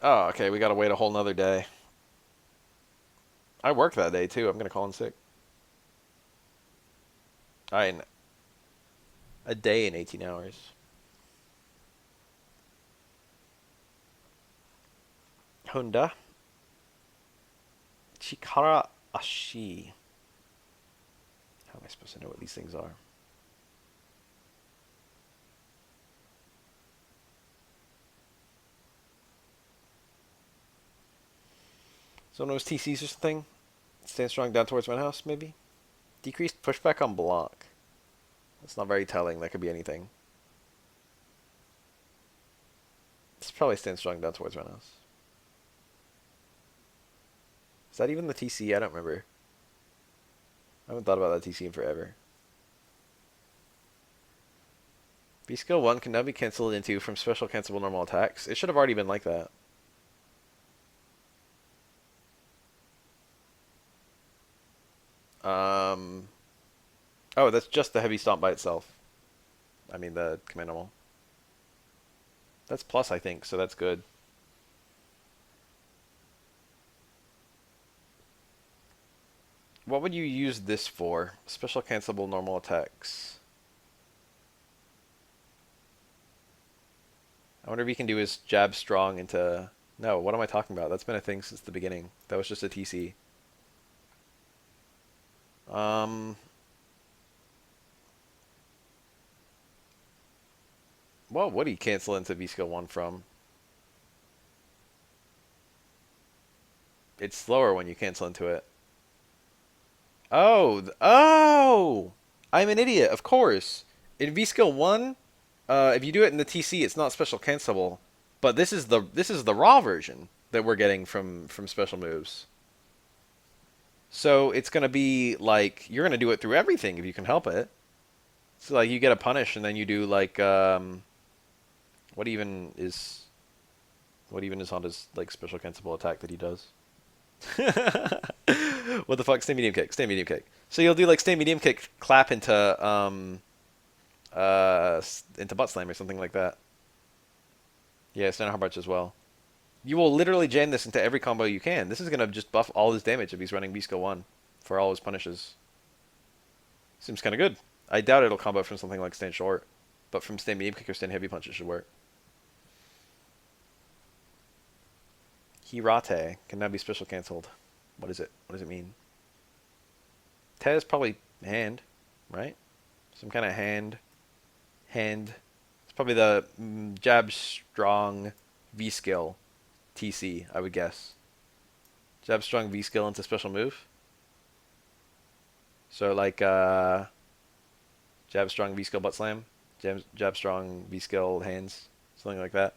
Speaker 1: Oh, okay, we gotta wait a whole nother day. I work that day too, I'm gonna call in sick. Alright, a day in 18 hours. Honda. Chikara Ashi. How am I supposed to know what these things are? So knows TCs or something? Stand strong down towards my house, maybe? Decreased pushback on block. That's not very telling. That could be anything. It's probably stand strong down towards my house. Is that even the TC? I don't remember. I haven't thought about that TC in forever. V-Skill 1 can now be cancelled into from special cancelable normal attacks. It should have already been like that. Oh, that's just the heavy stomp by itself. I mean, the commandable. That's plus, I think, so that's good. What would you use this for? Special cancelable normal attacks. I wonder if you can do his jab strong into... No, what am I talking about? That's been a thing since the beginning. That was just a TC. What would he cancel into V-Skill 1 from? It's slower when you cancel into it. Oh! Oh! I'm an idiot, of course. In V-Skill 1, if you do it in the TC, it's not special cancelable. But this is the raw version that we're getting from special moves. So it's going to be like, you're going to do it through everything if you can help it. So like you get a punish and then you do like, what even is What even is Honda's like special cancelable attack that he does? What the fuck? Stay medium kick. Stay medium kick. So you'll do like stay medium kick, clap into butt slam or something like that. Yeah, stand hard punch as well. You will literally jam this into every combo you can. This is gonna just buff all his damage if he's running B skill 1 for all his punishes. Seems kind of good. I doubt it'll combo from something like stand short, but from stand medium kick or stand heavy punch it should work. Hirate can now be special cancelled. What is it? What does it mean? Te is probably hand, right? Some kind of hand. Hand. It's probably the jab strong V skill TC, I would guess. Jab strong V skill into special move. So like jab strong V skill butt slam, jab strong V skill hands, something like that.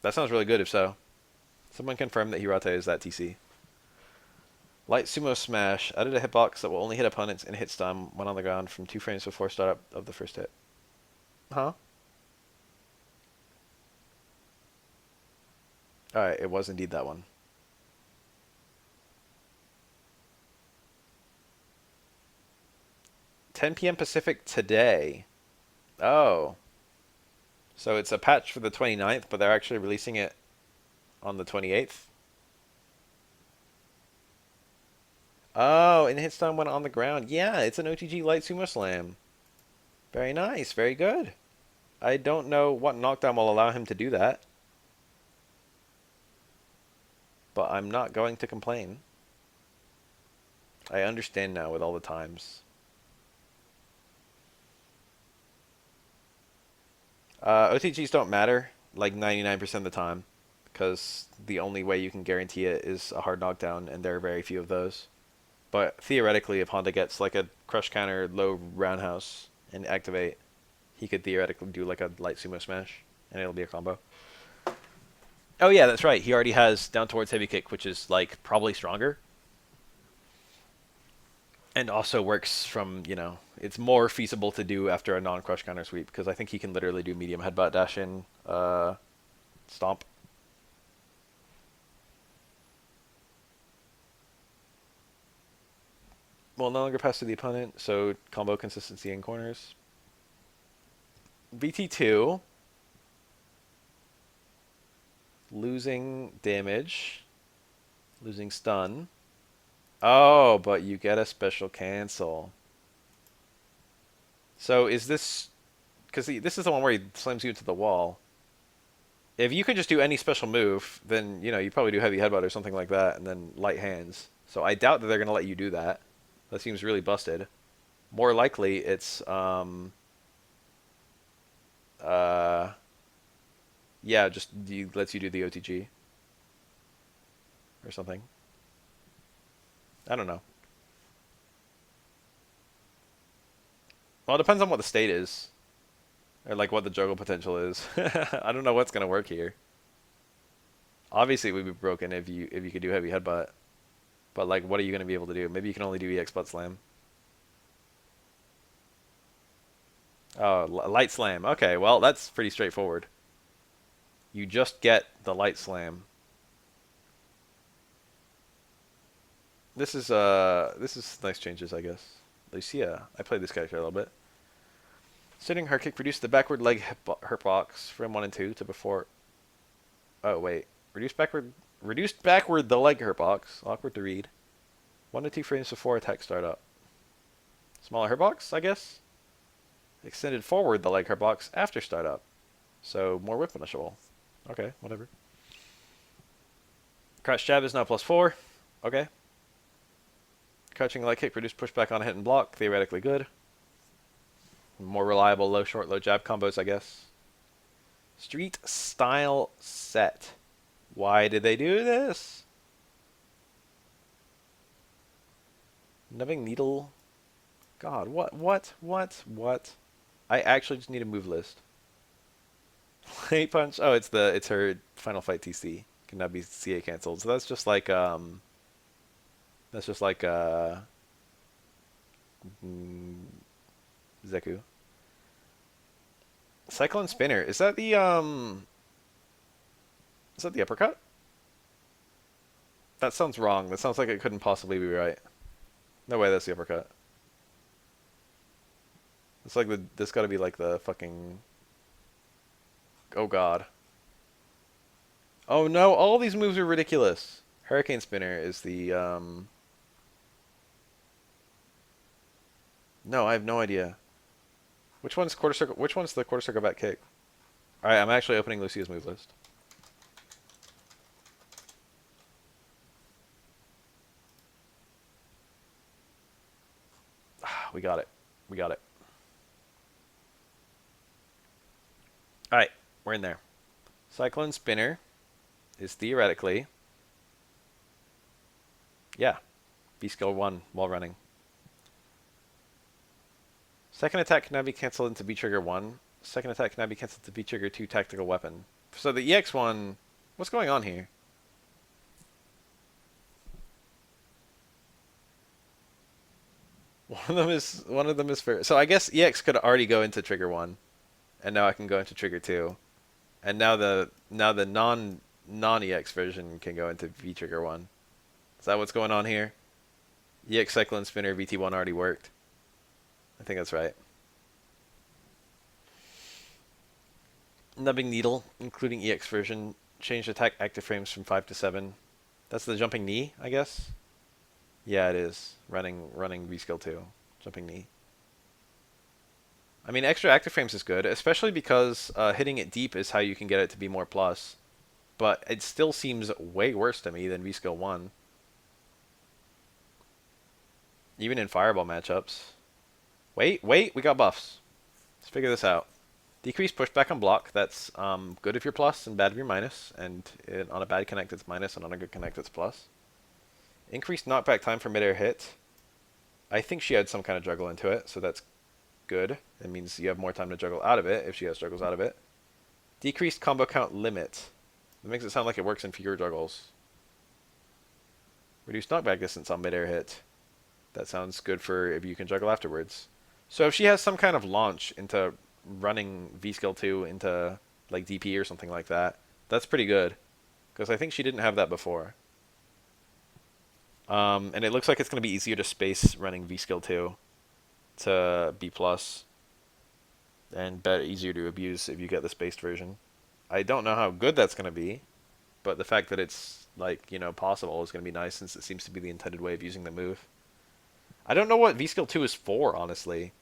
Speaker 1: That sounds really good if so. Someone confirm that Hirate is that TC. Light sumo smash. Added a hitbox that will only hit opponents in hit stun when on the ground from 2 frames before startup of the first hit. Huh? Alright, it was indeed that one. $10 p.m. Pacific today. Oh. So it's a patch for the 29th, but they're actually releasing it on the 28th. Oh, and hit stun went on the ground. Yeah, it's an OTG light sumo slam. Very nice, very good. I don't know what knockdown will allow him to do that, but I'm not going to complain. I understand now with all the times. OTGs don't matter like 99% of the time, because the only way you can guarantee it is a hard knockdown, and there are very few of those. But theoretically, if Honda gets like a crush counter, low roundhouse, and activate, he could theoretically do like a light sumo smash, and it'll be a combo. Oh yeah, that's right. He already has down towards heavy kick, which is like probably stronger. And also works from, you know, it's more feasible to do after a non-crush counter sweep, because I think he can literally do medium headbutt, dash in, stomp. Will no longer pass to the opponent, so combo consistency in corners. VT2. Losing damage. Losing stun. Oh, but you get a special cancel. So is this... Because this is the one where he slams you into the wall. If you can just do any special move, then, you know, you probably do heavy headbutt or something like that, and then light hands. So I doubt that they're going to let you do that. That seems really busted. More likely, it's, yeah, just lets you do the OTG. Or something. I don't know. Well, it depends on what the state is. Or, like, what the juggle potential is. I don't know what's going to work here. Obviously, it would be broken if you could do heavy headbutt. But, like, what are you going to be able to do? Maybe you can only do EX butt slam. Oh, light slam. Okay, well, that's pretty straightforward. You just get the light slam. This is nice changes, I guess. Lucia. I played this character a little bit. Sitting her kick produced the backward leg hitbox from 1 and 2 to before. Oh wait, reduced backward the leg hitbox. Awkward to read. 1 to 2 frames before attack startup. Smaller hitbox, I guess. Extended forward the leg hitbox after startup. So more whip punishable. Okay, whatever. Crouch jab is now +4. Okay. Crouching leg kick produced pushback on a hit and block. Theoretically good. More reliable low short, low jab combos, I guess. Street style set. Why did they do this? Nubbing needle. God, what? I actually just need a move list. Late punch. Oh, it's her final fight TC. Can now be CA canceled. So that's just like Zeku. Cyclone Spinner. Is that the Is that the uppercut? That sounds wrong. That sounds like it couldn't possibly be right. No way that's the uppercut. It's like this gotta be like the fucking... Oh god. Oh no, all these moves are ridiculous. Hurricane Spinner is the, No, I have no idea. Which one's quarter circle? Which one's the quarter circle back kick? Alright, I'm actually opening Lucia's move list. We got it. We got it. Alright, we're in there. Cyclone Spinner is theoretically... Yeah, B-skill 1 while running. Second attack can now be cancelled into B-trigger 1. Second attack can now be cancelled to B-trigger 2 tactical weapon. So the EX one... What's going on here? One of them is fair. So I guess EX could already go into trigger 1. And now I can go into trigger 2. And now the non-EX version can go into V-trigger 1. Is that what's going on here? EX Cyclone Spinner VT1 already worked. I think that's right. Nubbing Needle, including EX version, changed attack active frames from 5 to 7. That's the jumping knee, I guess? Yeah, it is. Running V-skill 2. Jumping knee. I mean, extra active frames is good, especially because hitting it deep is how you can get it to be more plus. But it still seems way worse to me than V-skill 1. Even in Fireball matchups. Wait, we got buffs. Let's figure this out. Decreased pushback on block, that's good if you're plus and bad if you're minus. And on a bad connect it's minus, and on a good connect it's plus. Increased knockback time for midair hit. I think she had some kind of juggle into it, so that's good. It means you have more time to juggle out of it if she has juggles out of it. Decreased combo count limit. That makes it sound like it works in fewer juggles. Reduced knockback distance on midair hit. That sounds good for if you can juggle afterwards. So if she has some kind of launch into running V-skill 2 into like DP or something like that, that's pretty good. Because I think she didn't have that before. And it looks like it's going to be easier to space running V-skill 2 to B+. And easier to abuse if you get the spaced version. I don't know how good that's going to be, but the fact that it's like, you know, possible is going to be nice since it seems to be the intended way of using the move. I don't know what V-skill 2 is for, honestly.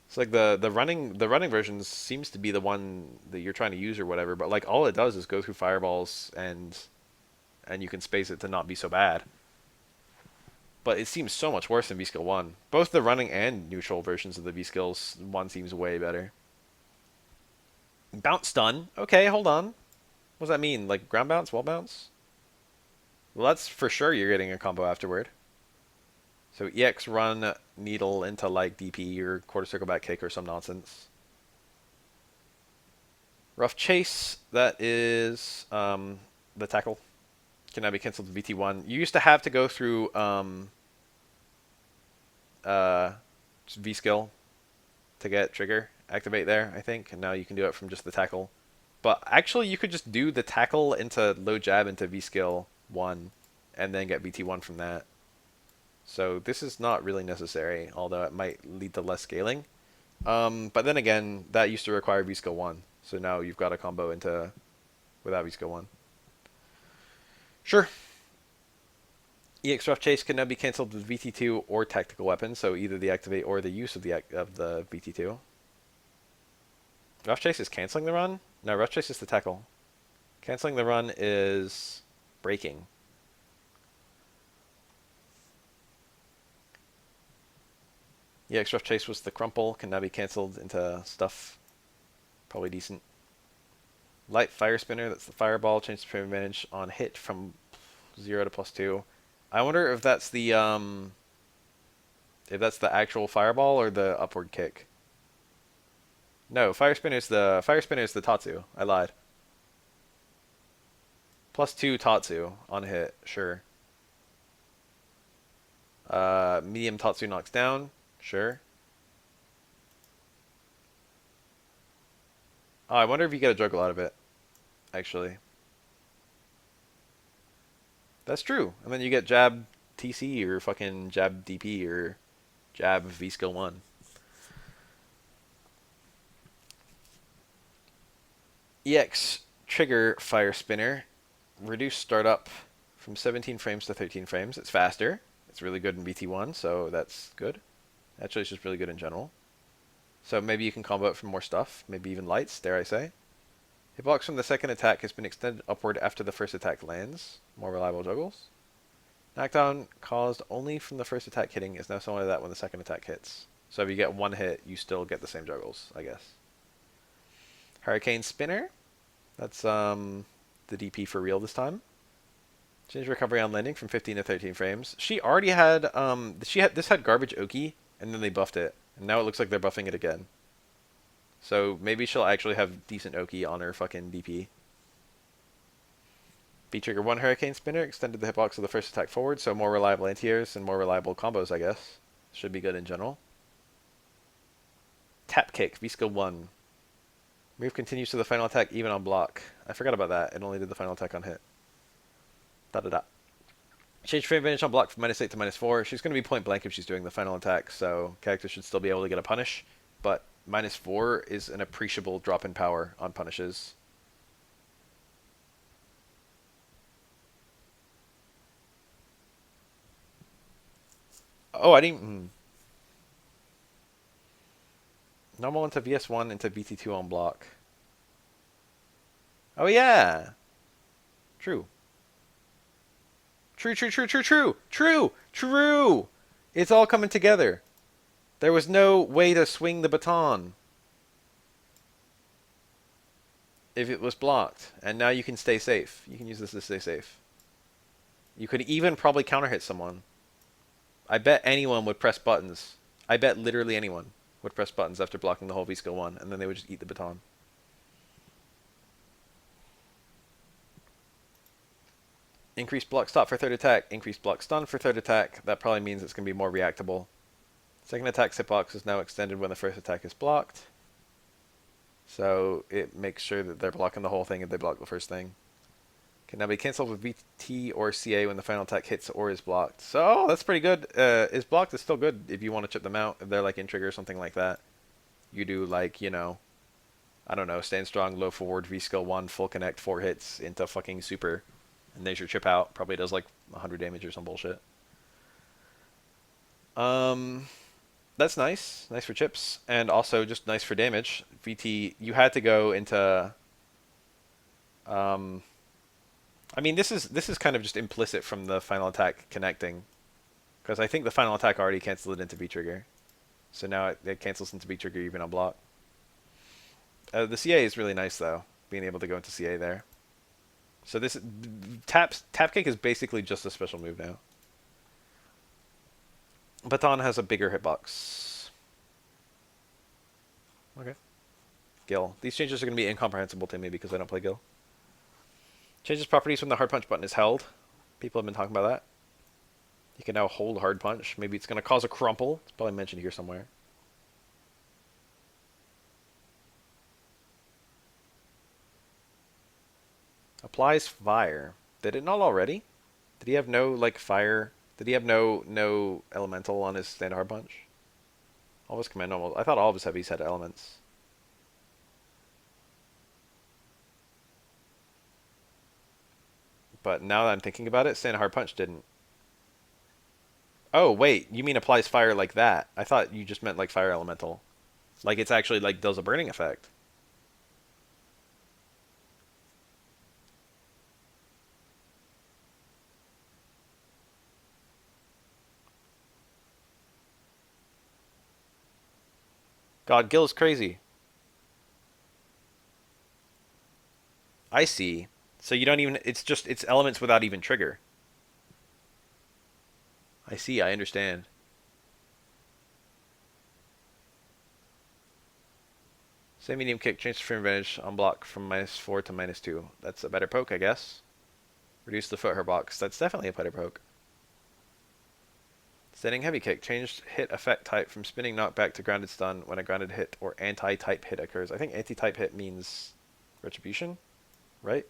Speaker 1: It's like the running version seems to be the one that you're trying to use or whatever, but like all it does is go through fireballs and you can space it to not be so bad. But it seems so much worse than V-skill 1. Both the running and neutral versions of the V-skills 1 seems way better. Bounce stun. Okay, hold on. What does that mean? Like ground bounce, wall bounce? Well, that's for sure you're getting a combo afterward. So EX run needle into like DP or quarter circle back kick or some nonsense. Rough chase, that is the tackle. Can now be cancelled to VT1. You used to have to go through V-skill to get trigger activate there, I think, and now you can do it from just the tackle. But actually you could just do the tackle into low jab into V-skill 1 and then get VT1 from that. So this is not really necessary, although it might lead to less scaling. But then again, that used to require V-skill 1, so now you've got a combo into without V-skill 1. Sure. EX Rough Chase can now be cancelled with VT2 or tactical weapon, so either the activate or the use of the VT2. Rough Chase is cancelling the run? No, Rough Chase is the tackle. Cancelling the run is breaking. EX Rough Chase was the crumple, can now be cancelled into stuff. Probably decent. Light Fire Spinner, that's the fireball, change the frame advantage on hit from 0 to +2. I wonder if that's the actual fireball or the upward kick. No, Fire Spinner is the Tatsu. I lied. +2 Tatsu on hit, sure. Medium Tatsu knocks down, sure. Oh, I wonder if you get a juggle out of it, actually. That's true. And then you get jab TC or fucking jab DP or jab V skill 1. EX trigger fire spinner. Reduce startup from 17 frames to 13 frames. It's faster. It's really good in BT1, so that's good. Actually, it's just really good in general. So maybe you can combo it for more stuff. Maybe even lights, dare I say. Hitbox from the second attack has been extended upward after the first attack lands. More reliable juggles. Knockdown caused only from the first attack hitting is now similar to that when the second attack hits. So if you get one hit, you still get the same juggles, I guess. Hurricane Spinner. That's the DP for real this time. Change recovery on landing from 15 to 13 frames. She already had this had garbage Oki, and then they buffed it, and now it looks like they're buffing it again. So maybe she'll actually have decent Oki on her fucking DP. B-Trigger 1 Hurricane Spinner extended the hitbox of the first attack forward, so more reliable anti-airs and more reliable combos, I guess. Should be good in general. Tap Kick, V-Skill 1. Move continues to the final attack even on block. I forgot about that. It only did the final attack on hit. Da-da-da. Change frame advantage on block from -8 to -4. She's going to be point blank if she's doing the final attack, so character should still be able to get a punish, but -4 is an appreciable drop in power on punishes. Oh, I didn't... Normal into VS1 into BT2 on block. Oh, yeah! True. True, true, true, true, true! True! True! It's all coming together. There was no way to swing the baton if it was blocked. And now you can stay safe. You can use this to stay safe. You could even probably counter hit someone. I bet anyone would press buttons. I bet literally anyone would press buttons after blocking the whole V-Skill 1, and then they would just eat the baton. Increased block stop for third attack. Increased block stun for third attack. That probably means it's going to be more reactable. Second attack's hitbox is now extended when the first attack is blocked. So it makes sure that they're blocking the whole thing if they block the first thing. Can now be cancelled with VT or CA when the final attack hits or is blocked. So that's pretty good. Is blocked is still good if you want to chip them out. If they're like in trigger or something like that. You do like, you know, I don't know, stand strong, low forward, V-Skill 1, full connect, 4 hits into fucking super. And there's your chip out. Probably does like 100 damage or some bullshit. That's nice. Nice for chips. And also just nice for damage. VT, you had to go into... I mean, this is kind of just implicit from the final attack connecting. Because I think the final attack already canceled it into V-Trigger. So now it cancels into V-Trigger even on block. The CA is really nice, though. Being able to go into CA there. So this... Tap Kick is basically just a special move now. Baton has a bigger hitbox. Okay. Guile. These changes are going to be incomprehensible to me because I don't play Guile. Changes properties when the hard punch button is held. People have been talking about that. You can now hold hard punch. Maybe it's going to cause a crumple. It's probably mentioned here somewhere. Applies fire. Did it not already? Did he have no like fire? Did he have no elemental on his stand hard punch? All of his command normal. I thought all of his heavies had elements. But now that I'm thinking about it, stand hard punch didn't. Oh wait, you mean applies fire like that? I thought you just meant like fire elemental. Like it's actually like does a burning effect. God, Guile is crazy. I see. So you don't even... It's just... It's elements without even trigger. I see. I understand. Say medium kick. Change the frame advantage on block from -4 to -2. That's a better poke, I guess. Reduce the foot her box. That's definitely a better poke. Standing heavy kick. Changed hit effect type from spinning knockback to grounded stun when a grounded hit or anti-type hit occurs. I think anti-type hit means retribution, right?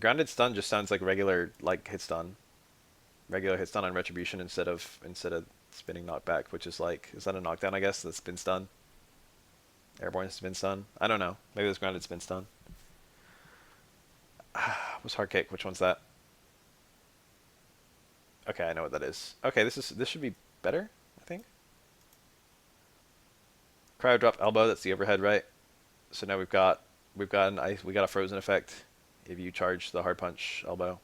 Speaker 1: Grounded stun just sounds like regular like hit stun. Regular hit stun on retribution instead of spinning knockback, which is like, is that a knockdown, I guess? That's spin stun. Airborne spin stun. I don't know. Maybe it's grounded spin stun. What's hard kick? Which one's that? Okay, I know what that is. Okay, this should be better, I think. Cryo drop elbow, that's the overhead, right? So now we've got a frozen effect if you charge the hard punch elbow.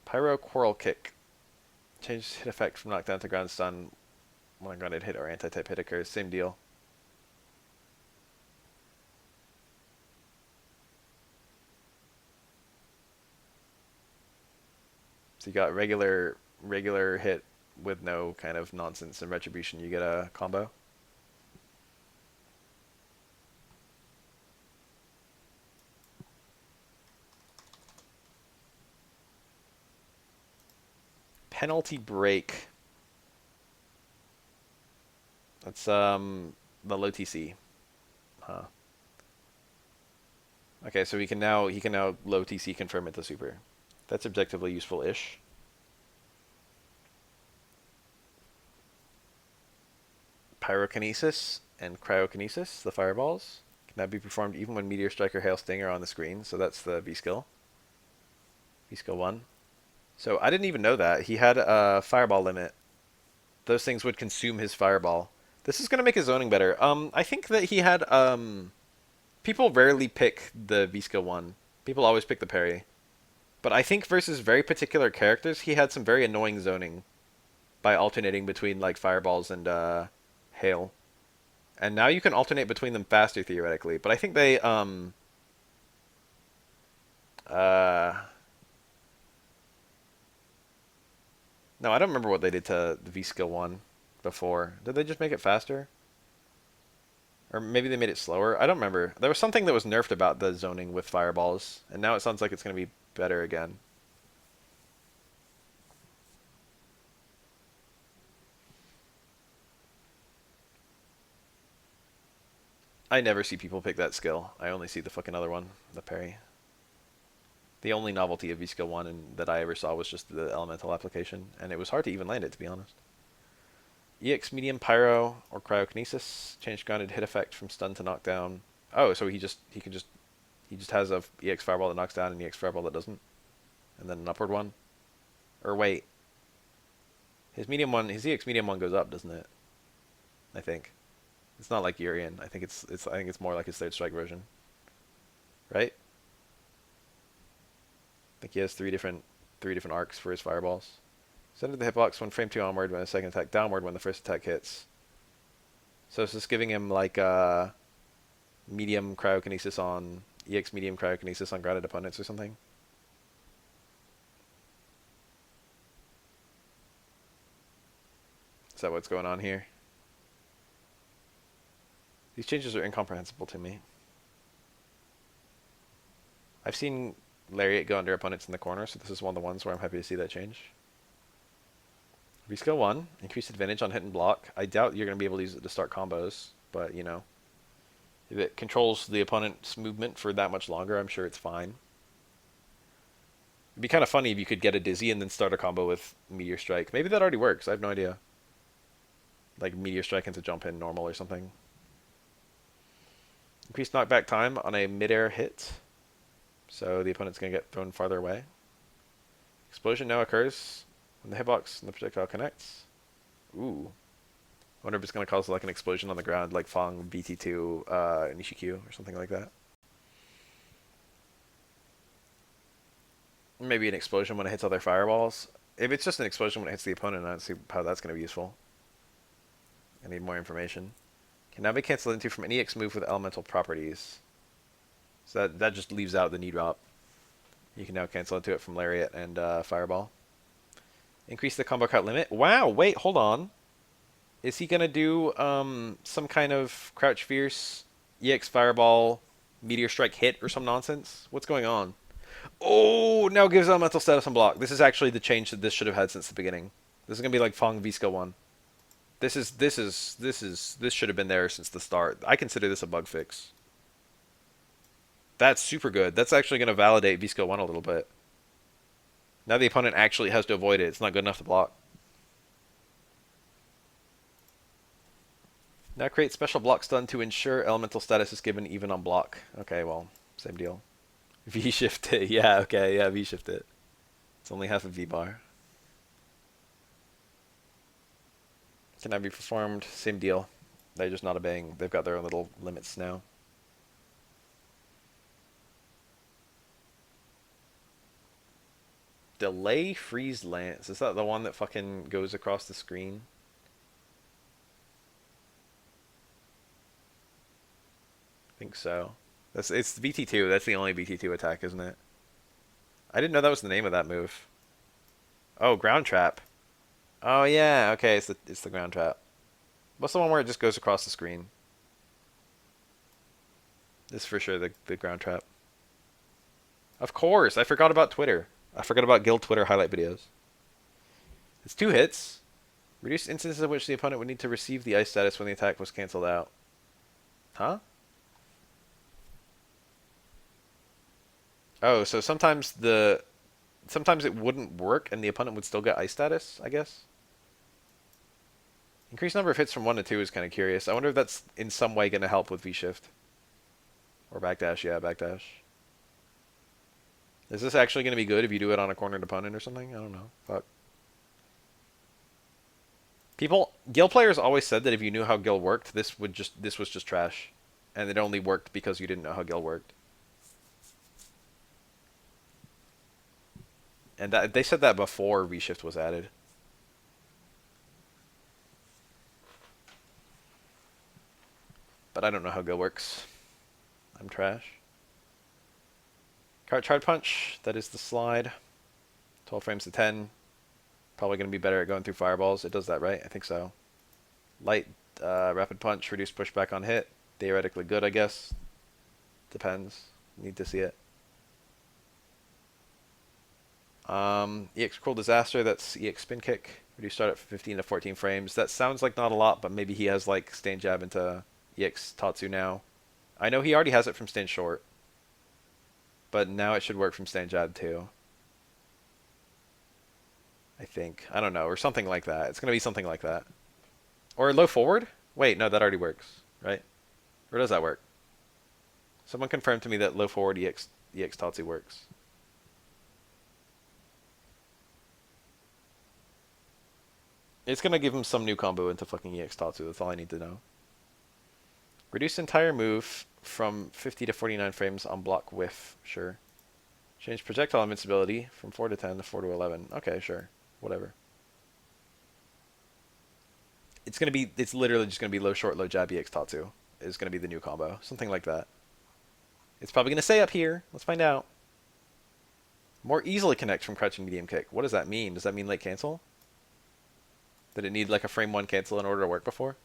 Speaker 1: Pyro Quarrel Kick. Change hit effect from knockdown to ground stun when a grounded hit or anti-type hit occurs. Same deal. So you got regular hit with no kind of nonsense, and retribution you get a combo. Penalty break. That's the low TC. Huh. Okay, so he can now low TC confirm it to super. That's objectively useful-ish. Pyrokinesis and Cryokinesis, the fireballs, can now be performed even when Meteor Strike or Hail Sting are on the screen, so that's the V-skill. V-skill 1. So I didn't even know that. He had a fireball limit. Those things would consume his fireball. This is going to make his zoning better. I think that he had... people rarely pick the V-skill 1. People always pick the parry. But I think versus very particular characters, he had some very annoying zoning by alternating between like fireballs and hail. And now you can alternate between them faster theoretically. But I think they no, I don't remember what they did to the V-skill 1 before. Did they just make it faster? Or maybe they made it slower? I don't remember. There was something that was nerfed about the zoning with fireballs, and now it sounds like it's going to be better again. I never see people pick that skill. I only see the fucking other one, the parry. The only novelty of V-skill 1 that I ever saw was just the elemental application, and it was hard to even land it, to be honest. EX medium pyro or cryokinesis. Change grounded hit effect from stun to knockdown. Oh, so he just has a EX fireball that knocks down and EX fireball that doesn't, and then an upward one. Or wait, his EX medium one goes up, doesn't it? I think it's not like Urien. I think it's more like his third strike version, right? I think he has three different arcs for his fireballs. Send to the hitbox when frame 2 onward, when a second attack downward when the first attack hits. So it's just giving him like a medium cryokinesis on EX medium cryokinesis on grounded opponents or something. Is that what's going on here? These changes are incomprehensible to me. I've seen Lariat go under opponents in the corner, so this is one of the ones where I'm happy to see that change. V-skill 1, increased advantage on hit and block. I doubt you're going to be able to use it to start combos, but you know, if it controls the opponent's movement for that much longer, I'm sure it's fine. It'd be kind of funny if you could get a dizzy and then start a combo with Meteor Strike. Maybe that already works, I have no idea. Like Meteor Strike into jump in normal or something. Increased knockback time on a mid-air hit, so the opponent's going to get thrown farther away. Explosion now occurs when the hitbox and the projectile connects. Ooh. I wonder if it's going to cause like an explosion on the ground like F.A.N.G BT2 Nishikyu or something like that. Maybe an explosion when it hits other fireballs. If it's just an explosion when it hits the opponent, I don't see how that's going to be useful. I need more information. Can now be cancelled into from any X move with elemental properties. So that just leaves out the knee drop. You can now cancel into it from Lariat and Fireball. Increase the combo count limit. Wow, wait, hold on. Is he going to do some kind of Crouch Fierce, EX Fireball, Meteor Strike hit or some nonsense? What's going on? Oh, now gives elemental status on block. This is actually the change that this should have had since the beginning. This is going to be like F.A.N.G V-Skill 1. This should have been there since the start. I consider this a bug fix. That's super good. That's actually going to validate V-Skill 1 a little bit. Now the opponent actually has to avoid it. It's not good enough to block. Now create special block stun to ensure elemental status is given even on block. Okay, well, same deal. V-shift it. Yeah, okay, yeah, V-shift it. It's only half a V-bar. Can now be performed. Same deal. They're just not obeying. They've got their own little limits now. Delay freeze lance. Is that the one that fucking goes across the screen? I think so. It's VT2. That's the only VT2 attack, isn't it? I didn't know that was the name of that move. Oh, ground trap. Oh yeah, okay, it's the ground trap. What's the one where it just goes across the screen? This is for sure the ground trap. Of course, I forgot about Twitter. I forgot about Guild Twitter highlight videos. It's 2 hits. Reduce instances in which the opponent would need to receive the ice status when the attack was cancelled out. Huh? Oh, so sometimes it wouldn't work and the opponent would still get ice status, I guess. Increased number of hits from 1 to 2 is kind of curious. I wonder if that's in some way going to help with V-shift. Or backdash, yeah, backdash. Is this actually going to be good if you do it on a cornered opponent or something? I don't know. Fuck. Guile players always said that if you knew how Guile worked, this was just trash. And it only worked because you didn't know how Guile worked. And they said that before V-shift was added. But I don't know how Guile works. I'm trash. Charge punch. That is the slide. 12 frames to 10. Probably going to be better at going through fireballs. It does that, right? I think so. Light rapid punch. Reduce pushback on hit. Theoretically good, I guess. Depends. Need to see it. EX Cruel Disaster. That's EX Spin Kick. Reduce start at 15 to 14 frames. That sounds like not a lot, but maybe he has like Stain Jab into EX Tatsu now. I know he already has it from Stain Short. But now it should work from Stain Jab too. I think. I don't know. Or something like that. It's going to be something like that. Or low forward? Wait, no, that already works, right? Or does that work? Someone confirmed to me that low forward EX Tatsu works. It's going to give him some new combo into fucking EX Tatsu. That's all I need to know. Reduce entire move from 50 to 49 frames on block whiff. Sure. Change projectile invincibility from 4 to 10 to 4 to 11. Okay, sure. Whatever. It's literally just gonna be low short, low jab EX Tatsu is gonna be the new combo. Something like that. It's probably gonna say up here. Let's find out. More easily connect from crouching medium kick. What does that mean? Does that mean late cancel? Did it need like a frame 1 cancel in order to work before?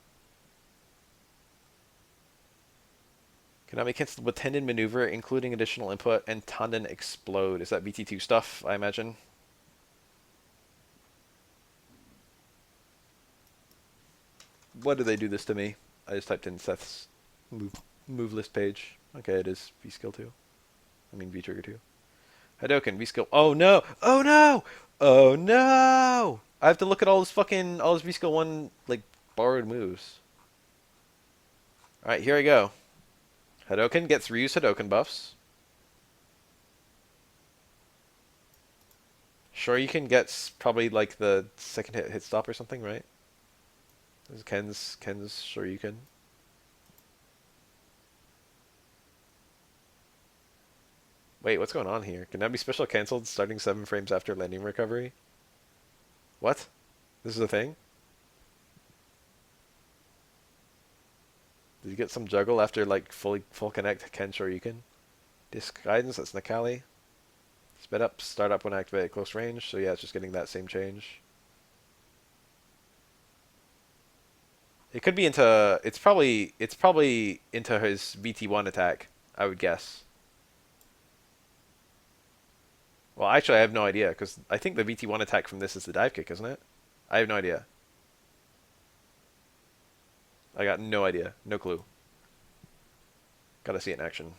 Speaker 1: Cannot be cancelled with Tendon Maneuver, including additional input, and Tanden Explode. Is that VT2 stuff, I imagine? Why did they do this to me? I just typed in Seth's move list page. Okay, it is V-Skill 2. I mean V-Trigger 2. Hadouken, V-Skill. Oh no! Oh no! Oh no! I have to look at all his V-Skill 1, like, borrowed moves. Alright, here I go. Hadouken gets reused Hadouken buffs. Shoryuken gets probably like the second hit stop or something, right? This is Ken's Shoryuken. Wait, what's going on here? Can that be special cancelled starting 7 frames after landing recovery? What? This is a thing? Did you get some juggle after like full connect Ken Shoryuken? Disc guidance, that's Necalli. Sped up, start up when activated at close range, so yeah, it's just getting that same change. It could be into it's probably into his VT1 attack, I would guess. Well, actually, I have no idea, because I think the VT1 attack from this is the dive kick, isn't it? I have no idea. I got no idea. No clue. Gotta see it in action.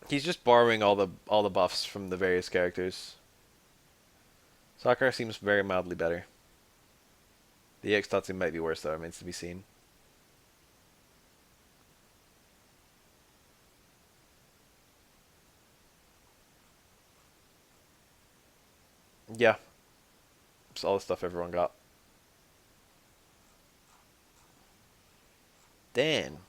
Speaker 1: He's just borrowing all the buffs from the various characters. Sakura seems very mildly better. The EX Dhalsim might be worse though, remains to be seen. Yeah. It's all the stuff everyone got. Dan.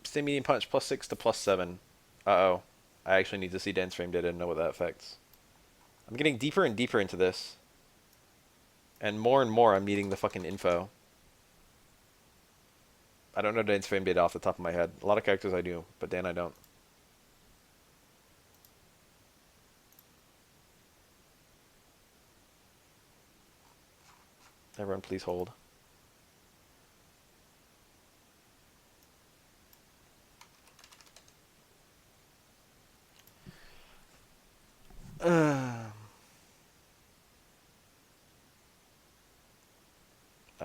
Speaker 1: Stay medium punch +6 to +7. Uh-oh. I actually need to see Dan's frame data and know what that affects. I'm getting deeper and deeper into this. And more I'm needing the fucking info. I don't know Dan's frame data off the top of my head. A lot of characters I do, but Dan I don't. Everyone please hold. I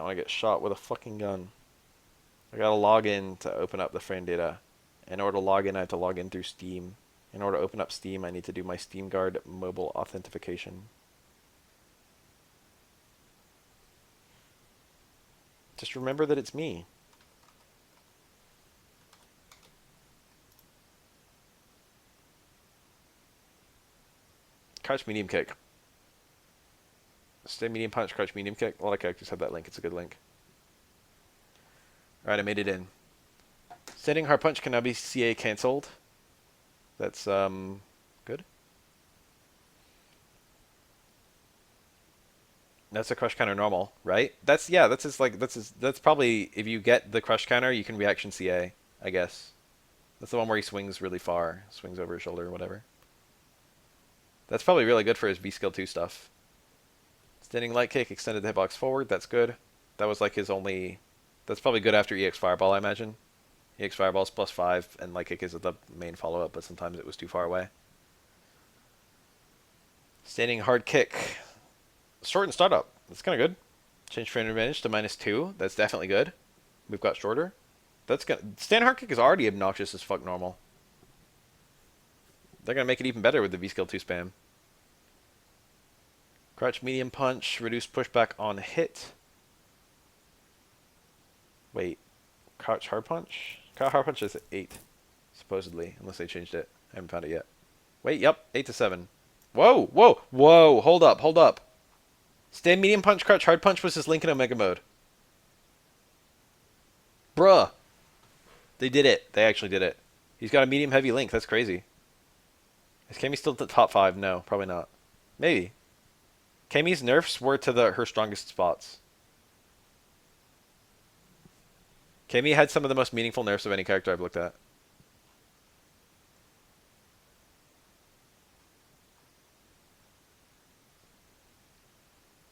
Speaker 1: want to get shot with a fucking gun. I gotta log in to open up the frame data. In order to log in, I have to log in through Steam. In order to open up Steam, I need to do my Steam Guard mobile authentication. Just remember that it's me. Crouch medium kick. Stay medium punch, crouch medium kick. A lot of characters have that link. It's a good link. Alright, I made it in. Standing hard punch can now be CA cancelled. That's good. That's a crush counter normal, right? That's that's probably if you get the crush counter, you can reaction CA, I guess. That's the one where he swings really far, swings over his shoulder or whatever. That's probably really good for his B skill 2 stuff. Standing light kick, extended the hitbox forward, that's good. That was like his only... That's probably good after EX Fireball, I imagine. EX Fireball's +5, and light kick is the main follow-up, but sometimes it was too far away. Standing hard kick. Short and startup. That's kind of good. Change frame advantage to -2. That's definitely good. We've got shorter. That's gonna... Stand hard kick is already obnoxious as fuck normal. They're gonna make it even better with the V skill 2 spam. Crouch medium punch, reduce pushback on hit. Wait, crouch hard punch? Crouch hard punch is 8, supposedly, unless they changed it. I haven't found it yet. Wait, yep, 8 to 7. Whoa, whoa, whoa, hold up, hold up. Stand medium punch, crouch hard punch was his link in Omega mode. Bruh. They did it. They actually did it. He's got a medium heavy link. That's crazy. Is Cammy still at the top 5? No, probably not. Maybe. Cammy's nerfs were to her strongest spots. Cammy had some of the most meaningful nerfs of any character I've looked at.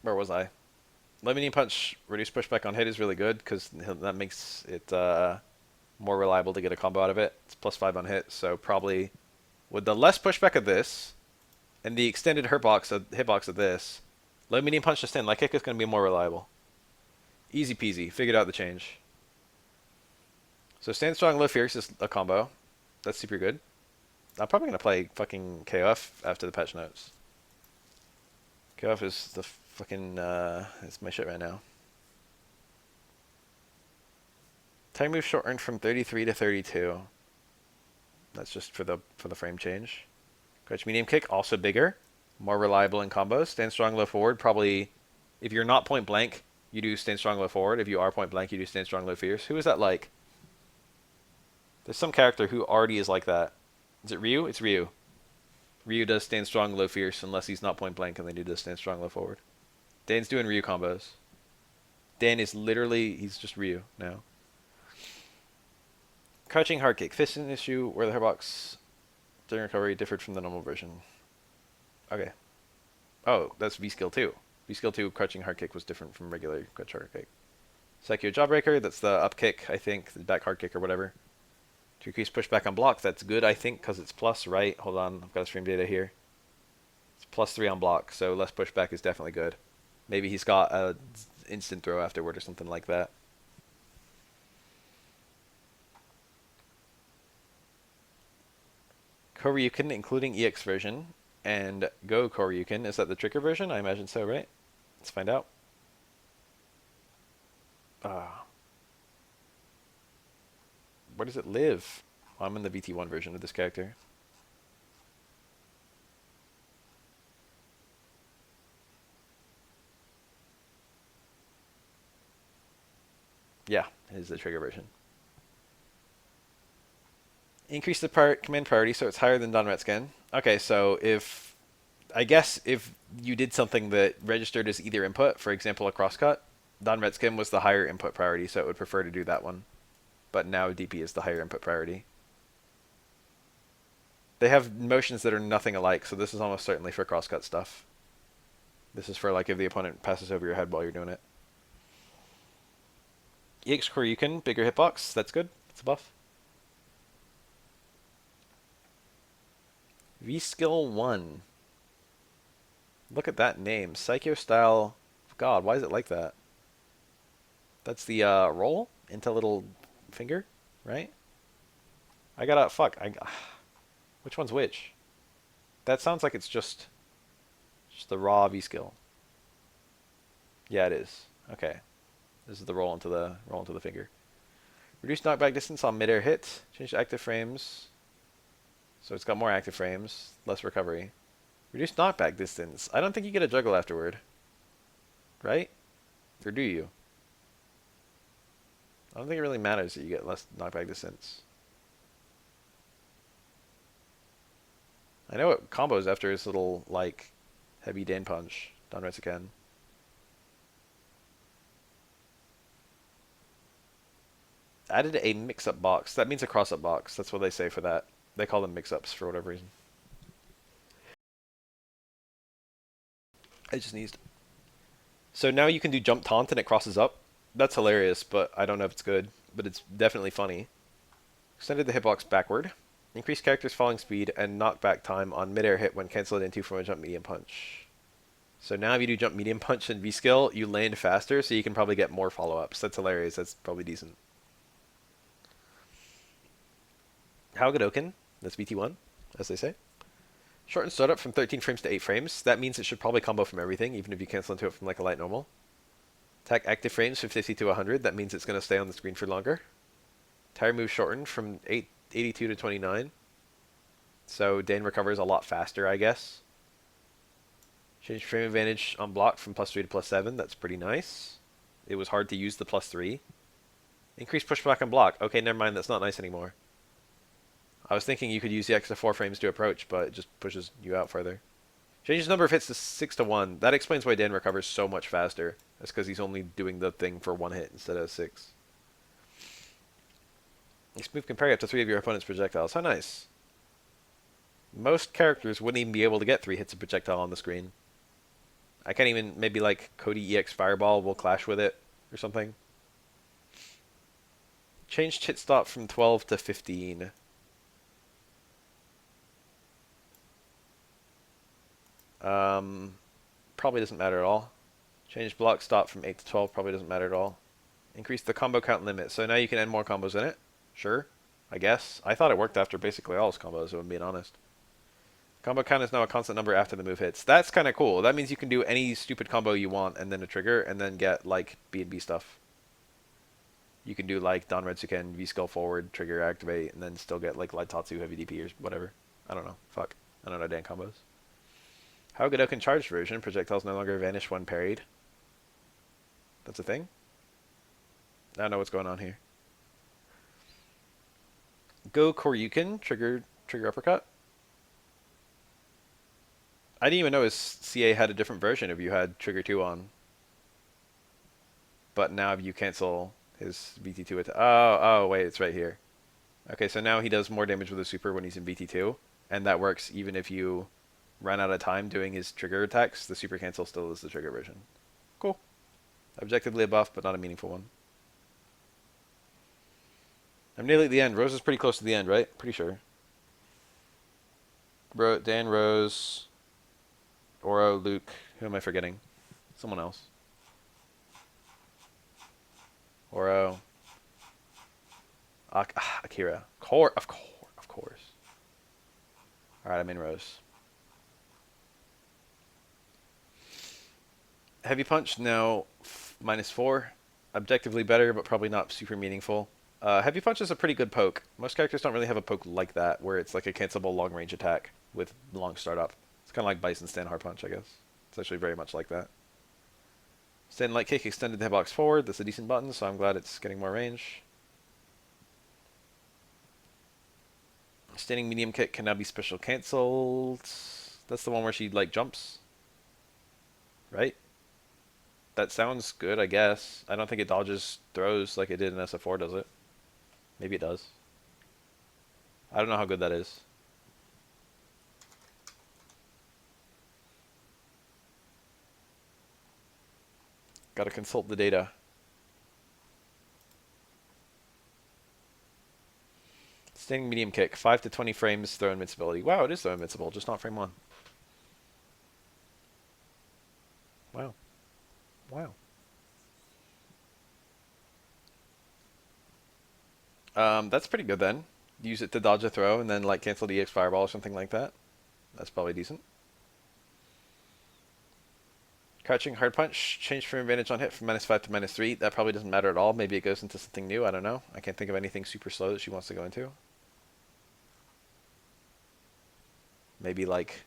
Speaker 1: Where was I? Limiting punch, reduce pushback on hit is really good because that makes it more reliable to get a combo out of it. It's +5 on hit, so probably with the less pushback of this and the extended hitbox of this, low medium punch to stand light kick is going to be more reliable. Easy peasy. Figured out the change. So stand strong, low fierce is a combo. That's super good. I'm probably going to play fucking KOF after the patch notes. KOF is the fucking, it's my shit right now. Time move shortened from 33 to 32. That's just for the frame change. Crouch medium kick, also bigger. More reliable in combos. Stand strong, low forward. Probably, if you're not point blank, you do stand strong, low forward. If you are point blank, you do stand strong, low fierce. Who is that like? There's some character who already is like that. Is it Ryu? It's Ryu. Ryu does stand strong, low fierce, unless he's not point blank, and then he does stand strong, low forward. Dan's doing Ryu combos. Dan is literally, he's just Ryu now. Crouching hard kick. Fist an issue where the hitbox during recovery differed from the normal version. Okay. Oh, that's V skill 2. V skill 2 crouching hard kick was different from regular crouch hard kick. Psycho jawbreaker, that's the up kick, I think, the back hard kick or whatever. To increase pushback on block, that's good, I think, because it's plus, right? Hold on, I've got stream data here. It's +3 on block, so less pushback is definitely good. Maybe he's got a instant throw afterward or something like that. Koryukin, including EX version, and Go Koryukin. Is that the trigger version? I imagine so, right? Let's find out. Where does it live? Oh, I'm in the VT1 version of this character. Yeah, it is the trigger version. Increase the command priority so it's higher than Donretscan. Okay, so I guess if you did something that registered as either input, for example a crosscut, Donretscan was the higher input priority, so it would prefer to do that one. But now DP is the higher input priority. They have motions that are nothing alike, so this is almost certainly for crosscut stuff. This is for like if the opponent passes over your head while you're doing it. EX Koryukin, bigger hitbox, that's good. It's a buff. V-Skill 1. Look at that name. Psycho Style. God, why is it like that? That's the roll into little finger, right? I gotta... Fuck. Which one's which? That sounds like it's just the raw V-Skill. Yeah, it is. Okay. This is the roll into the finger. Reduce knockback distance on midair hit. Change active frames. So it's got more active frames, less recovery. Reduce knockback distance. I don't think you get a juggle afterward. Right? Or do you? I don't think it really matters that you get less knockback distance. I know it combos after his little, like, heavy Dan punch. Donretsuken. Added a mix-up box. That means a cross-up box. That's what they say for that. They call them mix-ups for whatever reason. I just sneezed. So now you can do jump taunt and it crosses up. That's hilarious, but I don't know if it's good. But it's definitely funny. Extended the hitbox backward. Increase character's falling speed and knockback time on midair hit when cancelled into from a jump medium punch. So now if you do jump medium punch and V-skill, you land faster, so you can probably get more follow-ups. That's hilarious. That's probably decent. Haugadoken. That's VT1, as they say. Shorten startup from 13 frames to 8 frames. That means it should probably combo from everything, even if you cancel into it from like a light normal. Attack active frames from 50 to 100. That means it's going to stay on the screen for longer. Tire move shortened from 82 to 29. So Dan recovers a lot faster, I guess. Change frame advantage on block from +3 to +7. That's pretty nice. It was hard to use the +3. Increase pushback on block. Okay, never mind. That's not nice anymore. I was thinking you could use the extra 4 frames to approach, but it just pushes you out further. Changes number of hits to 6 to 1. That explains why Dan recovers so much faster. That's because he's only doing the thing for 1 hit instead of 6. This move can parry up to 3 of your opponent's projectiles. How nice. Most characters wouldn't even be able to get 3 hits of projectile on the screen. I can't even... Maybe like Cody EX Fireball will clash with it or something. Changed hit stop from 12 to 15. Probably doesn't matter at all. Change block stop from 8 to 12. Probably doesn't matter at all. Increase the combo count limit. So now you can end more combos in it. Sure. I guess. I thought it worked after basically all his combos, if I'm being honest. Combo count is now a constant number after the move hits. That's kind of cool. That means you can do any stupid combo you want and then a trigger and then get like B&B stuff. You can do like Don Retsuken, V-Skull forward, trigger, activate, and then still get like Light Tatsu, heavy DP or whatever. I don't know. Fuck. I don't know Dan combos. Haugadoken charged version. Projectiles no longer vanish when parried. That's a thing? I don't know what's going on here. Go Koryukin. Trigger uppercut. I didn't even know his CA had a different version if you had Trigger 2 on. But now if you cancel his VT2 attack... Oh, wait, it's right here. Okay, so now he does more damage with a super when he's in VT2. And that works even if you run out of time doing his trigger attacks. The super cancel still is the trigger version. Cool. Objectively a buff, but not a meaningful one. I'm nearly at the end. Rose is pretty close to the end, right? Pretty sure. Dan, Rose... Oro, Luke, who am I forgetting? Someone else. Oro. Akira. Of course. Alright, I'm in Rose. Heavy Punch, no. -4. Objectively better, but probably not super meaningful. Heavy Punch is a pretty good poke. Most characters don't really have a poke like that, where it's like a cancelable long-range attack with long startup. It's kind of like Bison Stand Hard Punch, I guess. It's actually very much like that. Stand Light Kick extended the hitbox forward. That's a decent button, so I'm glad it's getting more range. Standing Medium Kick can now be special cancelled. That's the one where she, like, jumps. Right? That sounds good, I guess. I don't think it dodges throws like it did in SF4, does it? Maybe it does. I don't know how good that is. Gotta consult the data. Standing medium kick, 5 to 20 frames throw invincibility. Wow, it is throw invincible, just not frame 1. Wow. Wow. That's pretty good then. Use it to dodge a throw and then like cancel the EX Fireball or something like that. That's probably decent. Crouching Hard Punch, change frame advantage on hit from -5 to -3. That probably doesn't matter at all. Maybe it goes into something new. I don't know. I can't think of anything super slow that she wants to go into. Maybe like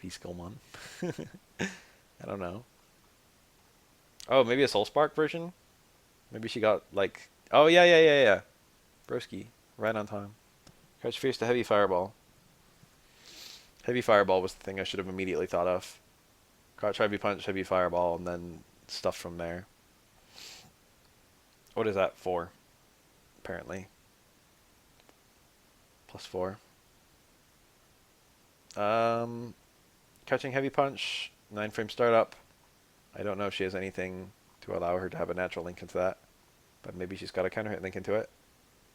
Speaker 1: V-Skill 1. I don't know. Oh, maybe a Soul Spark version? Maybe she got like... Oh, yeah. Broski. Right on time. Crouch Fierce to Heavy Fireball. Heavy Fireball was the thing I should have immediately thought of. Crouch Heavy Punch, Heavy Fireball, and then stuff from there. What is that for? Apparently. +4. Catching Heavy Punch, 9 frame startup. I don't know if she has anything to allow her to have a natural link into that. But maybe she's got a counter hit link into it.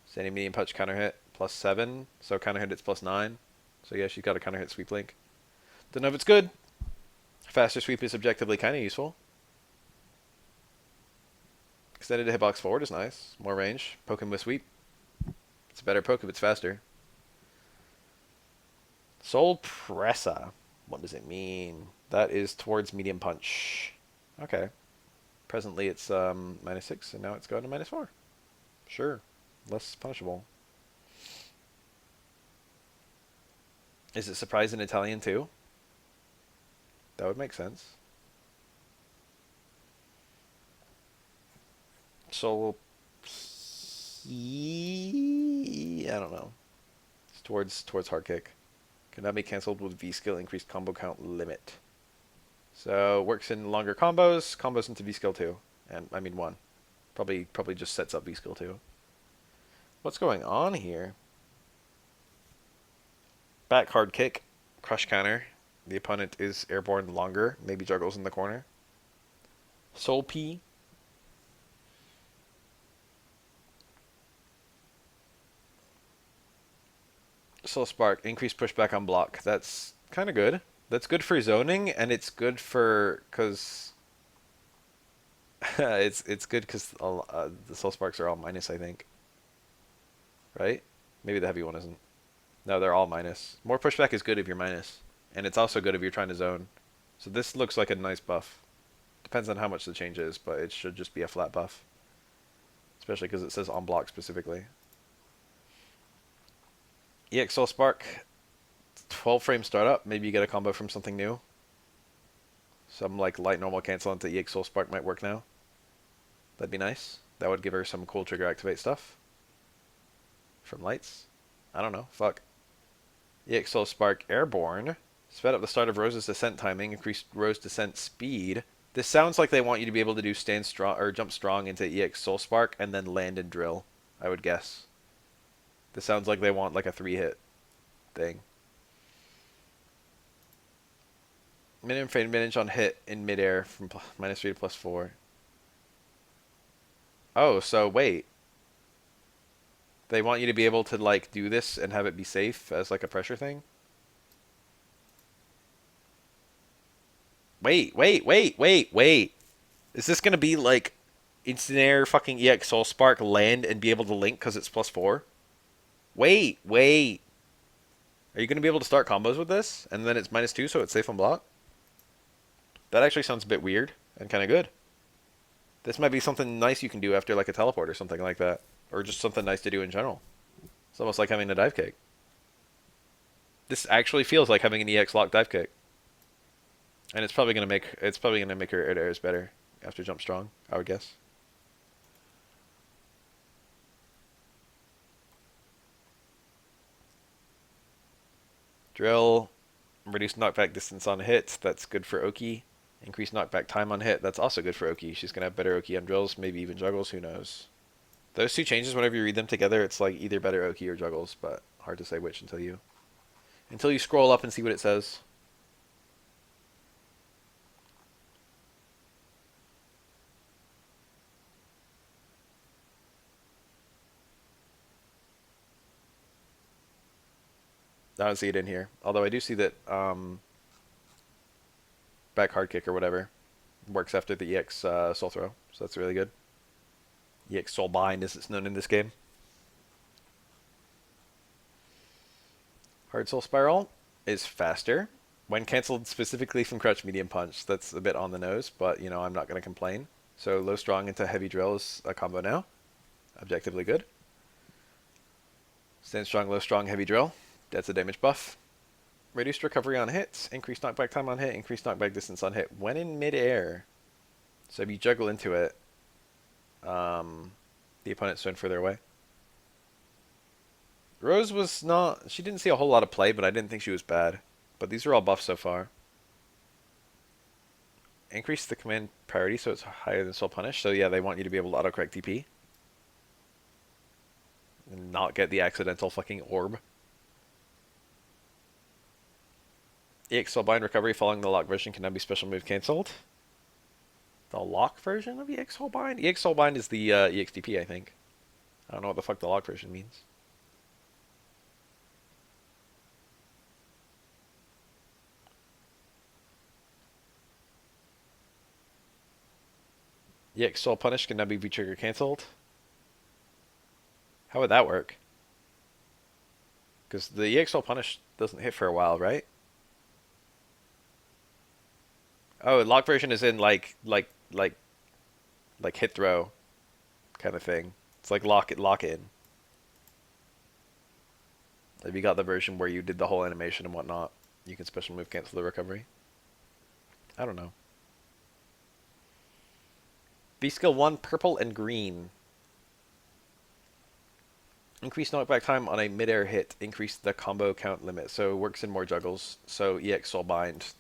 Speaker 1: Standing Medium Punch counter hit, +7. So counter hit it's +9. So yeah, she's got a counter hit sweep link. Don't know if it's good. Faster sweep is objectively kind of useful. Extended to hitbox forward is nice. More range. Poke him with sweep. It's a better poke if it's faster. Soul Pressa. What does it mean? That is towards medium punch. Okay. Presently it's -6 and now it's going to -4. Sure. Less punishable. Is it surprise in Italian too? That would make sense. Soul P... I don't know. It's towards hard kick. Cannot be cancelled with V-skill increased combo count limit. So works in longer combos. Combos into V-skill 2. And I mean 1. Probably just sets up V-skill 2. What's going on here? Back hard kick. Crush counter. The opponent is airborne longer. Maybe juggles in the corner. Soul P. Soul Spark. Increased pushback on block. That's kind of good. That's good for zoning, and it's good for... Because... it's good because the Soul Sparks are all minus, I think. Right? Maybe the heavy one isn't. No, they're all minus. More pushback is good if you're minus. And it's also good if you're trying to zone. So this looks like a nice buff. Depends on how much the change is, but it should just be a flat buff. Especially because it says on block specifically. EX Soul Spark. 12 frame startup. Maybe you get a combo from something new. Some like light normal cancel into EX Soul Spark might work now. That'd be nice. That would give her some cool trigger activate stuff. From lights. I don't know. Fuck. EX Soul Spark Airborne. Sped up the start of Rose's descent timing. Increased Rose descent speed. This sounds like they want you to be able to do stand strong or jump strong into EX Soul Spark and then land and drill. I would guess. This sounds like they want like a 3-hit thing. Minimum frame advantage on hit in midair from -3 to +4. Oh, so wait. They want you to be able to like do this and have it be safe as like a pressure thing? Wait. Is this gonna be like instant air fucking EX Soul Spark land and be able to link because it's +4? Wait. Are you gonna be able to start combos with this and then it's -2 so it's safe on block? That actually sounds a bit weird and kind of good. This might be something nice you can do after like a teleport or something like that. Or just something nice to do in general. It's almost like having a dive kick. This actually feels like having an EX lock dive kick. And it's probably gonna make her airs better after jump strong, I would guess. Drill, reduce knockback distance on hit. That's good for Oki. Increase knockback time on hit. That's also good for Oki. She's gonna have better Oki on drills, maybe even juggles. Who knows? Those two changes, whenever you read them together, it's like either better Oki or juggles, but hard to say which until you scroll up and see what it says. I don't see it in here. Although I do see that back hard kick or whatever works after the EX soul throw, so that's really good. EX soul bind as it's known in this game. Hard soul spiral is faster when cancelled specifically from crouch medium punch. That's a bit on the nose, but you know I'm not going to complain. So low strong into heavy drill is a combo now. Objectively good. Stand strong, low strong, heavy drill. That's a damage buff. Reduced recovery on hits, increased knockback time on hit, increased knockback distance on hit when in midair. So if you juggle into it, the opponent's thrown further away. Rose was not... She didn't see a whole lot of play, but I didn't think she was bad. But these are all buffs so far. Increase the command priority so it's higher than Soul Punish. So yeah, they want you to be able to autocorrect TP. And not get the accidental fucking orb. EX Soulbind recovery following the lock version can now be special move cancelled. The lock version of EX Soulbind? EX Soulbind is the EXTP, I think. I don't know what the fuck the lock version means. EX Soul Punish can now be V-Trigger cancelled. How would that work? Because the EX Soul Punish doesn't hit for a while, right? Oh, lock version is in like hit throw kind of thing. It's like lock in. If you got the version where you did the whole animation and whatnot, you can special move cancel the recovery. I don't know. V skill 1, purple and green. Increase knockback time on a midair hit. Increase the combo count limit. So it works in more juggles. So EX Soulbind,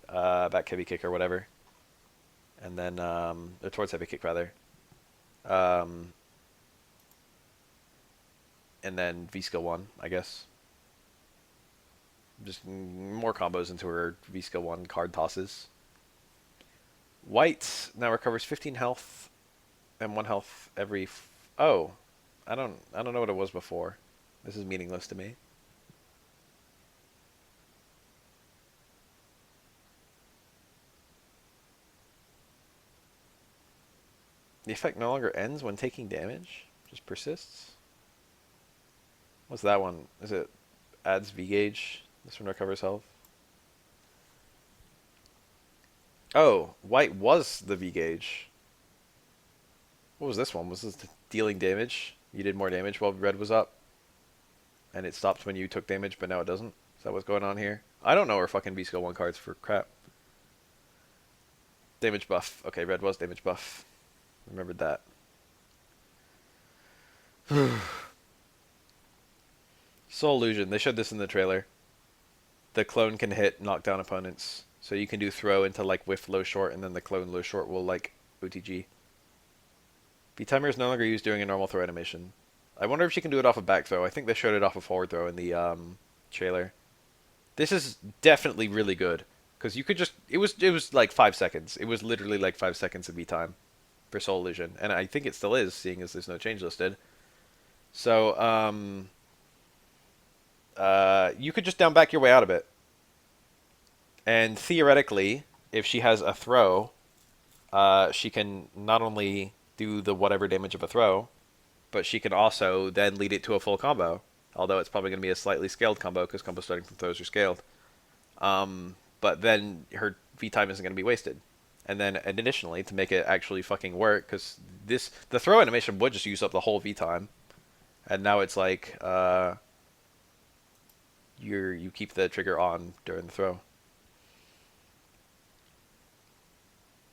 Speaker 1: back heavy kick or whatever. And then, or towards heavy kick rather. And then V skill 1, I guess. Just more combos into her V skill 1 card tosses. White now recovers 15 health and 1 health every... Oh, I don't know what it was before. This is meaningless to me. The effect no longer ends when taking damage, just persists. What's that one? Is it adds V gauge? This one recovers health. Oh, white was the V gauge. What was this one? Was this dealing damage? You did more damage while red was up. And it stopped when you took damage, but now it doesn't. Is that what's going on here? I don't know our fucking V skill 1 cards for crap. Damage buff. Okay, red was damage buff. Remembered that. Soul Illusion. They showed this in the trailer. The clone can hit, knock down opponents. So you can do throw into like whiff low short, and then the clone low short will like OTG. V-timer is no longer used during a normal throw animation. I wonder if she can do it off a back throw. I think they showed it off a forward throw in the trailer. This is definitely really good because you could just it was like 5 seconds. It was literally like 5 seconds of V-time for Soul Illusion, and I think it still is, seeing as there's no change listed. So you could just down back your way out of it. And theoretically, if she has a throw, she can not only do the whatever damage of a throw, but she can also then lead it to a full combo. Although it's probably going to be a slightly scaled combo because combos starting from throws are scaled. But then her V time isn't going to be wasted. And then additionally, to make it actually fucking work, because the throw animation would just use up the whole V time, and now it's like you keep the trigger on during the throw.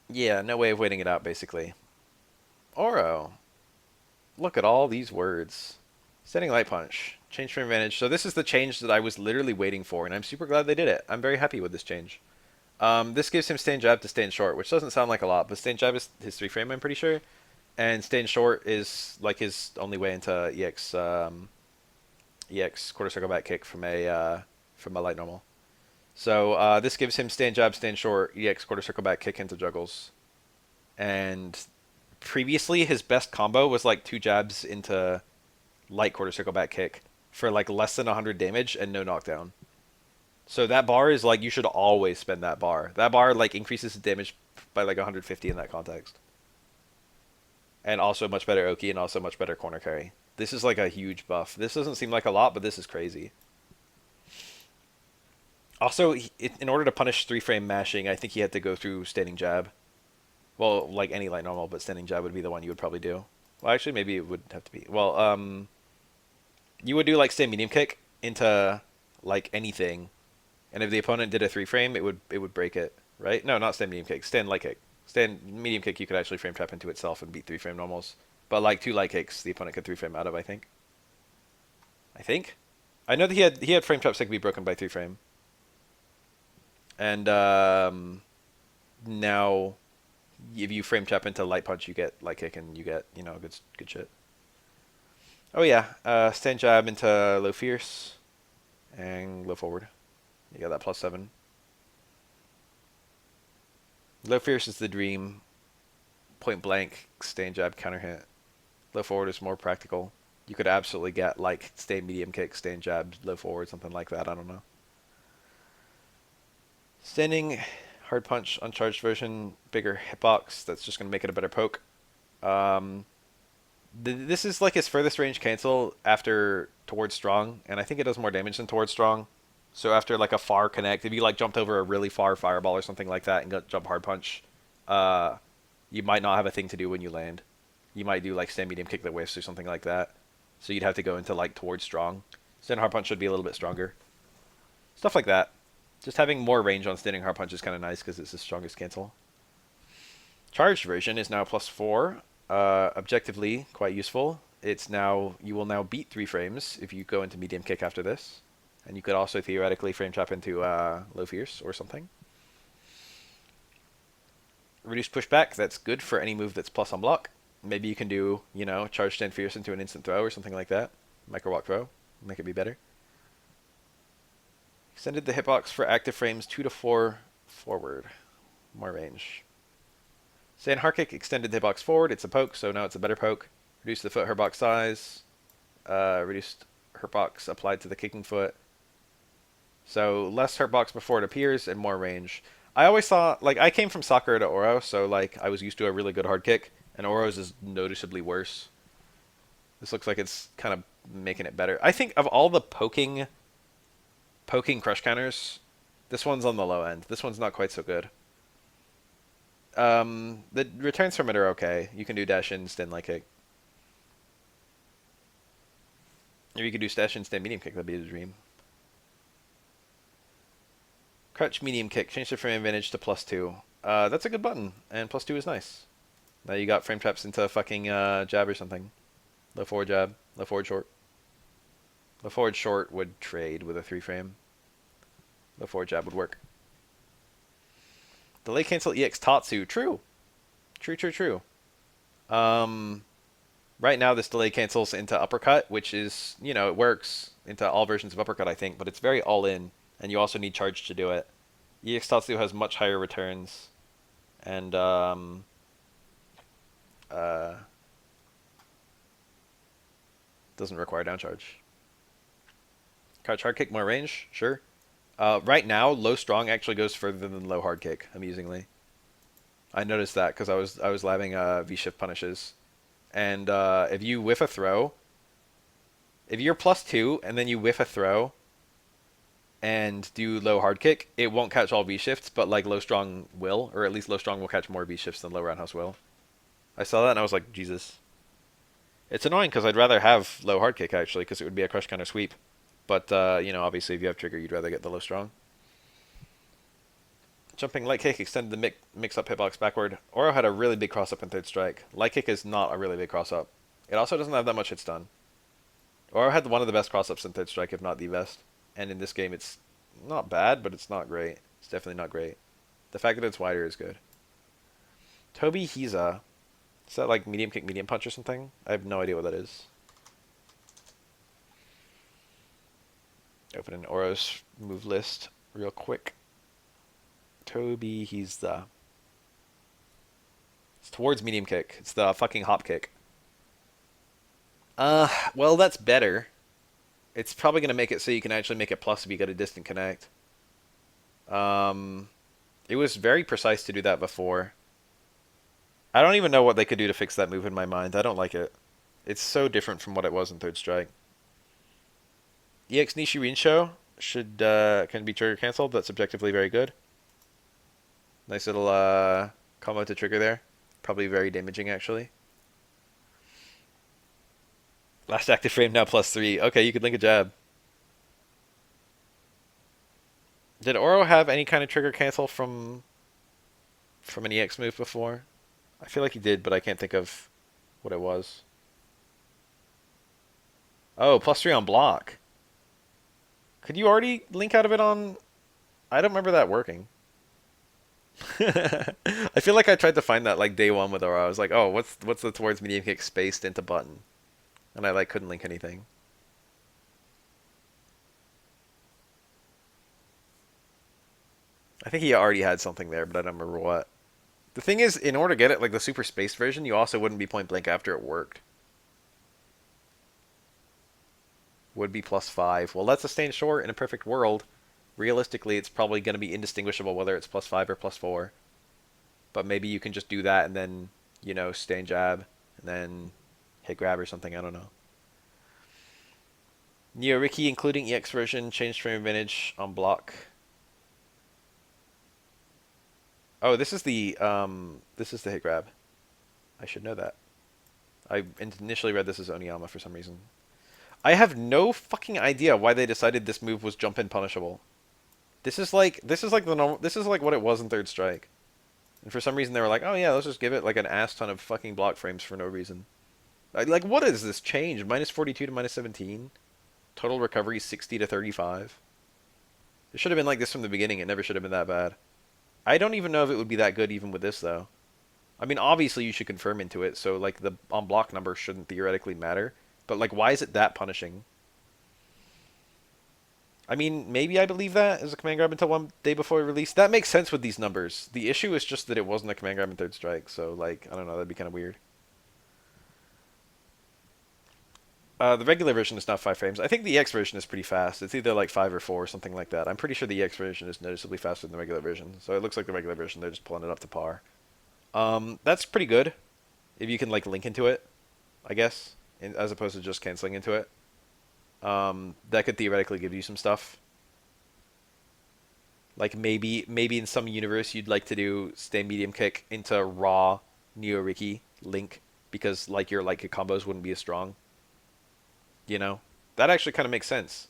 Speaker 1: Yeah, no way of waiting it out, basically. Oro. Look at all these words. Standing light punch. Change frame advantage. So this is the change that I was literally waiting for, and I'm super glad they did it. I'm very happy with this change. This gives him stand jab to stand short, which doesn't sound like a lot, but stand jab is his 3-frame, I'm pretty sure. And stand short is like his only way into EX quarter circle back kick from a light normal. So this gives him stand jab, stand short, EX quarter circle back kick into juggles. And previously his best combo was like 2 jabs into light quarter circle back kick for like less than 100 damage and no knockdown. So that bar is like, you should always spend that bar. That bar like increases the damage by like 150 in that context. And also much better Oki and also much better corner carry. This is like a huge buff. This doesn't seem like a lot, but this is crazy. Also, in order to punish 3-frame mashing, I think he had to go through standing jab. Well, like any light normal, but standing jab would be the one you would probably do. Well, actually, maybe it would have to be. Well, you would do like stand medium kick into like anything, and if the opponent did a 3-frame, it would break it, right? No, not stand medium kick. Stand light kick. Stand medium kick, you could actually frame trap into itself and beat 3-frame normals. But like 2 light kicks, the opponent could 3-frame out of. I think. I know that he had frame traps that could be broken by 3-frame. And now, if you frame trap into light punch, you get light kick and you get good shit. Oh yeah, stand jab into low fierce and low forward. You got that +7. Low fierce is the dream. Point blank, stand jab, counter hit. Low forward is more practical. You could absolutely get like stand medium kick, stand jab, low forward, something like that. I don't know. Standing hard punch, uncharged version, bigger hitbox. That's just gonna make it a better poke. This is like his furthest range cancel after towards strong, and I think it does more damage than towards strong. So after like a far connect, if you like jumped over a really far fireball or something like that and got jump hard punch, you might not have a thing to do when you land. You might do like stand medium kick that whiffs or something like that. So you'd have to go into like towards strong. Stand hard punch should be a little bit stronger. Stuff like that. Just having more range on standing hard punch is kind of nice because it's the strongest cancel. Charged version is now +4. Objectively quite useful. You will now beat 3 frames if you go into medium kick after this. And you could also theoretically frame trap into low fierce or something. Reduced pushback, that's good for any move that's plus on block. Maybe you can do, charge stand fierce into an instant throw or something like that. Micro walk throw, make it be better. Extended the hitbox for active frames 2 to 4 forward. More range. Stand hard kick extended the hitbox forward. It's a poke, so now it's a better poke. Reduced the foot hurtbox size. Reduced hurtbox applied to the kicking foot. So less hurtbox before it appears and more range. I always thought, I came from Sakura to Oro, so I was used to a really good hard kick, and Oro's is noticeably worse. This looks like it's kind of making it better. I think of all the poking crush counters, this one's on the low end. This one's not quite so good. The returns from it are okay. You can do dash in, stand light kick. Or you could do dash in, stand medium kick. That'd be the dream. Crutch medium kick. Change the frame advantage to +2. That's a good button, and +2 is nice. Now you got frame traps into fucking jab or something. Low forward jab. Low forward short. Low forward short would trade with a 3-frame. Low forward jab would work. Delay cancel EX Tatsu. True. True. Right now this delay cancels into uppercut, which is, it works into all versions of uppercut, I think, but it's very all in, and you also need charge to do it. EX Tatsu has much higher returns, and doesn't require down charge. Crouch hard kick, more range, sure. Right now, low strong actually goes further than low hard kick. Amusingly, I noticed that because I was labbing V shift punishes, and if you whiff a throw, if you're +2 and then you whiff a throw and do low hard kick, it won't catch all V shifts, but like low strong will, or at least low strong will catch more V shifts than low roundhouse will. I saw that and I was like, Jesus. It's annoying because I'd rather have low hard kick actually, because it would be a crush counter sweep. But you know, obviously, if you have trigger, you'd rather get the low strong. Jumping light kick extended the mix-up hitbox backward. Oro had a really big cross-up in third strike. Light kick is not a really big cross-up. It also doesn't have that much hit stun. Oro had one of the best cross-ups in third strike, if not the best. And in this game, it's not bad, but it's not great. It's definitely not great. The fact that it's wider is good. Toby Hiza. Is that like medium kick, medium punch or something? I have no idea what that is. Open an Oro's move list real quick. Toby Hiza. It's towards medium kick. It's the fucking hop kick. Well, that's better. It's probably going to make it so you can actually make it plus if you get a distant connect. It was very precise to do that before. I don't even know what they could do to fix that move in my mind. I don't like it. It's so different from what it was in third strike. EX Nishi Rinsho should can be trigger cancelled. That's objectively very good. Nice little combo to trigger there. Probably very damaging actually. Last active frame now +3. Okay, you could link a jab. Did Oro have any kind of trigger cancel from an EX move before? I feel like he did, but I can't think of what it was. Oh, +3 on block. Could you already link out of it on... I don't remember that working. I feel like I tried to find that like day one with Oro. I was like, oh, what's the towards medium kick spaced into button? And I like couldn't link anything. I think he already had something there, but I don't remember what. The thing is, in order to get it, like the super spaced version, you also wouldn't be point blank after it worked. Would be +5. Well, let's sustain short in a perfect world. Realistically, it's probably going to be indistinguishable whether it's +5 or +4. But maybe you can just do that and then, you know, stay in jab and then hit grab or something. I don't know. Neo Ricky, including EX version, changed frame advantage on block. Oh, this is the hit grab. I should know that. I initially read this as Oniyama for some reason. I have no fucking idea why they decided this move was jump in punishable. This is like what it was in third strike. And for some reason they were like, "Oh yeah, let's just give it like an ass ton of fucking block frames for no reason." Like what is this change? -42 to -17. Total recovery 60 to 35. It should have been like this from the beginning. It never should have been that bad. I don't even know if it would be that good even with this though. I mean, obviously you should confirm into it, so like the on block number shouldn't theoretically matter. But like, why is it that punishing? I mean, maybe I believe that as a command grab until one day before release. That makes sense with these numbers. The issue is just that it wasn't a command grab in third strike, so like, I don't know, that'd be kind of weird. The regular version is not 5 frames. I think the EX version is pretty fast. It's either like 5 or 4 or something like that. I'm pretty sure the EX version is noticeably faster than the regular version. So it looks like the regular version, they're just pulling it up to par. That's pretty good. If you can like link into it, I guess, as opposed to just canceling into it. That could theoretically give you some stuff. Like maybe in some universe you'd like to do stay medium kick into raw Neo Ricky link because like your light kick combos wouldn't be as strong. You know? That actually kind of makes sense.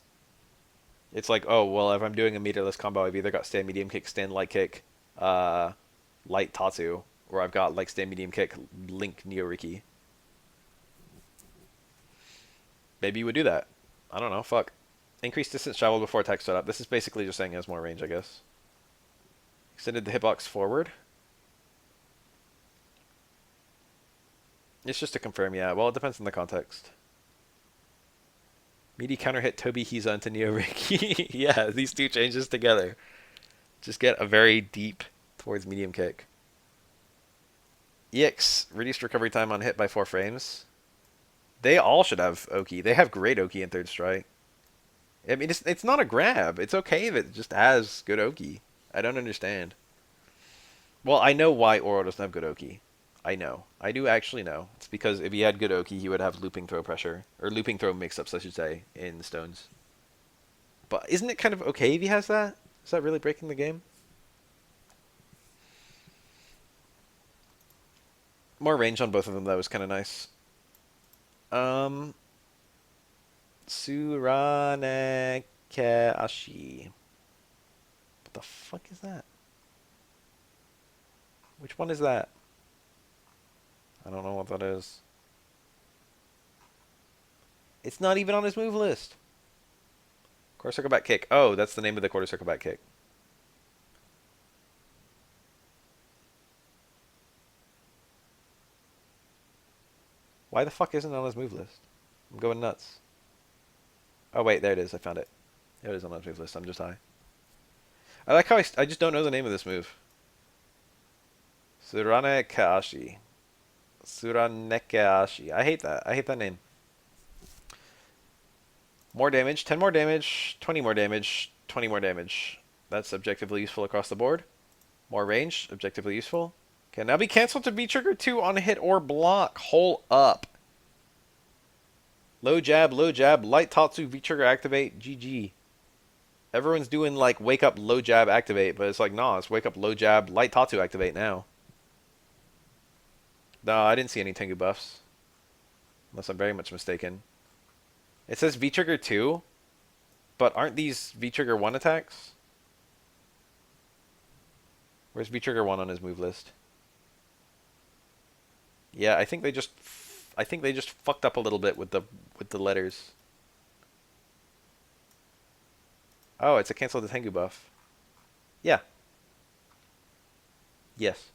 Speaker 1: It's like, oh, well, if I'm doing a meterless combo, I've either got stand medium kick, stand light kick, light Tatsu, or I've got like stand medium kick, link Neo Ricky. Maybe you would do that. I don't know, fuck. Increase distance traveled before attack setup. This is basically just saying it has more range, I guess. Extended the hitbox forward. It's just to confirm, yeah. Well, it depends on the context. Meaty counter hit Toby Hiza into Neo Ricky. Yeah, these two changes together. Just get a very deep towards medium kick. EX, reduced recovery time on hit by 4 frames. They all should have Oki. They have great Oki in third strike. I mean, it's not a grab. It's okay if it just has good Oki. I don't understand. Well, I know why Oro doesn't have good Oki. I know. I do actually know. It's because if he had good Oki, he would have looping throw pressure. Or looping throw mix-ups, I should say, in the stones. But isn't it kind of okay if he has that? Is that really breaking the game? More range on both of them, though, is kind of nice. Um, Suraneke-ashi. What the fuck is that? Which one is that? I don't know what that is. It's not even on his move list. Quarter circle back kick. Oh, that's the name of the quarter circle back kick. Why the fuck isn't it on his move list? I'm going nuts. Oh wait, there it is. I found it. It is on his move list. I'm just high. I like how I just don't know the name of this move. Suraneke-ashi. Suraneke-ashi. I hate that. I hate that name. More damage, 10 more damage, 20 more damage, 20 more damage. That's objectively useful across the board. More range, objectively useful. Can now be cancelled to V-trigger 2 on hit or block. Hole up. Low jab, light Tatsu, V-trigger activate, GG. Everyone's doing like wake up, low jab, activate, but it's like, nah, it's wake up, low jab, light Tatsu, activate now. No, I didn't see any Tengu buffs. Unless I'm very much mistaken. It says V-trigger 2, but aren't these V-trigger 1 attacks? Where's V-trigger 1 on his move list? Yeah, I think they just fucked up a little bit with the letters. Oh, it's a cancel the Tengu buff. Yeah. Yes.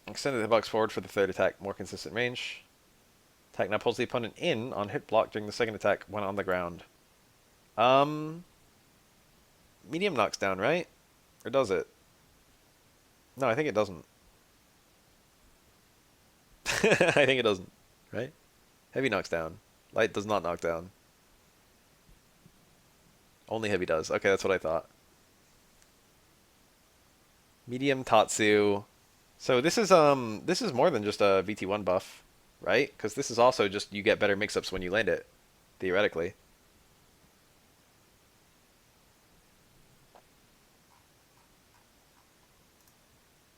Speaker 1: Extended the box forward for the third attack, more consistent range. Attack now pulls the opponent in on hit block during the second attack when on the ground. Medium knocks down, right? Or does it? No, I think it doesn't. I think it doesn't, right? Heavy knocks down. Light does not knock down. Only heavy does. Okay, that's what I thought. Medium Tatsu. So this is more than just a VT1 buff, right? Because this is also just you get better mix-ups when you land it, theoretically.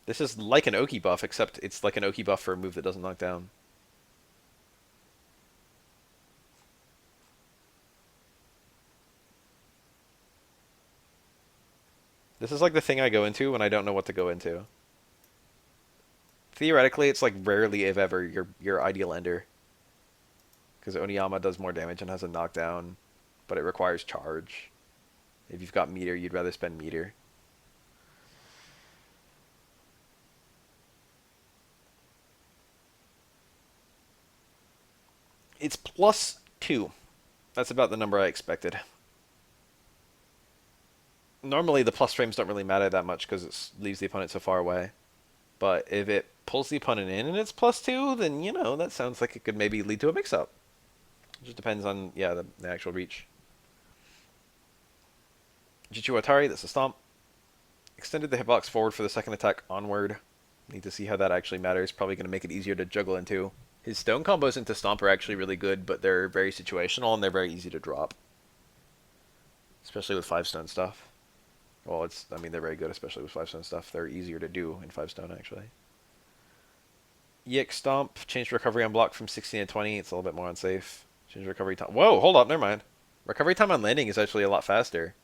Speaker 1: This is like an Oki buff, except it's like an Oki buff for a move that doesn't knock down. This is like the thing I go into when I don't know what to go into. Theoretically, it's like rarely, if ever, your ideal ender. Because Oniyama does more damage and has a knockdown, but it requires charge. If you've got meter, you'd rather spend meter. It's +2. That's about the number I expected. Normally, the plus frames don't really matter that much because it leaves the opponent so far away. But if it pulls the opponent in and it's +2, then, you know, that sounds like it could maybe lead to a mix-up. It just depends on, yeah, the actual reach. Jichu Atari, that's a stomp. Extended the hitbox forward for the second attack onward. Need to see how that actually matters. Probably going to make it easier to juggle into. His stone combos into stomp are actually really good, but they're very situational and they're very easy to drop. Especially with 5-stone stuff. Well, I mean, they're very good, especially with 5-stone stuff. They're easier to do in 5-stone, actually. EX Stomp, changed recovery on block from 16 to 20. It's a little bit more unsafe. Change recovery time. Whoa, hold up, never mind. Recovery time on landing is actually a lot faster.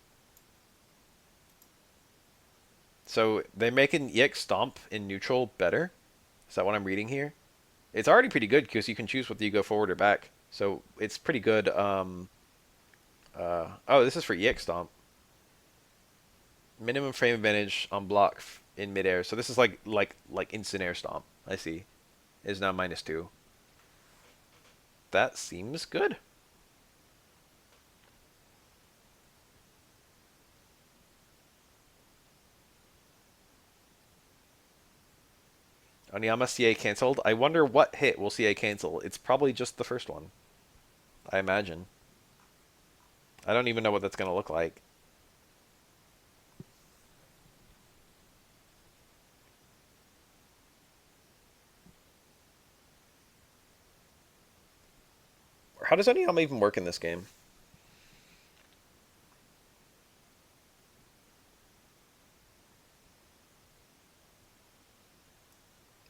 Speaker 1: So they're making EX Stomp in neutral better? Is that what I'm reading here? It's already pretty good because you can choose whether you go forward or back. So it's pretty good. Oh, this is for EX Stomp. Minimum frame advantage on block in midair. So this is like instant air stomp. I see. It is now -2. That seems good. Oniyama CA cancelled. I wonder what hit will CA cancel. It's probably just the first one. I imagine. I don't even know what that's going to look like. How does Oniyama even work in this game?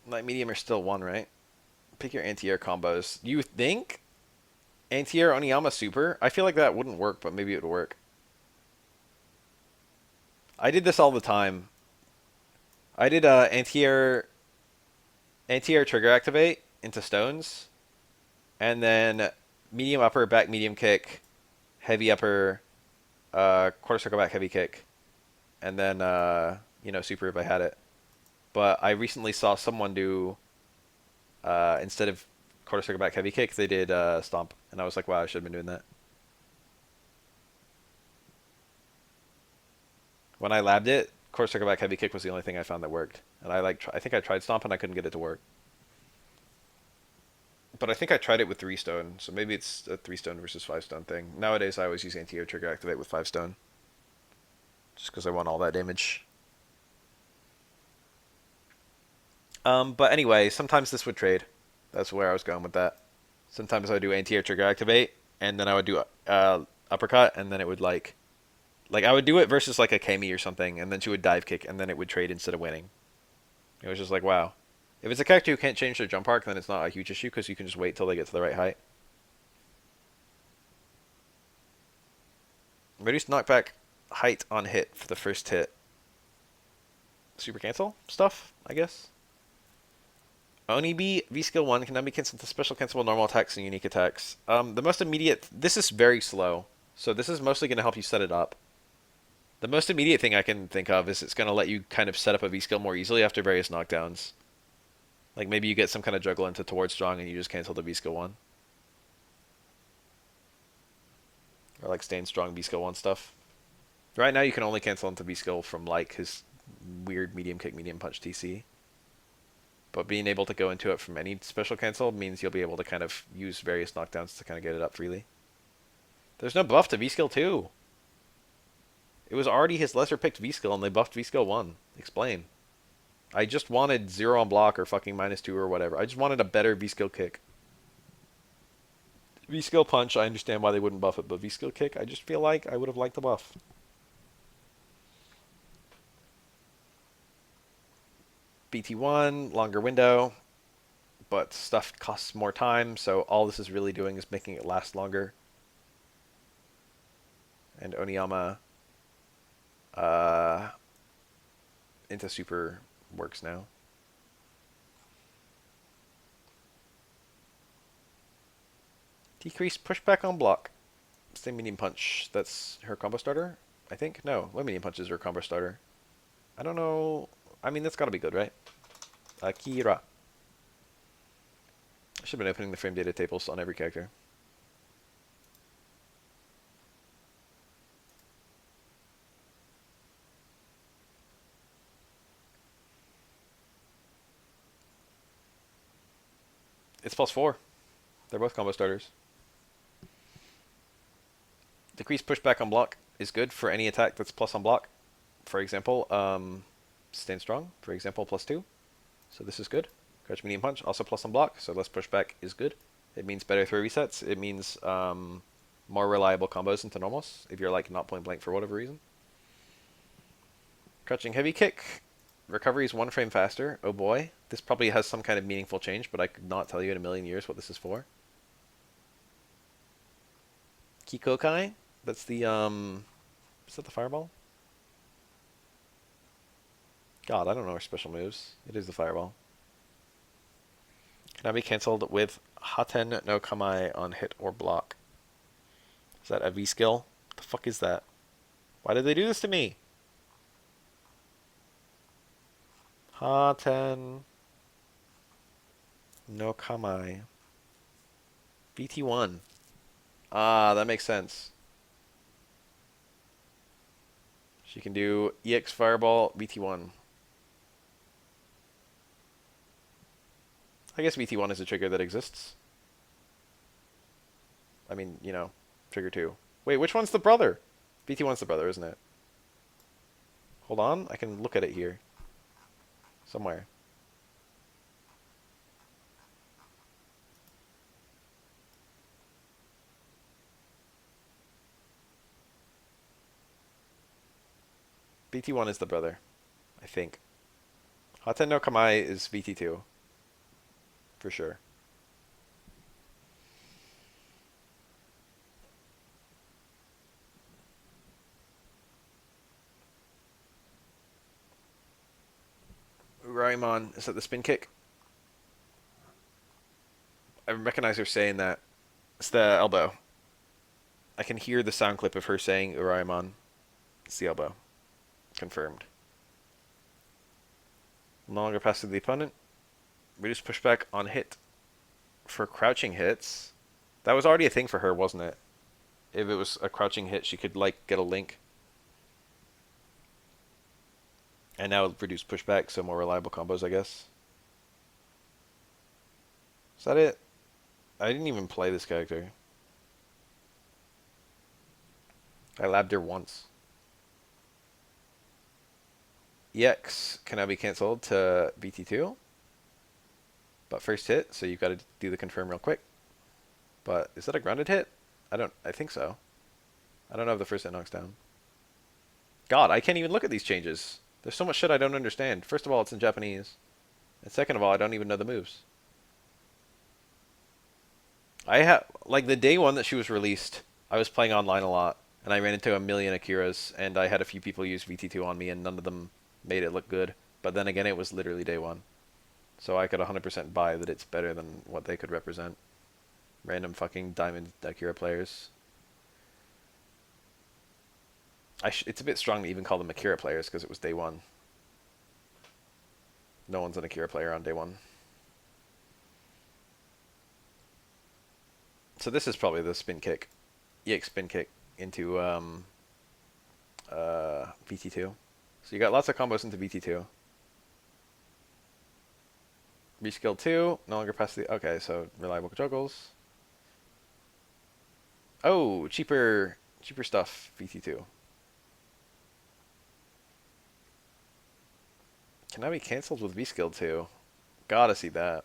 Speaker 1: Light medium are still one, right? Pick your anti-air combos. You think anti-air Oniyama super? I feel like that wouldn't work, but maybe it would work. I did this all the time. I did anti-air trigger activate into stones, and then medium upper back medium kick, heavy upper, quarter circle back heavy kick, and then super if I had it. But I recently saw someone do instead of quarter circle back heavy kick, they did stomp, and I was like, wow, I should have been doing that. When I labbed it, quarter circle back heavy kick was the only thing I found that worked, and I think I tried stomp and I couldn't get it to work. But I think I tried it with 3 stone, so maybe it's a 3 stone versus 5 stone thing. Nowadays, I always use anti-air trigger activate with 5 stone, just because I want all that damage. But anyway, sometimes this would trade. That's where I was going with that. Sometimes I would do anti-air trigger activate, and then I would do uppercut, and then it would like I would do it versus like a Cammy or something, and then she would dive kick, and then it would trade instead of winning. It was just like, wow. If it's a character who can't change their jump arc, then it's not a huge issue because you can just wait till they get to the right height. Reduce knockback height on hit for the first hit. Super cancel stuff, I guess. Onibi V skill 1 can now be canceled to special cancelable normal attacks and unique attacks. The most immediate... This is very slow, so this is mostly going to help you set it up. The most immediate thing I can think of is it's going to let you kind of set up a V skill more easily after various knockdowns. Like maybe you get some kind of juggle into towards strong and you just cancel the V skill 1. Or like staying strong V skill 1 stuff. Right now you can only cancel into V skill from like his weird medium kick, medium punch TC. But being able to go into it from any special cancel means you'll be able to kind of use various knockdowns to kind of get it up freely. There's no buff to V-Skill 2. It was already his lesser picked V-Skill and they buffed V-Skill 1. Explain. I just wanted 0 on block or fucking -2 or whatever. I just wanted a better V-Skill kick. V-Skill punch, I understand why they wouldn't buff it, but V-Skill kick, I just feel like I would have liked the buff. BT1, longer window, but stuff costs more time, so all this is really doing is making it last longer. And Oniyama into super works now. Decrease pushback on block. Stay medium punch. That's her combo starter, I think. No, low medium punch is her combo starter. I don't know. I mean, that's gotta be good, right? Akira. I should have been opening the frame data tables on every character. It's +4. They're both combo starters. Decrease pushback on block is good for any attack that's plus on block. For example, stand strong, for example, +2. So this is good. Crouch medium punch, also plus on block, so less pushback is good. It means better throw resets. It means more reliable combos into normals if you're like not point blank for whatever reason. Crouching heavy kick. Recovery is 1 frame faster. Oh boy. This probably has some kind of meaningful change, but I could not tell you in a million years what this is for. Kikokai? That's the, is that the fireball? God, I don't know her special moves. It is the fireball. Can now be cancelled with Haten no Kamae on hit or block. Is that a V skill? What the fuck is that? Why did they do this to me? Haten no Kamae. BT1. Ah, that makes sense. She can do EX Fireball, BT1. I guess BT1 is a trigger that exists. I mean, you know, trigger 2. Wait, which one's the brother? VT1's the brother, isn't it? Hold on, I can look at it here. Somewhere. VT1 is the brother, I think. Haten no Kamae is VT2. For sure. Uraimon, is that the spin kick? I recognize her saying that. It's the elbow. I can hear the sound clip of her saying Uraimon. It's the elbow. Confirmed. No longer pass to the opponent. Reduce pushback on hit. For crouching hits, that was already a thing for her, wasn't it? If it was a crouching hit, she could, like, get a link. And now reduce pushback, so more reliable combos, I guess. Is that it? I didn't even play this character. I labbed her once. EX can now be cancelled to BT2. But first hit, so you've got to do the confirm real quick. But is that a grounded hit? I think so. I don't know if the first hit knocks down. God, I can't even look at these changes. There's so much shit I don't understand. First of all, it's in Japanese. And second of all, I don't even know the moves. I have, like, the day one that she was released, I was playing online a lot. And I ran into a million Akiras, and I had a few people use VT2 on me, and none of them made it look good. But then again, it was literally day one. So I could 100% buy that it's better than what they could represent. Random fucking Diamond Akira players. It's a bit strong to even call them Akira players, because it was day one. No one's an Akira player on day one. So this is probably the spin kick. EX spin kick into VT2. So you got lots of combos into VT2. Reskill 2, no longer pass the... Okay, so reliable juggles. Oh, cheaper stuff, VT2. Can now be cancelled with V-Skill 2. Gotta see that.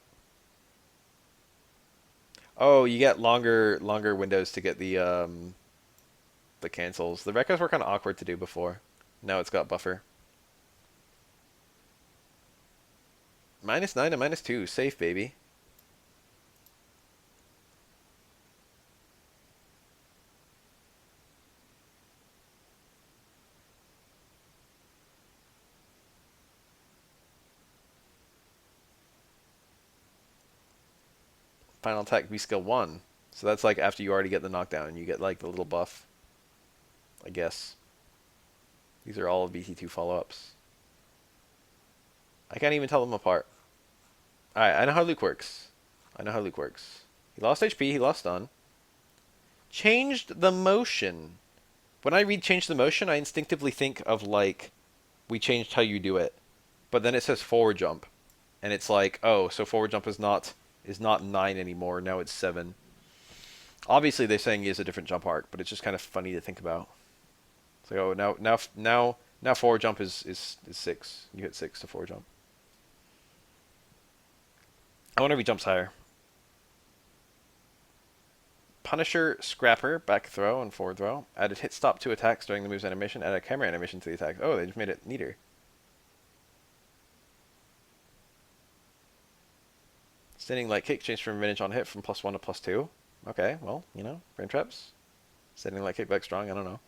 Speaker 1: Oh, you get longer windows to get the cancels. The recos were kind of awkward to do before. Now it's got buffer. -9 to -2. Safe, baby. Final attack V-Skill 1. So that's like after you already get the knockdown and you get like the little buff. I guess. These are all VT2 follow-ups. I can't even tell them apart. Alright, I know how Luke works. He lost HP, he lost stun. Changed the motion. When I read change the motion, I instinctively think of like, we changed how you do it. But then it says forward jump. And it's like, oh, so forward jump is not 9 anymore, now it's 7. Obviously they're saying he has a different jump arc, but it's just kind of funny to think about. It's like, oh, now forward jump is 6. You hit 6 to forward jump. I wonder if he jumps higher. Punisher, Scrapper, back throw and forward throw. Added hit stop to attacks during the move's animation. Added camera animation to the attack. Oh, they just made it neater. Standing light kick changed from advantage on hit from +1 to +2. Okay, well, you know, frame traps. Standing light kick back strong, I don't know.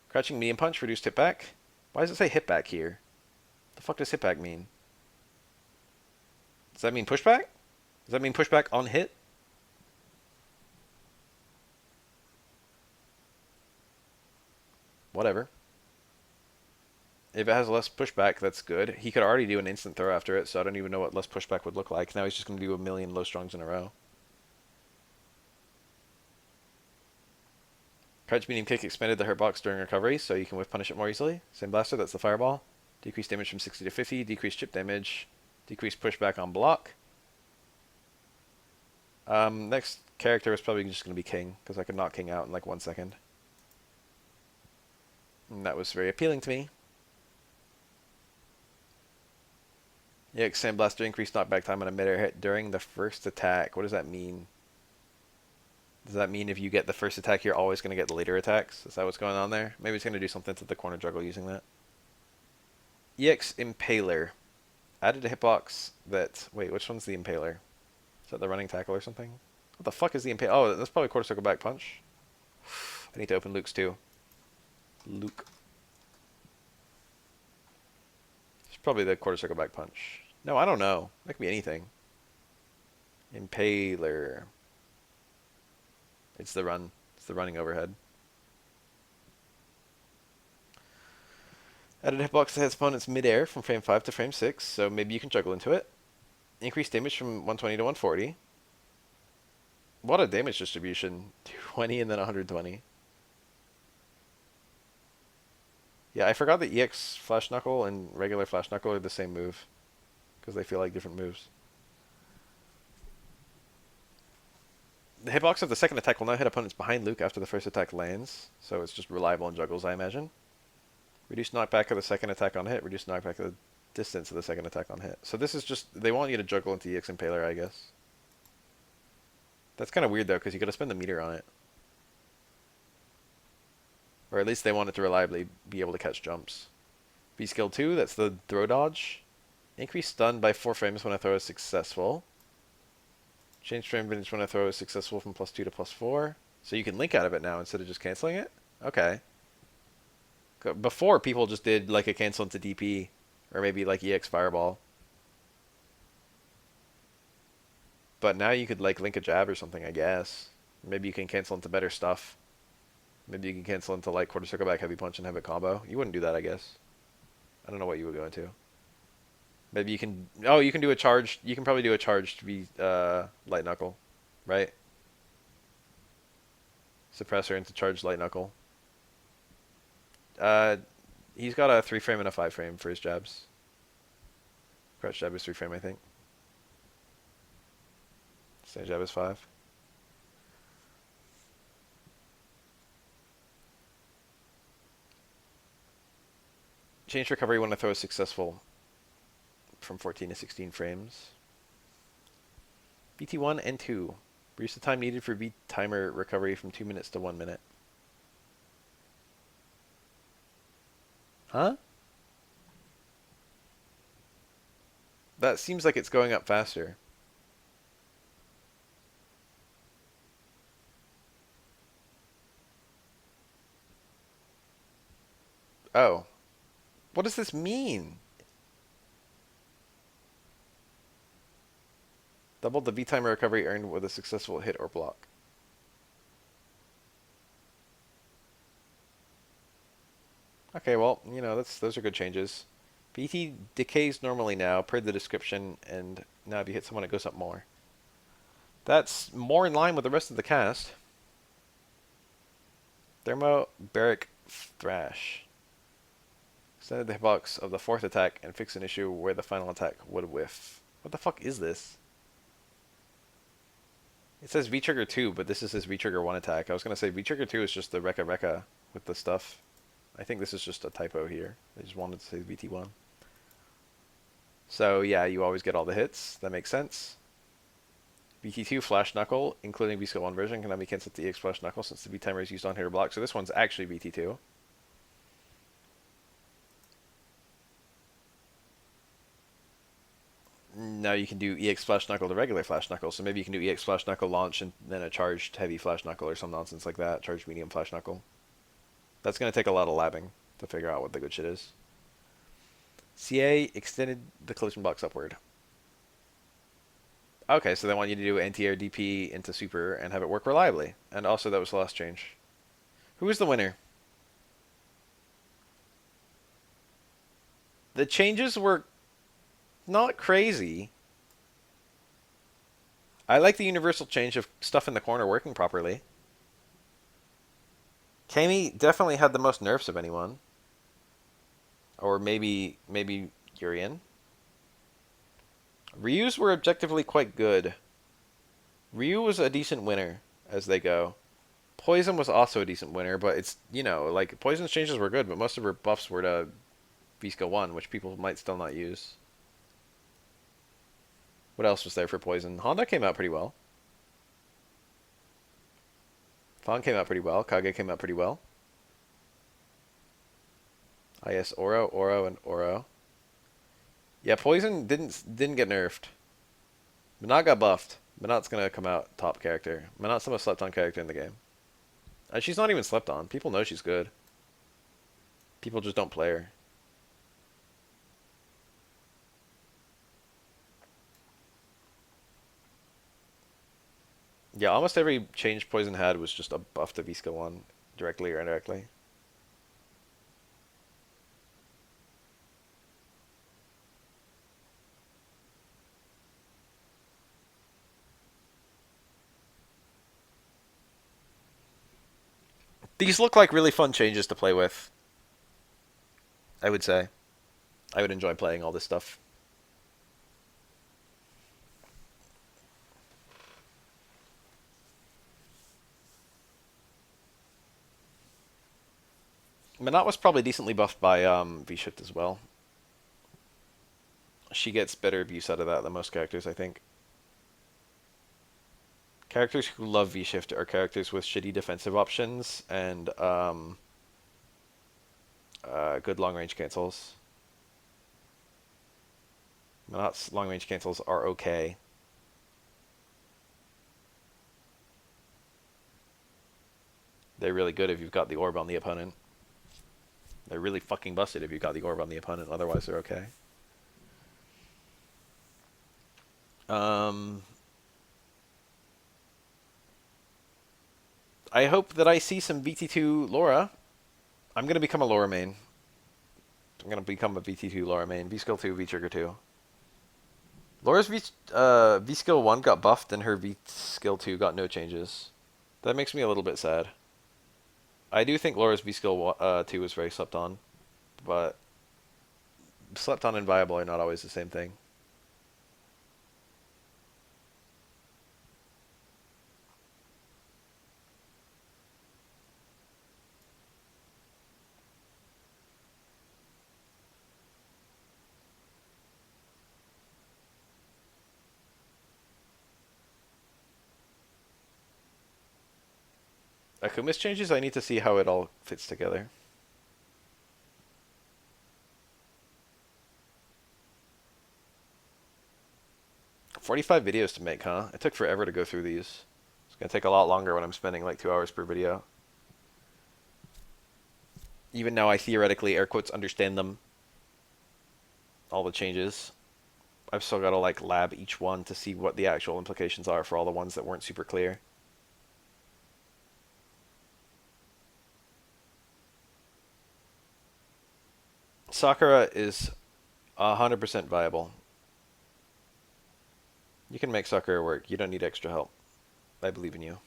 Speaker 1: Crouching medium punch, reduced hit back. Why does it say hit back here? The fuck does hit back mean? Does that mean pushback? Does that mean pushback on hit? Whatever. If it has less pushback, that's good. He could already do an instant throw after it, so I don't even know what less pushback would look like. Now he's just going to do a million low strongs in a row. Crouch medium kick expanded the hurt box during recovery, so you can whiff punish it more easily. Same blaster, that's the fireball. Decrease damage from 60 to 50, decrease chip damage, decrease pushback on block. Next Character was probably just going to be King, because I could knock King out in like 1 second. And that was very appealing to me. Yeah, Sandblaster increased knockback time on a mid-air hit during the first attack. What does that mean? Does that mean if you get the first attack, you're always going to get the later attacks? Is that what's going on there? Maybe it's going to do something to the corner juggle using that. EX Impaler. Added a hitbox that... Wait, which one's the Impaler? Is that the running tackle or something? What the fuck is the Impaler? Oh, that's probably quarter circle back punch. I need to open Luke's too. Luke. It's probably the quarter circle back punch. No, I don't know. That could be anything. Impaler. It's the run. It's the running overhead. Added a hitbox that hits opponents mid-air from frame 5 to frame 6, so maybe you can juggle into it. Increased damage from 120 to 140. What a damage distribution. 20 and then 120. Yeah, I forgot that EX Flash Knuckle and regular Flash Knuckle are the same move, because they feel like different moves. The hitbox of the second attack will now hit opponents behind Luke after the first attack lands, so it's just reliable in juggles, I imagine. Reduce knockback of the second attack on hit, reduce knockback of the distance of the second attack on hit. So this is just, they want you to juggle into EX Impaler, I guess. That's kind of weird though, because you got to spend the meter on it. Or at least they want it to reliably be able to catch jumps. B skill 2, that's the throw dodge. Increase stun by 4 frames when a throw is successful. Change frame vintage when a throw is successful from +2 to +4. So you can link out of it now instead of just canceling it? Okay. Before, people just did like a cancel into DP, or maybe like EX Fireball. But now you could like link a jab or something, I guess. Maybe you can cancel into better stuff. Maybe you can cancel into like quarter circle back heavy punch and have it combo. You wouldn't do that, I guess. I don't know what you would go into. Maybe you can... Oh, you can do a charge. You can probably do a charge to be light knuckle, right? Suppressor into charge light knuckle. He's got a 3 frame and a 5 frame for his jabs. Crouch jab is 3 frame, I think. Stand jab is 5. Change recovery when a throw is successful from 14 to 16 frames. BT1 and 2. Reduce the time needed for beat timer recovery from 2 minutes to 1 minute. Huh? That seems like it's going up faster. Oh. What does this mean? Double the V-timer recovery earned with a successful hit or block. Okay, well, you know, those are good changes. BT decays normally now, per the description, and now if you hit someone, it goes up more. That's more in line with the rest of the cast. Thermobaric Thrash. Extended the hitbox of the 4th attack and fix an issue where the final attack would whiff. What the fuck is this? It says V-Trigger 2, but this is his V-Trigger 1 attack. I was going to say V-Trigger 2 is just the Rekka Rekka with the stuff. I think this is just a typo here. They just wanted to say VT1. So yeah, you always get all the hits. That makes sense. VT2 Flash Knuckle, including V-Skill 1 version, can now be cancelled to EX Flash Knuckle since the V-timer is used on hit or block. So this one's actually VT2. Now you can do EX Flash Knuckle to regular Flash Knuckle. So maybe you can do EX Flash Knuckle launch and then a charged heavy Flash Knuckle or some nonsense like that. Charged medium Flash Knuckle. That's going to take a lot of labbing to figure out what the good shit is. CA extended the collision box upward. Okay, so they want you to do anti-air DP into super and have it work reliably. And also that was the last change. Who is the winner? The changes were not crazy. I like the universal change of stuff in the corner working properly. Cammy definitely had the most nerfs of anyone. Or maybe Urien. Ryus were objectively quite good. Ryu was a decent winner as they go. Poison was also a decent winner, but it's, you know, like, Poison's changes were good, but most of her buffs were to V-Skill 1, which people might still not use. What else was there for Poison? Honda came out pretty well. F.A.N.G came out pretty well. Kage came out pretty well. Yes, Oro, and Oro. Yeah, Poison didn't get nerfed. Menat got buffed. Menat's gonna come out top character. Menat's the most slept on character in the game. And she's not even slept on. People know she's good. People just don't play her. Yeah, almost every change Poison had was just a buff to V-Skill 1, directly or indirectly. These look like really fun changes to play with, I would say. I would enjoy playing all this stuff. Menat was probably decently buffed by V-Shift as well. She gets better abuse out of that than most characters, I think. Characters who love V-Shift are characters with shitty defensive options and good long-range cancels. Menat's long-range cancels are okay. They're really good if you've got the orb on the opponent. They're really fucking busted if you've got the orb on the opponent, otherwise they're okay. I hope that I see some VT2 Laura. I'm going to become a Laura main. I'm going to become a VT2 Laura main. V-Skill 2, V-Trigger 2. Laura's V-Skill 1 got buffed and her V-Skill 2 got no changes. That makes me a little bit sad. I do think Laura's V-Skill 2 is very slept on, but slept on and viable are not always the same thing. Akuma's changes, I need to see how it all fits together. $45 videos to make, huh? It took forever to go through these. It's going to take a lot longer when I'm spending like 2 hours per video. Even now I theoretically, air quotes, understand them. All the changes. I've still got to like lab each one to see what the actual implications are for all the ones that weren't super clear. Sakura is 100% viable. You can make Sakura work. You don't need extra help. I believe in you.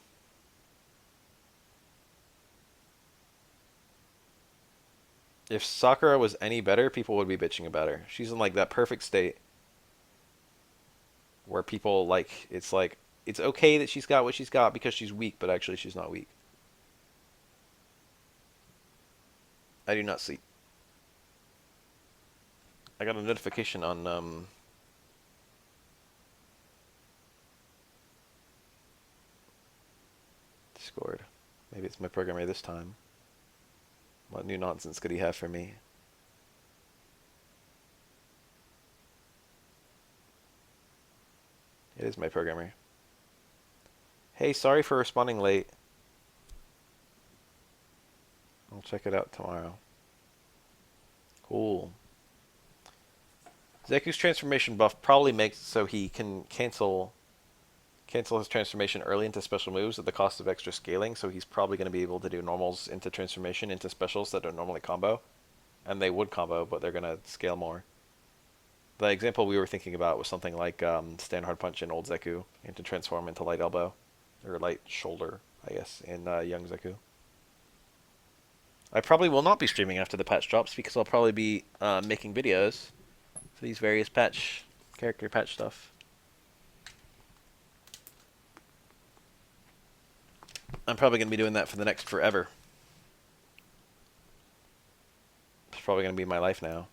Speaker 1: If Sakura was any better, people would be bitching about her. She's in like that perfect state where people like it's okay that she's got what she's got because she's weak, but actually she's not weak. I do not sleep. I got a notification on Discord. Maybe it's my programmer this time. What new nonsense could he have for me? It is my programmer. Hey, sorry for responding late. I'll check it out tomorrow. Cool. Zeku's transformation buff probably makes it so he can cancel his transformation early into special moves at the cost of extra scaling, so he's probably going to be able to do normals into transformation into specials that don't normally combo. And they would combo, but they're going to scale more. The example we were thinking about was something like Stand Hard Punch in old Zeku into transform into Light Elbow. Or Light Shoulder, I guess, in young Zeku. I probably will not be streaming after the patch drops because I'll probably be making videos for these various character patch stuff. I'm probably going to be doing that for the next forever. It's probably going to be my life now.